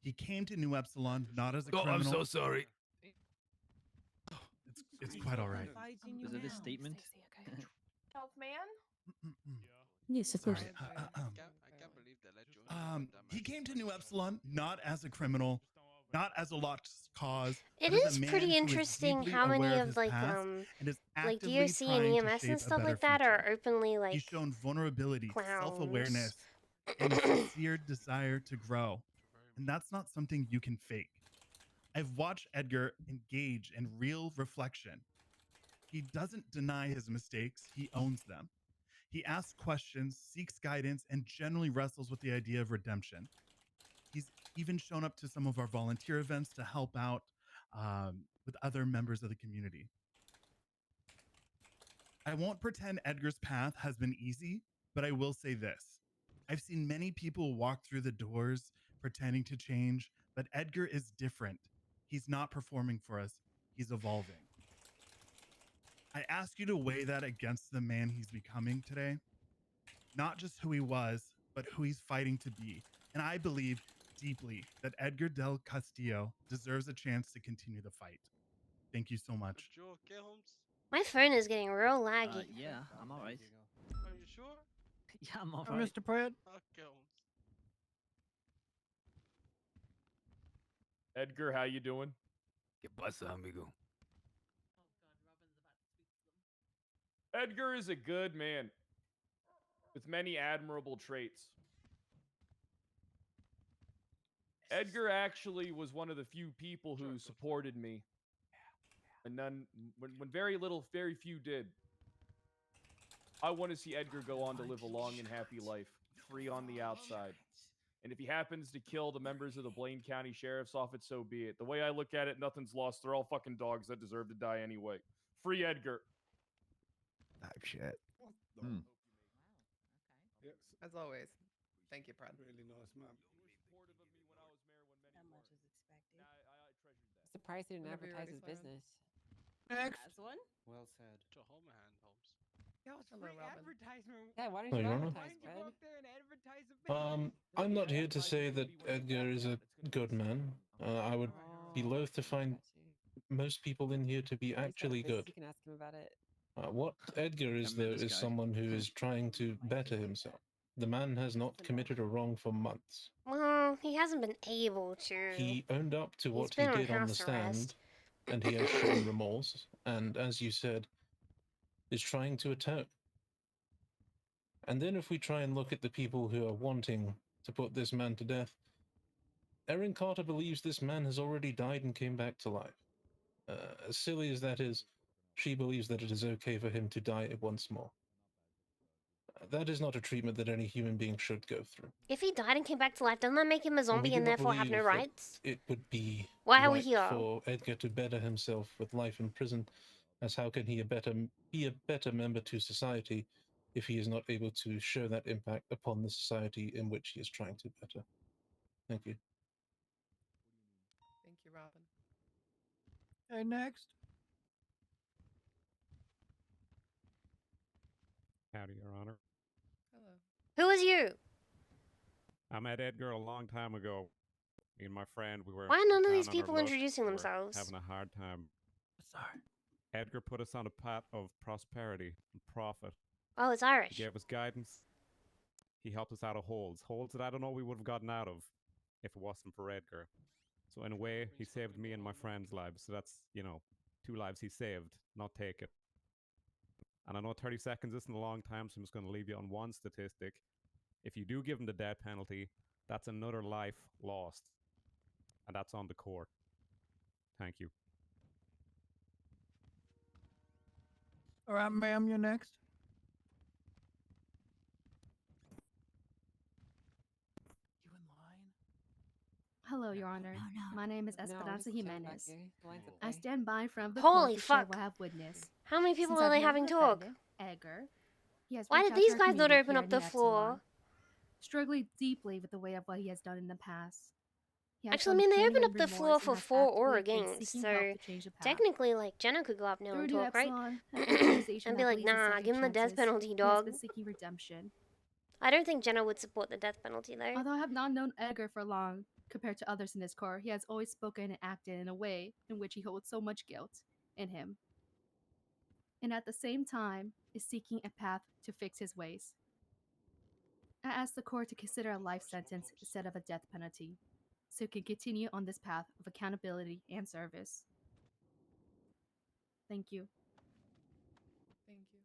He came to New Epsilon not as a Oh, criminal. I'm so sorry. It's quite all right. Is it a statement? Health man? Yes, of course. He came to New Epsilon not as a criminal, not as a lost cause. It but as is a man pretty who is interesting deeply how many aware of his like past and is like actively DOC and trying to EMS shape and a stuff better like that future. are openly like He's shown vulnerability, clowns. self-awareness, and a sincere desire to grow. And that's not something you can fake. I've watched Edgar engage in real reflection. He doesn't deny his mistakes, he owns them. He asks questions, seeks guidance, and generally wrestles with the idea of redemption. He's even shown up to some of our volunteer events to help out with other members of the community. I won't pretend Edgar's path has been easy, but I will say this. I've seen many people walk through the doors pretending to change, but Edgar is different. He's not performing for us, he's evolving. I ask you to weigh that against the man he's becoming today. Not just who he was, but who he's fighting to be. And I believe deeply that Edgar Del Castillo deserves a chance to continue the fight. Thank you so much. My phone is getting real laggy. Yeah, I'm alright. Are you sure? Yeah, I'm alright. Mr. Pratt. Edgar, how you doing? ¿Qué pasa, amigo? Edgar is a good man with many admirable traits. Edgar actually was one of the few people who supported me, and none when very few did. I want to see Edgar go on to live a long and happy life, free on the outside. And if he happens to kill the members of the Blaine County Sheriff's Office, so be it. The way I look at it, nothing's lost. They're all fucking dogs that deserve to die anyway. Free Edgar. Type shit. As always. Thank you, Brad. Really nice man. Surprised he didn't Whenever you're advertise ready, his Siren. business. Next. Last one? Well said. That was Hello, free Robin. advertisement. Yeah, why Oh, didn't you Your Honor? advertise, Why didn't you go Fred? up there and advertise a bit? I'm not here to say that Edgar is a good man. I would be loath to find most people in here to be actually good. You can ask him about it. What Edgar is, met though, this is guy. someone who is trying to better himself. The man has not committed a wrong for months. Well, he hasn't been able to. He owned up to what he been on did on the house arrest. stand, and he has shown remorse, and as you said, is trying to atone. And then if we try and look at the people who are wanting to put this man to death, Erin Carter believes this man has already died and came back to life. As silly as that is, she believes that it is okay for him to die once more. That is not a treatment that any human being should go through. If he died and came back to life, doesn't that make him a And we zombie do and not therefore have no believe that rights? It would be Why are we right here? for Edgar to better himself with life in prison, as how can he be a better member to society if he is not able to show that impact upon the society in which he is trying to better? Thank you. Thank you, Robin. Okay, next. Howdy, Your Honor. Hello. Who is you? I met Edgar a long time ago. Me and my friend, we were. Why are none of down these on our people luck. introducing We were themselves? Having a hard time Sorry. Edgar put us on a path of prosperity and profit. Oh, it's He Irish. gave us guidance. He helped us out of holes that I don't know we would have gotten out of if it wasn't for Edgar. So in a way, he saved me and my friends' lives. So that's, 2 lives he saved, not taken. And I know 30 seconds isn't a long time, so I'm just going to leave you on one statistic. If you do give him the death penalty, that's another life lost. And that's on the court. Thank you. All right, ma'am, you're next. Hello, Your Honor. My name is Esperanza Jimenez. I stand by in front of the Holy court to share fuck. what I have witnessed. How many people Since are I've they known having the talk? defendant, Edgar, he has Why reached did out to these our guys not community open here up in the floor? Epsilon, struggling deeply with the way of what he has done in the past. He has Actually, I shown mean, they opened genuine up the floor remorse and for has 4 or actively been against, seeking so help to change the path. technically, like, Jenna could go up now Through and New talk, right? Epsilon, an organization And be that like, believes in nah, second give him the death chances, penalty, he has dog. been seeking redemption. I don't think Jenna would support the death penalty, though. Although I have not known Edgar for long, compared to others in his corps, he has always spoken and acted in a way in which he holds so much guilt in him. And at the same time, is seeking a path to fix his ways. I ask the court to consider a life sentence instead of a death penalty, so he can continue on this path of accountability and service. Thank you. Thank you.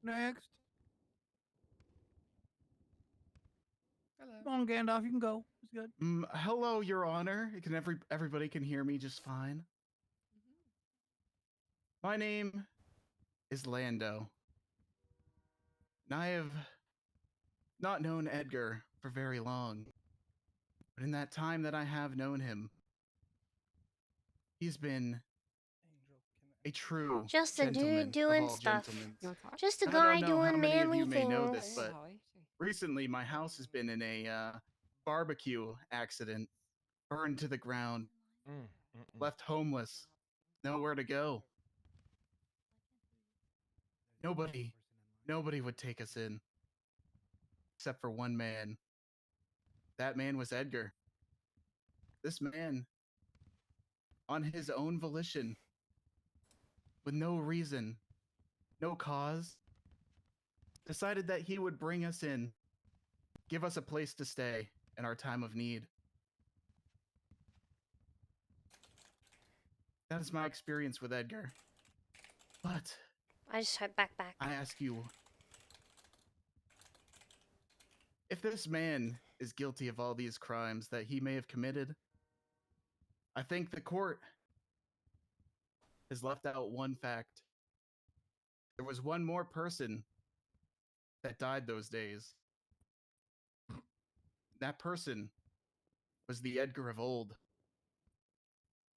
Next. Hello. Come on, Gandalf, you can go. It's good. Hello, Your Honor. Everybody can hear me just fine. My name is Lando, and I have not known Edgar for very long. But in that time that I have known him, he's been a true Just a gentleman dude doing of all stuff. gentlemen. Just a I guy don't know how doing many of manly you may know things. this, but recently my house has been in a barbecue accident, burned to the ground, left homeless, nowhere to go. Nobody would take us in, except for one man. That man was Edgar. This man, on his own volition, with no reason, no cause, decided that he would bring us in, give us a place to stay in our time of need. That is my experience with Edgar. But I just heard back. I ask you, if this man is guilty of all these crimes that he may have committed, I think the court has left out one fact. There was one more person that died those days. That person was the Edgar of old.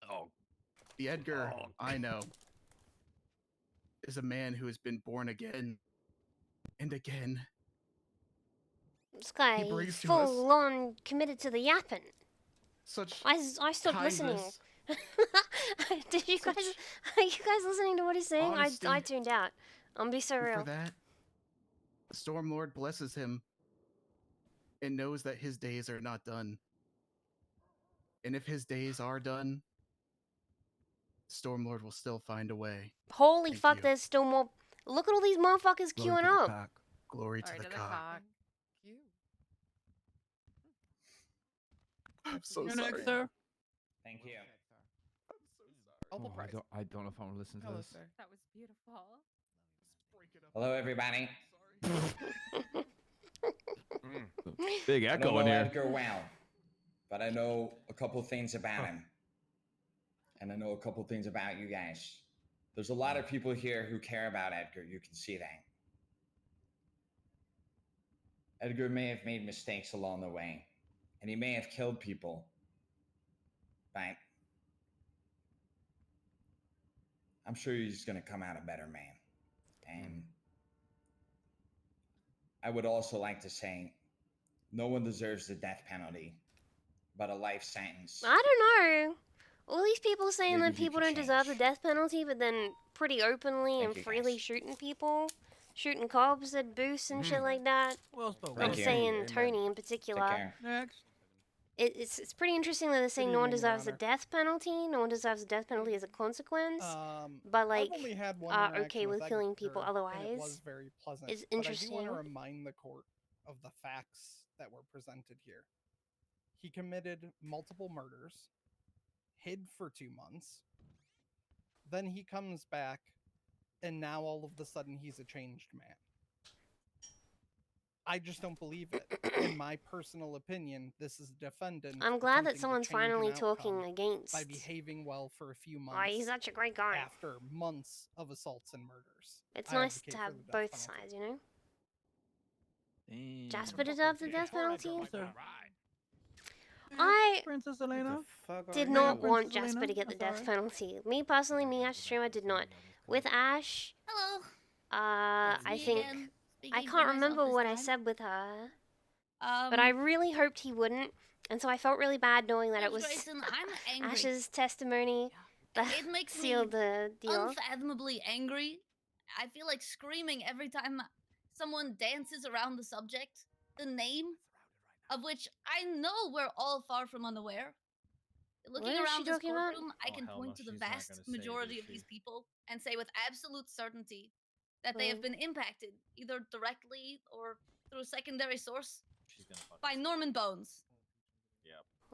Oh. The Edgar I know is a man who has been born again and again. This guy brings to full on committed to the yapping. Such I stopped listening. kindness, Did you guys? Are you guys listening to what he's saying? honesty. I tuned out. I'm be so And real. for that, the Stormlord blesses him and knows that his days are not done. And if his days are done, Stormlord will still find a way. Holy fuck! There's still more. Look at all these motherfuckers Glory queuing to the up. cock. Glory to the cock. You. I'm so You're sorry. next, sir. Thank you. Alpha I don't know if I want to listen to Hello, this. sir. That was beautiful. Hello, everybody. Big I echo don't know in here. Edgar well, but I know a couple things about him. And I know a couple things about you guys. There's a lot of people here who care about Edgar. You can see that. Edgar may have made mistakes along the way, and he may have killed people, but I'm sure he's going to come out a better man. And I would also like to say, no one deserves the death penalty, but a life sentence. I don't know. All these people saying Maybe that you people could don't deserve the death penalty, but then pretty openly and freely shooting people, shooting cops at booths and shit like that. Well spoken. I'm Thank you. saying Amen. Tony in particular. Take care. Next. it's pretty interesting that they're saying Good no one evening, Your deserves the Honor. death penalty. No one deserves the death penalty as a consequence. But like, I've only had one are interaction okay with with killing people Edgar, and it was otherwise. very pleasant. Is But I do want interesting. to remind the court of the facts that were presented here. He committed multiple murders, hid for 2 months, then he comes back, and now all of a sudden he's a changed man. I just don't believe it. In my personal opinion, this is a defendant. I'm glad that attempting to someone's change an finally talking outcome against. by behaving well for a few Oh, months. he's such a great guy. After months of assaults and murders. It's I nice advocate to for have the death both penalty. sides, you know. Jasper deserves the death penalty. I Princess Elena. did Hey, not Princess want Elena, Jasper to get the I'm death sorry. penalty. Me personally, me Ash Streamer did not. With Ash, Hello. I me think again, I speaking for can't myself remember this what I time. said with her, but I Um, really hoped he wouldn't, and so I felt really bad knowing that it Judge was Grayson, I'm angry. Ash's testimony that It makes me sealed the deal. unfathomably angry. I feel like screaming every time someone dances around the subject, the name of which I know we're all far from unaware. Looking What is she around this talking about? courtroom, I can point to the vast majority of these people and say with absolute certainty that they have What? been impacted, either directly or through a secondary source, by Norman Bones.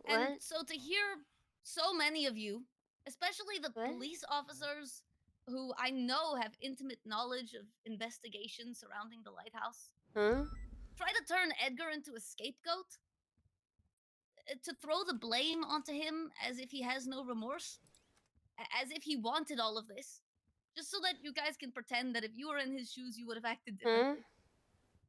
And What? so to hear so many of you, especially the police officers who I know have intimate knowledge of investigations surrounding the lighthouse, try to turn Edgar into a scapegoat, to throw the blame onto him as if he has no remorse, as if he wanted all of this, just so that you guys can pretend that if you were in his shoes, you would have acted differently.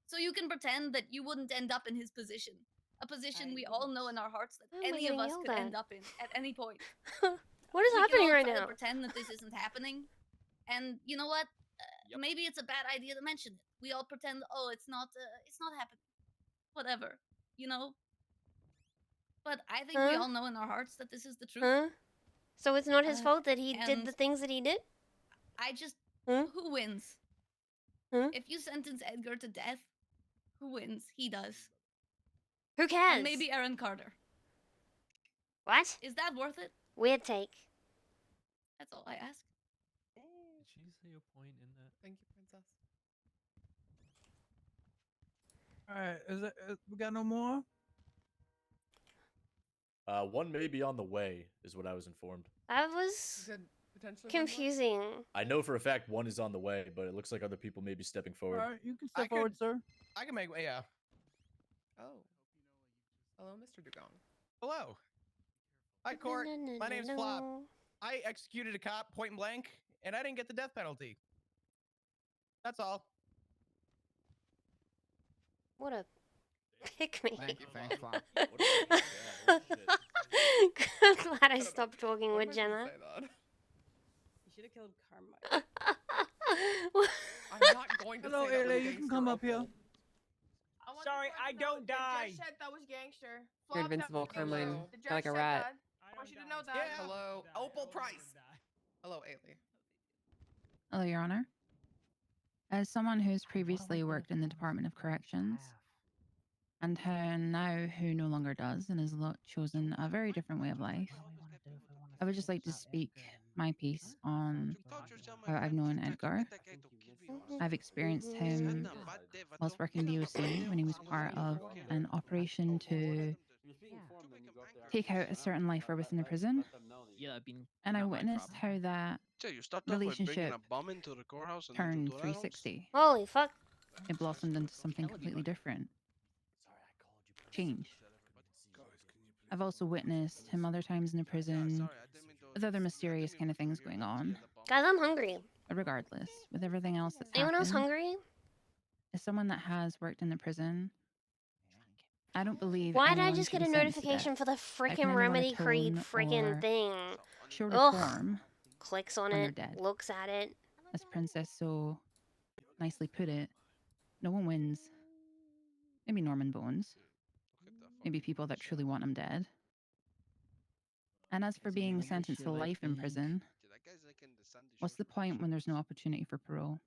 So you can pretend that you wouldn't end up in his position, a position we all know in our hearts that Why am I any of getting us yelled could at? end up in at any point. What is We can happening all right try to now? pretend that this isn't happening, and you know what? Maybe it's a bad idea to mention it. We all pretend, oh, it's not happening. Whatever, you know. But I think we Huh? all know in our hearts that this is the truth. Huh? So it's not his Uh, fault that he did and the things that he did? I just who wins? If you sentence Edgar to death, who wins? He does. Who cares? And maybe Aaron Carter. What? Is that worth it? Weird take. That's all I ask. Did she say a point in that? Thank you, princess. All right, we got no more? One may be on the way, is what I was informed. That was potentially confusing. I know for a fact one is on the way, but it looks like other people may be stepping forward. All right, you can step forward, sir. I can make yeah. Oh. Hello, Mr. Dugong. Hello. Hi, Court. My name's Flop. I executed a cop point blank, and I didn't get the death penalty. That's all. What a pick me. Thank you, thanks, Flop. I'm glad I stopped talking with Jenna. You should have killed Carmine. I'm not going to Hello, say that was Ailey, you can come up here. Sorry, I don't die. Just said that was gangster. You're invincible, Carmine. You're like a rat. I want you to know that. Yeah. Hello, Opal Price. Hello, Ailey. Hello, Your Honor. As someone who's previously worked in the Department of Corrections, and who no longer does and has chosen a very different way of life, I would just like to speak my piece on how I've known Edgar. I've experienced him whilst working DOC when he was part of an operation to take out a certain lifer within the prison. And I witnessed how that relationship turned 360. Holy fuck. It blossomed into something completely different. Change. I've also witnessed him other times in the prison with other mysterious kind of things going on. Guys, I'm hungry. But regardless, with everything else that's Anyone else happened, hungry? as someone that has worked in the prison, I don't believe. Why did I anyone just should get a be sentenced to notification death. for the I freaking commend Remedy Creed monotone freaking or thing? shorter Ugh. form Clicks on when they're it, dead. looks at it. As Princess so nicely put it, no one wins. Maybe Norman Bones. Maybe people that truly want him dead. And as for being sentenced to life in prison, what's the point when there's no opportunity for parole?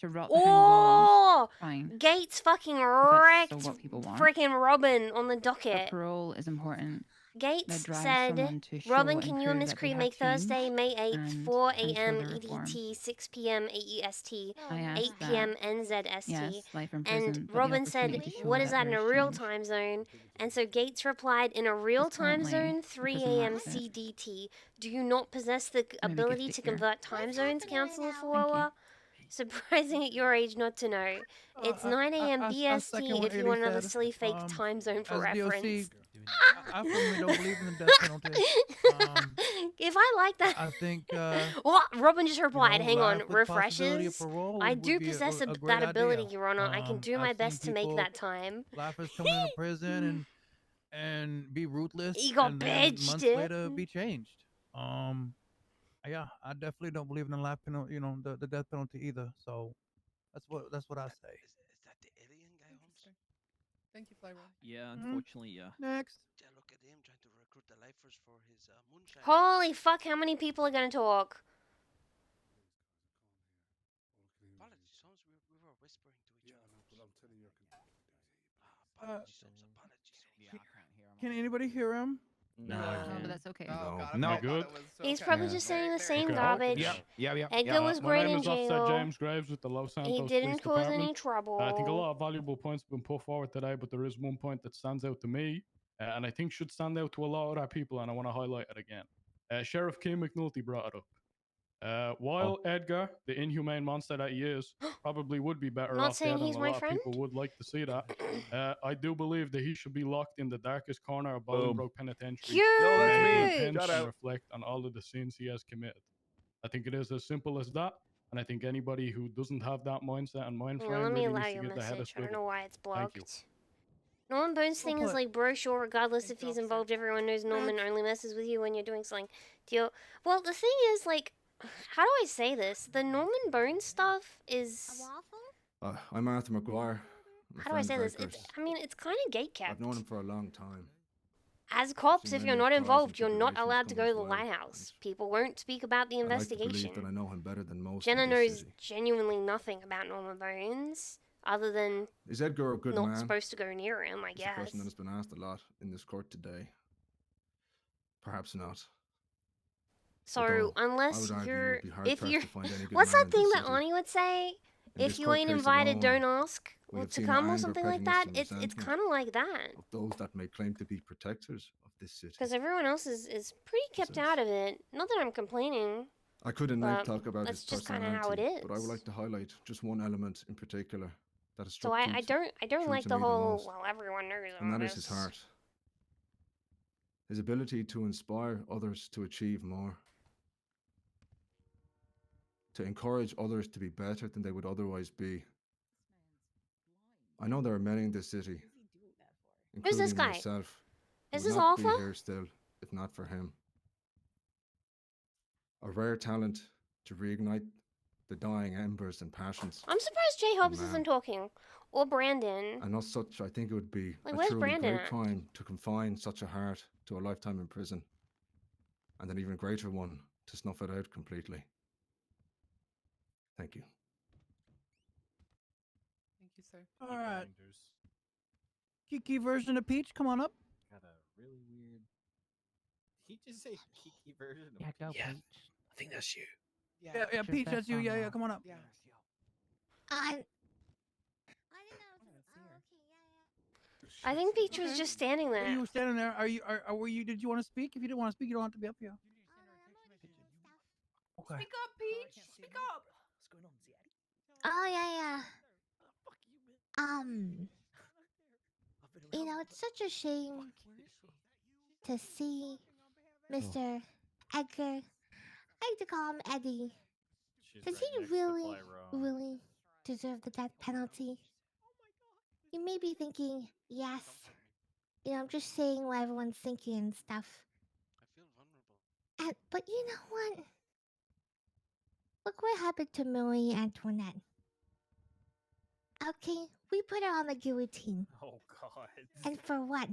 to rot behind walls, Oh, fine. Gates fucking If that's wrecked still what people want. freaking Robin on the But docket. parole is important. Gates That drives said, someone to show Robin, and can you and prove Miss that they Creed have make Thursday, changed May 8th, and 4 can a.m. further reform. EDT, 6 p.m. AEST, I 8 asked p.m. that. NZST. Yes, life in And prison, but the Robin said, opportunity to show what is that in there's a real change. time zone? And so Gates replied, in a real time currently, zone, the 3 prison a.m. lacks it. CDT. Do you not possess the ability gift to it here. convert time zones, Counselor Thank you. Fuawa? Surprising at your age not to know. It's 9 a.m. I second BST what if you Eddie want another said. silly fake time zone for As DOC, reference. I firmly don't believe in the death penalty. If I like that. I think. What? Robin just replied. Hang on. life with possibility of Refreshes. parole I would do be possess a great that ability, idea. Your Honor. I can do my I've best seen to make people- that time. Life is coming into prison and be ruthless. He got and then benched. months later be changed. Yeah, I definitely don't believe in the life penalty. The death penalty either. So that's what I say. Thank you, Flyro. Yeah, Mhm. unfortunately, yeah. Next. Holy fuck, how many people are going to talk? Can anybody hear him? No, but that's okay. Oh, God, No. I thought Good. it was He's okay. probably just saying the same Okay. garbage. Yeah. Edgar was My great name in is Officer jail. James Graves with the Los Santos He Police didn't cause Department. any trouble. I think a lot of valuable points have been put forward today, but there is one point that stands out to me, and I think should stand out to a lot of other people, and I want to highlight it again. Sheriff Kim McNulty brought it up. While Edgar, the inhumane monster that he is, probably would be better Not off saying dead, he's and a my lot friend. of people would like to see that. I do believe that he should be locked in the darkest corner of Bolingbroke Penitentiary. Yo, to make him Huge! repent Shout and out. reflect on all of the sins he has committed. I think it is as simple as that, and I think anybody who doesn't have that mindset and mind Hang frame on, let me really allow needs to your get their head a message. I don't swivel. know why it's Thank you. blocked. Norman Bones' thing is put. like, bro, sure, regardless if he's involved, everyone knows Norman only messes with you when you're doing something. Well, the thing is, like, how do I say this? The Norman Bones stuff is. I'm Arthur McGuire. I'm a How do I friend say of this? Edgar's. It's kind of gatekept. I've known him for a long time. As cops, seen if you're many not trials and involved, you're not tribulations allowed to come go his to the way, lighthouse. People won't speak about the I like to investigation. believe that I know him better than most. Jenna in this knows city. genuinely nothing about Norman Bones, other than Is Edgar a good not man? supposed to go near him, I It's a guess. question that has been asked a lot in this court today. Perhaps not. So Although, I unless would argue you're, you'd be hard if pressed you're, to find any good what's man that in thing this that city. Ani would say? In If this you court ain't case invited, alone, don't ask we have to seen come or anger, something like pettiness, that. and It's resentment kind of like that. of those that may claim to be protectors of this city. Because everyone else is pretty kept out of it. Not that I'm complaining. I could in but length talk about that's his just kind personality, of how it is. but I would like to highlight just one element in particular that has So struck I don't true like to the me whole most, well everyone knows and about that is his this. heart. His ability to inspire others to achieve more, to encourage others to be better than they would otherwise be. I know there are many in this city, Who's this including guy? myself, who Is would this not be Alpha? here still if not for him. A rare talent to reignite the dying embers and passions. I'm surprised Jay Hobbs man. isn't talking, or Brandon. And as such, I think it would be Like, a where's truly Brandon great at? crime to confine such a heart to a lifetime in prison, and an even greater one to snuff it out completely. Thank you. Thank you, sir. All right. Kiki version of Peach, come on up. Got a really weird. Did he just say Kiki version of Yeah, go Peach? Peach. I think that's you. Yeah, Peach, that's you. Yeah, come on up. Yeah. I think Peach was just standing there. You were standing there. Were you? Did you want to speak? If you didn't want to speak, you don't have to be up here. Okay. Speak up, Peach. Speak up. Oh yeah. You know, it's such a shame to see Mr. Edgar. I like to call him Eddie. Does he really deserve the death penalty? You may be thinking, yes. You know, I'm just saying what everyone's thinking and stuff. But you know what? Look what happened to Marie Antoinette. Okay, we put her on the guillotine. Oh God. And for what?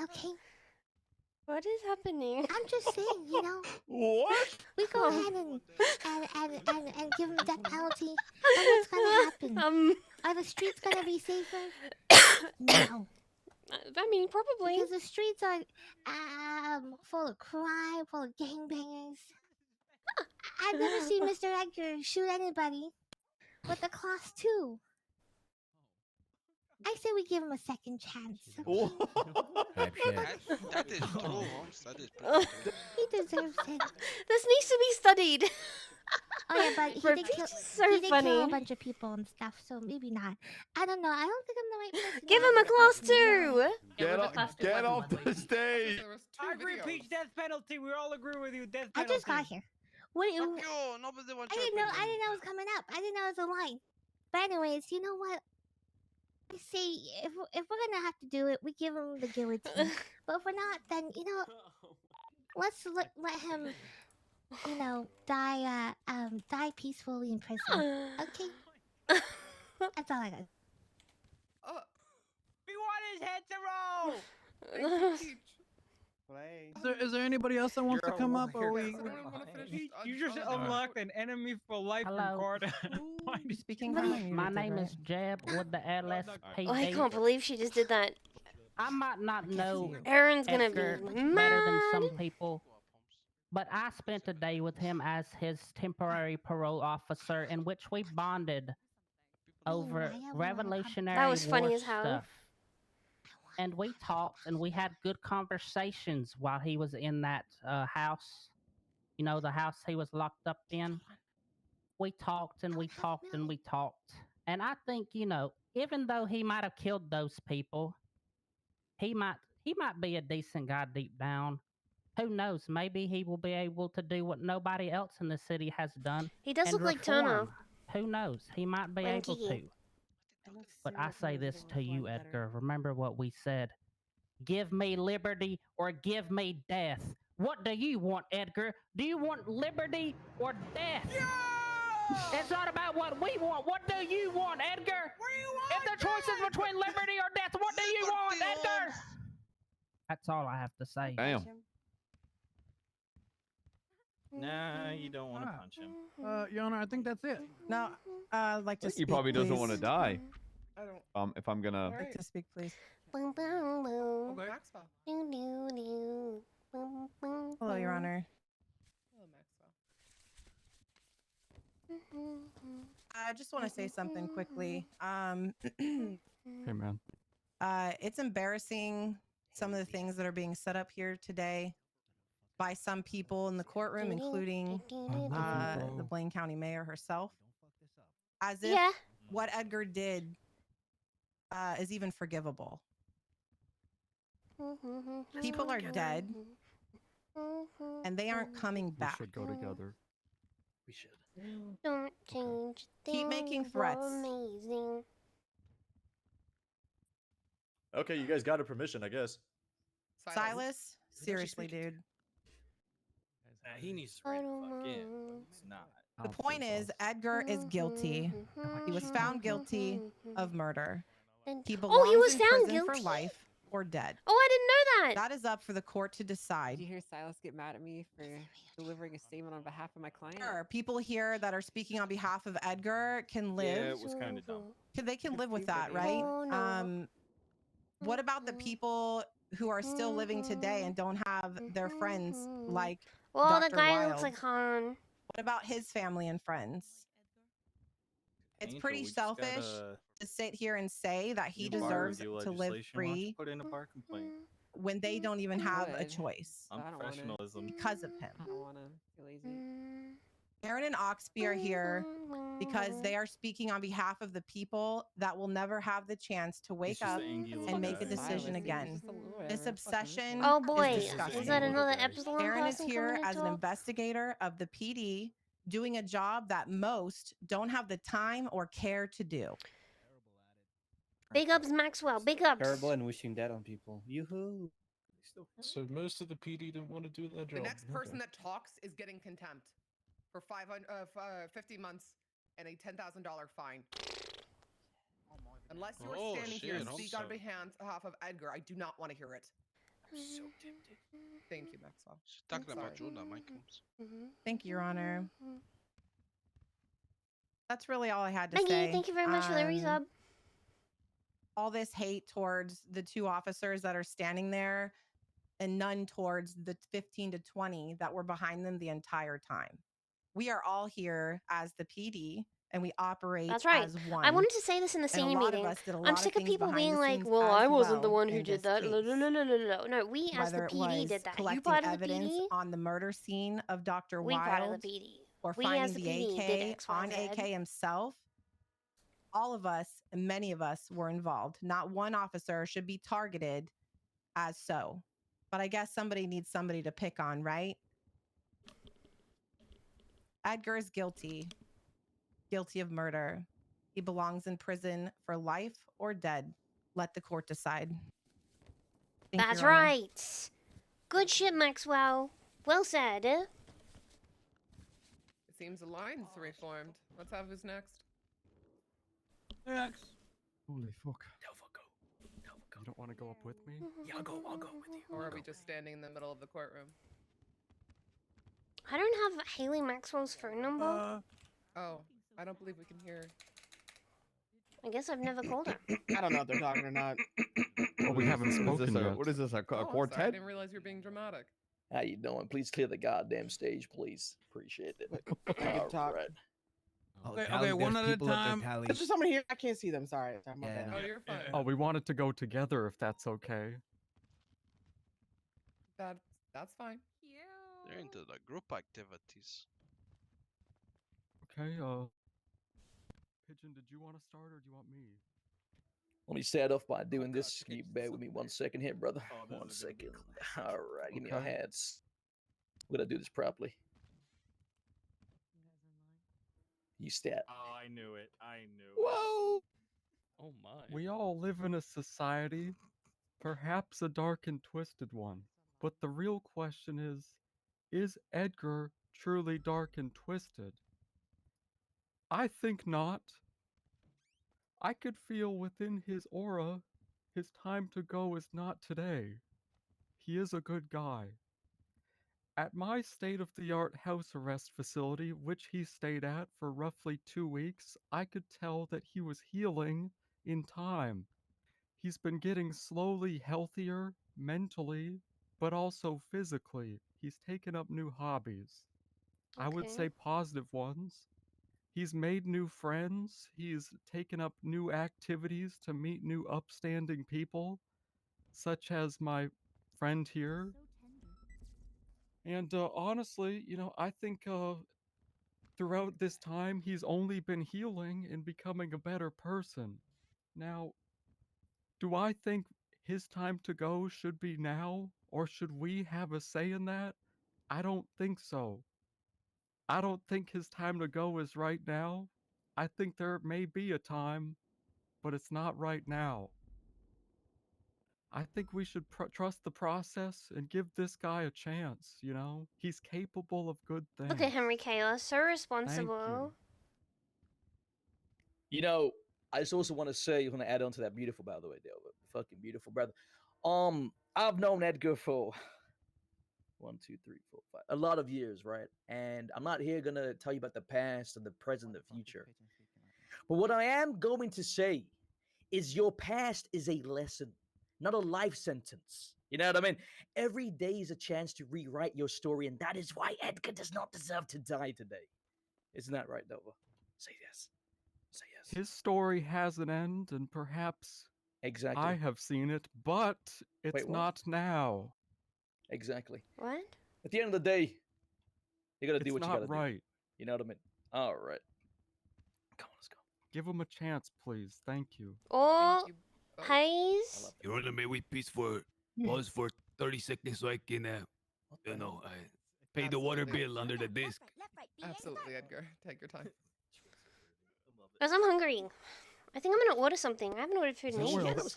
Okay? What is happening? I'm just saying, you know. What? We go ahead and give him the death penalty. And what's gonna happen? Are the streets gonna be safer? No. I mean, probably. Because the streets are full of crime, full of gangbangers. I've never seen Mr. Edgar shoot anybody with a class 2. I say we give him a second chance. Type shit. That is true, Holmes. That is pretty true. He deserves it. This needs to be studied. Oh yeah, but For he did kill. so He did kill funny. a bunch of people and stuff, so maybe not. I don't know. I don't think I'm the right person. Give him a class 2. Get off the stage. I agree, Peach, death penalty. We all agree with you, death I penalty. just got here. What? Fuck you. Nobody wants I your didn't know. I opinion. didn't know it was coming up. I didn't know it was a line. But anyways, you know what? I say if we're gonna have to do it, we give him the guillotine. But if we're not, then you know, let's let him, you know, die peacefully in prison. Okay. That's all I got. We want his head to roll. Is there anybody else that wants to come up, or we? Peach, you just unlocked an enemy for life from Hello. Carter. Why are you speaking? My name is Jeb with the LSPD. Oh, I can't believe she just did that. I might not know Aaron's gonna Edgar be better than some mad. people, but I spent a day with him as his temporary parole officer, in which we bonded over Revolutionary That was funny War as hell. stuff. And we talked and we had good conversations while he was in that house. You know, the house he was locked up in. We talked and we talked and we talked. And I think, you know, even though he might have killed those people, he might be a decent guy deep down. Who knows? Maybe he will be able to do what nobody else in the city has done. He does and look like Turner. reform. Who knows? He might be When able Kiki. to. But I say this to you, Edgar. Remember what we said. Give me liberty or give me death. What do you want, Edgar? Do you want liberty or death? It's not about what we want. What do you want, Edgar? If the choice is between liberty or death, what do you want, Edgar? That's all I have to say. Damn. Nah, you don't want to punch him. Your Honor, I think that's it. No, I'd like to He speak, probably doesn't please. want to die. I don't. If I'm gonna. I'd like to speak, please. Boom, boom, boom. Maxwell. Doo, doo, doo. Boom, boom, Hello, Your boom. Honor. Hello, Maxwell. I just want to say something quickly. Hey, man. It's embarrassing some of the things that are being set up here today by some people in the courtroom, including the Blaine County Mayor herself, as if what Edgar did is even forgivable. People are dead, and they aren't coming back. We should go together. We should. Don't change. Keep making threats. Amazing. Okay, you guys got a permission, I guess. Silas, seriously, dude. He needs to rein the fuck in. It's not. The point is, Edgar is guilty. He was found guilty of murder. He belongs he was in found prison for guilty? life or dead. Oh, I didn't know that. That is up for the court to decide. Did you hear Silas get mad at me for delivering a statement on behalf of my client? Sure, people here that are speaking on behalf of Edgar can live. Yeah, it was kind of dumb. They can live with that, right? Oh, no. What about the people who are still living today and don't have their friends like Well, Dr. the guy Wild? looks like Han. What about his family and friends? It's Angel, pretty we just selfish gotta- to sit here and say that he New bar deserves review to live legislation. Why don't you free Put in a bar complaint. when they don't even have a Would. choice I don't wanna- Unprofessionalism. because of him. I don't want to be lazy. Aaron and Oxby are here because they are speaking on behalf of the people that will never have the chance to wake just up an angry little and make a guy. decision Silas, again. he's just a little This whatever, obsession Oh boy, is is disgusting. that another Epsilon Aaron is person here coming to as an talk? investigator of the PD, doing a job that most don't have the time or care to do. Big ups, Maxwell. Big ups. Terrible and wishing death on people. Yoo-hoo. So most of the PD didn't want to do that The job. next person that talks is getting contempt for 50 months and a $10,000 fine. Unless you are Oh, standing here and shit, speak on also. behalf of Edgar, I do not want to hear it. so tempted. Thank you, Maxwell. She's talking I'm about sorry. Jonah, Michaels. Thank you, Your Honor. That's really all I had to Maggie, say. thank you very much for the resub. All this hate towards the 2 officers that are standing there and none towards the 15 to 20 that were behind them the entire time. We are all here as the PD and we operate That's right. as one. I wanted to say this in the And a senior lot meeting. of us did a I'm lot sick of of things people behind being the like, scenes well, as I wasn't the well one who in did this that. case. No, we as the Whether it PD was did that. You collecting part of the evidence PD? on the murder scene of Dr. We part of Wild, the PD. or We as finding the the PD did AK X, Y, on Z. AK himself, all of us and many of us were involved. Not one officer should be targeted as so. But I guess somebody needs somebody to pick on, right? Edgar is guilty. Guilty of murder. He belongs in prison for life or dead. Let the court decide. Thank you, That's Your Honor. right. Good shit, Maxwell. Well said. It seems the line's reformed. Let's have who's next. Next. Holy fuck. Delva, go. Delva, go. You don't want to go up with me? Yeah, I'll go with you. Or are we just standing in the middle of the courtroom? I don't have Haley Maxwell's phone number. Oh, I don't believe we can hear. I guess I've never called her. I don't know if they're talking or not. Well, we haven't spoken yet. What is this, a Oh, I'm sorry, I quartet? didn't realize you're being dramatic. How you doing? Please clear the goddamn stage, please. Appreciate it. I can talk. Alright. Okay, one at a time. There's just someone here. I can't see them. Sorry. My bad. Oh, you're fine. Oh, we wanted to go together if that's okay. That's fine. They're into the group activities. Okay, Pigeon, did you want to start or do you want me? Let me start off by doing this. Can you bear with me 1 second here, brother? 1 second. Alright, give me your Okay. hands. We're gonna do this properly. You start. Oh, I knew it. I knew it. Whoa! Oh my. We all live in a society, perhaps a dark and twisted one. But the real question is Edgar truly dark and twisted? I think not. I could feel within his aura his time to go is not today. He is a good guy. At my state-of-the-art house arrest facility, which he stayed at for roughly 2 weeks, I could tell that he was healing in time. He's been getting slowly healthier mentally, but also physically. He's taken up new hobbies. I would say positive ones. He's made new friends. He's taken up new activities to meet new upstanding people, such as my friend here. And honestly, I think throughout this time, he's only been healing and becoming a better person. Now, do I think his time to go should be now, or should we have a say in that? I don't think so. I don't think his time to go is right now. I think there may be a time, but it's not right now. I think we should trust the process and give this guy a chance, He's capable of good things. Look at Henry Kayla, so responsible. I just also want to say, I want to add on to that beautiful, by the way, Delva. Fucking beautiful, brother. I've known Edgar for 1, 2, 3, 4, 5, a lot of years, right? And I'm not here gonna tell you about the past and the present and the future. But what I am going to say is your past is a lesson, not a life sentence. You know what I mean? Every day is a chance to rewrite your story, and that is why Edgar does not deserve to die today. Isn't that right, Delva? Say yes. Say yes. His story has an end, and perhaps Exactly. I have seen it, but it's Wait, what? not now. Exactly. What? At the end of the day, you gotta do It's what you not gotta right. do. You know what I mean? All right. Come on, let's go. Give him a chance, please. Thank you. Oh, Hayes? You want to make me peace for pause for 30 seconds so I can, pay the water bill under the disc. Absolutely, Edgar. Take your time. Because I'm hungry. I think I'm gonna order something. I haven't ordered food in ages.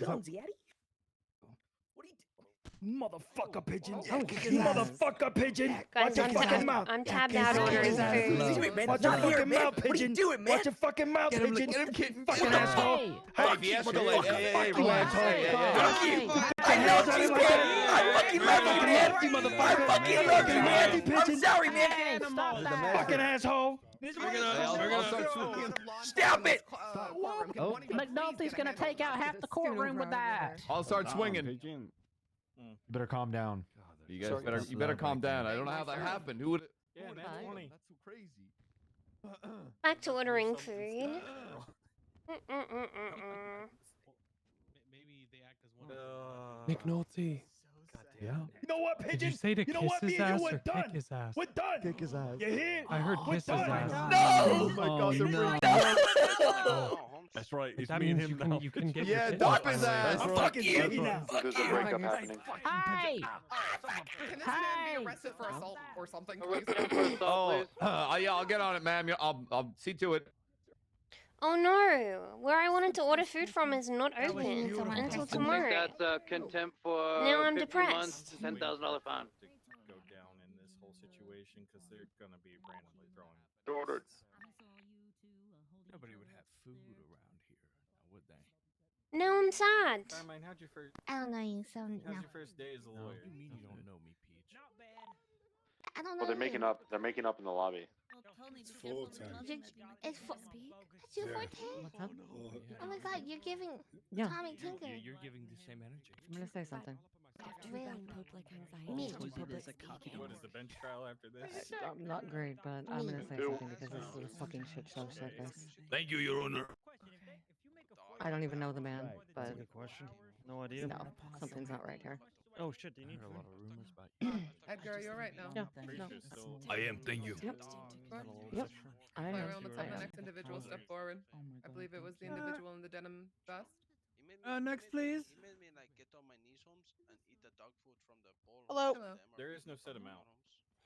Motherfucker pigeon. Motherfucker pigeon. Guys, Watch your fucking mouth. I'm tabbed out ordering food. Do it, man. Watch your fucking mouth, pigeon. Do it, man. Watch your fucking mouth, pigeon. Get him, fucking asshole. Hey, Fuck you, Fiasco, motherfucker. hey, Fuck you, relax. asshole. Hey, Fuck hey, you. hey. Fuck love you, man. I fucking love you, man. I fucking love you, man. I'm sorry, man. Stop that. Fucking asshole. Stop it. McNulty's gonna take out half the courtroom with that. I'll start swinging. You better calm down. You guys better calm down. I don't know how that happened. Who would? Yeah, that's 20. That's so crazy. Back to ordering food. Maybe they act as one. McNulty. Yeah. You know what, Pigeon? Did you say to you know kiss what? his Me and ass you or were done. kick his ass? We're done. Kick his ass. You hear? I heard kiss his ass. No! Oh my God! No. That's right. It's That me and means him now. you can get Yeah, your dump dick his sucked. ass. I'm fucking you now. There's a breakup happening. Hey! Can this man be arrested for assault or something, please? Oh, yeah. I'll get on it, ma'am. I'll see to it. Oh no! Where I wanted to order food from is not open until tomorrow. That's contempt for Now I'm 50 depressed. months, $10,000 fine. Go down in this whole situation because they're gonna be randomly throwing. Ordered. Nobody would have food around here, now would they? Now I'm sad. Carmine, how'd your first? I don't know you, so no. How's your first day as a lawyer? You mean you don't know me, Peach? I don't know. Well, they're making you. up. They're making up in the lobby. It's full time. It's full. It's your forte. Oh my God, you're giving Tommy Tinker. You're giving the same energy. I'm gonna say something. Me. What is the bench trial after this? Not great, but I'm gonna say something because this is a fucking shit show circus. Thank you, Your Honor. I don't even know the man, but Good question. No idea. no, something's not right here. Oh shit, do you need a lot of food? rumors about you. Edgar, are you alright now? Yeah, no. I am, thank you. Yep. Yep. I am. Alright, let's I have the am. next individual step forward. I believe it was the individual in the denim vest. Next, please. He made me like get on my knees, Holmes, and eat the dog food from the bowl. Hello. There is no set amount.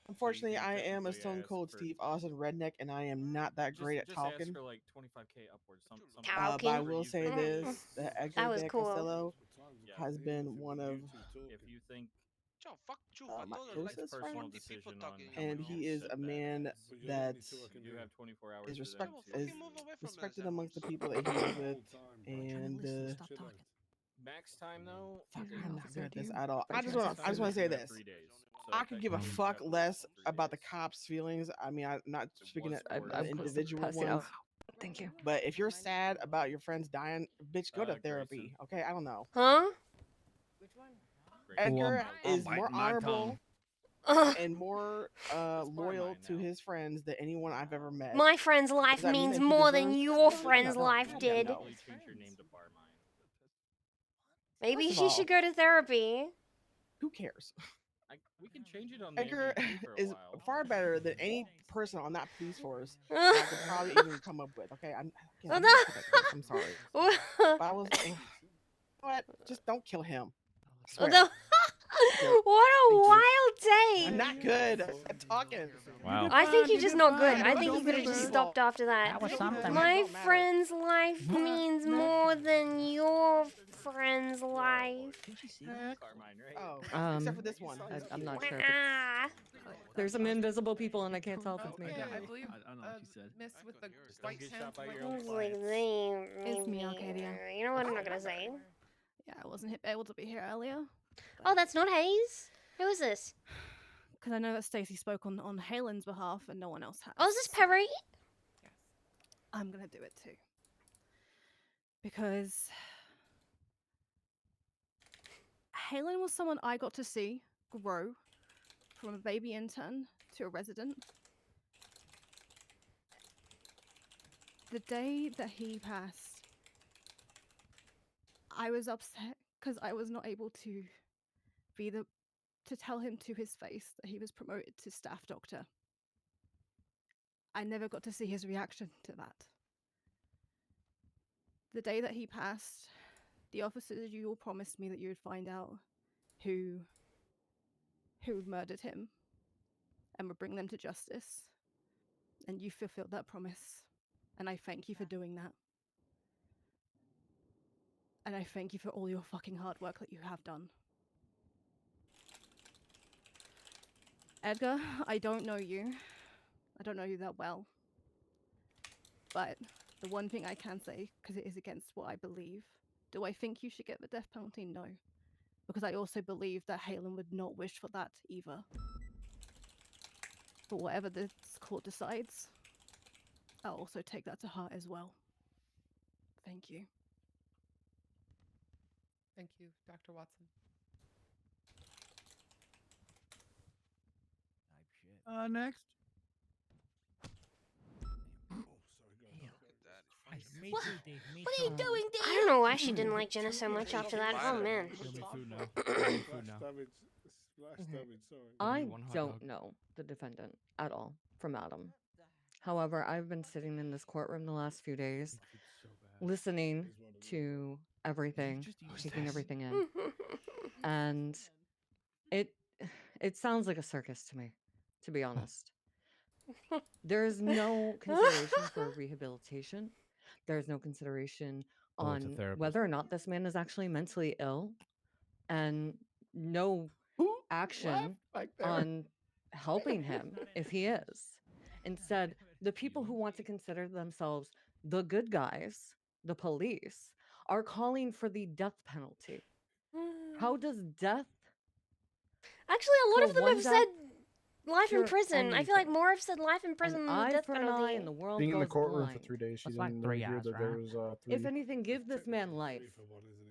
Unfortunately, I am a technically Stone ask Cold for- Steve Austin redneck, and I am not that great at Just talking. ask for like 25K upwards. Something But I will say this: that That Edgar was de cool. Castillo has been one of If you think John, fuck you. my closest personal friends, decision on and he is a man that you have 24 hours is for them to- is respected amongst the people that he is with, and Max time though. fuck, I'm not good at this at all. I just want to say this: 3 days. I could give a fuck less about the cops' feelings. I mean, I'm not speaking of I'm individual passing ones. out. Thank you. But if you're sad about your friends dying, bitch, go to therapy. Okay, I don't know. Huh? Edgar is biting more my honorable Ugh. and more loyal to his friends than anyone I've ever met. My friend's life Does that mean means that he more than deserves- your friend's No, life did. no. Change your name to Barmine. Maybe First of she all- should go to therapy. Who cares? We can change it on the Edgar MVP for a is while. far better than any person on that police force that I could probably even come up with. Okay, I'm Oh, sorry. no. But I was, what? Just don't kill him. I swear. No. What a wild day. I'm not good at talking. Wow. I think you're just not good. I think Don't you could have be just evil. stopped after that. That was something. My friend's life means more than your friend's life. Carmine, right? Oh, except for this one. I'm not sure. Ah. There's some invisible people, and I can't tell if it's me. Yeah, I believe I don't know what you said. Miss with the Just white don't get pants shot by might your be- own It's like It's me, maybe- Arcadia. You know what? I'm not gonna say. Yeah, I wasn't able to be here earlier Oh, that's not Hayes. Who is this? because I know that Stacy spoke on Halen's behalf and no one else has. Oh, is this Perry? I'm gonna do it too because Halen was someone I got to see grow from a baby intern to a resident. The day that he passed, I was upset because I was not able to be to tell him to his face that he was promoted to staff doctor. I never got to see his reaction to that. The day that he passed, the officers, you all promised me that you would find out who murdered him and would bring them to justice. And you fulfilled that promise. And I thank you for doing that. And I thank you for all your fucking hard work that you have done. Edgar, I don't know you. I don't know you that well. But the one thing I can say, because it is against what I believe, do I think you should get the death penalty? No. because I also believe that Halen would not wish for that either. But whatever this court decides, I'll also take that to heart as well. Thank you. Thank you, Dr. Watson. Next. What are you doing, Dave? I don't know why she didn't like Jenna so much after that. Oh man. I don't know the defendant at all from Adam. However, I've been sitting in this courtroom the last few days, listening to everything, taking everything in, and it sounds like a circus to me, to be honest. There is no consideration for rehabilitation. There's no consideration on whether or not this man is actually mentally ill, and no action on helping him if he is. Instead, the people who want to consider themselves the good guys, the police, are calling for the death penalty. How does death? Actually, a lot of them have said life in cure prison. I feel like more have said life in prison An than eye the death for an eye penalty. and the world Being in the goes courtroom blind. for 3 days, she That's like didn't 3 hear hours, that there right? was 3. If anything, give this man life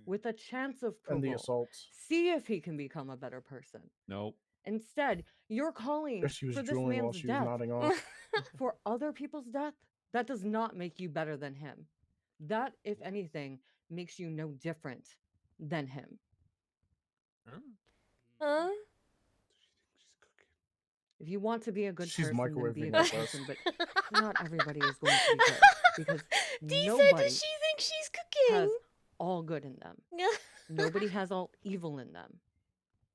with a chance of And the parole. assaults. See if he can become a better person. Nope. Instead, you're calling Yes, she was for this drooling while man's she was death. nodding off. For other people's death, that does not make you better than him. That, if anything, makes you no different than him. Huh? If you want to be a good She's person, then be a microwaving good us. person, but not everybody is going to be good, because Dee said, nobody does she think she's cooking? has all good in them. Nobody has all evil in them.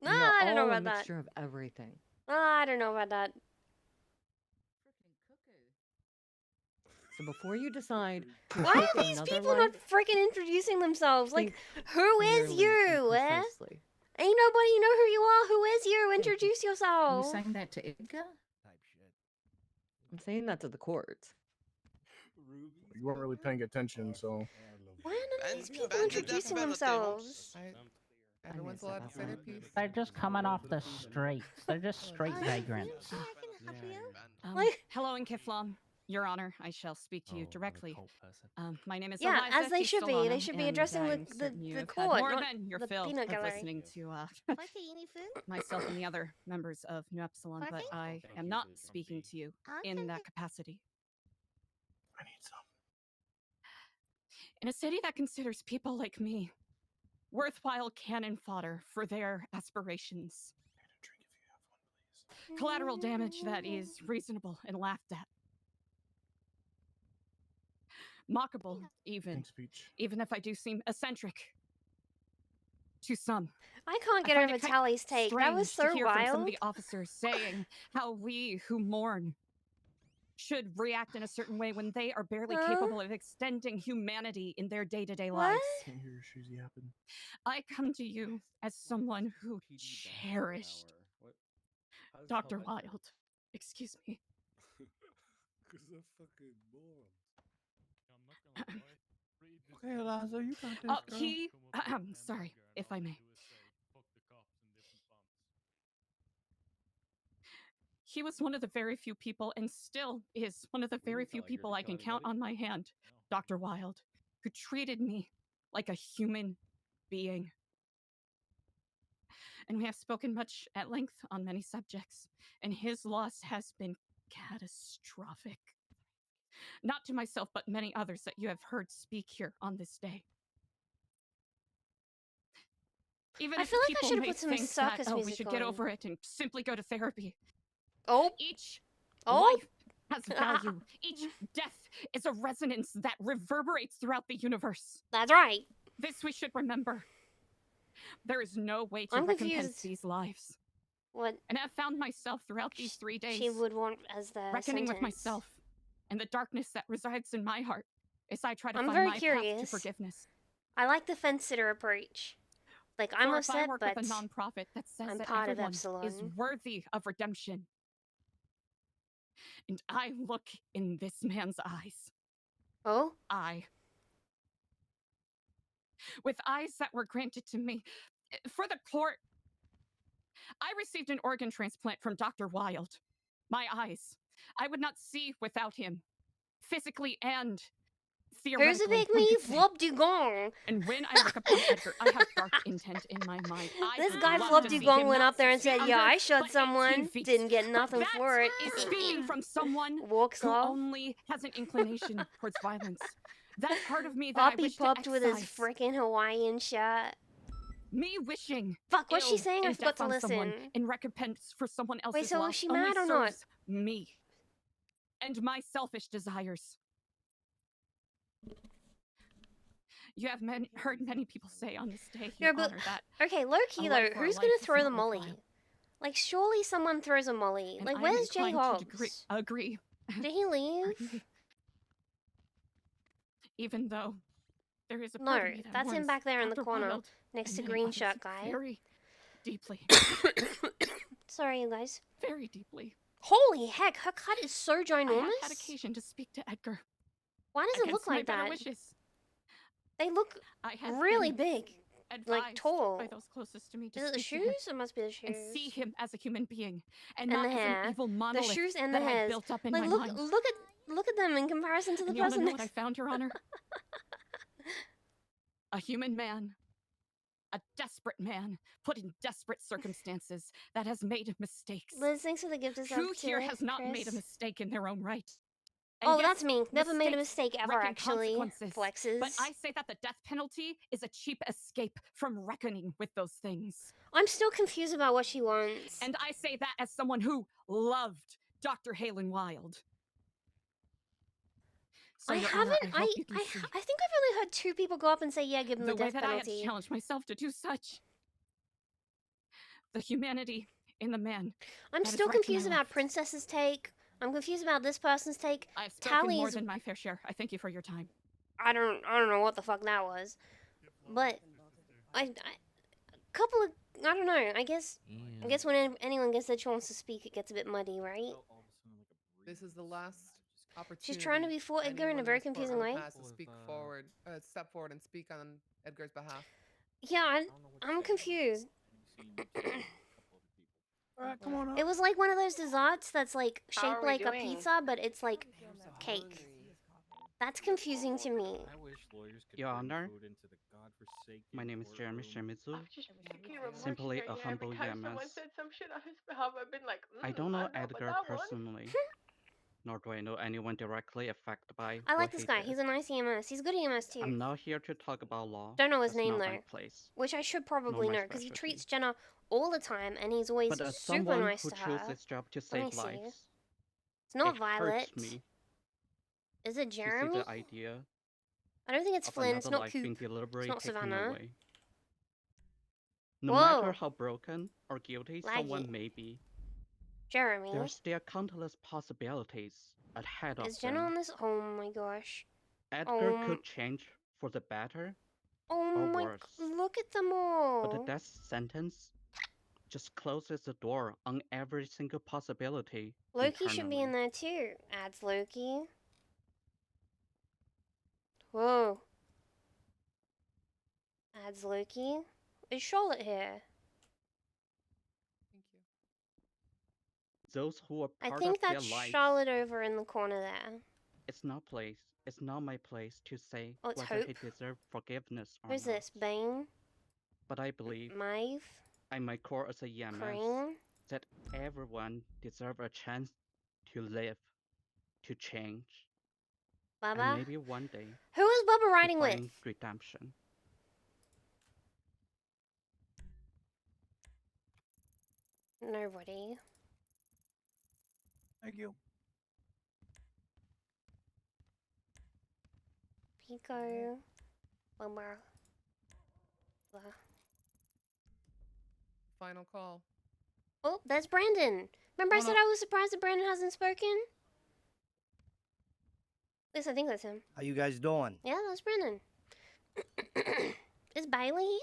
We Nah, are I don't know all about a that. mixture of everything. I don't know about that. So before you decide, to Why take are these another people life, not freaking introducing themselves? Like, who is clearly you? and Eh? precisely. Ain't nobody know who you are. Who is you? Introduce Are yourself. you saying that to Edgar? I'm saying that to the court. You weren't really paying attention, so. Why are none of these people introducing themselves? Everyone's allowed to say their piece. They're just coming off the streets. They're just street vagrants. Hello in Kiflam. Your Honor, I shall speak to you directly. My name is Yeah, Eliza as they should be. Solana, They should be and addressing I'm the certain you have had court, more not than your the fill peanut of gallery. listening to any food? myself and the other members of New Epsilon, but I am not speaking to you in that capacity. I need some. In a city that considers people like me worthwhile cannon fodder for their aspirations, collateral damage that is reasonable and laughed at, mockable even if I do seem eccentric to some. I can't get find over it kind Tally's take. That was strange so to hear from some of wild. the officers saying how we who mourn should react in a certain way when they are barely capable of extending humanity in their day-to-day lives. Can't hear your shoes yapping. I come to you as someone who cherished Dr. Wilde. Excuse me. Okay, Eliza, you got this. Girl. Sorry, if I may. He was one of the very few people, and still is one of the very few people I can count on my hand, Dr. Wilde, who treated me like a human being. And we have spoken much at length on many subjects, and his loss has been catastrophic. Not to myself, but many others that you have heard speak here on this day. Even I if feel like I people should have may put some think that, circus we music should get on. over it and simply go to therapy. Oh. Each Oh. life has value. Each death is a resonance that reverberates throughout the universe. That's right. This we should remember. There is no way to I'm recompense confused. these lives. What? And I've found myself throughout these 3 days She would want as the reckoning with sentence. myself and the darkness that resides in my heart as I try to I'm find very my path curious. to forgiveness. I like the fence sitter approach. Like, I'm For if I upset, work but with a nonprofit that says I'm that part of everyone is Epsilon. worthy of redemption. And I look in this man's eyes. Oh? With eyes that were granted to me For the court, I received an organ transplant from Dr. Wilde. My eyes. I would not see without him, physically and Who's a theoretically. big me? Flop Dugong. And when I look upon Edgar, I have dark intent in my mind. This would guy love Flop to see Dugong him went not up there and 6 said, feet "Yeah, under, I shot but 18 someone. feet. Didn't get nothing But for it." Is speaking from someone Walks who off. only has an inclination towards violence. That part of me that I Poppy wish to popped with his excise. freaking Hawaiian shirt. Me wishing. Fuck, what's she ill saying? I and forgot death to on someone listen. in recompense for someone else's Wait, so loss was she only mad or not? serves me and my selfish desires. You have heard many people say on this day you Yeah, but honor that. okay, low key A though, life for a who's life gonna is throw the not molly? worthwhile. Like, surely someone throws a molly. And Like, I'm where's Jay inclined to Hobbs? agree. Did he leave? Even though there is a No, part of me that that's him mourns back there in the Dr. corner, Wilde next to and many green others shirt guy. Very deeply. Sorry, you guys. Very deeply. Holy heck, her cut is so I ginormous. have had occasion to speak to Edgar. Why does it look Against my like better that? wishes. They look I have really been big, like advised tall. by those closest to me to Is it the speak to him shoes? It must be the shoes. and see him as a human being and, And not the as hair. an evil The monolith shoes and the that I hairs. built up in Like, my look, mind. look at them in comparison to the And you wanna person know what I next. found, Your Honor? A human man. A desperate man, put in desperate circumstances, that has made mistakes. Liz, thanks for the gift of Who sub here too, has not made a Chris. mistake in their own right? And Oh, yes, that's me. Never made a mistakes mistake ever, reckon actually. consequences. Flexes. But I say that the death penalty is a cheap escape from reckoning with those things. I'm still confused about what she wants. And I say that as someone who loved Dr. Halen Wilde. So, I Your haven't. Honor, I hope you can see think I've only heard 2 people go up and say, "Yeah, give him the the way death that I had to penalty." challenge myself to do such. The humanity in the man. I'm that is still right to my confused about left. Princess's take. I'm confused about this person's take. I've spoken more Tally's. than my fair share. I thank you for your time. I don't know what the fuck that was, but I couple of I don't know. I guess when anyone gets the chance to speak, it gets a bit muddy, right? This is the last opportunity. She's trying to be for Edgar in a anyone very in this confusing courtroom way. has to speak forward, step forward and speak on Edgar's behalf. Yeah, I'm confused. Come on up. It was like one of those desserts that's like How shaped are we like a doing? pizza, but it's like cake. That's confusing to me. Your Honor, my name is Jeremy Shimizu, simply a humble Yamas. I don't know Edgar personally, nor do I know anyone directly affected by I like what this he guy. did. He's a nice EMS. He's good EMS too. I'm not here to talk about law. Don't know his That's name not my though, place. which I should probably my know because he specialty. treats Jenna all the time, and he's always But as super someone nice who to chose her. this job to Let save me see. lives, It's not it Violet. hurts me Is it to see Jeremy? the idea I don't think it's of Flynn. It's another not life Coop. being It's deliberately not taken Savannah. away. No Whoa. matter how broken or guilty someone Laggy. may be, Jeremy. there are still countless possibilities ahead of Is Jenna them. on this? Oh my gosh. Edgar could change for the better Oh or my. worse, Look at them but the all. death sentence just closes the door on every single possibility. Loki should be in there too. Adds Loki. Whoa. Adds Loki. Is Charlotte here? Those who are I part think of their that's lives, Charlotte over in the corner there. it's not my place to say Oh, it's whether he Hope. deserved forgiveness or Who's not. this? Bane? But I believe, Maeve? at my core as a Yamas, Crane? that everyone deserves a chance to live, to change, and Baba? maybe one day Who is Bubba to riding with? find redemption. Nobody. Thank you. Pico. Bummer. Blah. Final call. Oh, that's Brandon. Remember I said I was surprised that Brandon hasn't spoken? At least I think that's him. How you guys doing? Yeah, that's Brandon. Is Bailey here?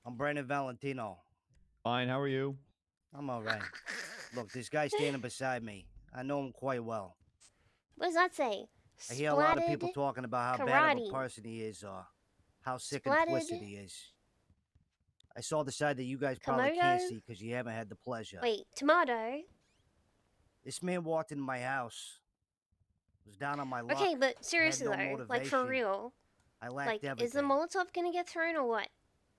I'm Brandon Valentino. Fine, how are you? I'm all right. Look, this guy standing beside me, I know him quite well. What does that say? I hear a lot of Splatted people talking about how bad of a karate. person he is, or how sick and twisted he is. I saw the side that you guys probably can't Komodo? see because you haven't had the pleasure. Wait, Tomato? This man walked into my house. Was down on my luck. Okay, but seriously had no though, like for motivation. real, I lacked like, everything. is the Molotov gonna get thrown or what?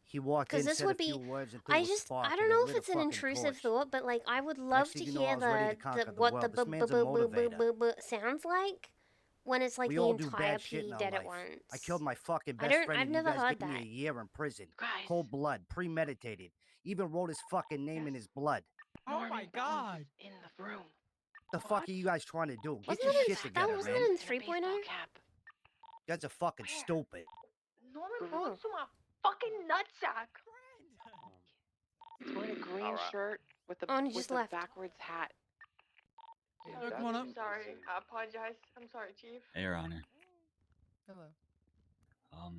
He walked in, Because this said would a few be, words, and threw a spark, I don't and it know if lit a it's an fucking intrusive torch. thought, but like, I would love Next to thing you know, I hear was ready to conquer the what world. the This man's a motivator. sounds like when it's like We the all do entire bad shit P in our dead at life. once. I killed my fucking I best don't- friend, I've and never you guys heard gave me a that. year in prison. Guys. Cold blood, premeditated. Even wrote his fucking name in his blood. Oh my god. In the room. The fuck are you guys trying to do? Get Wasn't your that in, shit together, wasn't man. that in 3.0? You guys are fucking stupid. Norman Oh. wants to my fucking nutsack. He's wearing a green shirt with a Oh, and he just with a left. backwards hat. Come on up. I'm sorry. I apologize. I'm sorry, Chief. Your Honor. Hello.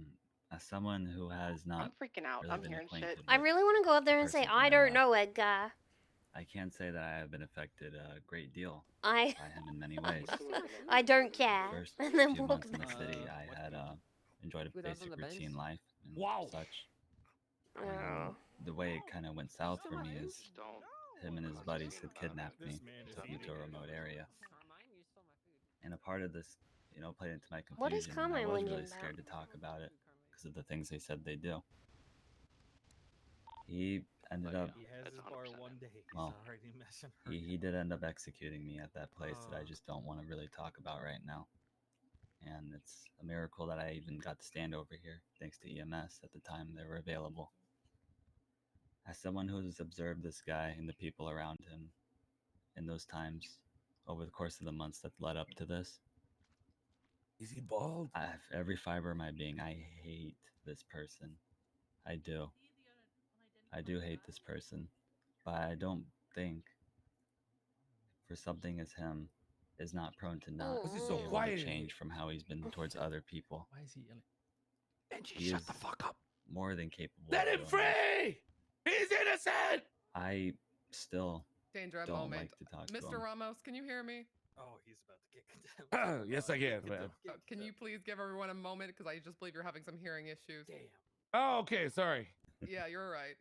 As someone who has not I'm freaking out. really I'm been hearing acquainted shit. I really want to go up there and say, I don't know, Edgar. I can't say that I have been affected a great deal I- by him in many ways. I don't care. First And then few walk months in the back. city, I had enjoyed a Wait, that's on basic the bench? routine life and such. Oh. The way it kind of went south for me is him and his buddies had kidnapped me, took me to a remote area. And a part of this, you know, played into my What is confusion. And I Carmine was whinging really about? scared to talk about it because of the things they said they do. He ended up, He has his bar one day. He's well, already messing around. he did end up executing me at that place that I just don't want to really talk about right now. And it's a miracle that I even got to stand over here, thanks to EMS at the time they were available. As someone who's observed this guy and the people around him in those times over the course of the months that led up to this, Is he bald? every fiber of my being, I hate this person. I do. I do hate this person, but I don't think for something as him is not prone to not This is be so able quiet. to change from how he's been towards other people. Why is he yelling? Benji, He shut is the fuck up. more than capable. Let of him doing this. free! He's innocent! I still Danger at don't moment. like to talk to Mr. him. Ramos, can you hear me? Oh, he's about to get condemned. Yes, I can, ma'am. Can you please give everyone a moment? Because I just believe you're having some hearing issues. Damn. Oh, okay, sorry. Yeah, you're right.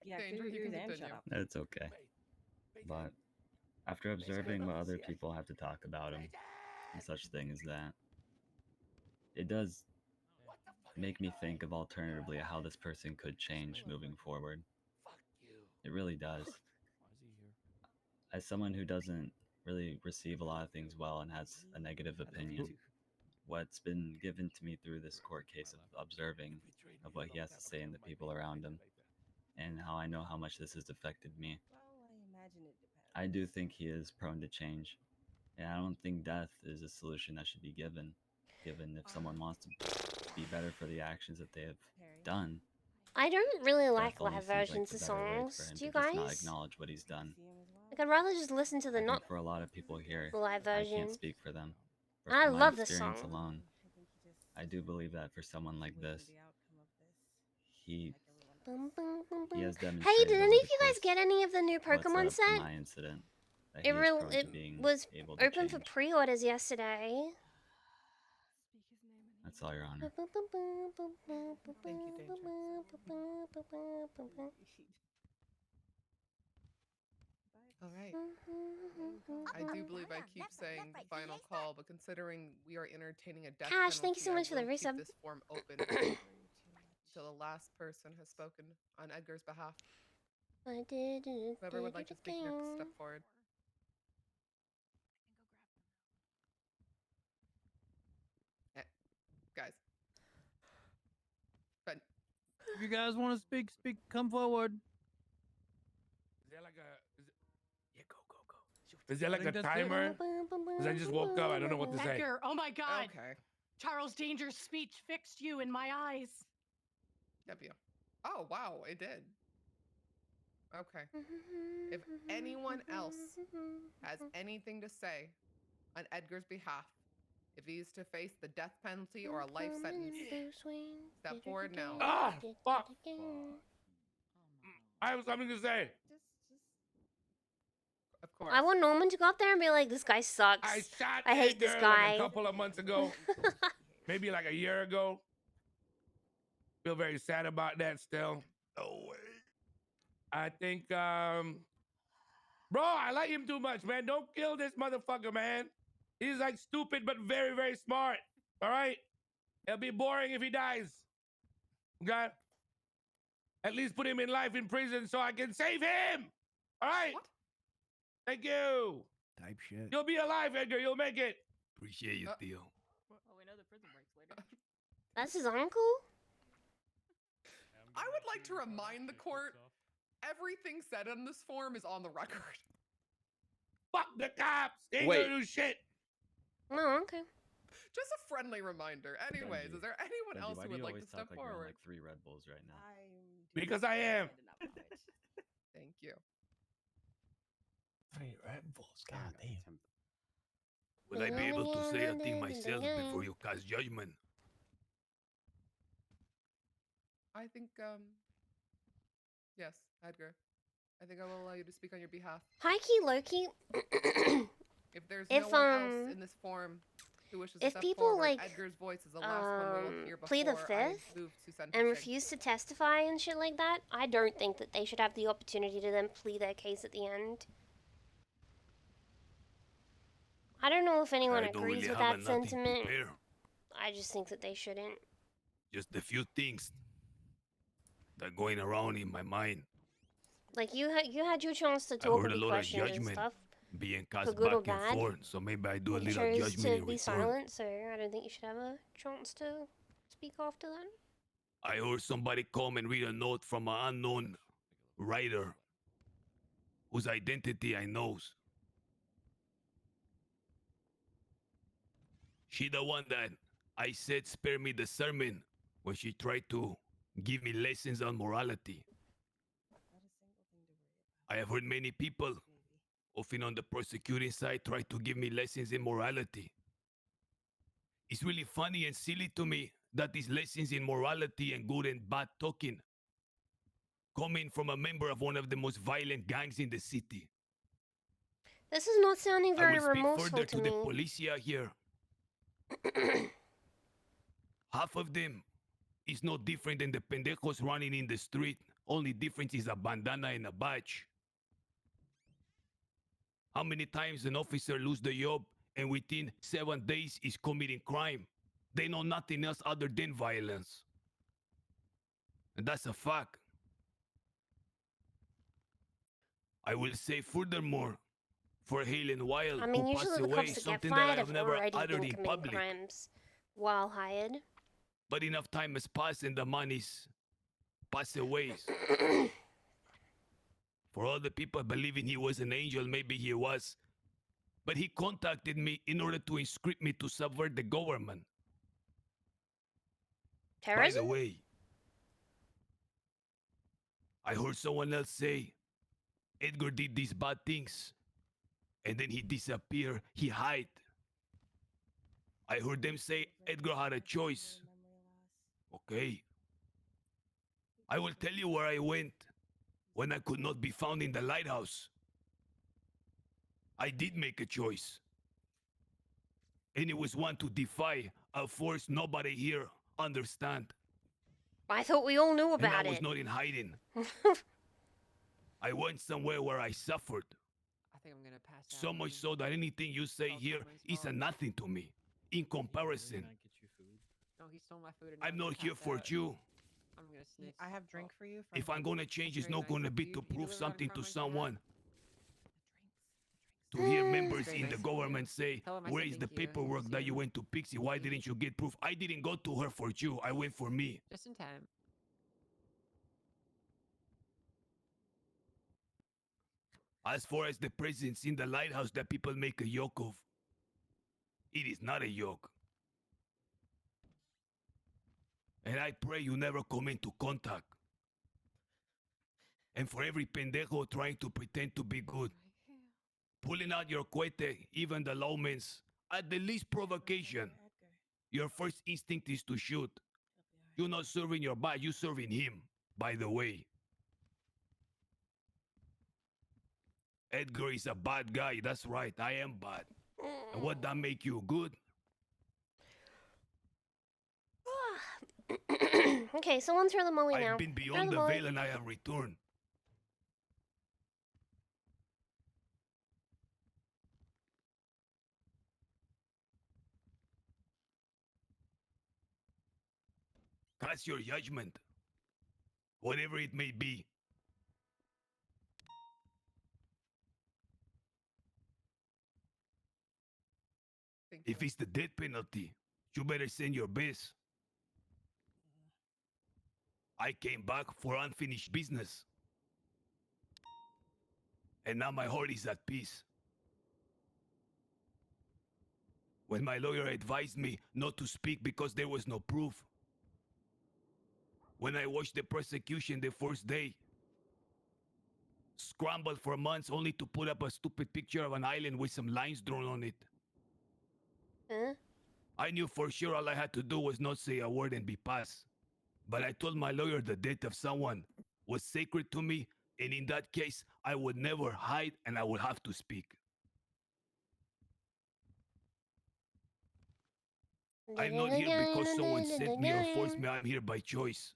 Yeah, Danger, clear you your can ears and continue. shut up. It's okay. But after observing what other people have to talk about him and such things, that it does make me think of alternatively how this person could change moving forward. It really does. As someone who doesn't really receive a lot of things well and has a negative opinion, what's been given to me through this court case of observing of what he has to say and the people around him, and how I know how much this has affected me, I do think he is prone to change. And I don't think death is a solution that should be given if someone wants to be better for the actions that they have done. I don't really like Death only live seems like versions the of better way for songs. him Do you to just not guys? acknowledge what he's done. Like, I'd rather just listen to the I think not for a lot of people here, the live I version. can't speak for them. But I from my love this experience song. alone, I do believe that for someone like this, he has demonstrated. Hey, did over any of the you guys course get any of the new what's led Pokemon up to set? my incident, that It he is real prone to it being was able to open for change. pre-orders yesterday. That's all, Your Honor. All right. I do believe I keep saying final call, but considering we are entertaining a death Cash, thank you so penalty, I much for the will keep resub. this form open until the last person has spoken on Edgar's behalf. I did it. Whoever would like to speak next, step forward. Eh, guys. But If you guys want to speak, come forward. Is there like a... Yeah, go. Is there like a timer? Because I just woke up. I don't know what to say. Edgar, oh my god. Okay. Charles Danger's speech fixed you in my eyes. Yep. Oh, wow, it did. Okay. If anyone else has anything to say on Edgar's behalf, if he's to face the death penalty or a life sentence, step forward now. Ah, fuck. I have something to say. Of course. I want Norman to go up there and be like, "This guy sucks. I shot I hate this Edgar guy." like a couple of months ago. Maybe like a year ago. Feel very sad about that still. No way. I think, bro, I like him too much, man. Don't kill this motherfucker, man. He's like stupid, but very, very smart. All right? It'll be boring if he dies. Okay? At least put him in life in prison so I can save him. All right? What? Thank you. Type shit. You'll be alive, Edgar. You'll make it. Appreciate you, Theo. Oh, we know the prison breaks later. That's his uncle? I would like to remind the court, everything said on this form is on the record. Fuck the cops. They ain't Wait. gonna do shit. Oh, okay. Just a friendly reminder. Anyways, is there anyone Benji, else why who do would you like always to step talk like you're on, forward? like 3 Red Bulls right now? Because I am. Thank you. 3 Red Bulls. God damn. Will I be able to say a thing myself before you cast judgment? I think, yes, Edgar. I think I will allow you to speak on your behalf. High key, low key. If there's no one else in this form who wishes to if step people forward, like Edgar's voice is the last one we will hear before plead the I fifth move to and sentencing. refuse to testify and shit like that, I don't think that they should have the opportunity to then plead their case at the end. I don't know if anyone I don't agrees really with have that nothing sentiment. prepared. I just think that they shouldn't. Just a few things that are going around in my mind. Like you had your chance to I talk heard and a be lot of questioned and judgment stuff. being For cast good or back and bad. forth, so maybe I do a You little chose judgment to in be return. silent, so I don't think you should have a chance to speak after that. I heard somebody come and read a note from an unknown writer whose identity I knows. She the one that I said spare me the sermon when she tried to give me lessons on morality. I have heard many people, often on the prosecuting side, try to give me lessons in morality. It's really funny and silly to me that these lessons in morality and good and bad talking coming from a member of one of the most violent gangs in the city. This is not sounding I very will speak remorseful further to to me. the policia here. Half of them is no different than the pendejos running in the street. Only difference is a bandana and a badge. How many times an officer lose the job and within 7 days is committing crime? They know nothing else other than violence. And that's a fact. I will say furthermore, for Halen Wild, I mean, who usually passed the away, cops that get something that fired I have have never already uttered been in committing public. crimes while hired. But enough time has passed and the money's passed away. For all the people believing he was an angel, maybe he was. But he contacted me in order to inscript me to subvert the government. Terrorism? By the way, I heard someone else say Edgar did these bad things and then he disappeared, he hid. I heard them say Edgar had a choice. Okay. I will tell you where I went when I could not be found in the lighthouse. I did make a choice. And it was one to defy a force nobody here understand. I thought we all knew about and I was it. not in hiding. I went somewhere where I suffered. I think I'm gonna pass out. So much so that anything you say here is a nothing to me. In comparison, No, he stole my food. And I'm now not gonna here pass for out. you. I'm gonna sneeze. I have drink for you. If I'm gonna change, it's not gonna be to prove something to someone. To hear members in the government say, where is the paperwork that you went to Pixie? Why didn't you get proof? I didn't go to her for you. I went for me. Just in time. As far as the presence in the lighthouse that people make a yoke of, it is not a yoke. And I pray you never come into contact. And for every pendejo trying to pretend to be good, pulling out your cuete, even the lawmen's, at the least provocation, your first instinct is to shoot. You're not serving your bad, you're serving him, by the way. Edgar is a bad guy, that's right, I am bad. And what that make you good? Okay, someone throw the molly now. I've been Throw beyond the molly. veil and I have returned. pass your judgment, whatever it may be. If it's the death penalty, you better send your best. I came back for unfinished business. And now my heart is at peace. When my lawyer advised me not to speak because there was no proof. When I watched the prosecution the first day. Scrambled for months only to put up a stupid picture of an island with some lines drawn on it. Huh? I knew for sure all I had to do was not say a word and be passed. But I told my lawyer the death of someone was sacred to me, and in that case, I would never hide and I would have to speak. I'm not here because someone sent me or forced me. I'm here by choice.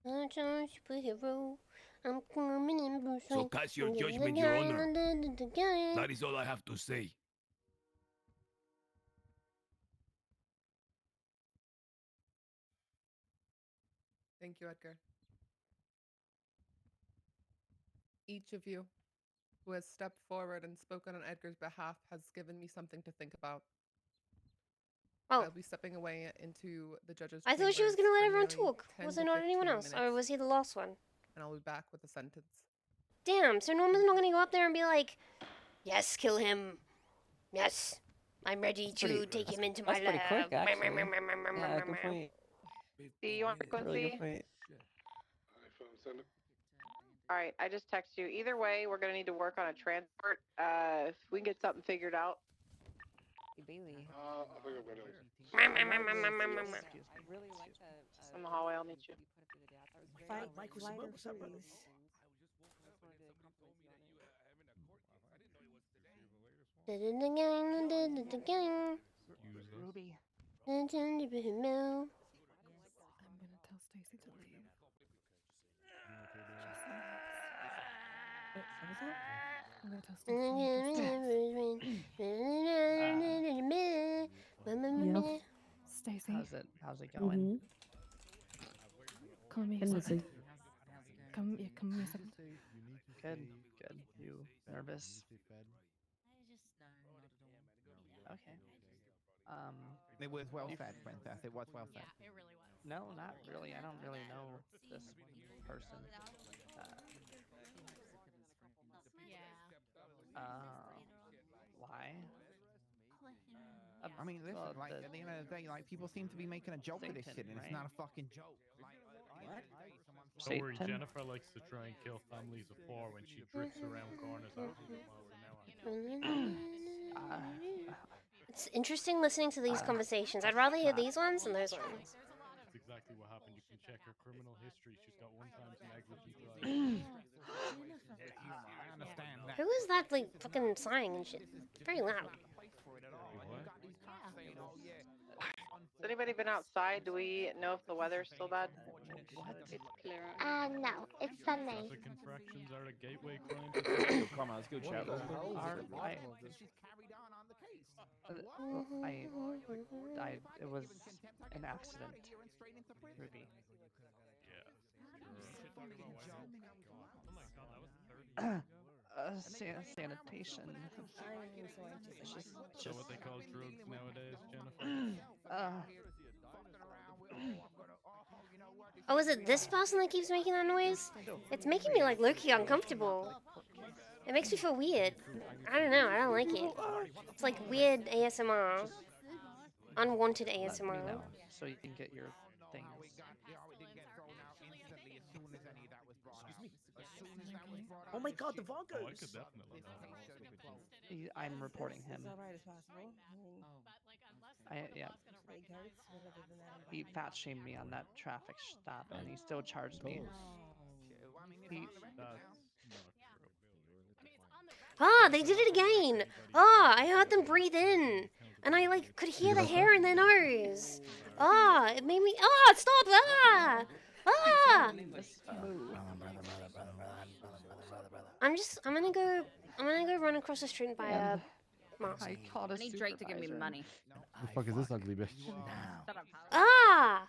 I'm coming in. So cast your judgment, Your Honor. That is all I have to say. Thank you, Edgar. Each of you who has stepped forward and spoken on Edgar's behalf has given me something to think about. Oh. I'll be stepping away into the judge's I thought she was chambers gonna let for everyone nearly talk. 10 Was to there not 15 anyone else? Or minutes, was he the last one? and I'll be back with a sentence. Damn, so Norman's not gonna go up there and be like, yes, kill him. Yes, I'm ready to take him into my That's pretty lab. quick, actually. Yeah, good point. See, you want Really good frequency? point. All right, I just text you. Either way, we're gonna need to work on a transport. If we can get something figured out. Bailey. I really like that. In the hallway, I'll meet you. Mike, what's up, brother? Ruby. I'm gonna tell Stacy to leave. What was that? I'm gonna tell Stacy. Stacy. How's it going? Come here a second. Come here a second. Good. You nervous? Okay. It was well said, Princess. It was well said. Yeah, it really was. No, not really. I don't really know this person. Why? I mean, listen, like, at the end of the day, like, people seem to be making a joke of this shit, and it's not a fucking joke. Like, Don't worry, Jennifer likes to try and kill families of four when she drifts around corners after them while we're now on. It's interesting listening to these conversations. I'd rather hear these ones than those ones. That's exactly what happened. You can check her criminal history. She's got 1 time negligent driving. I understand that. Who is that, like, fucking sighing and shit? It's very loud. Has anybody been outside? Do we know if the weather's still bad? It's clear. No, it's Sunday. Traffic infractions are a gateway crime. Come on, let's go chat. It was an accident, Ruby. Sanitation. Is that what they call drugs nowadays, Jennifer? Oh, is it this person that keeps making that noise? It's making me, like, low-key uncomfortable. It makes me feel weird. I don't know, I don't like it. It's like weird ASMR. Unwanted ASMR. Let me know so you can get your things. Oh my God, the Vonkers! Oh, I could definitely know. I'm reporting him. He fat shamed me on that traffic stop, and he still charged me. Ah, they did it again! Ah, I heard them breathe in! And I, like, could hear the hair in their nose! Ah, it made me— ah, stop! Ah! Ah! I'm gonna go run across the street and buy a mask. I need Drake to give me money. The fuck is this ugly bitch? Ah!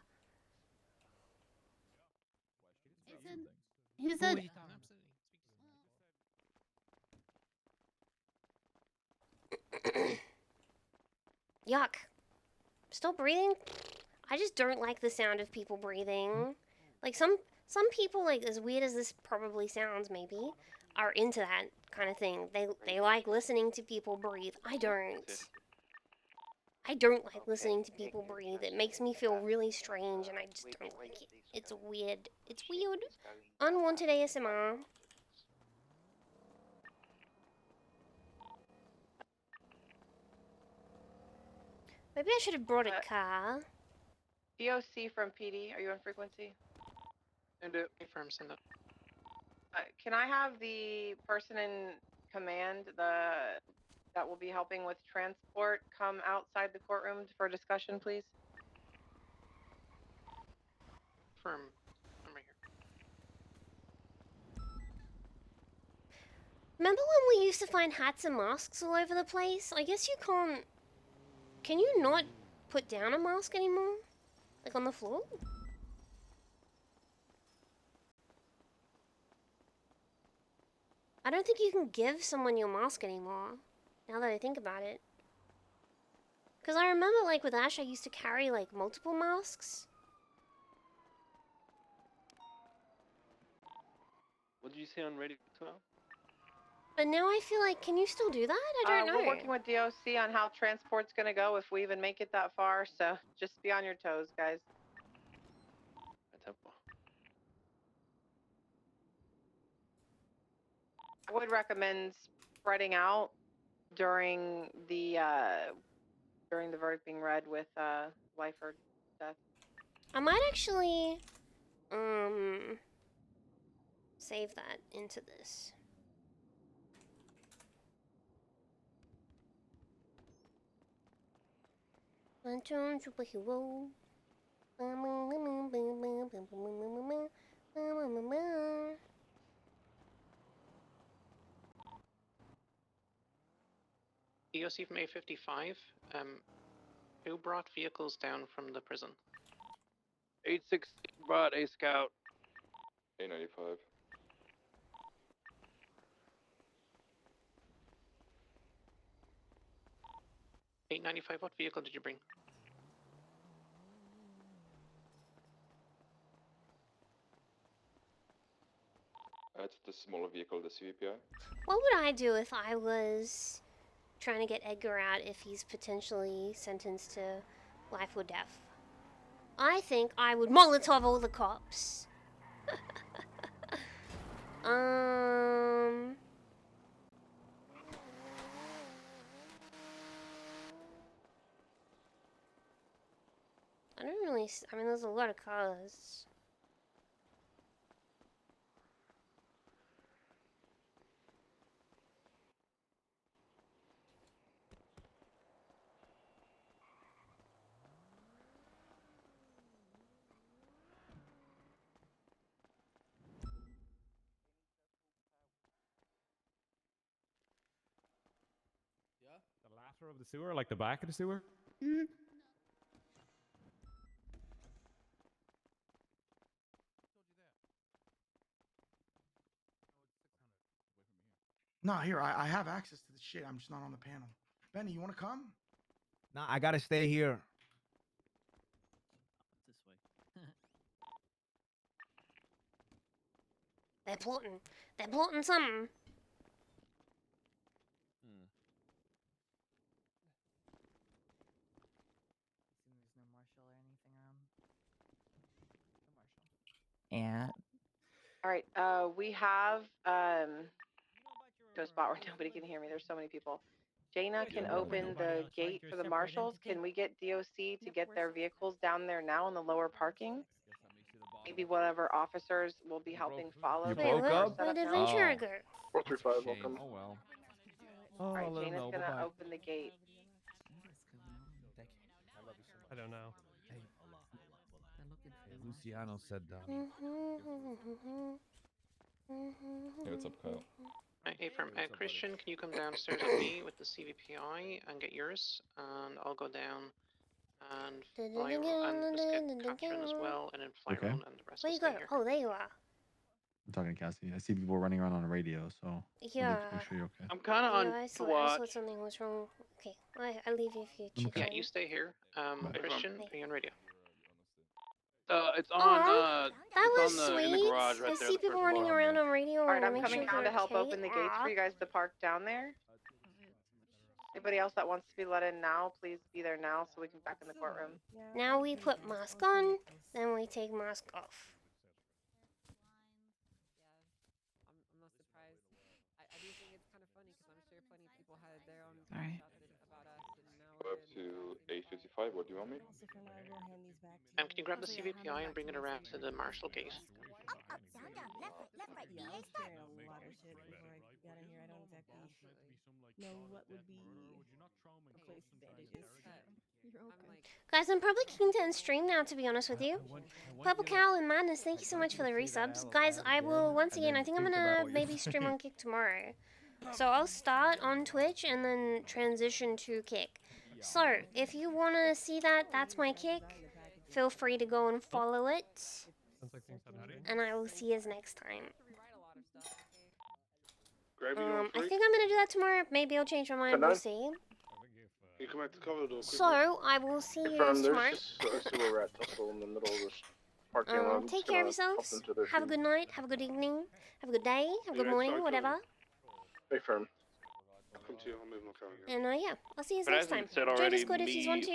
He said. Yuck. Still breathing? I just don't like the sound of people breathing. Like some people, like as weird as this probably sounds, maybe, are into that kind of thing. They like listening to people breathe. I don't. I don't like listening to people breathe. It makes me feel really strange, and I just don't like it. It's weird. It's weird. Unwanted ASMR. Maybe I should have brought a car. DOC from PD, are you on frequency? And it confirms in that. Can I have the person in command that will be helping with transport come outside the courtroom for discussion, please? I'm right here. Remember when we used to find hats and masks all over the place? I guess you can't... Can you not put down a mask anymore? Like on the floor? I don't think you can give someone your mask anymore, now that I think about it. Because I remember, like, with Ash, I used to carry, like, multiple masks. What did you say on radio 12? But now I feel like, can you still do that? I don't know. We're working with DOC on how transport's gonna go if we even make it that far, so just be on your toes, guys. I would recommend spreading out during the verdict being read with life or death. I might actually, save that into this. Anton superhero. DOC from A55. Who brought vehicles down from the prison? 816 brought A Scout. A95. $895. What vehicle did you bring? That's the smaller vehicle, the CVPI. What would I do if I was trying to get Edgar out if he's potentially sentenced to life or death? I think I would Molotov all the cops. I don't really... I mean, there's a lot of cars. The latter of the sewer, like the back of the sewer? Mm. No, here, I have access to the shit. I'm just not on the panel. Benny, you want to come? Nah, I gotta stay here. This way. They're plotting. They're plotting something. There's no marshal or anything around. No marshal. Yeah. All right, we have to a spot where nobody can hear me. There's so many people. Jaina can open the gate for the marshals. Can we get DOC to get their vehicles down there now in the lower parking? Maybe whatever officers will be helping follow. You them broke are up? set Where did now. Ventura go? 435, welcome. Oh well. All right, I'll let him Jaina's know. gonna Bye-bye. open the gate. I don't know. Luciano said Hey, what's up, Kyle? Hey, from Christian, can you come downstairs with me with the CVPI and get yours? And I'll go down and fly and just get Catherine as well, and then fly Okay. around and the rest Where will you stay go? here. Oh, there you are. I'm talking to Cassie. I see people running around on a radio, so wanted Yeah. to make sure you're okay. I'm kind of Yeah, on I to thought watch. something was wrong. Okay, I leave you if you I'm check okay. Yeah, you stay here. Bye. Christian, Hey. are you on radio? It's on. Aw, that it's was on the sweet. in the garage right I there. see The people first running bar. around on radio. All right, and I'm make coming sure down they're to help okay. open the gates for you guys to park down there. Anybody else that wants to be let in now, please be there now so we can back in the courtroom. Now we put mask on, then we take mask off. I'm not surprised. I do think it's kind of funny because I'm sure plenty of people had their own Sorry. shots about us, and now Go up to 855. What do you want me? Can you grab the CVPI and bring it around to the marshal gate? left, right, yeah, I was carrying a lot of shit before I got in here. I don't exactly know what would be a place advantages. You're okay. Guys, I'm probably keen to end stream now, to be honest with you. Purple Cow and Madness, thank you so much for the resubs. Guys, I will, once again, I think I'm gonna maybe stream on Kick tomorrow. So I'll start on Twitch and then transition to Kick. So, if you wanna see that, that's my Kick. Feel free to go and follow it. And I will see you next time. I think I'm gonna do that tomorrow. Maybe I'll change my mind, we'll see. You come back to cover though. So, I will see you Confirm, tomorrow. there's just a sewer rat tussle in the middle of this parking lot. I'm Take just care of gonna yourselves. hop into their Have a feet. good night. Have a good evening. Have a good day. Have a good Yeah, morning. sorry, Whatever. Stay firm. I'll come to you. I'll move my car. And yeah, I'll see you But next as time. we said Join already, Discord if you want to.